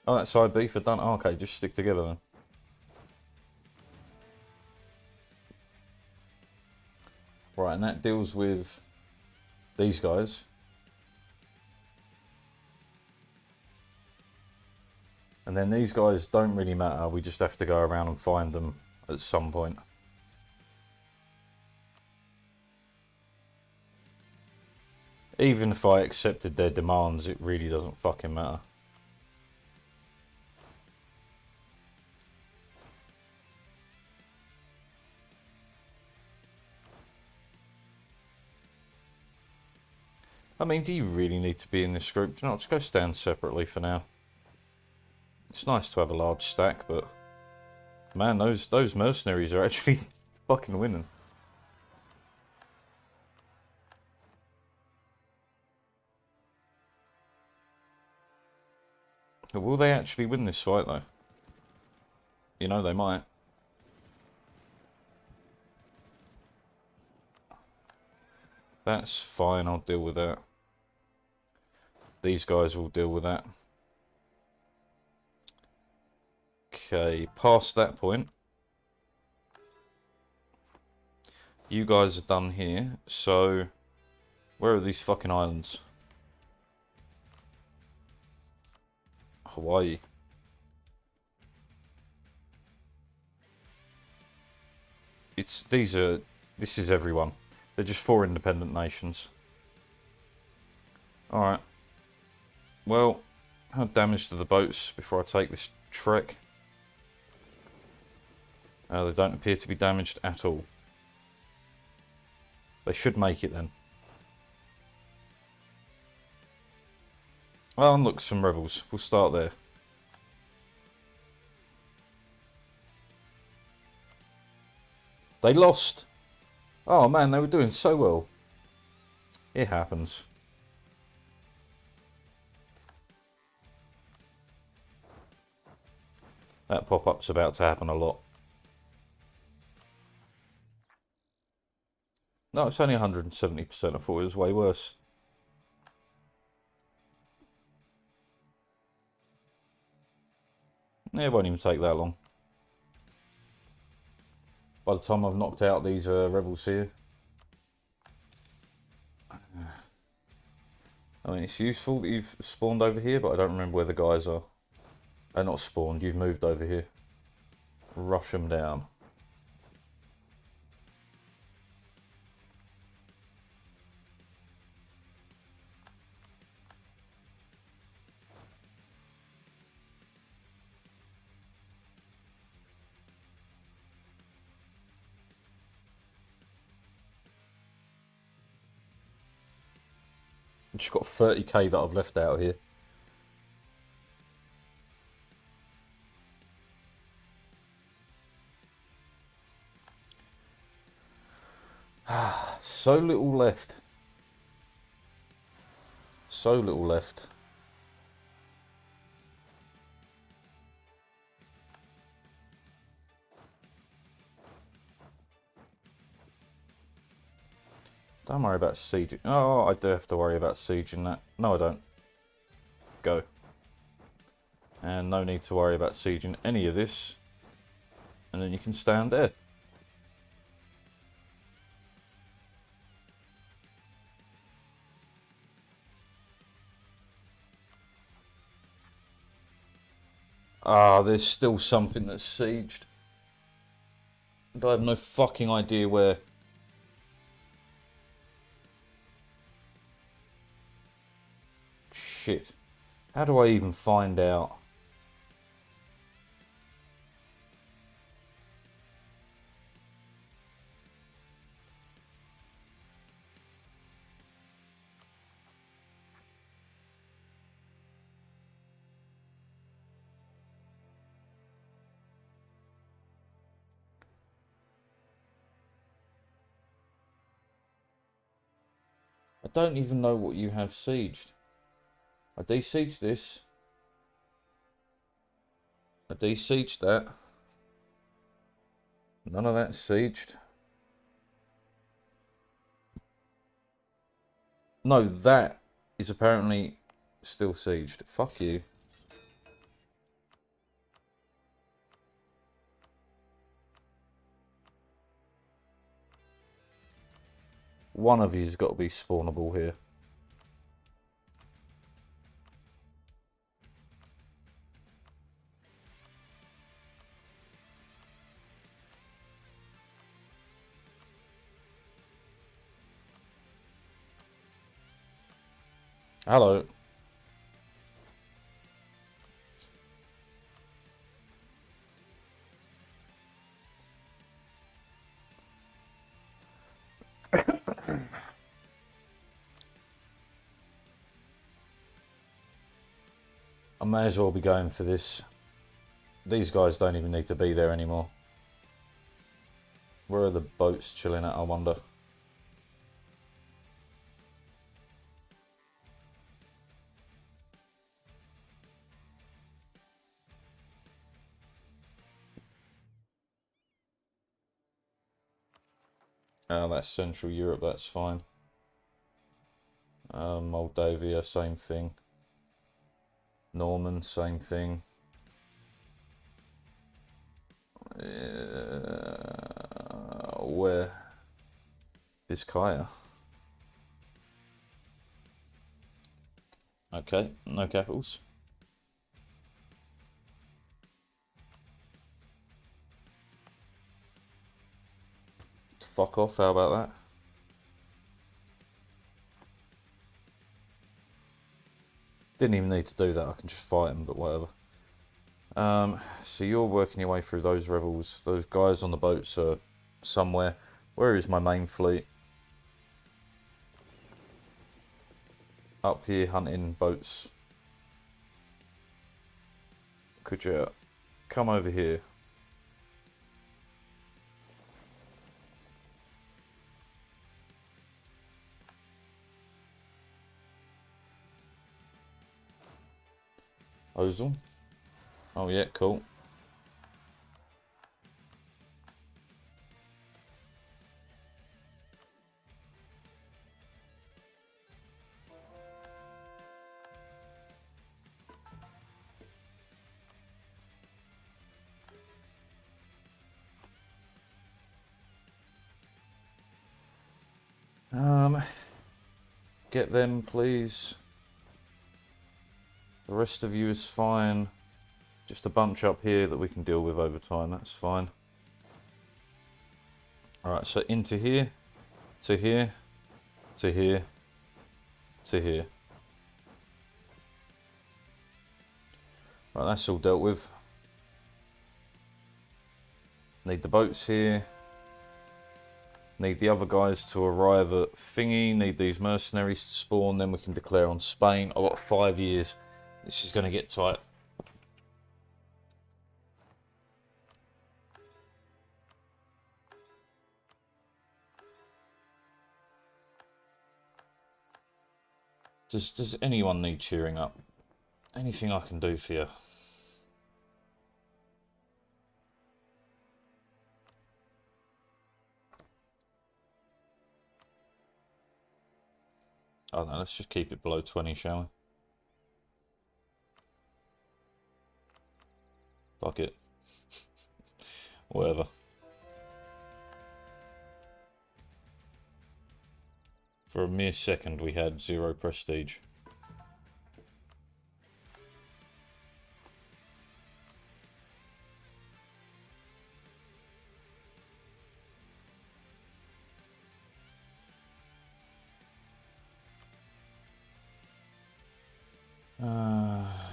Oh, that's IB for done. Oh, okay, just stick together then. Right, and that deals with these guys. And then these guys don't really matter. We just have to go around and find them at some point. Even if I accepted their demands, it really doesn't fucking matter. I mean, do you really need to be in this group? Do you not just go stand separately for now? It's nice to have a large stack, but man, those mercenaries are actually fucking winning. Will they actually win this fight though? You know, they might. That's fine, I'll deal with that. These guys will deal with that. Okay, past that point. You guys are done here, so where are these fucking islands? Hawaii. This is everyone. They're just 4 independent nations. Alright. Well, how damage to the boats before I take this trek? They don't appear to be damaged at all. They should make it then. Well, and look, some rebels. We'll start there. They lost. Oh man, they were doing so well. It happens. That pop-up's about to happen a lot. No, it's only 170%. I thought it was way worse. Yeah, it won't even take that long. By the time I've knocked out these rebels here. I mean, it's useful that you've spawned over here, but I don't remember where the guys are. They're not spawned, you've moved over here. Rush them down. I've just got 30k that I've left out here. So little left. So little left. Don't worry about sieging. Oh, I do have to worry about sieging that. No, I don't. Go. And no need to worry about sieging any of this. And then you can stand there. Ah, there's still something that's sieged. I have no fucking idea where. Shit. How do I even find out? I don't even know what you have sieged. I de-sieged this. I de-sieged that. None of that's sieged. No, that is apparently still sieged. Fuck you. One of you's got to be spawnable here. Hello. I may as well be going for this. These guys don't even need to be there anymore. Where are the boats chilling at, I wonder? Oh, that's Central Europe, that's fine. Moldavia, same thing. Norman, same thing. Where? Vizcaya. Okay, no capitals. Fuck off, how about that? Didn't even need to do that, I can just fight them, but whatever. So you're working your way through those rebels. Those guys on the boats are somewhere. Where is my main fleet? Up here hunting boats. Could you come over here? Ozil. Oh yeah, cool. Get them, please. The rest of you is fine. Just a bunch up here that we can deal with over time, that's fine. Alright, so into here, to here, to here, to here. Right, that's all dealt with. Need the boats here. Need the other guys to arrive at Thingy. Need these mercenaries to spawn. Then we can declare on Spain. I've got 5 years. This is going to get tight. Does anyone need cheering up? Anything I can do for you? I don't know, let's just keep it below 20, shall we? Fuck it. Whatever. For a mere second we had 0 prestige.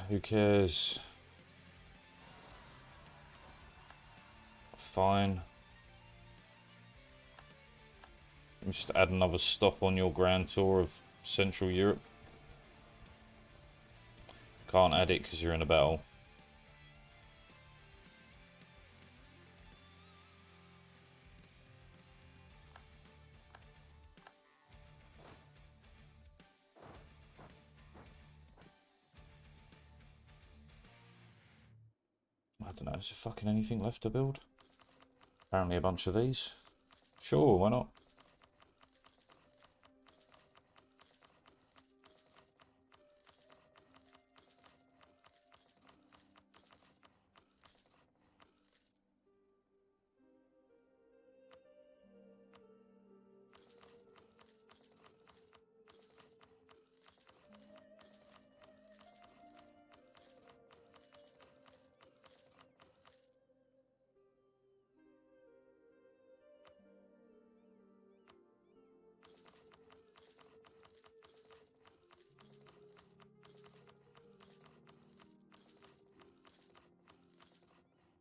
Who cares? Fine. Just add another stop on your grand tour of Central Europe. Can't add it because you're in a battle. I don't know, is there fucking anything left to build? Apparently a bunch of these. Sure, why not?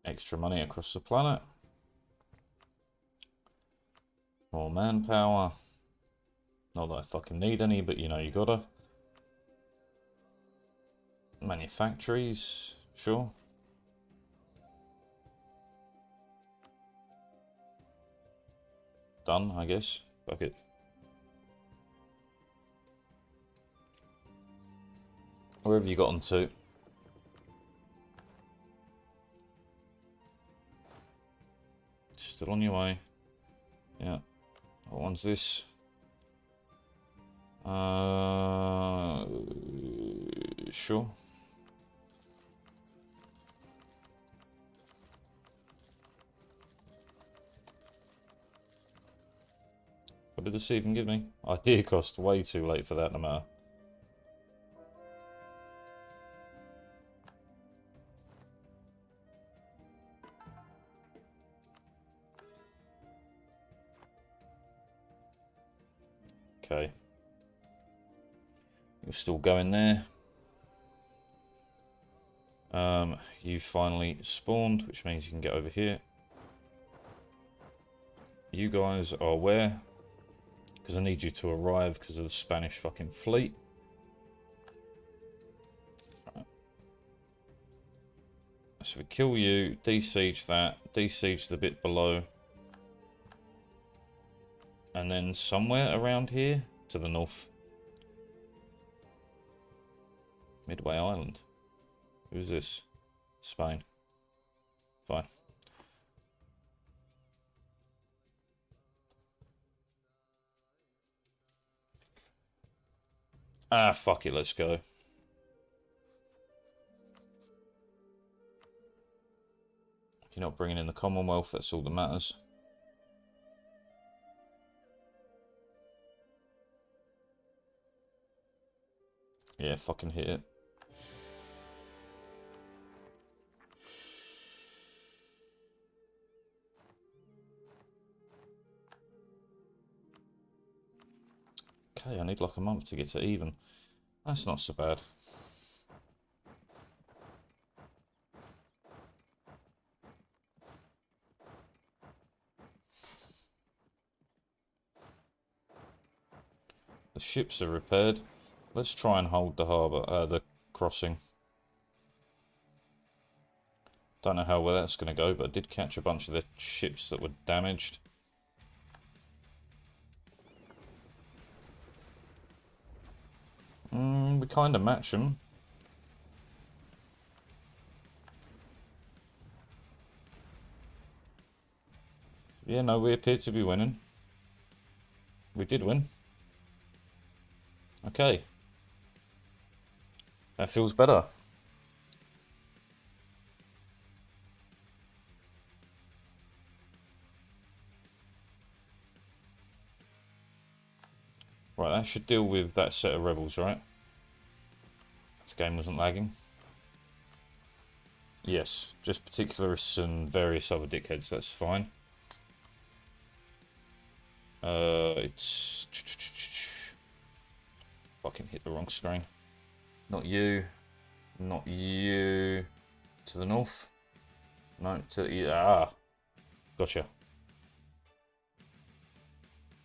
Extra money across the planet. More manpower. Not that I fucking need any, but you know you gotta. Manufactories, sure. Done, I guess. Fuck it. Where have you gotten to? Still on your way. Yeah. What one's this? Sure. What did this even give me? Idea cost way too late for that no matter. Okay. You're still going there. You finally spawned, which means you can get over here. You guys are where? Because I need you to arrive because of the Spanish fucking fleet. Right. So we kill you, de-siege that, de-siege the bit below. And then somewhere around here, to the north. Midway Island. Who's this? Spain. Fine. Ah, fuck it, let's go. You're not bringing in the Commonwealth, that's all that matters. Yeah, fucking hit it. Okay, I need like a month to get to even. That's not so bad. The ships are repaired. Let's try and hold the harbour, the crossing. Don't know how well that's going to go, but I did catch a bunch of the ships that were damaged. We kind of match them. Yeah, no, we appear to be winning. We did win. Okay. That feels better. Right, that should deal with that set of rebels, right? This game wasn't lagging. Yes, just particularists and various other dickheads, that's fine. It's... Fucking hit the wrong screen. Not you. Not you. To the north? No, to the... Ah! Gotcha.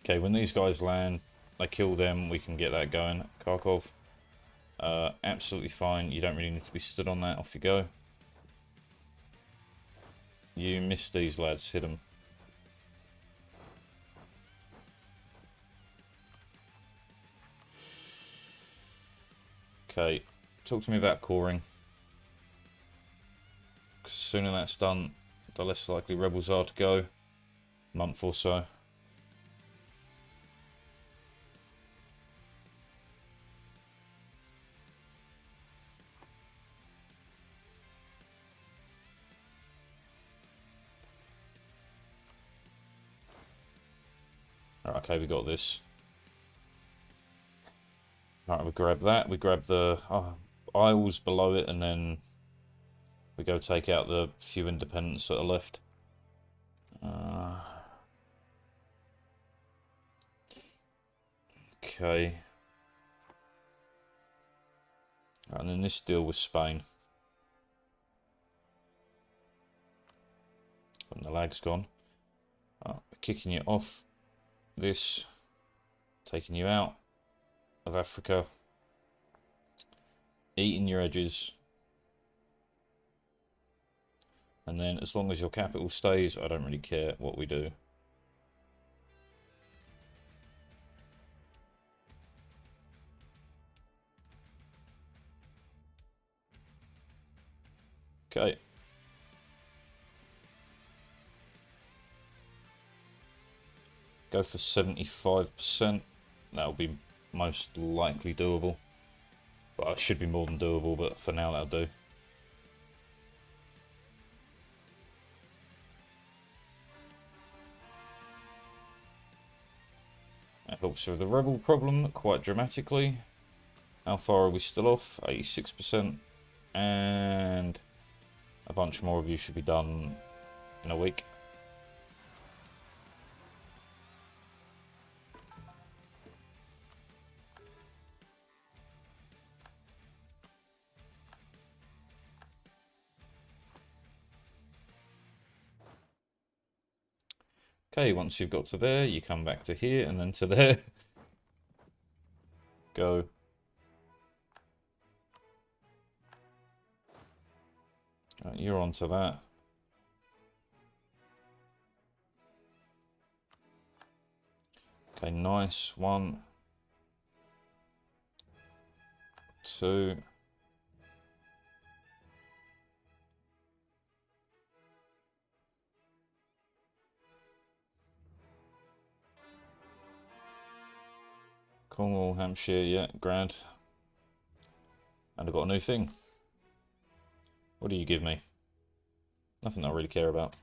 Okay, when these guys land, I kill them, we can get that going. Kharkov. Absolutely fine. You don't really need to be stood on that. Off you go. You missed these lads. Hit them. Okay. Talk to me about coring. Because the sooner that's done, the less likely rebels are to go. Month or so. Alright, okay, we got this. Alright, we grab that. We grab the isles below it, and then we go take out the few independents that are left. Okay. And then this deal with Spain. And the lag's gone. Kicking you off this. Taking you out of Africa. Eating your edges. And then as long as your capital stays, I don't really care what we do. Okay. Go for 75%. That'll be most likely doable. Well, it should be more than doable, but for now that'll do. That helps with the rebel problem quite dramatically. How far are we still off? 86%. And a bunch more of you should be done in a week. Okay, once you've got to there, you come back to here and then to there. Go. Right, you're onto that. Okay, nice. 1, 2. Cornwall, Hampshire, yeah, grand. And I've got a new thing. What do you give me? Nothing I really care about.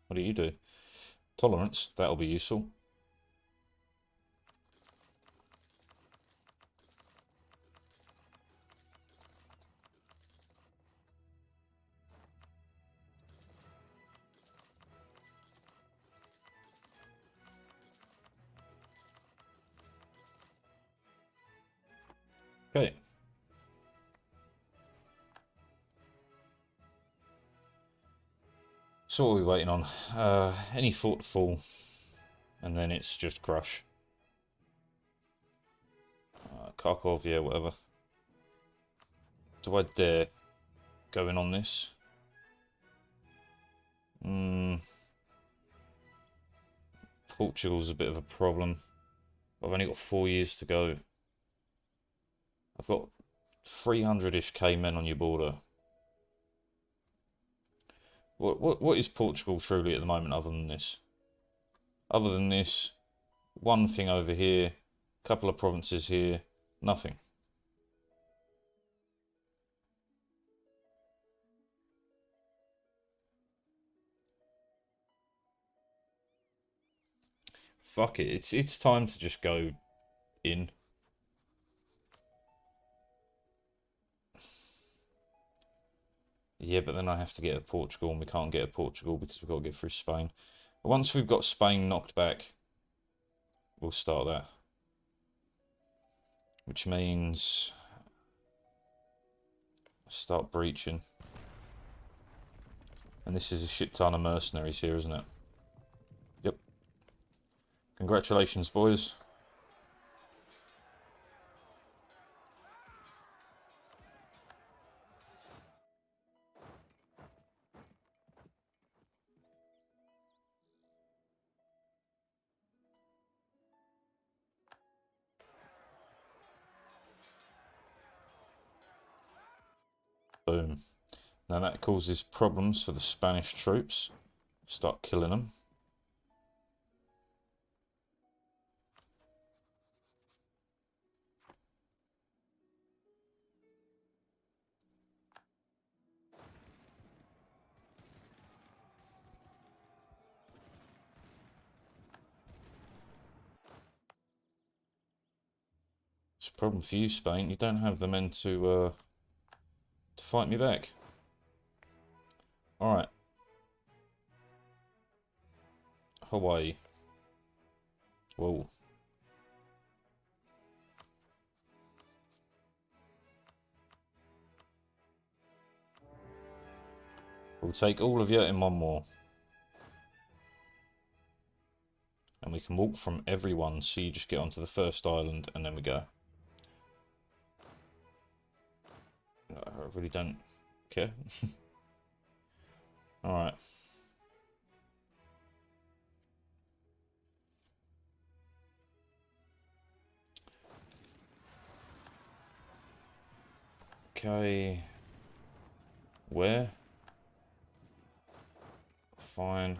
What do you do? Tolerance, that'll be useful. Okay. So what are we waiting on? Any fort to fall, and then it's just crush. Kharkov, yeah, whatever. Do I dare go in on this? Portugal's a bit of a problem. I've only got 4 years to go. I've got 300-ish K men on your border. What is Portugal truly at the moment other than this? Other than this, one thing over here, a couple of provinces here, nothing. Fuck it, it's time to just go in. Yeah, but then I have to get a Portugal, and we can't get a Portugal because we've got to get through Spain. But once we've got Spain knocked back, we'll start that. Which means start breaching. And this is a shit ton of mercenaries here, isn't it? Yep. Congratulations, boys. Boom. Now that causes problems for the Spanish troops. Start killing them. It's a problem for you, Spain. You don't have the men to fight me back. Alright. Hawaii. Whoa. We'll take all of you in one more. And we can walk from everyone, so you just get onto the first island and then we go. I really don't care. Alright. Okay. Where? fine.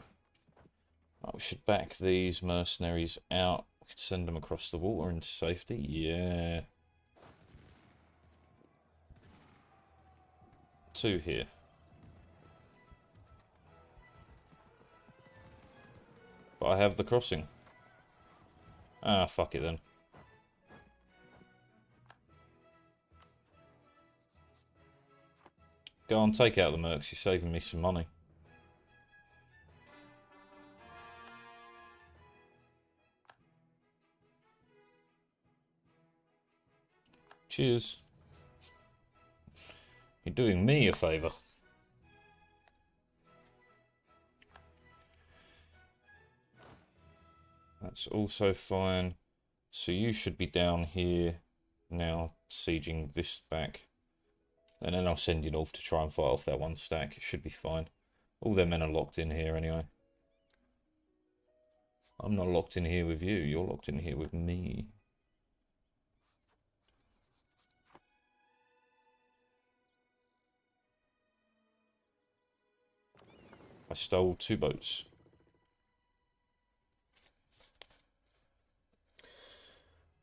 Oh, we should back these mercenaries out. We could send them across the water into safety. Yeah. 2 here. But I have the crossing. Ah, fuck it then. Go on, take out the mercs. You're saving me some money. Cheers. You're doing me a favour. That's also fine. So you should be down here now, sieging this back. And then I'll send you north to try and fight off that one stack. It should be fine. All their men are locked in here anyway. I'm not locked in here with you. You're locked in here with me. I stole 2 boats.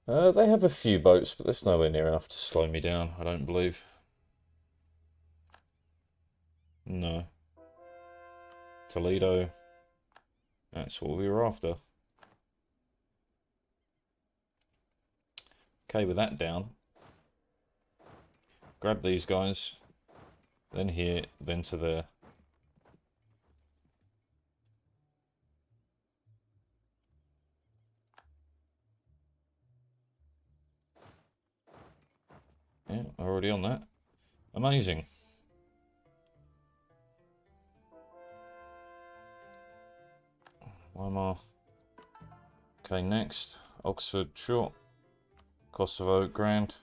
They have a few boats, but there's nowhere near enough to slow me down, I don't believe. No. Toledo. That's what we were after. Okay, with that down. Grab these guys. Then here, then to there. Yeah, already on that. Amazing. One more. Okay, next. Oxford, short. Kosovo, grand.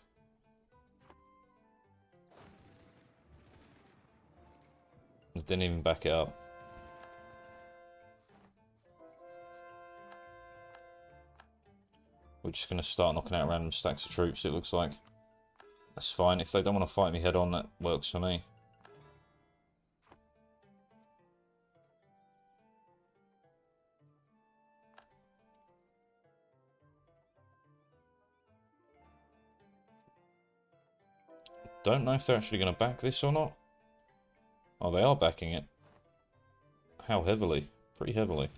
Didn't even back it up. We're just going to start knocking out random stacks of troops, it looks like. That's fine. If they don't want to fight me head on, that works for me. Don't know if they're actually going to back this or not. Oh, they are backing it. How heavily? Pretty heavily.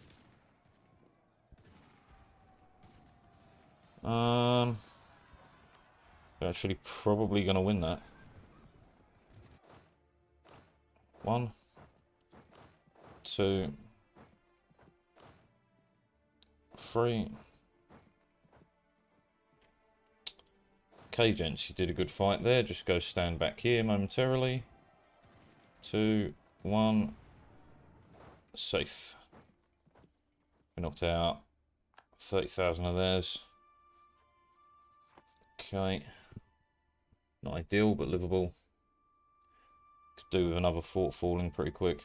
They're actually probably going to win that. 1, 2, 3. Okay, gents, you did a good fight there. Just go stand back here momentarily. 2, 1. Safe. We knocked out 30,000 of theirs. Okay. Not ideal, but livable. Could do with another fort falling pretty quick.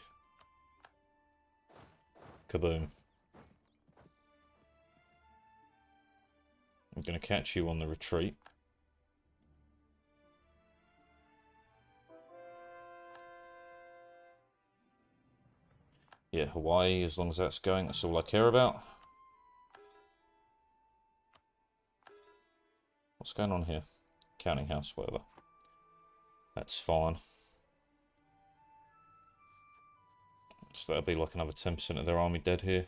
Kaboom. I'm going to catch you on the retreat. Yeah, Hawaii, as long as that's going, that's all I care about. What's going on here? Counting house, whatever. That's fine. So that'll be like another 10% of their army dead here.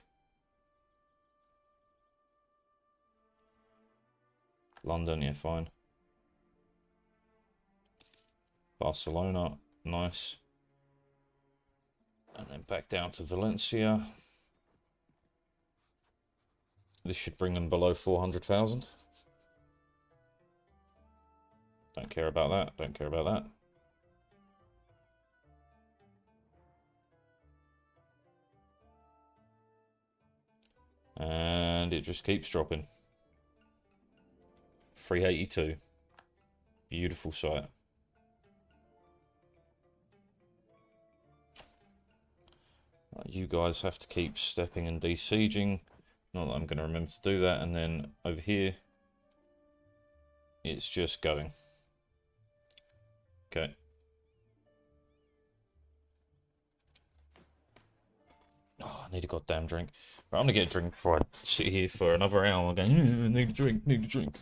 London, yeah, fine. Barcelona, nice. And then back down to Valencia. This should bring them below 400,000. Don't care about that, don't care about that. And it just keeps dropping. 382. Beautiful sight. You guys have to keep stepping and de-sieging. Not that I'm going to remember to do that. And then over here, it's just going. Okay. Oh, I need a goddamn drink. Right, I'm gonna get a drink before I sit here for another hour going, need a drink, need a drink.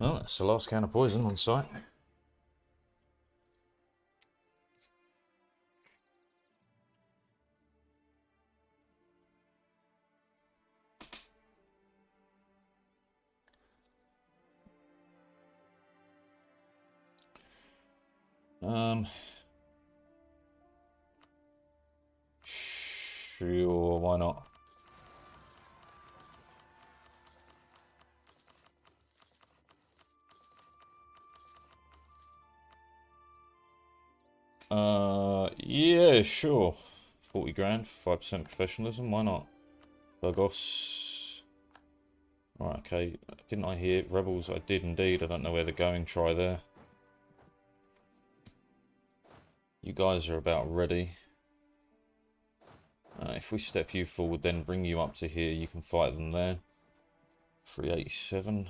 Well, that's the last can of poison on site. Sure, why not? Yeah, sure. 40 grand for 5% professionalism, why not? Burgos. Right, okay. Didn't I hear rebels? I did indeed. I don't know where they're going. Try there. You guys are about ready. If we step you forward, then bring you up to here, you can fight them there. 387.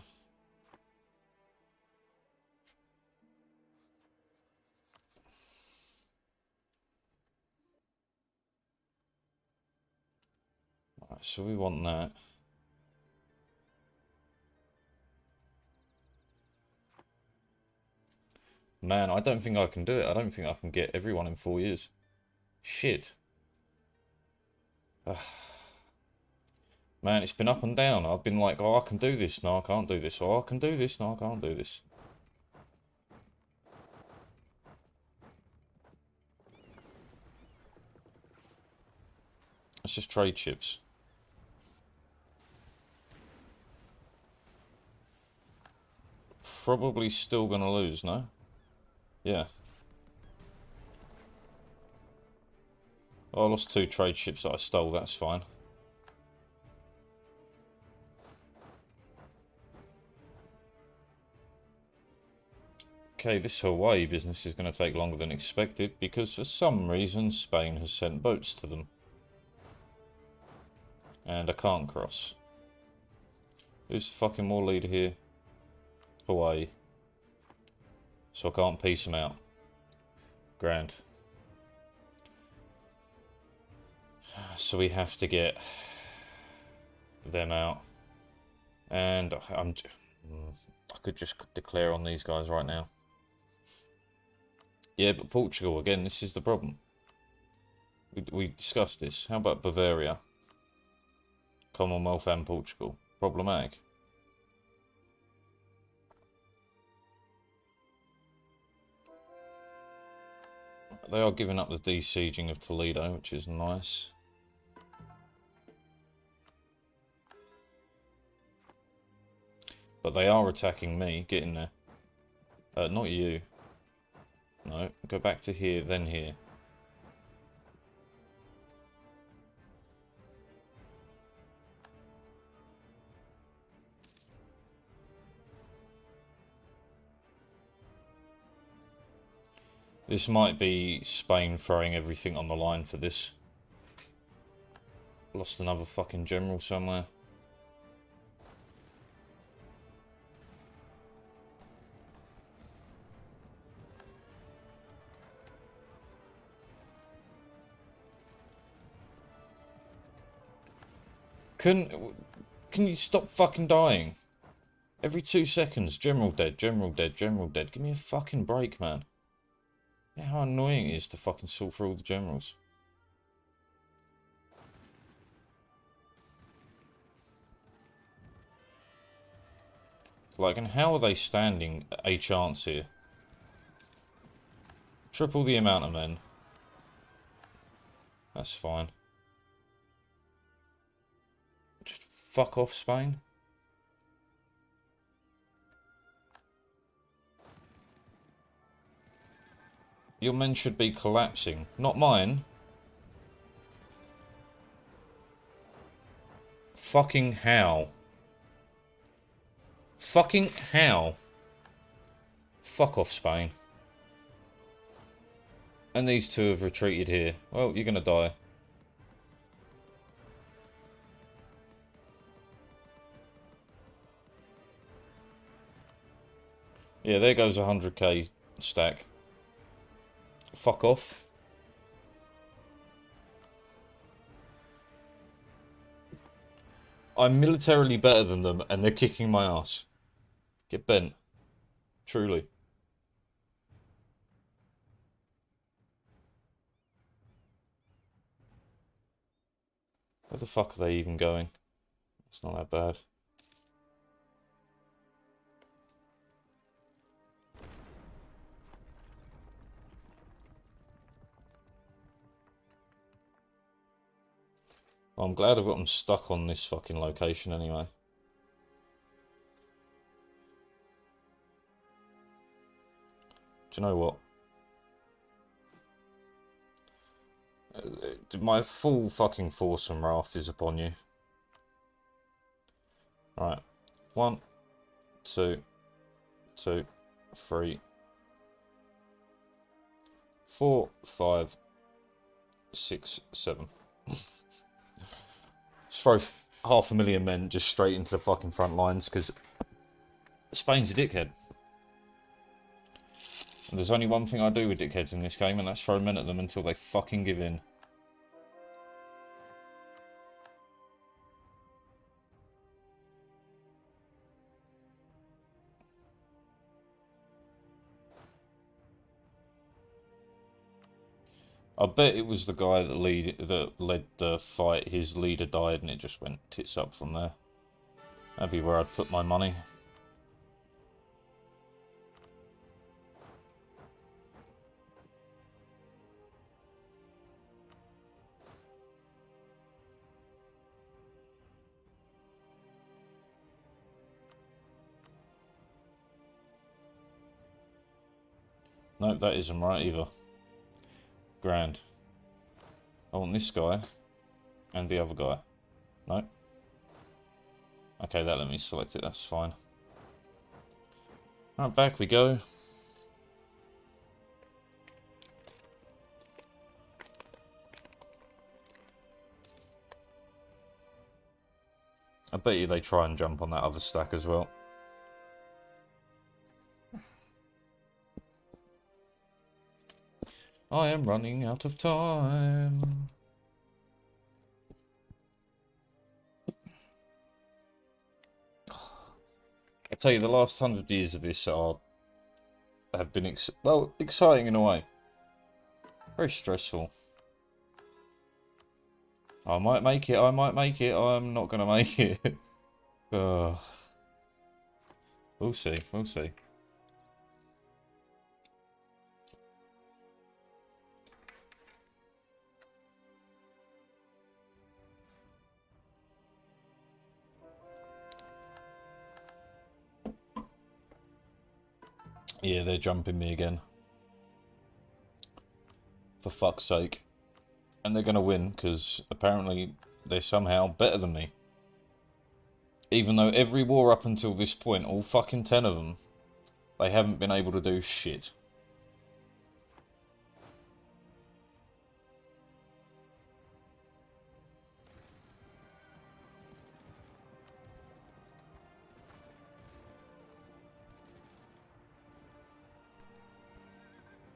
Right, so we want that. Man, I don't think I can do it. I don't think I can get everyone in 4 years. Shit. Ugh. Man, it's been up and down. I've been like, oh, I can do this. No, I can't do this. Oh, I can do this. No, I can't do this. Let's just trade ships. Probably still going to lose, no? Yeah. Oh, I lost 2 trade ships that I stole. That's fine. Okay, this Hawaii business is going to take longer than expected because for some reason Spain has sent boats to them. And I can't cross. Who's the fucking war leader here? Hawaii. So I can't piece them out. Grand. So we have to get them out. And I could just declare on these guys right now. Yeah, but Portugal, again, this is the problem. We discussed this. How about Bavaria? Commonwealth and Portugal. Problematic. They are giving up the de-sieging of Toledo, which is nice. But they are attacking me. Get in there. Not you. No, go back to here, then here. This might be Spain throwing everything on the line for this. Lost another fucking general somewhere. Can you stop fucking dying? Every 2 seconds, general dead, general dead, general dead. Give me a fucking break, man. You know how annoying it is to fucking sort through all the generals. Like, and how are they standing a chance here? Triple the amount of men. That's fine. Just fuck off, Spain. Your men should be collapsing, not mine. Fucking how? Fucking how? Fuck off, Spain. And these two have retreated here. Well, you're gonna die. Yeah, there goes a 100k stack. Fuck off. I'm militarily better than them, and they're kicking my ass. Get bent. Truly. Where the fuck are they even going? It's not that bad. Well, I'm glad I've got them stuck on this fucking location anyway. Do you know what? My full fucking force and wrath is upon you. Right. 1, 2, 2, 3, 4, 5, 6, 7. Just throw 500,000 men just straight into the fucking front lines, because Spain's a dickhead. And there's only one thing I do with dickheads in this game, and that's throw men at them until they fucking give in. I bet it was the guy that led the fight. His leader died, and it just went tits up from there. That'd be where I'd put my money. Nope, that isn't right either. Grand. I want this guy and the other guy. No. Okay, that let me select it. That's fine. Alright, back we go. I bet you they try and jump on that other stack as well. I am running out of time. I tell you, the last 100 years of this have been exciting in a way. Very stressful. I might make it. I might make it. I'm not gonna make it. We'll see. We'll see. Yeah, they're jumping me again. For fuck's sake. And they're gonna win, because apparently they're somehow better than me. Even though every war up until this point, all fucking 10 of them, they haven't been able to do shit.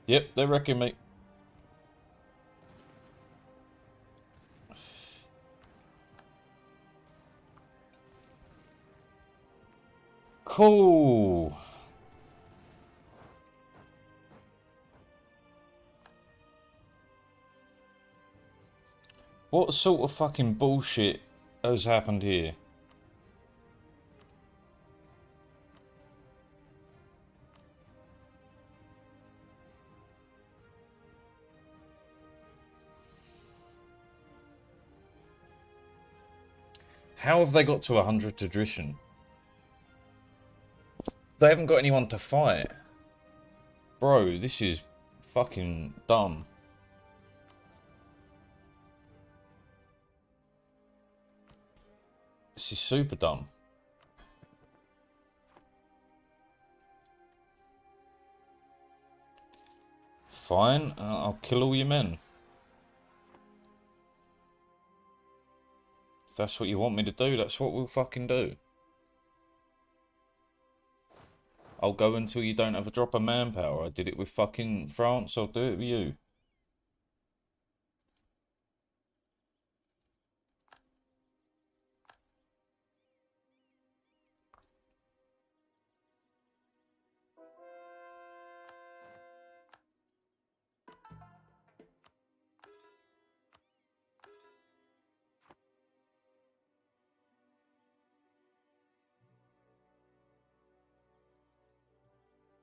Yep, they're wrecking me. Cool. What sort of fucking bullshit has happened here? How have they got to 100 attrition? They haven't got anyone to fight. Bro, this is fucking dumb. This is super dumb. Fine, I'll kill all your men. If that's what you want me to do, that's what we'll fucking do. I'll go until you don't have a drop of manpower. I did it with fucking France, I'll do it with you.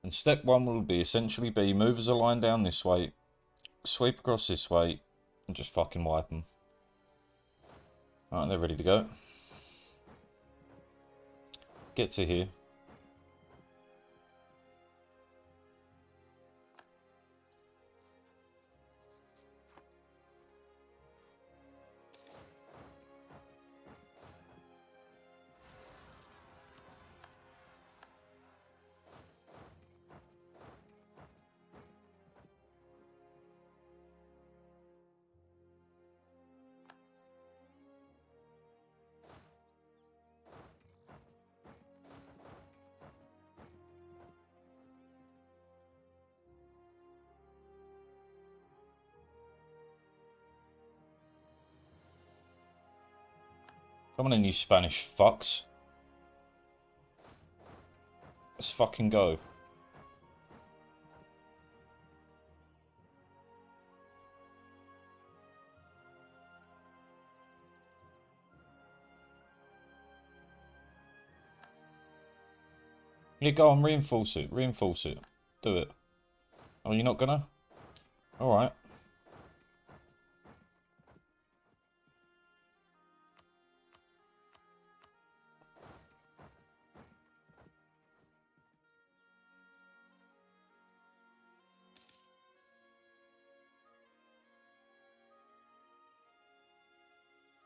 And step one will be essentially move as a line down this way, sweep across this way, and just fucking wipe them. Alright, they're ready to go. Get to here. Come on in, you Spanish fucks. Let's fucking go. Yeah, go on, reinforce it, reinforce it. Do it. Oh, you're not gonna? Alright.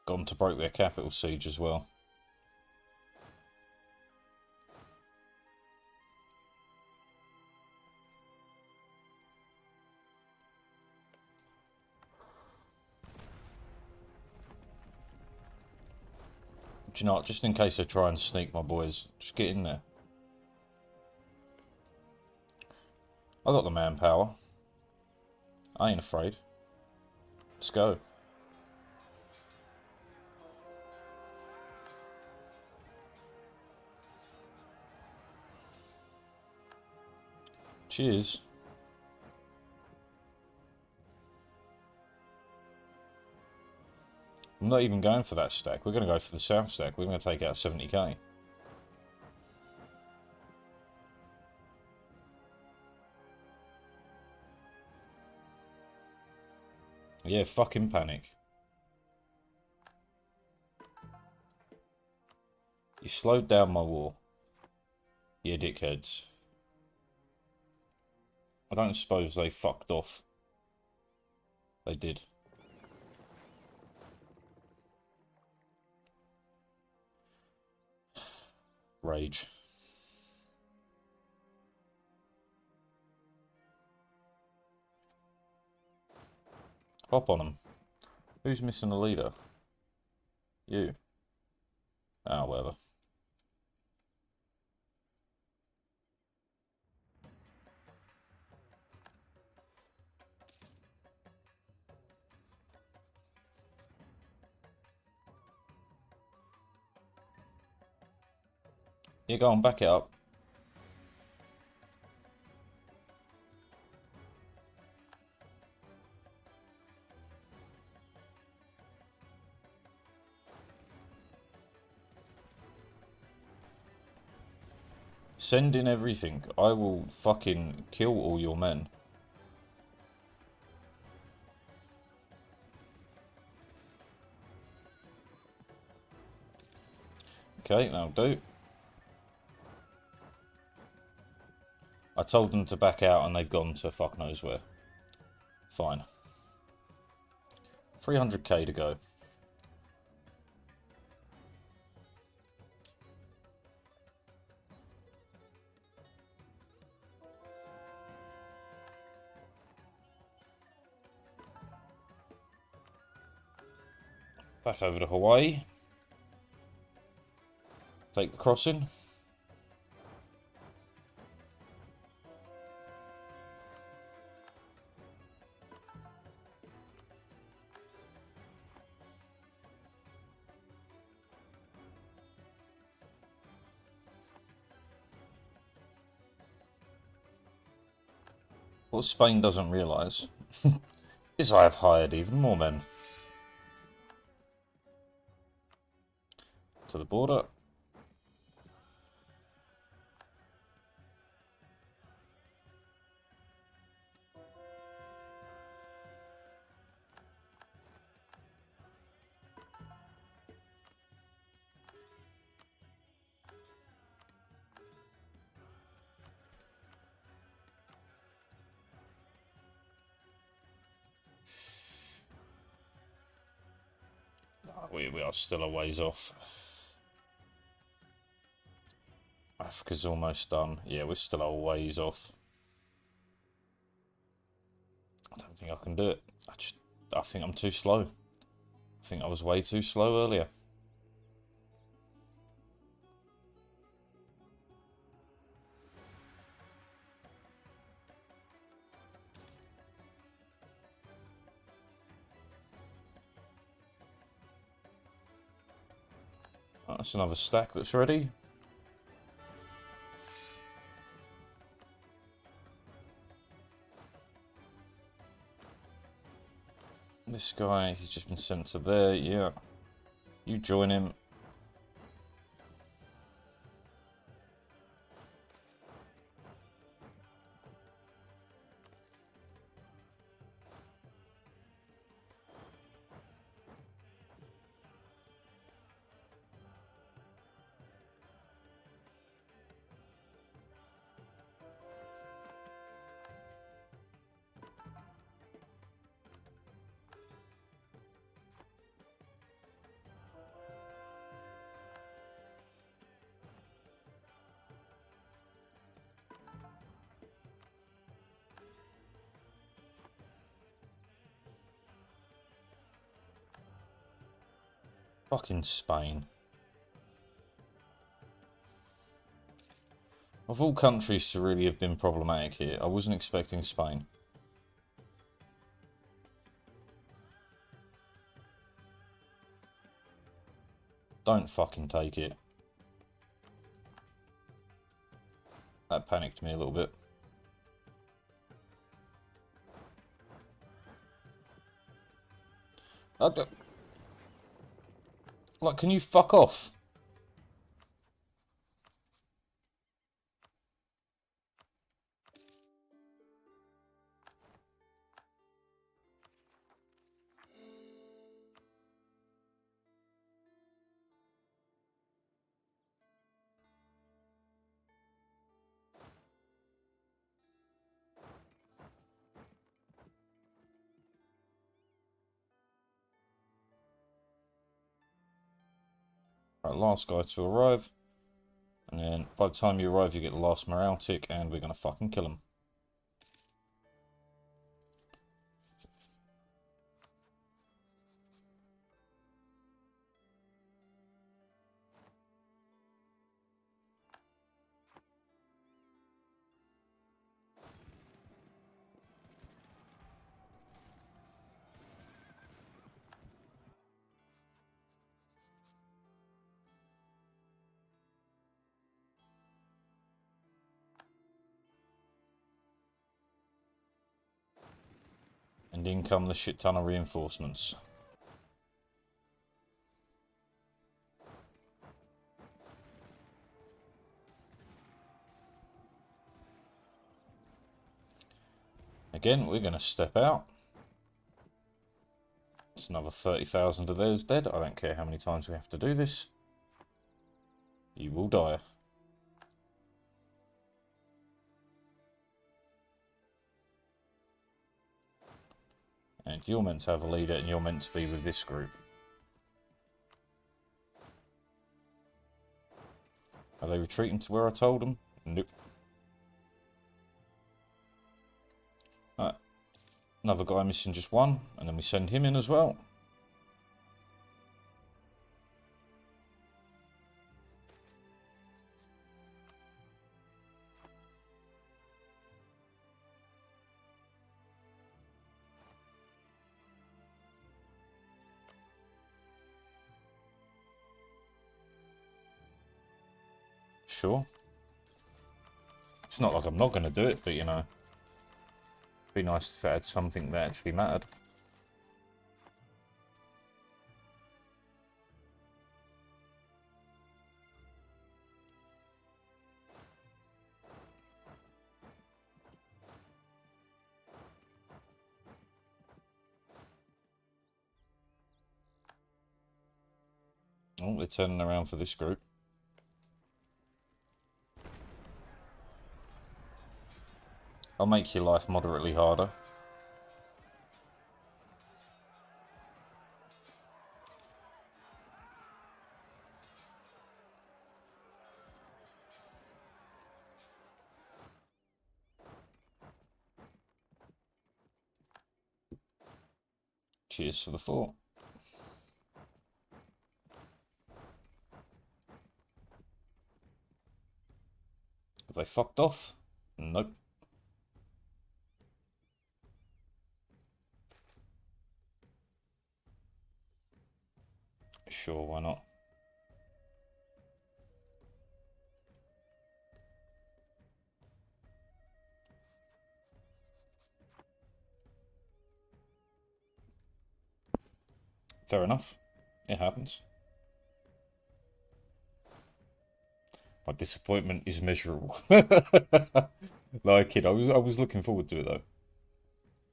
Gone to break their capital siege as well. Do you know what? Just in case they try and sneak my boys, just get in there. I got the manpower. I ain't afraid. Let's go. Cheers. I'm not even going for that stack. We're going to go for the south stack. We're going to take out 70k. Yeah, fucking panic. You slowed down my war. You dickheads. I don't suppose they fucked off. They did. Rage. Hop on them. Who's missing a leader? You. Ah, whatever. Yeah, go on, back it up. Send in everything. I will fucking kill all your men. Okay, that'll do. I told them to back out and they've gone to fuck knows where. Fine. 300k to go. Back over to Hawaii. Take the crossing. What Spain doesn't realise is I have hired even more men. To the border. We are still a ways off. Africa's almost done. Yeah, we're still a ways off. I don't think I can do it. I think I'm too slow. I think I was way too slow earlier. Oh, that's another stack that's ready. This guy, he's just been sent to there, yeah. You join him. Fucking Spain. Of all countries to really have been problematic here, I wasn't expecting Spain. Don't fucking take it. That panicked me a little bit. Like, can you fuck off? Right, last guy to arrive. And then by the time you arrive, you get the last morale tick, and we're gonna fucking kill him. And in come the shit ton of reinforcements. Again, we're going to step out. It's another 30,000 of theirs dead. I don't care how many times we have to do this. You will die. And you're meant to have a leader, and you're meant to be with this group. Are they retreating to where I told them? Nope. Alright. Another guy missing just one, and then we send him in as well. Sure. It's not like I'm not going to do it, but, you know, it'd be nice if it had something that actually mattered. Oh, they're turning around for this group. I'll make your life moderately harder. Cheers for the fort. Have they fucked off? Nope. Sure, why not? Fair enough. It happens. My disappointment is measurable. No, kid, I was looking forward to it though.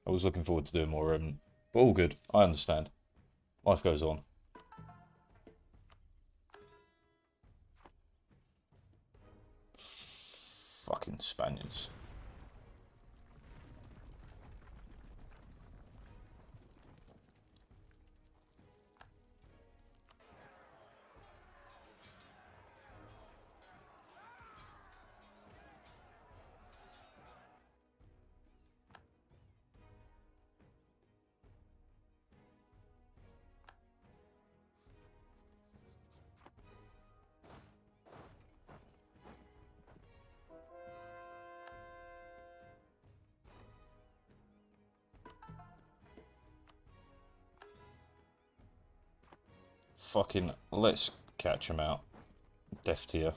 I was looking forward to doing more, but all good. I understand. Life goes on. Fucking Spaniards. Fucking, let's catch him out. Death tier.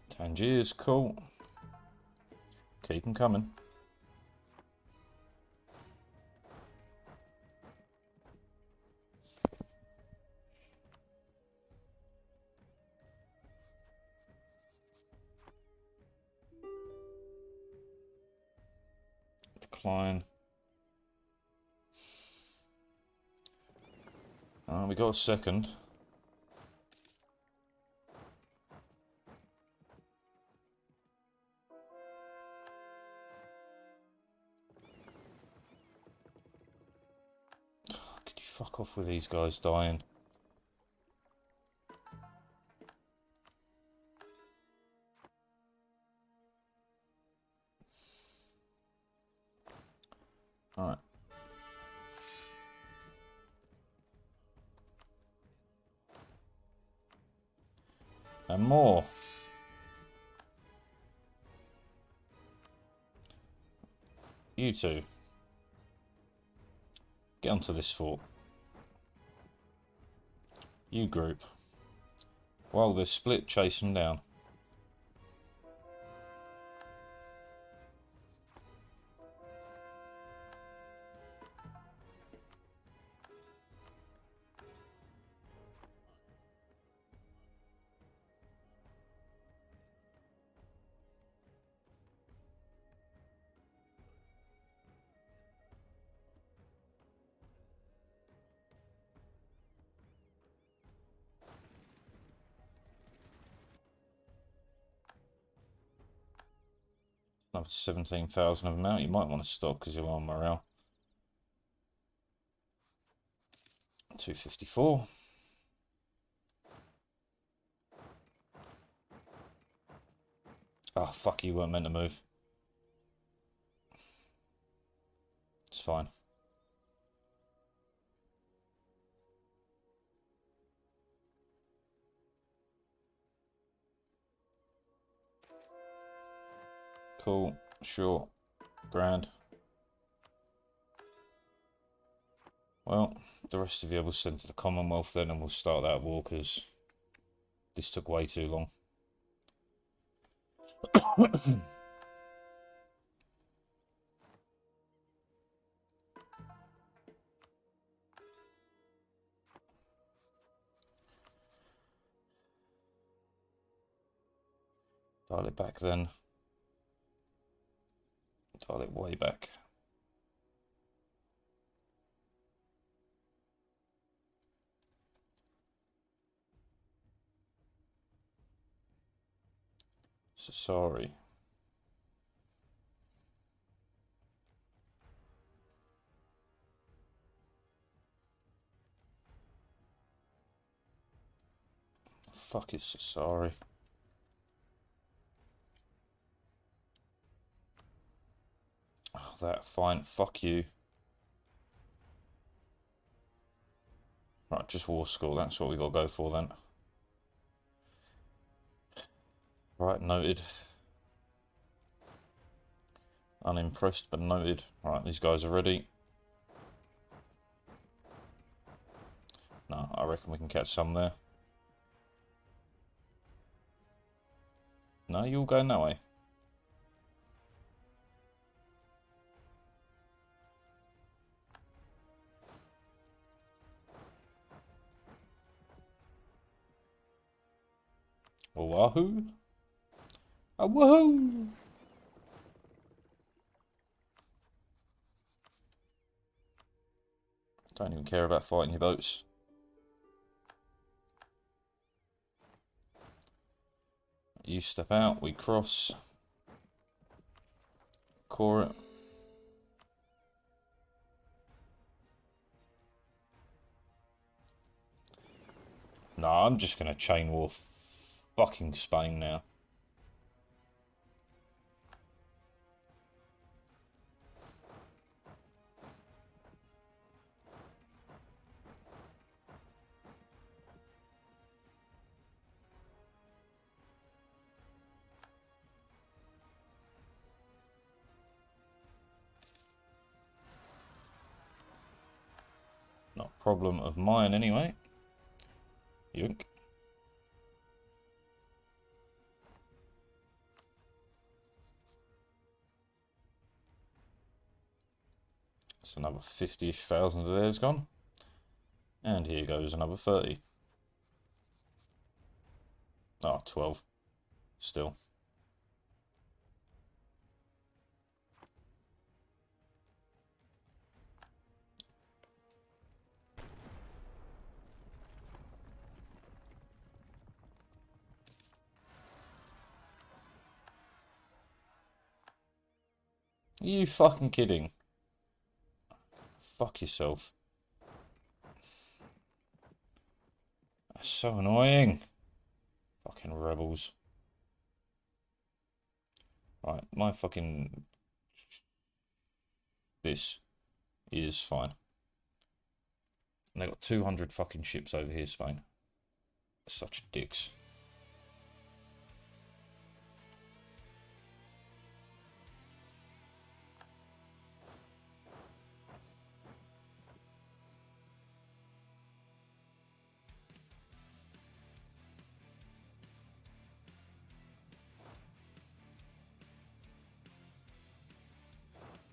Tangiers, cool. Keep them coming. Decline. We got a second. Could you fuck off with these guys dying? Alright. And more. You two. Get onto this fort. You group. While they're split, chase them down. Another 17,000 of them out. You might want to stop because you're low on morale. 254. Oh, fuck, you weren't meant to move. It's fine. Cool, sure, grand. Well, the rest of you will send to the Commonwealth then, and we'll start that war, because This took way too long. Dial it back then. Dial it way back. So sorry. Fuck is sorry. Oh, that fine. Fuck you. Right, just war school. That's what we got to go for then. Right, noted. Unimpressed, but noted. Right, these guys are ready. No, I reckon we can catch some there. No, you all going that way. Oh, wahoo! A woohoo! Don't even care about fighting your boats. You step out, we cross. Core it. No, I'm just gonna chain war fucking Spain now. Not a problem of mine anyway. Yoink. That's another 50-ish thousand of theirs gone. And here goes another 30. Oh, 12. Still. Are you fucking kidding? Fuck yourself. That's so annoying. Fucking rebels. Right, my fucking... This is fine. And they got 200 fucking ships over here, Spain. Such dicks.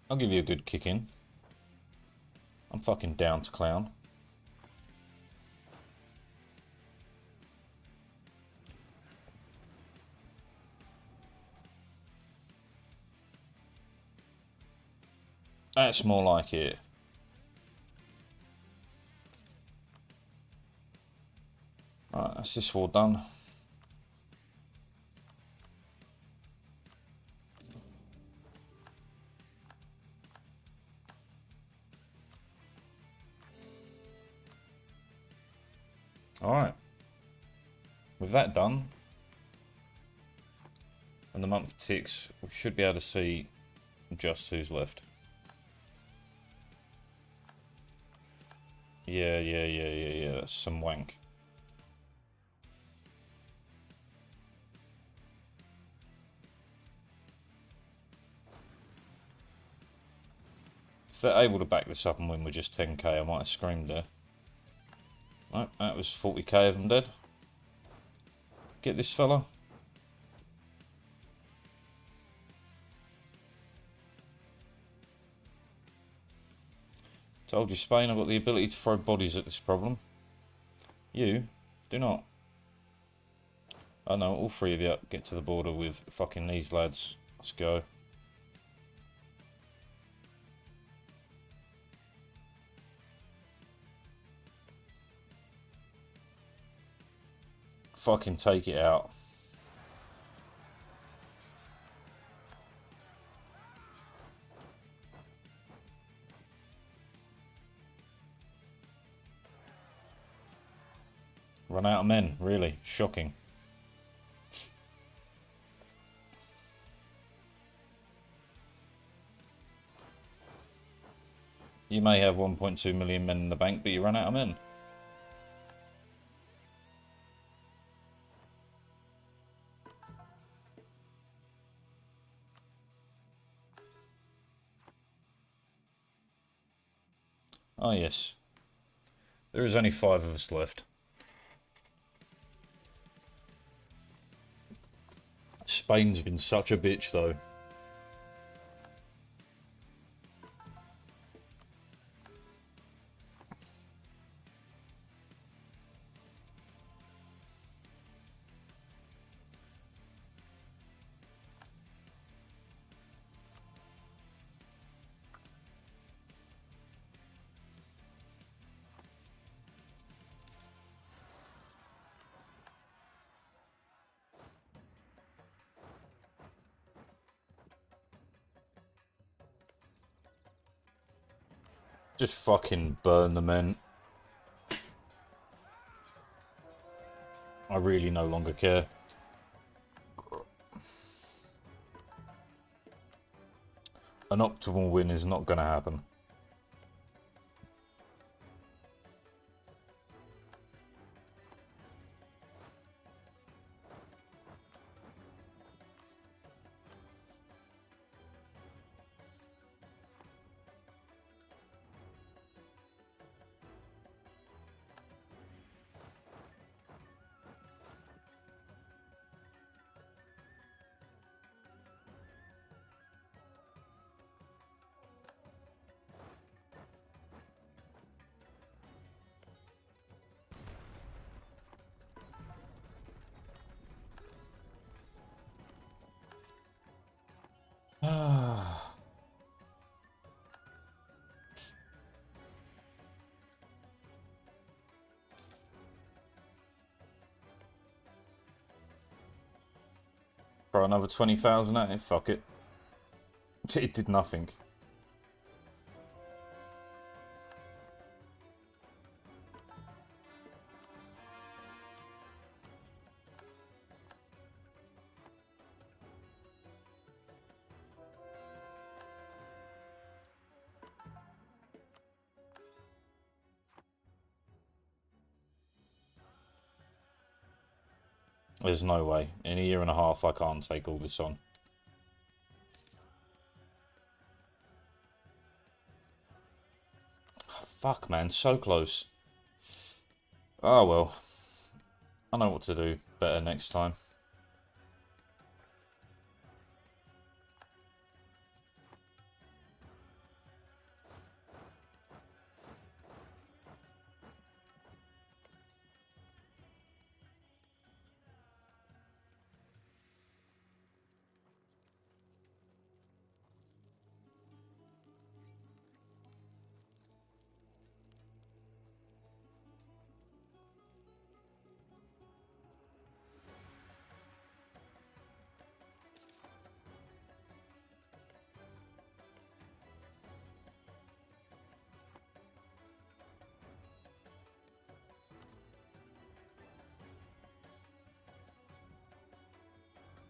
I'll give you a good kick in. I'm fucking down to clown. That's more like it. Right, that's this war done. Alright. With that done, and the month ticks, we should be able to see just who's left. Yeah, that's some wank. If they're able to back this up and win with just 10k, I might have screamed there. Right, that was 40k of them dead. get this fella. Told you, Spain, I've got the ability to throw bodies at this problem. You do not. I know, all three of you get to the border with fucking these lads. Let's go. Fucking take it out. Run out of men, really. Shocking. You may have 1.2 million men in the bank, but you run out of men. Oh yes. There is only 5 of us left. Spain's been such a bitch though. Just fucking burn the men. I really no longer care. An optimal win is not going to happen. Throw another 20,000 at it, fuck it. It did nothing. There's no way. In a year and a half, I can't take all this on. Fuck, man. So close. Oh, well. I know what to do better next time.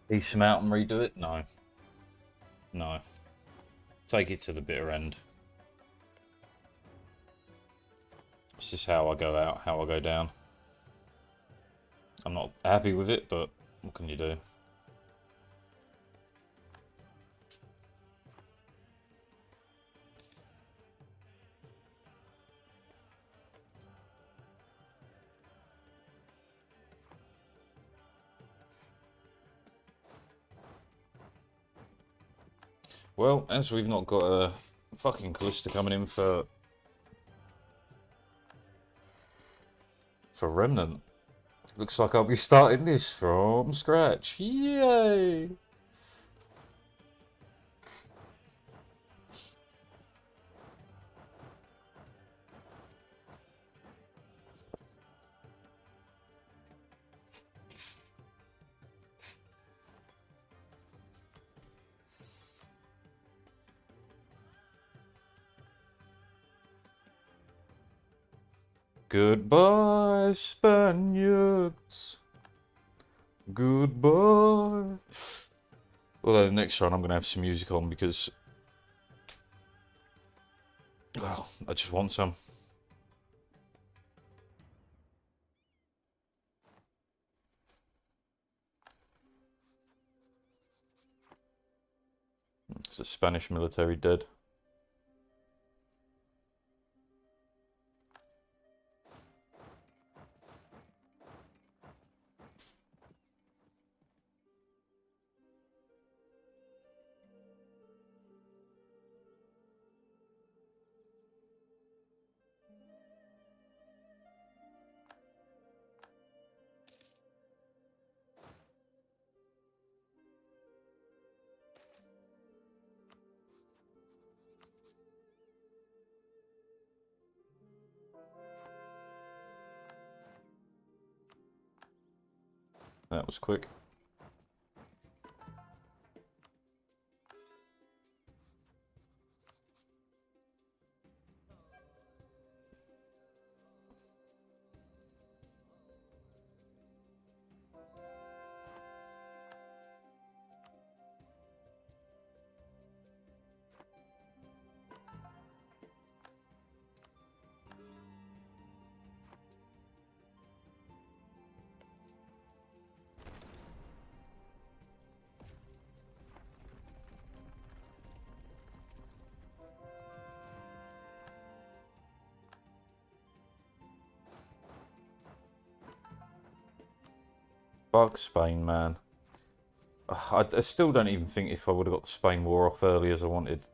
Piece them out and redo it? No. No. Take it to the bitter end. This is how I go out, how I go down. I'm not happy with it, but what can you do? Well, as we've not got a fucking Callista coming in for Remnant, looks like I'll be starting this from scratch. Yay! Goodbye, Spaniards. Goodbye. Although the next round I'm going to have some music on because, well, I just want some. Is the Spanish military dead? That was quick. Fuck Spain, man. I still don't even think if I would have got the Spain war off early as I wanted,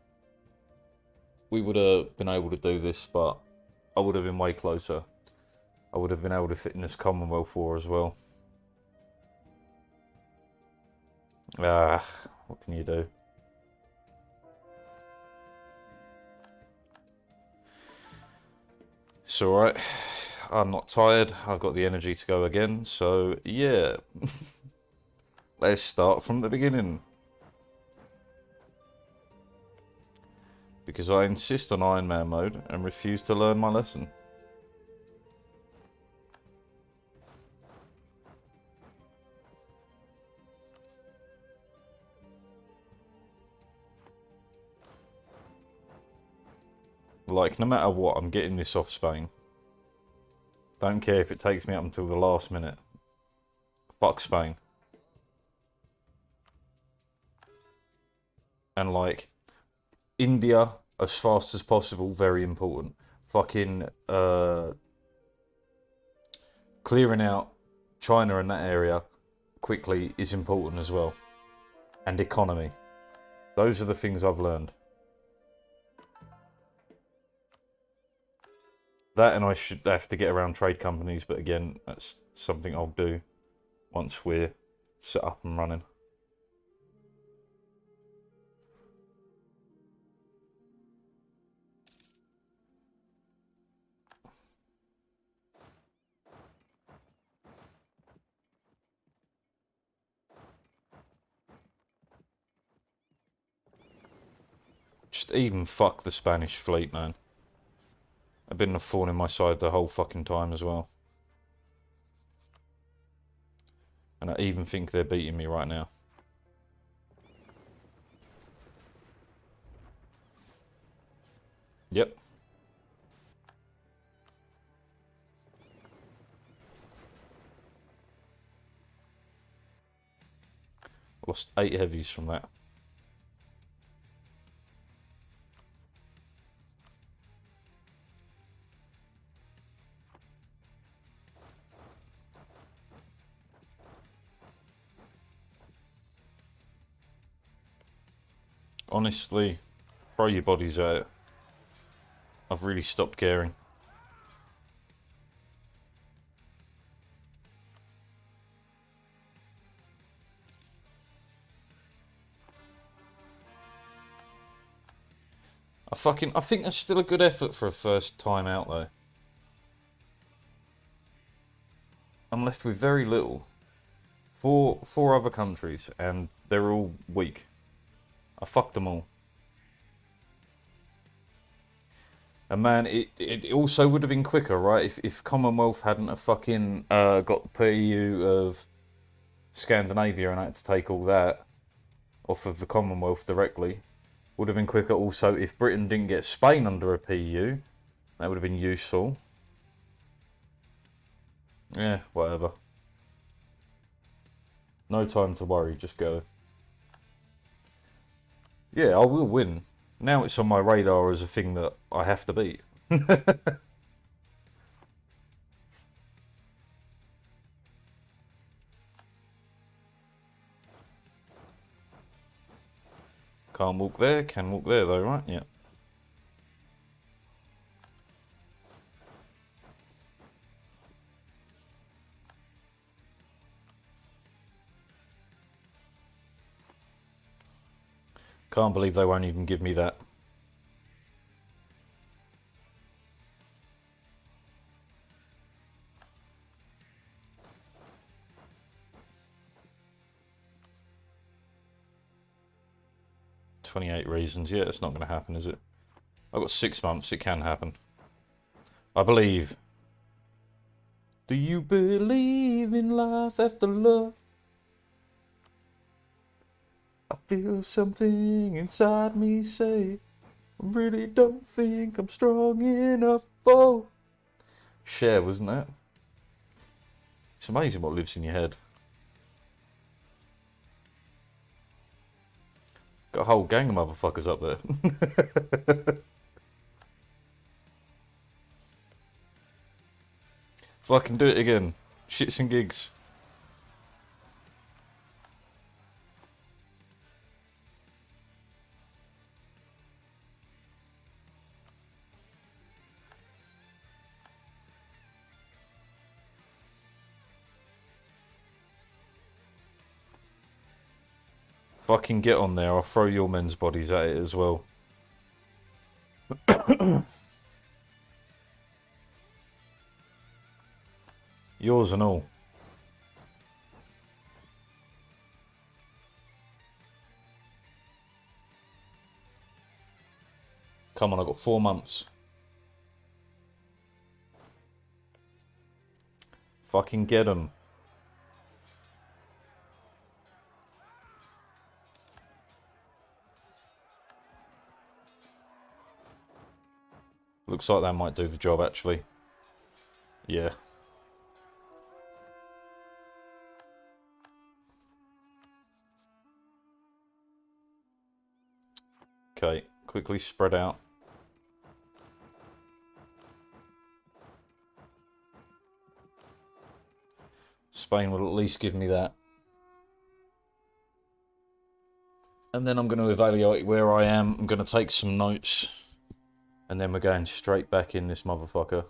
we would have been able to do this, but I would have been way closer. I would have been able to fit in this Commonwealth war as well. What can you do? It's alright. I'm not tired. I've got the energy to go again, so yeah. Let's start from the beginning. Because I insist on Iron Man mode and refuse to learn my lesson. Like, no matter what, I'm getting this off Spain. Don't care if it takes me up until the last minute. Fuck Spain. And like, India, as fast as possible, very important. Fucking, clearing out China and that area quickly is important as well. And economy. Those are the things I've learned. That, and I should have to get around trade companies, but again, that's something I'll do once we're set up and running. Just even fuck the Spanish fleet, man. I've been a thorn in my side the whole fucking time as well. And I even think they're beating me right now. Yep. Lost 8 heavies from that. Honestly, throw your bodies at it. I've really stopped caring. I think that's still a good effort for a first time out though. I'm left with very little. Four other countries, and they're all weak. I fucked them all. And man, it also would have been quicker, right? If Commonwealth hadn't have fucking got the PU of Scandinavia and had to take all that off of the Commonwealth directly. Would have been quicker also if Britain didn't get Spain under a PU. That would have been useful. Yeah, whatever. No time to worry, just go. Yeah, I will win. Now it's on my radar as a thing that I have to beat. Can't walk there, can walk there though, right? Yeah. Can't believe they won't even give me that. "28 reasons." Yeah, it's not going to happen, is it? I've got 6 months. It can happen. I believe. Do you believe in life after love? I feel something inside me say, I really don't think I'm strong enough for. Cher, wasn't that? It's amazing what lives in your head. Got a whole gang of motherfuckers up there. If I can do it again. Shits and gigs. If I can get on there, I'll throw your men's bodies at it as well. Yours and all. Come on, I've got 4 months. Fucking get 'em. Looks like that might do the job, actually. Yeah. Okay, quickly spread out. Spain will at least give me that. And then I'm going to evaluate where I am. I'm going to take some notes. And then we're going straight back in this motherfucker.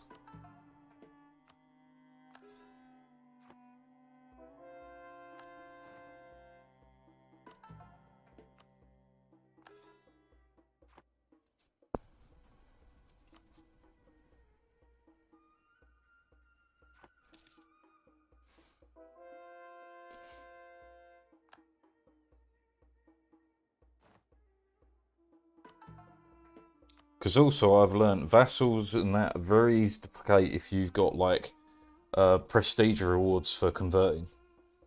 Because also I've learnt vassals and that are very easy to placate if you've got like prestige rewards for converting.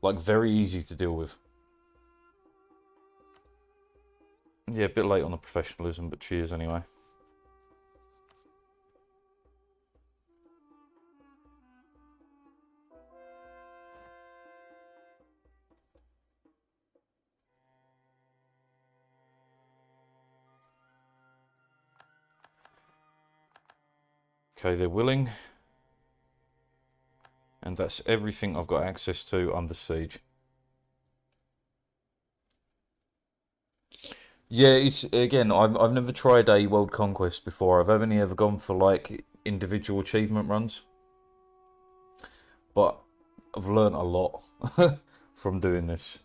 Like very easy to deal with. Yeah, a bit late on the professionalism, but cheers anyway. Okay, they're willing. And that's everything I've got access to under siege. Yeah, it's again. I've never tried a world conquest before. I've only ever gone for like individual achievement runs, but I've learnt a lot from doing this.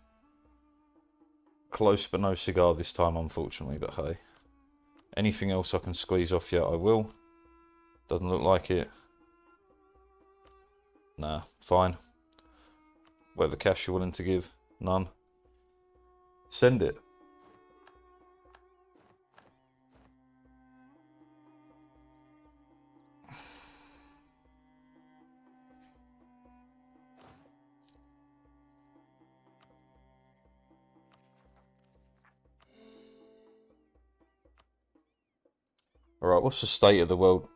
Close but no cigar this time, unfortunately. But hey, anything else I can squeeze off yet, I will. Doesn't look like it. Nah, fine. Whatever cash you're willing to give, none. Send it. Alright, what's the state of the world?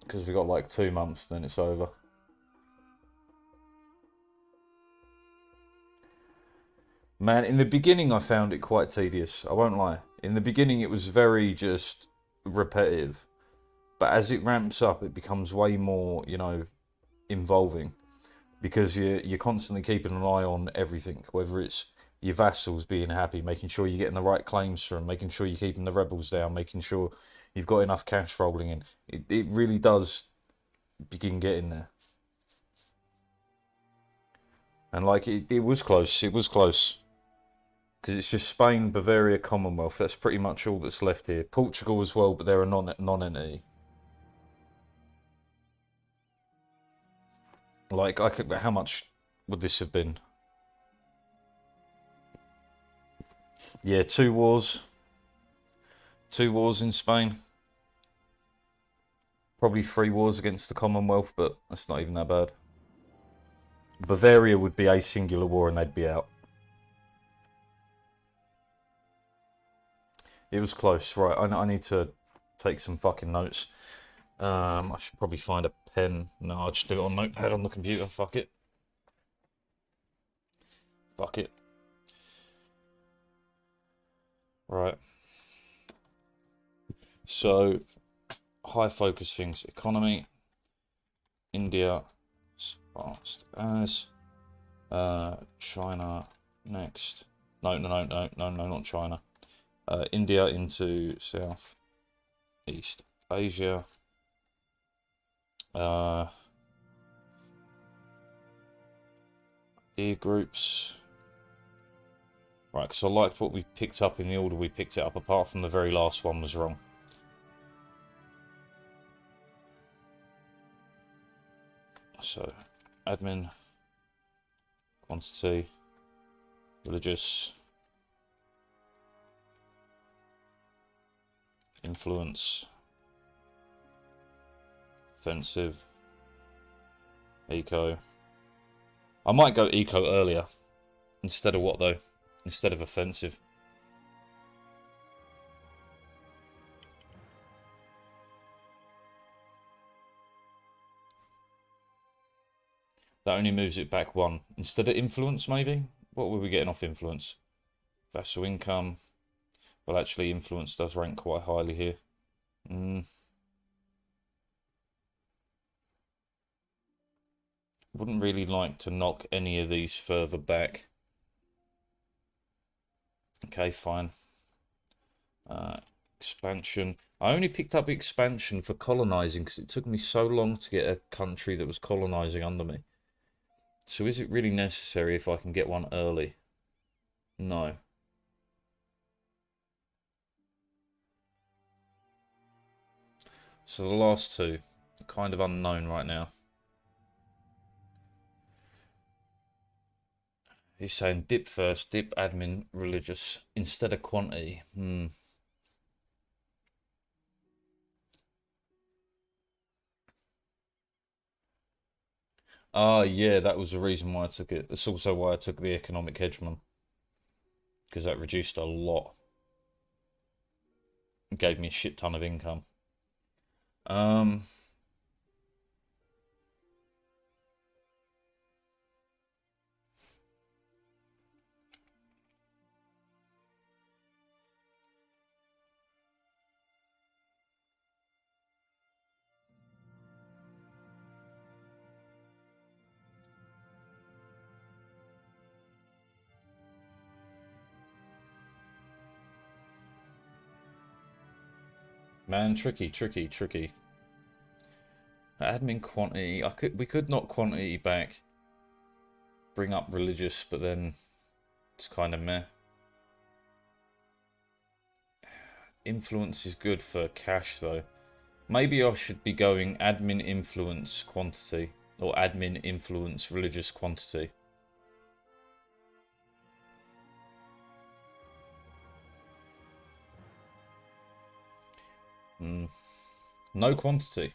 Because we got like 2 months, then it's over. Man, in the beginning I found it quite tedious, I won't lie. In the beginning it was very just repetitive. But as it ramps up, it becomes way more, you know, involving. Because you're constantly keeping an eye on everything, whether it's your vassals being happy, making sure you're getting the right claims for them, making sure you're keeping the rebels down, making sure you've got enough cash rolling in. It really does begin getting there. And like, it was close, it was close. Because it's just Spain, Bavaria, Commonwealth. That's pretty much all that's left here. Portugal as well, but they're a non-entity. Like, how much would this have been? Yeah, 2 wars. 2 wars in Spain. Probably 3 wars against the Commonwealth, but that's not even that bad. Bavaria would be a singular war and they'd be out. It was close. Right, I need to take some fucking notes. I should probably find a pen. No, I'll just do it on Notepad on the computer. Fuck it. Fuck it. Right. So, high focus things. Economy. India. As fast as. China next. No, not China. India into South East Asia. Dear groups. Right, because I liked what we picked up in the order we picked it up, apart from the very last one was wrong. So, admin, quantity, religious, influence, offensive, eco. I might go eco earlier. Instead of what though? Instead of offensive. That only moves it back 1. Instead of influence, maybe? What were we getting off influence? Vassal income. Well, actually, influence does rank quite highly here. Wouldn't really like to knock any of these further back. Okay, fine. Expansion. I only picked up expansion for colonizing because it took me so long to get a country that was colonizing under me. So is it really necessary if I can get one early? No. So the last 2 are kind of unknown right now. He's saying dip first, dip admin religious instead of quantity. Ah, yeah, that was the reason why I took it. That's also why I took the economic hegemon. Because that reduced a lot. It gave me a shit ton of income. Man, tricky, tricky, tricky. Admin quantity. We could knock quantity back. Bring up religious, but then it's kind of meh. Influence is good for cash though. Maybe I should be going admin influence quantity or admin influence religious quantity. No quantity.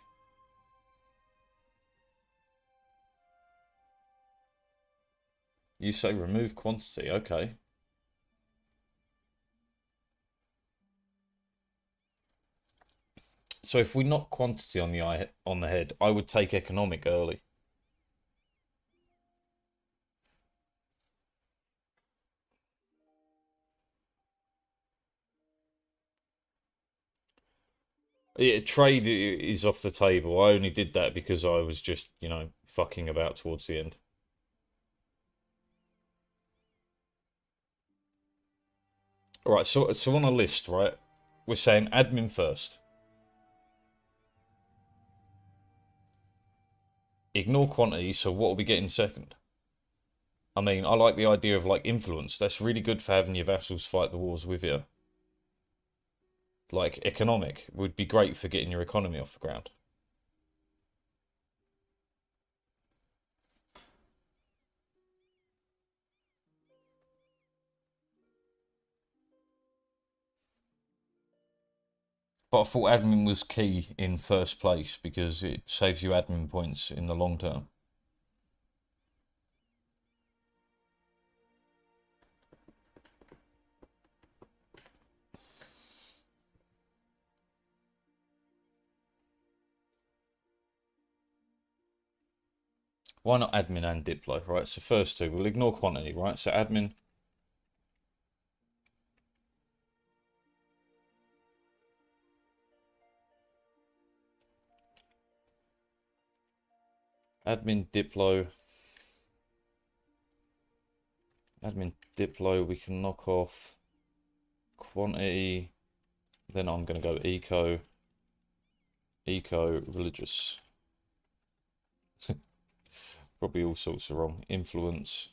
You say remove quantity, okay. So if we knock quantity on the head, I would take economic early. Yeah, trade is off the table. I only did that because I was just, you know, fucking about towards the end. Alright, so on a list, right? We're saying admin first. Ignore quantity, so what are we getting second? I mean, I like the idea of, like, influence. That's really good for having your vassals fight the wars with you. Like, economic would be great for getting your economy off the ground. But I thought admin was key in first place because it saves you admin points in the long term. Why not admin and Diplo, right? So first two, we'll ignore quantity, right? So admin. Admin Diplo. Admin Diplo, we can knock off quantity. Then I'm going to go eco. Eco, religious. Probably all sorts are wrong. Influence.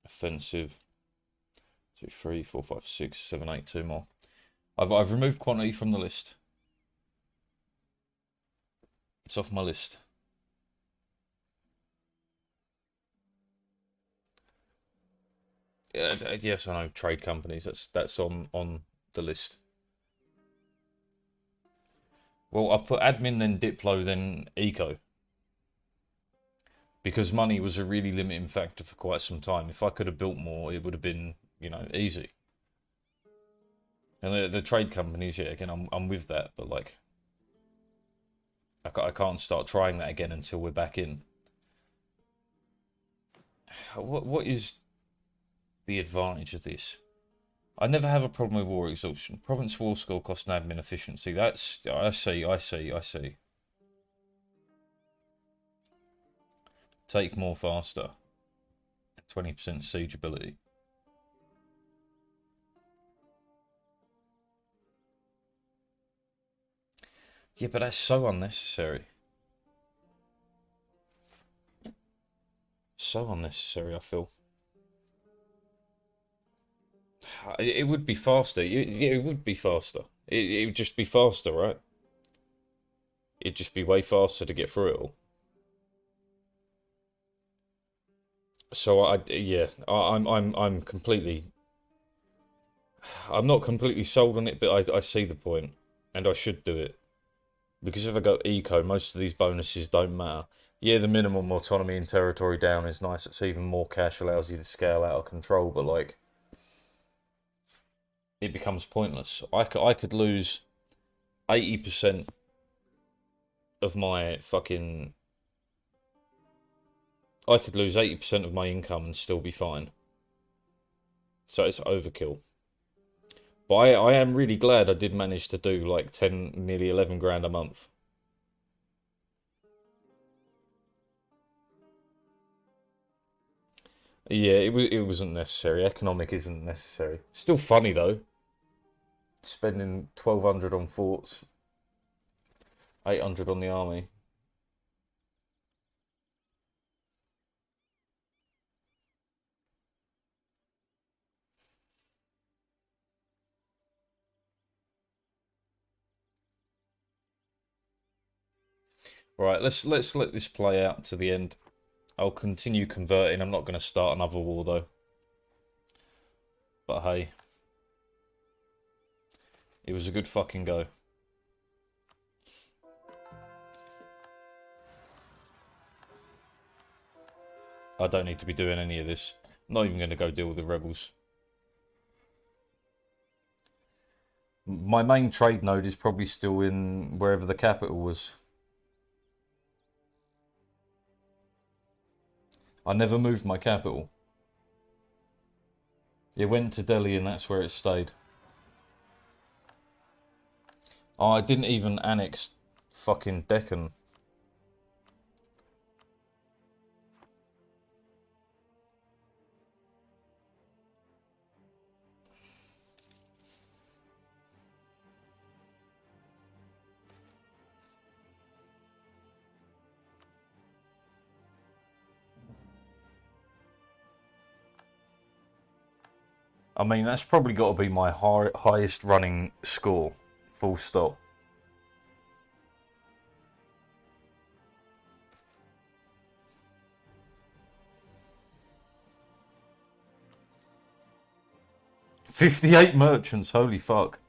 Offensive. 2, 3, 4, 5, 6, 7, 8, 2 more. I've removed quantity from the list. It's off my list. Yes, I know trade companies. That's on the list. Well, I've put admin, then Diplo, then eco. Because money was a really limiting factor for quite some time. If I could have built more, it would have been, you know, easy. And the trade companies, yeah, again, I'm with that, but like, I can't start trying that again until we're back in. What is the advantage of this? I never have a problem with war exhaustion. Province war score cost and admin efficiency. That's I see. Take more faster. 20% siege ability. Yeah, but that's so unnecessary. So unnecessary, I feel. It would be faster. It would be faster. It would just be faster, right? It'd just be way faster to get through it all. So I'm completely. I'm not completely sold on it, but I see the point, and I should do it. Because if I go eco, most of these bonuses don't matter. Yeah, the minimum autonomy and territory down is nice. It's even more cash, allows you to scale out of control, but like, it becomes pointless. I could lose 80% of my fucking... I could lose 80% of my income and still be fine. So it's overkill. But I am really glad I did manage to do like 10, nearly 11 grand a month. Yeah, it wasn't necessary. Economic isn't necessary. Still funny though. spending 1,200 on forts, 800 on the army. Right, let's let this play out to the end. I'll continue converting. I'm not going to start another war though. But hey, it was a good fucking go. I don't need to be doing any of this. I'm not even going to go deal with the rebels. My main trade node is probably still in wherever the capital was. I never moved my capital. It went to Delhi and that's where it stayed. Oh, I didn't even annex fucking Deccan. I mean, that's probably got to be my highest running score, full stop. "58 merchants, holy fuck."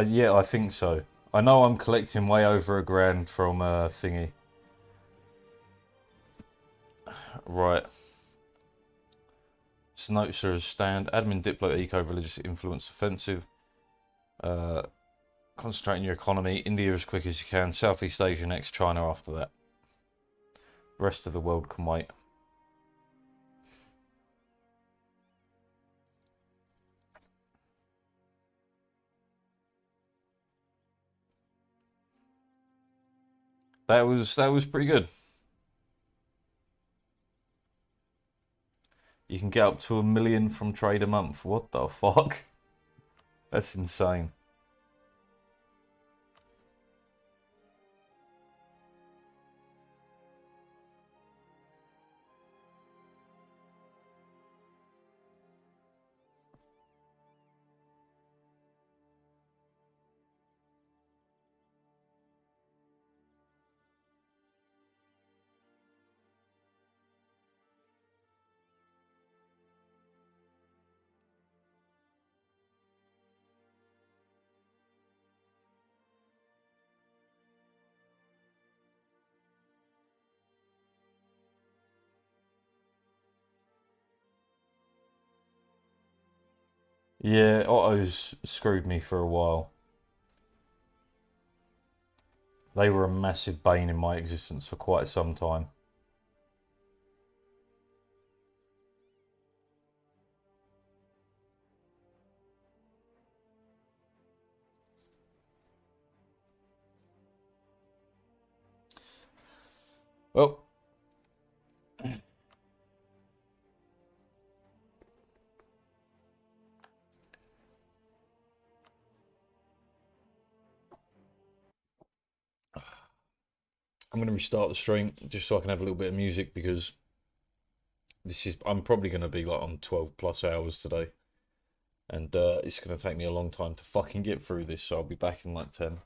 Yeah, I think so. I know I'm collecting way over $1,000 from thingy. Right. Snotzer stand. Admin, Diplo, Eco, Religious Influence, Offensive. Concentrate on your economy. India as quick as you can. Southeast Asia next. China after that. Rest of the world can wait. That was pretty good. You can get up to 1 million from trade a month. What the fuck? That's insane. Yeah, Otto's screwed me for a while. They were a massive bane in my existence for quite some time. Well, I'm going to restart the stream just so I can have a little bit of music because I'm probably going to be like on 12 plus hours today. And it's going to take me a long time to fucking get through this, so I'll be back in like 10.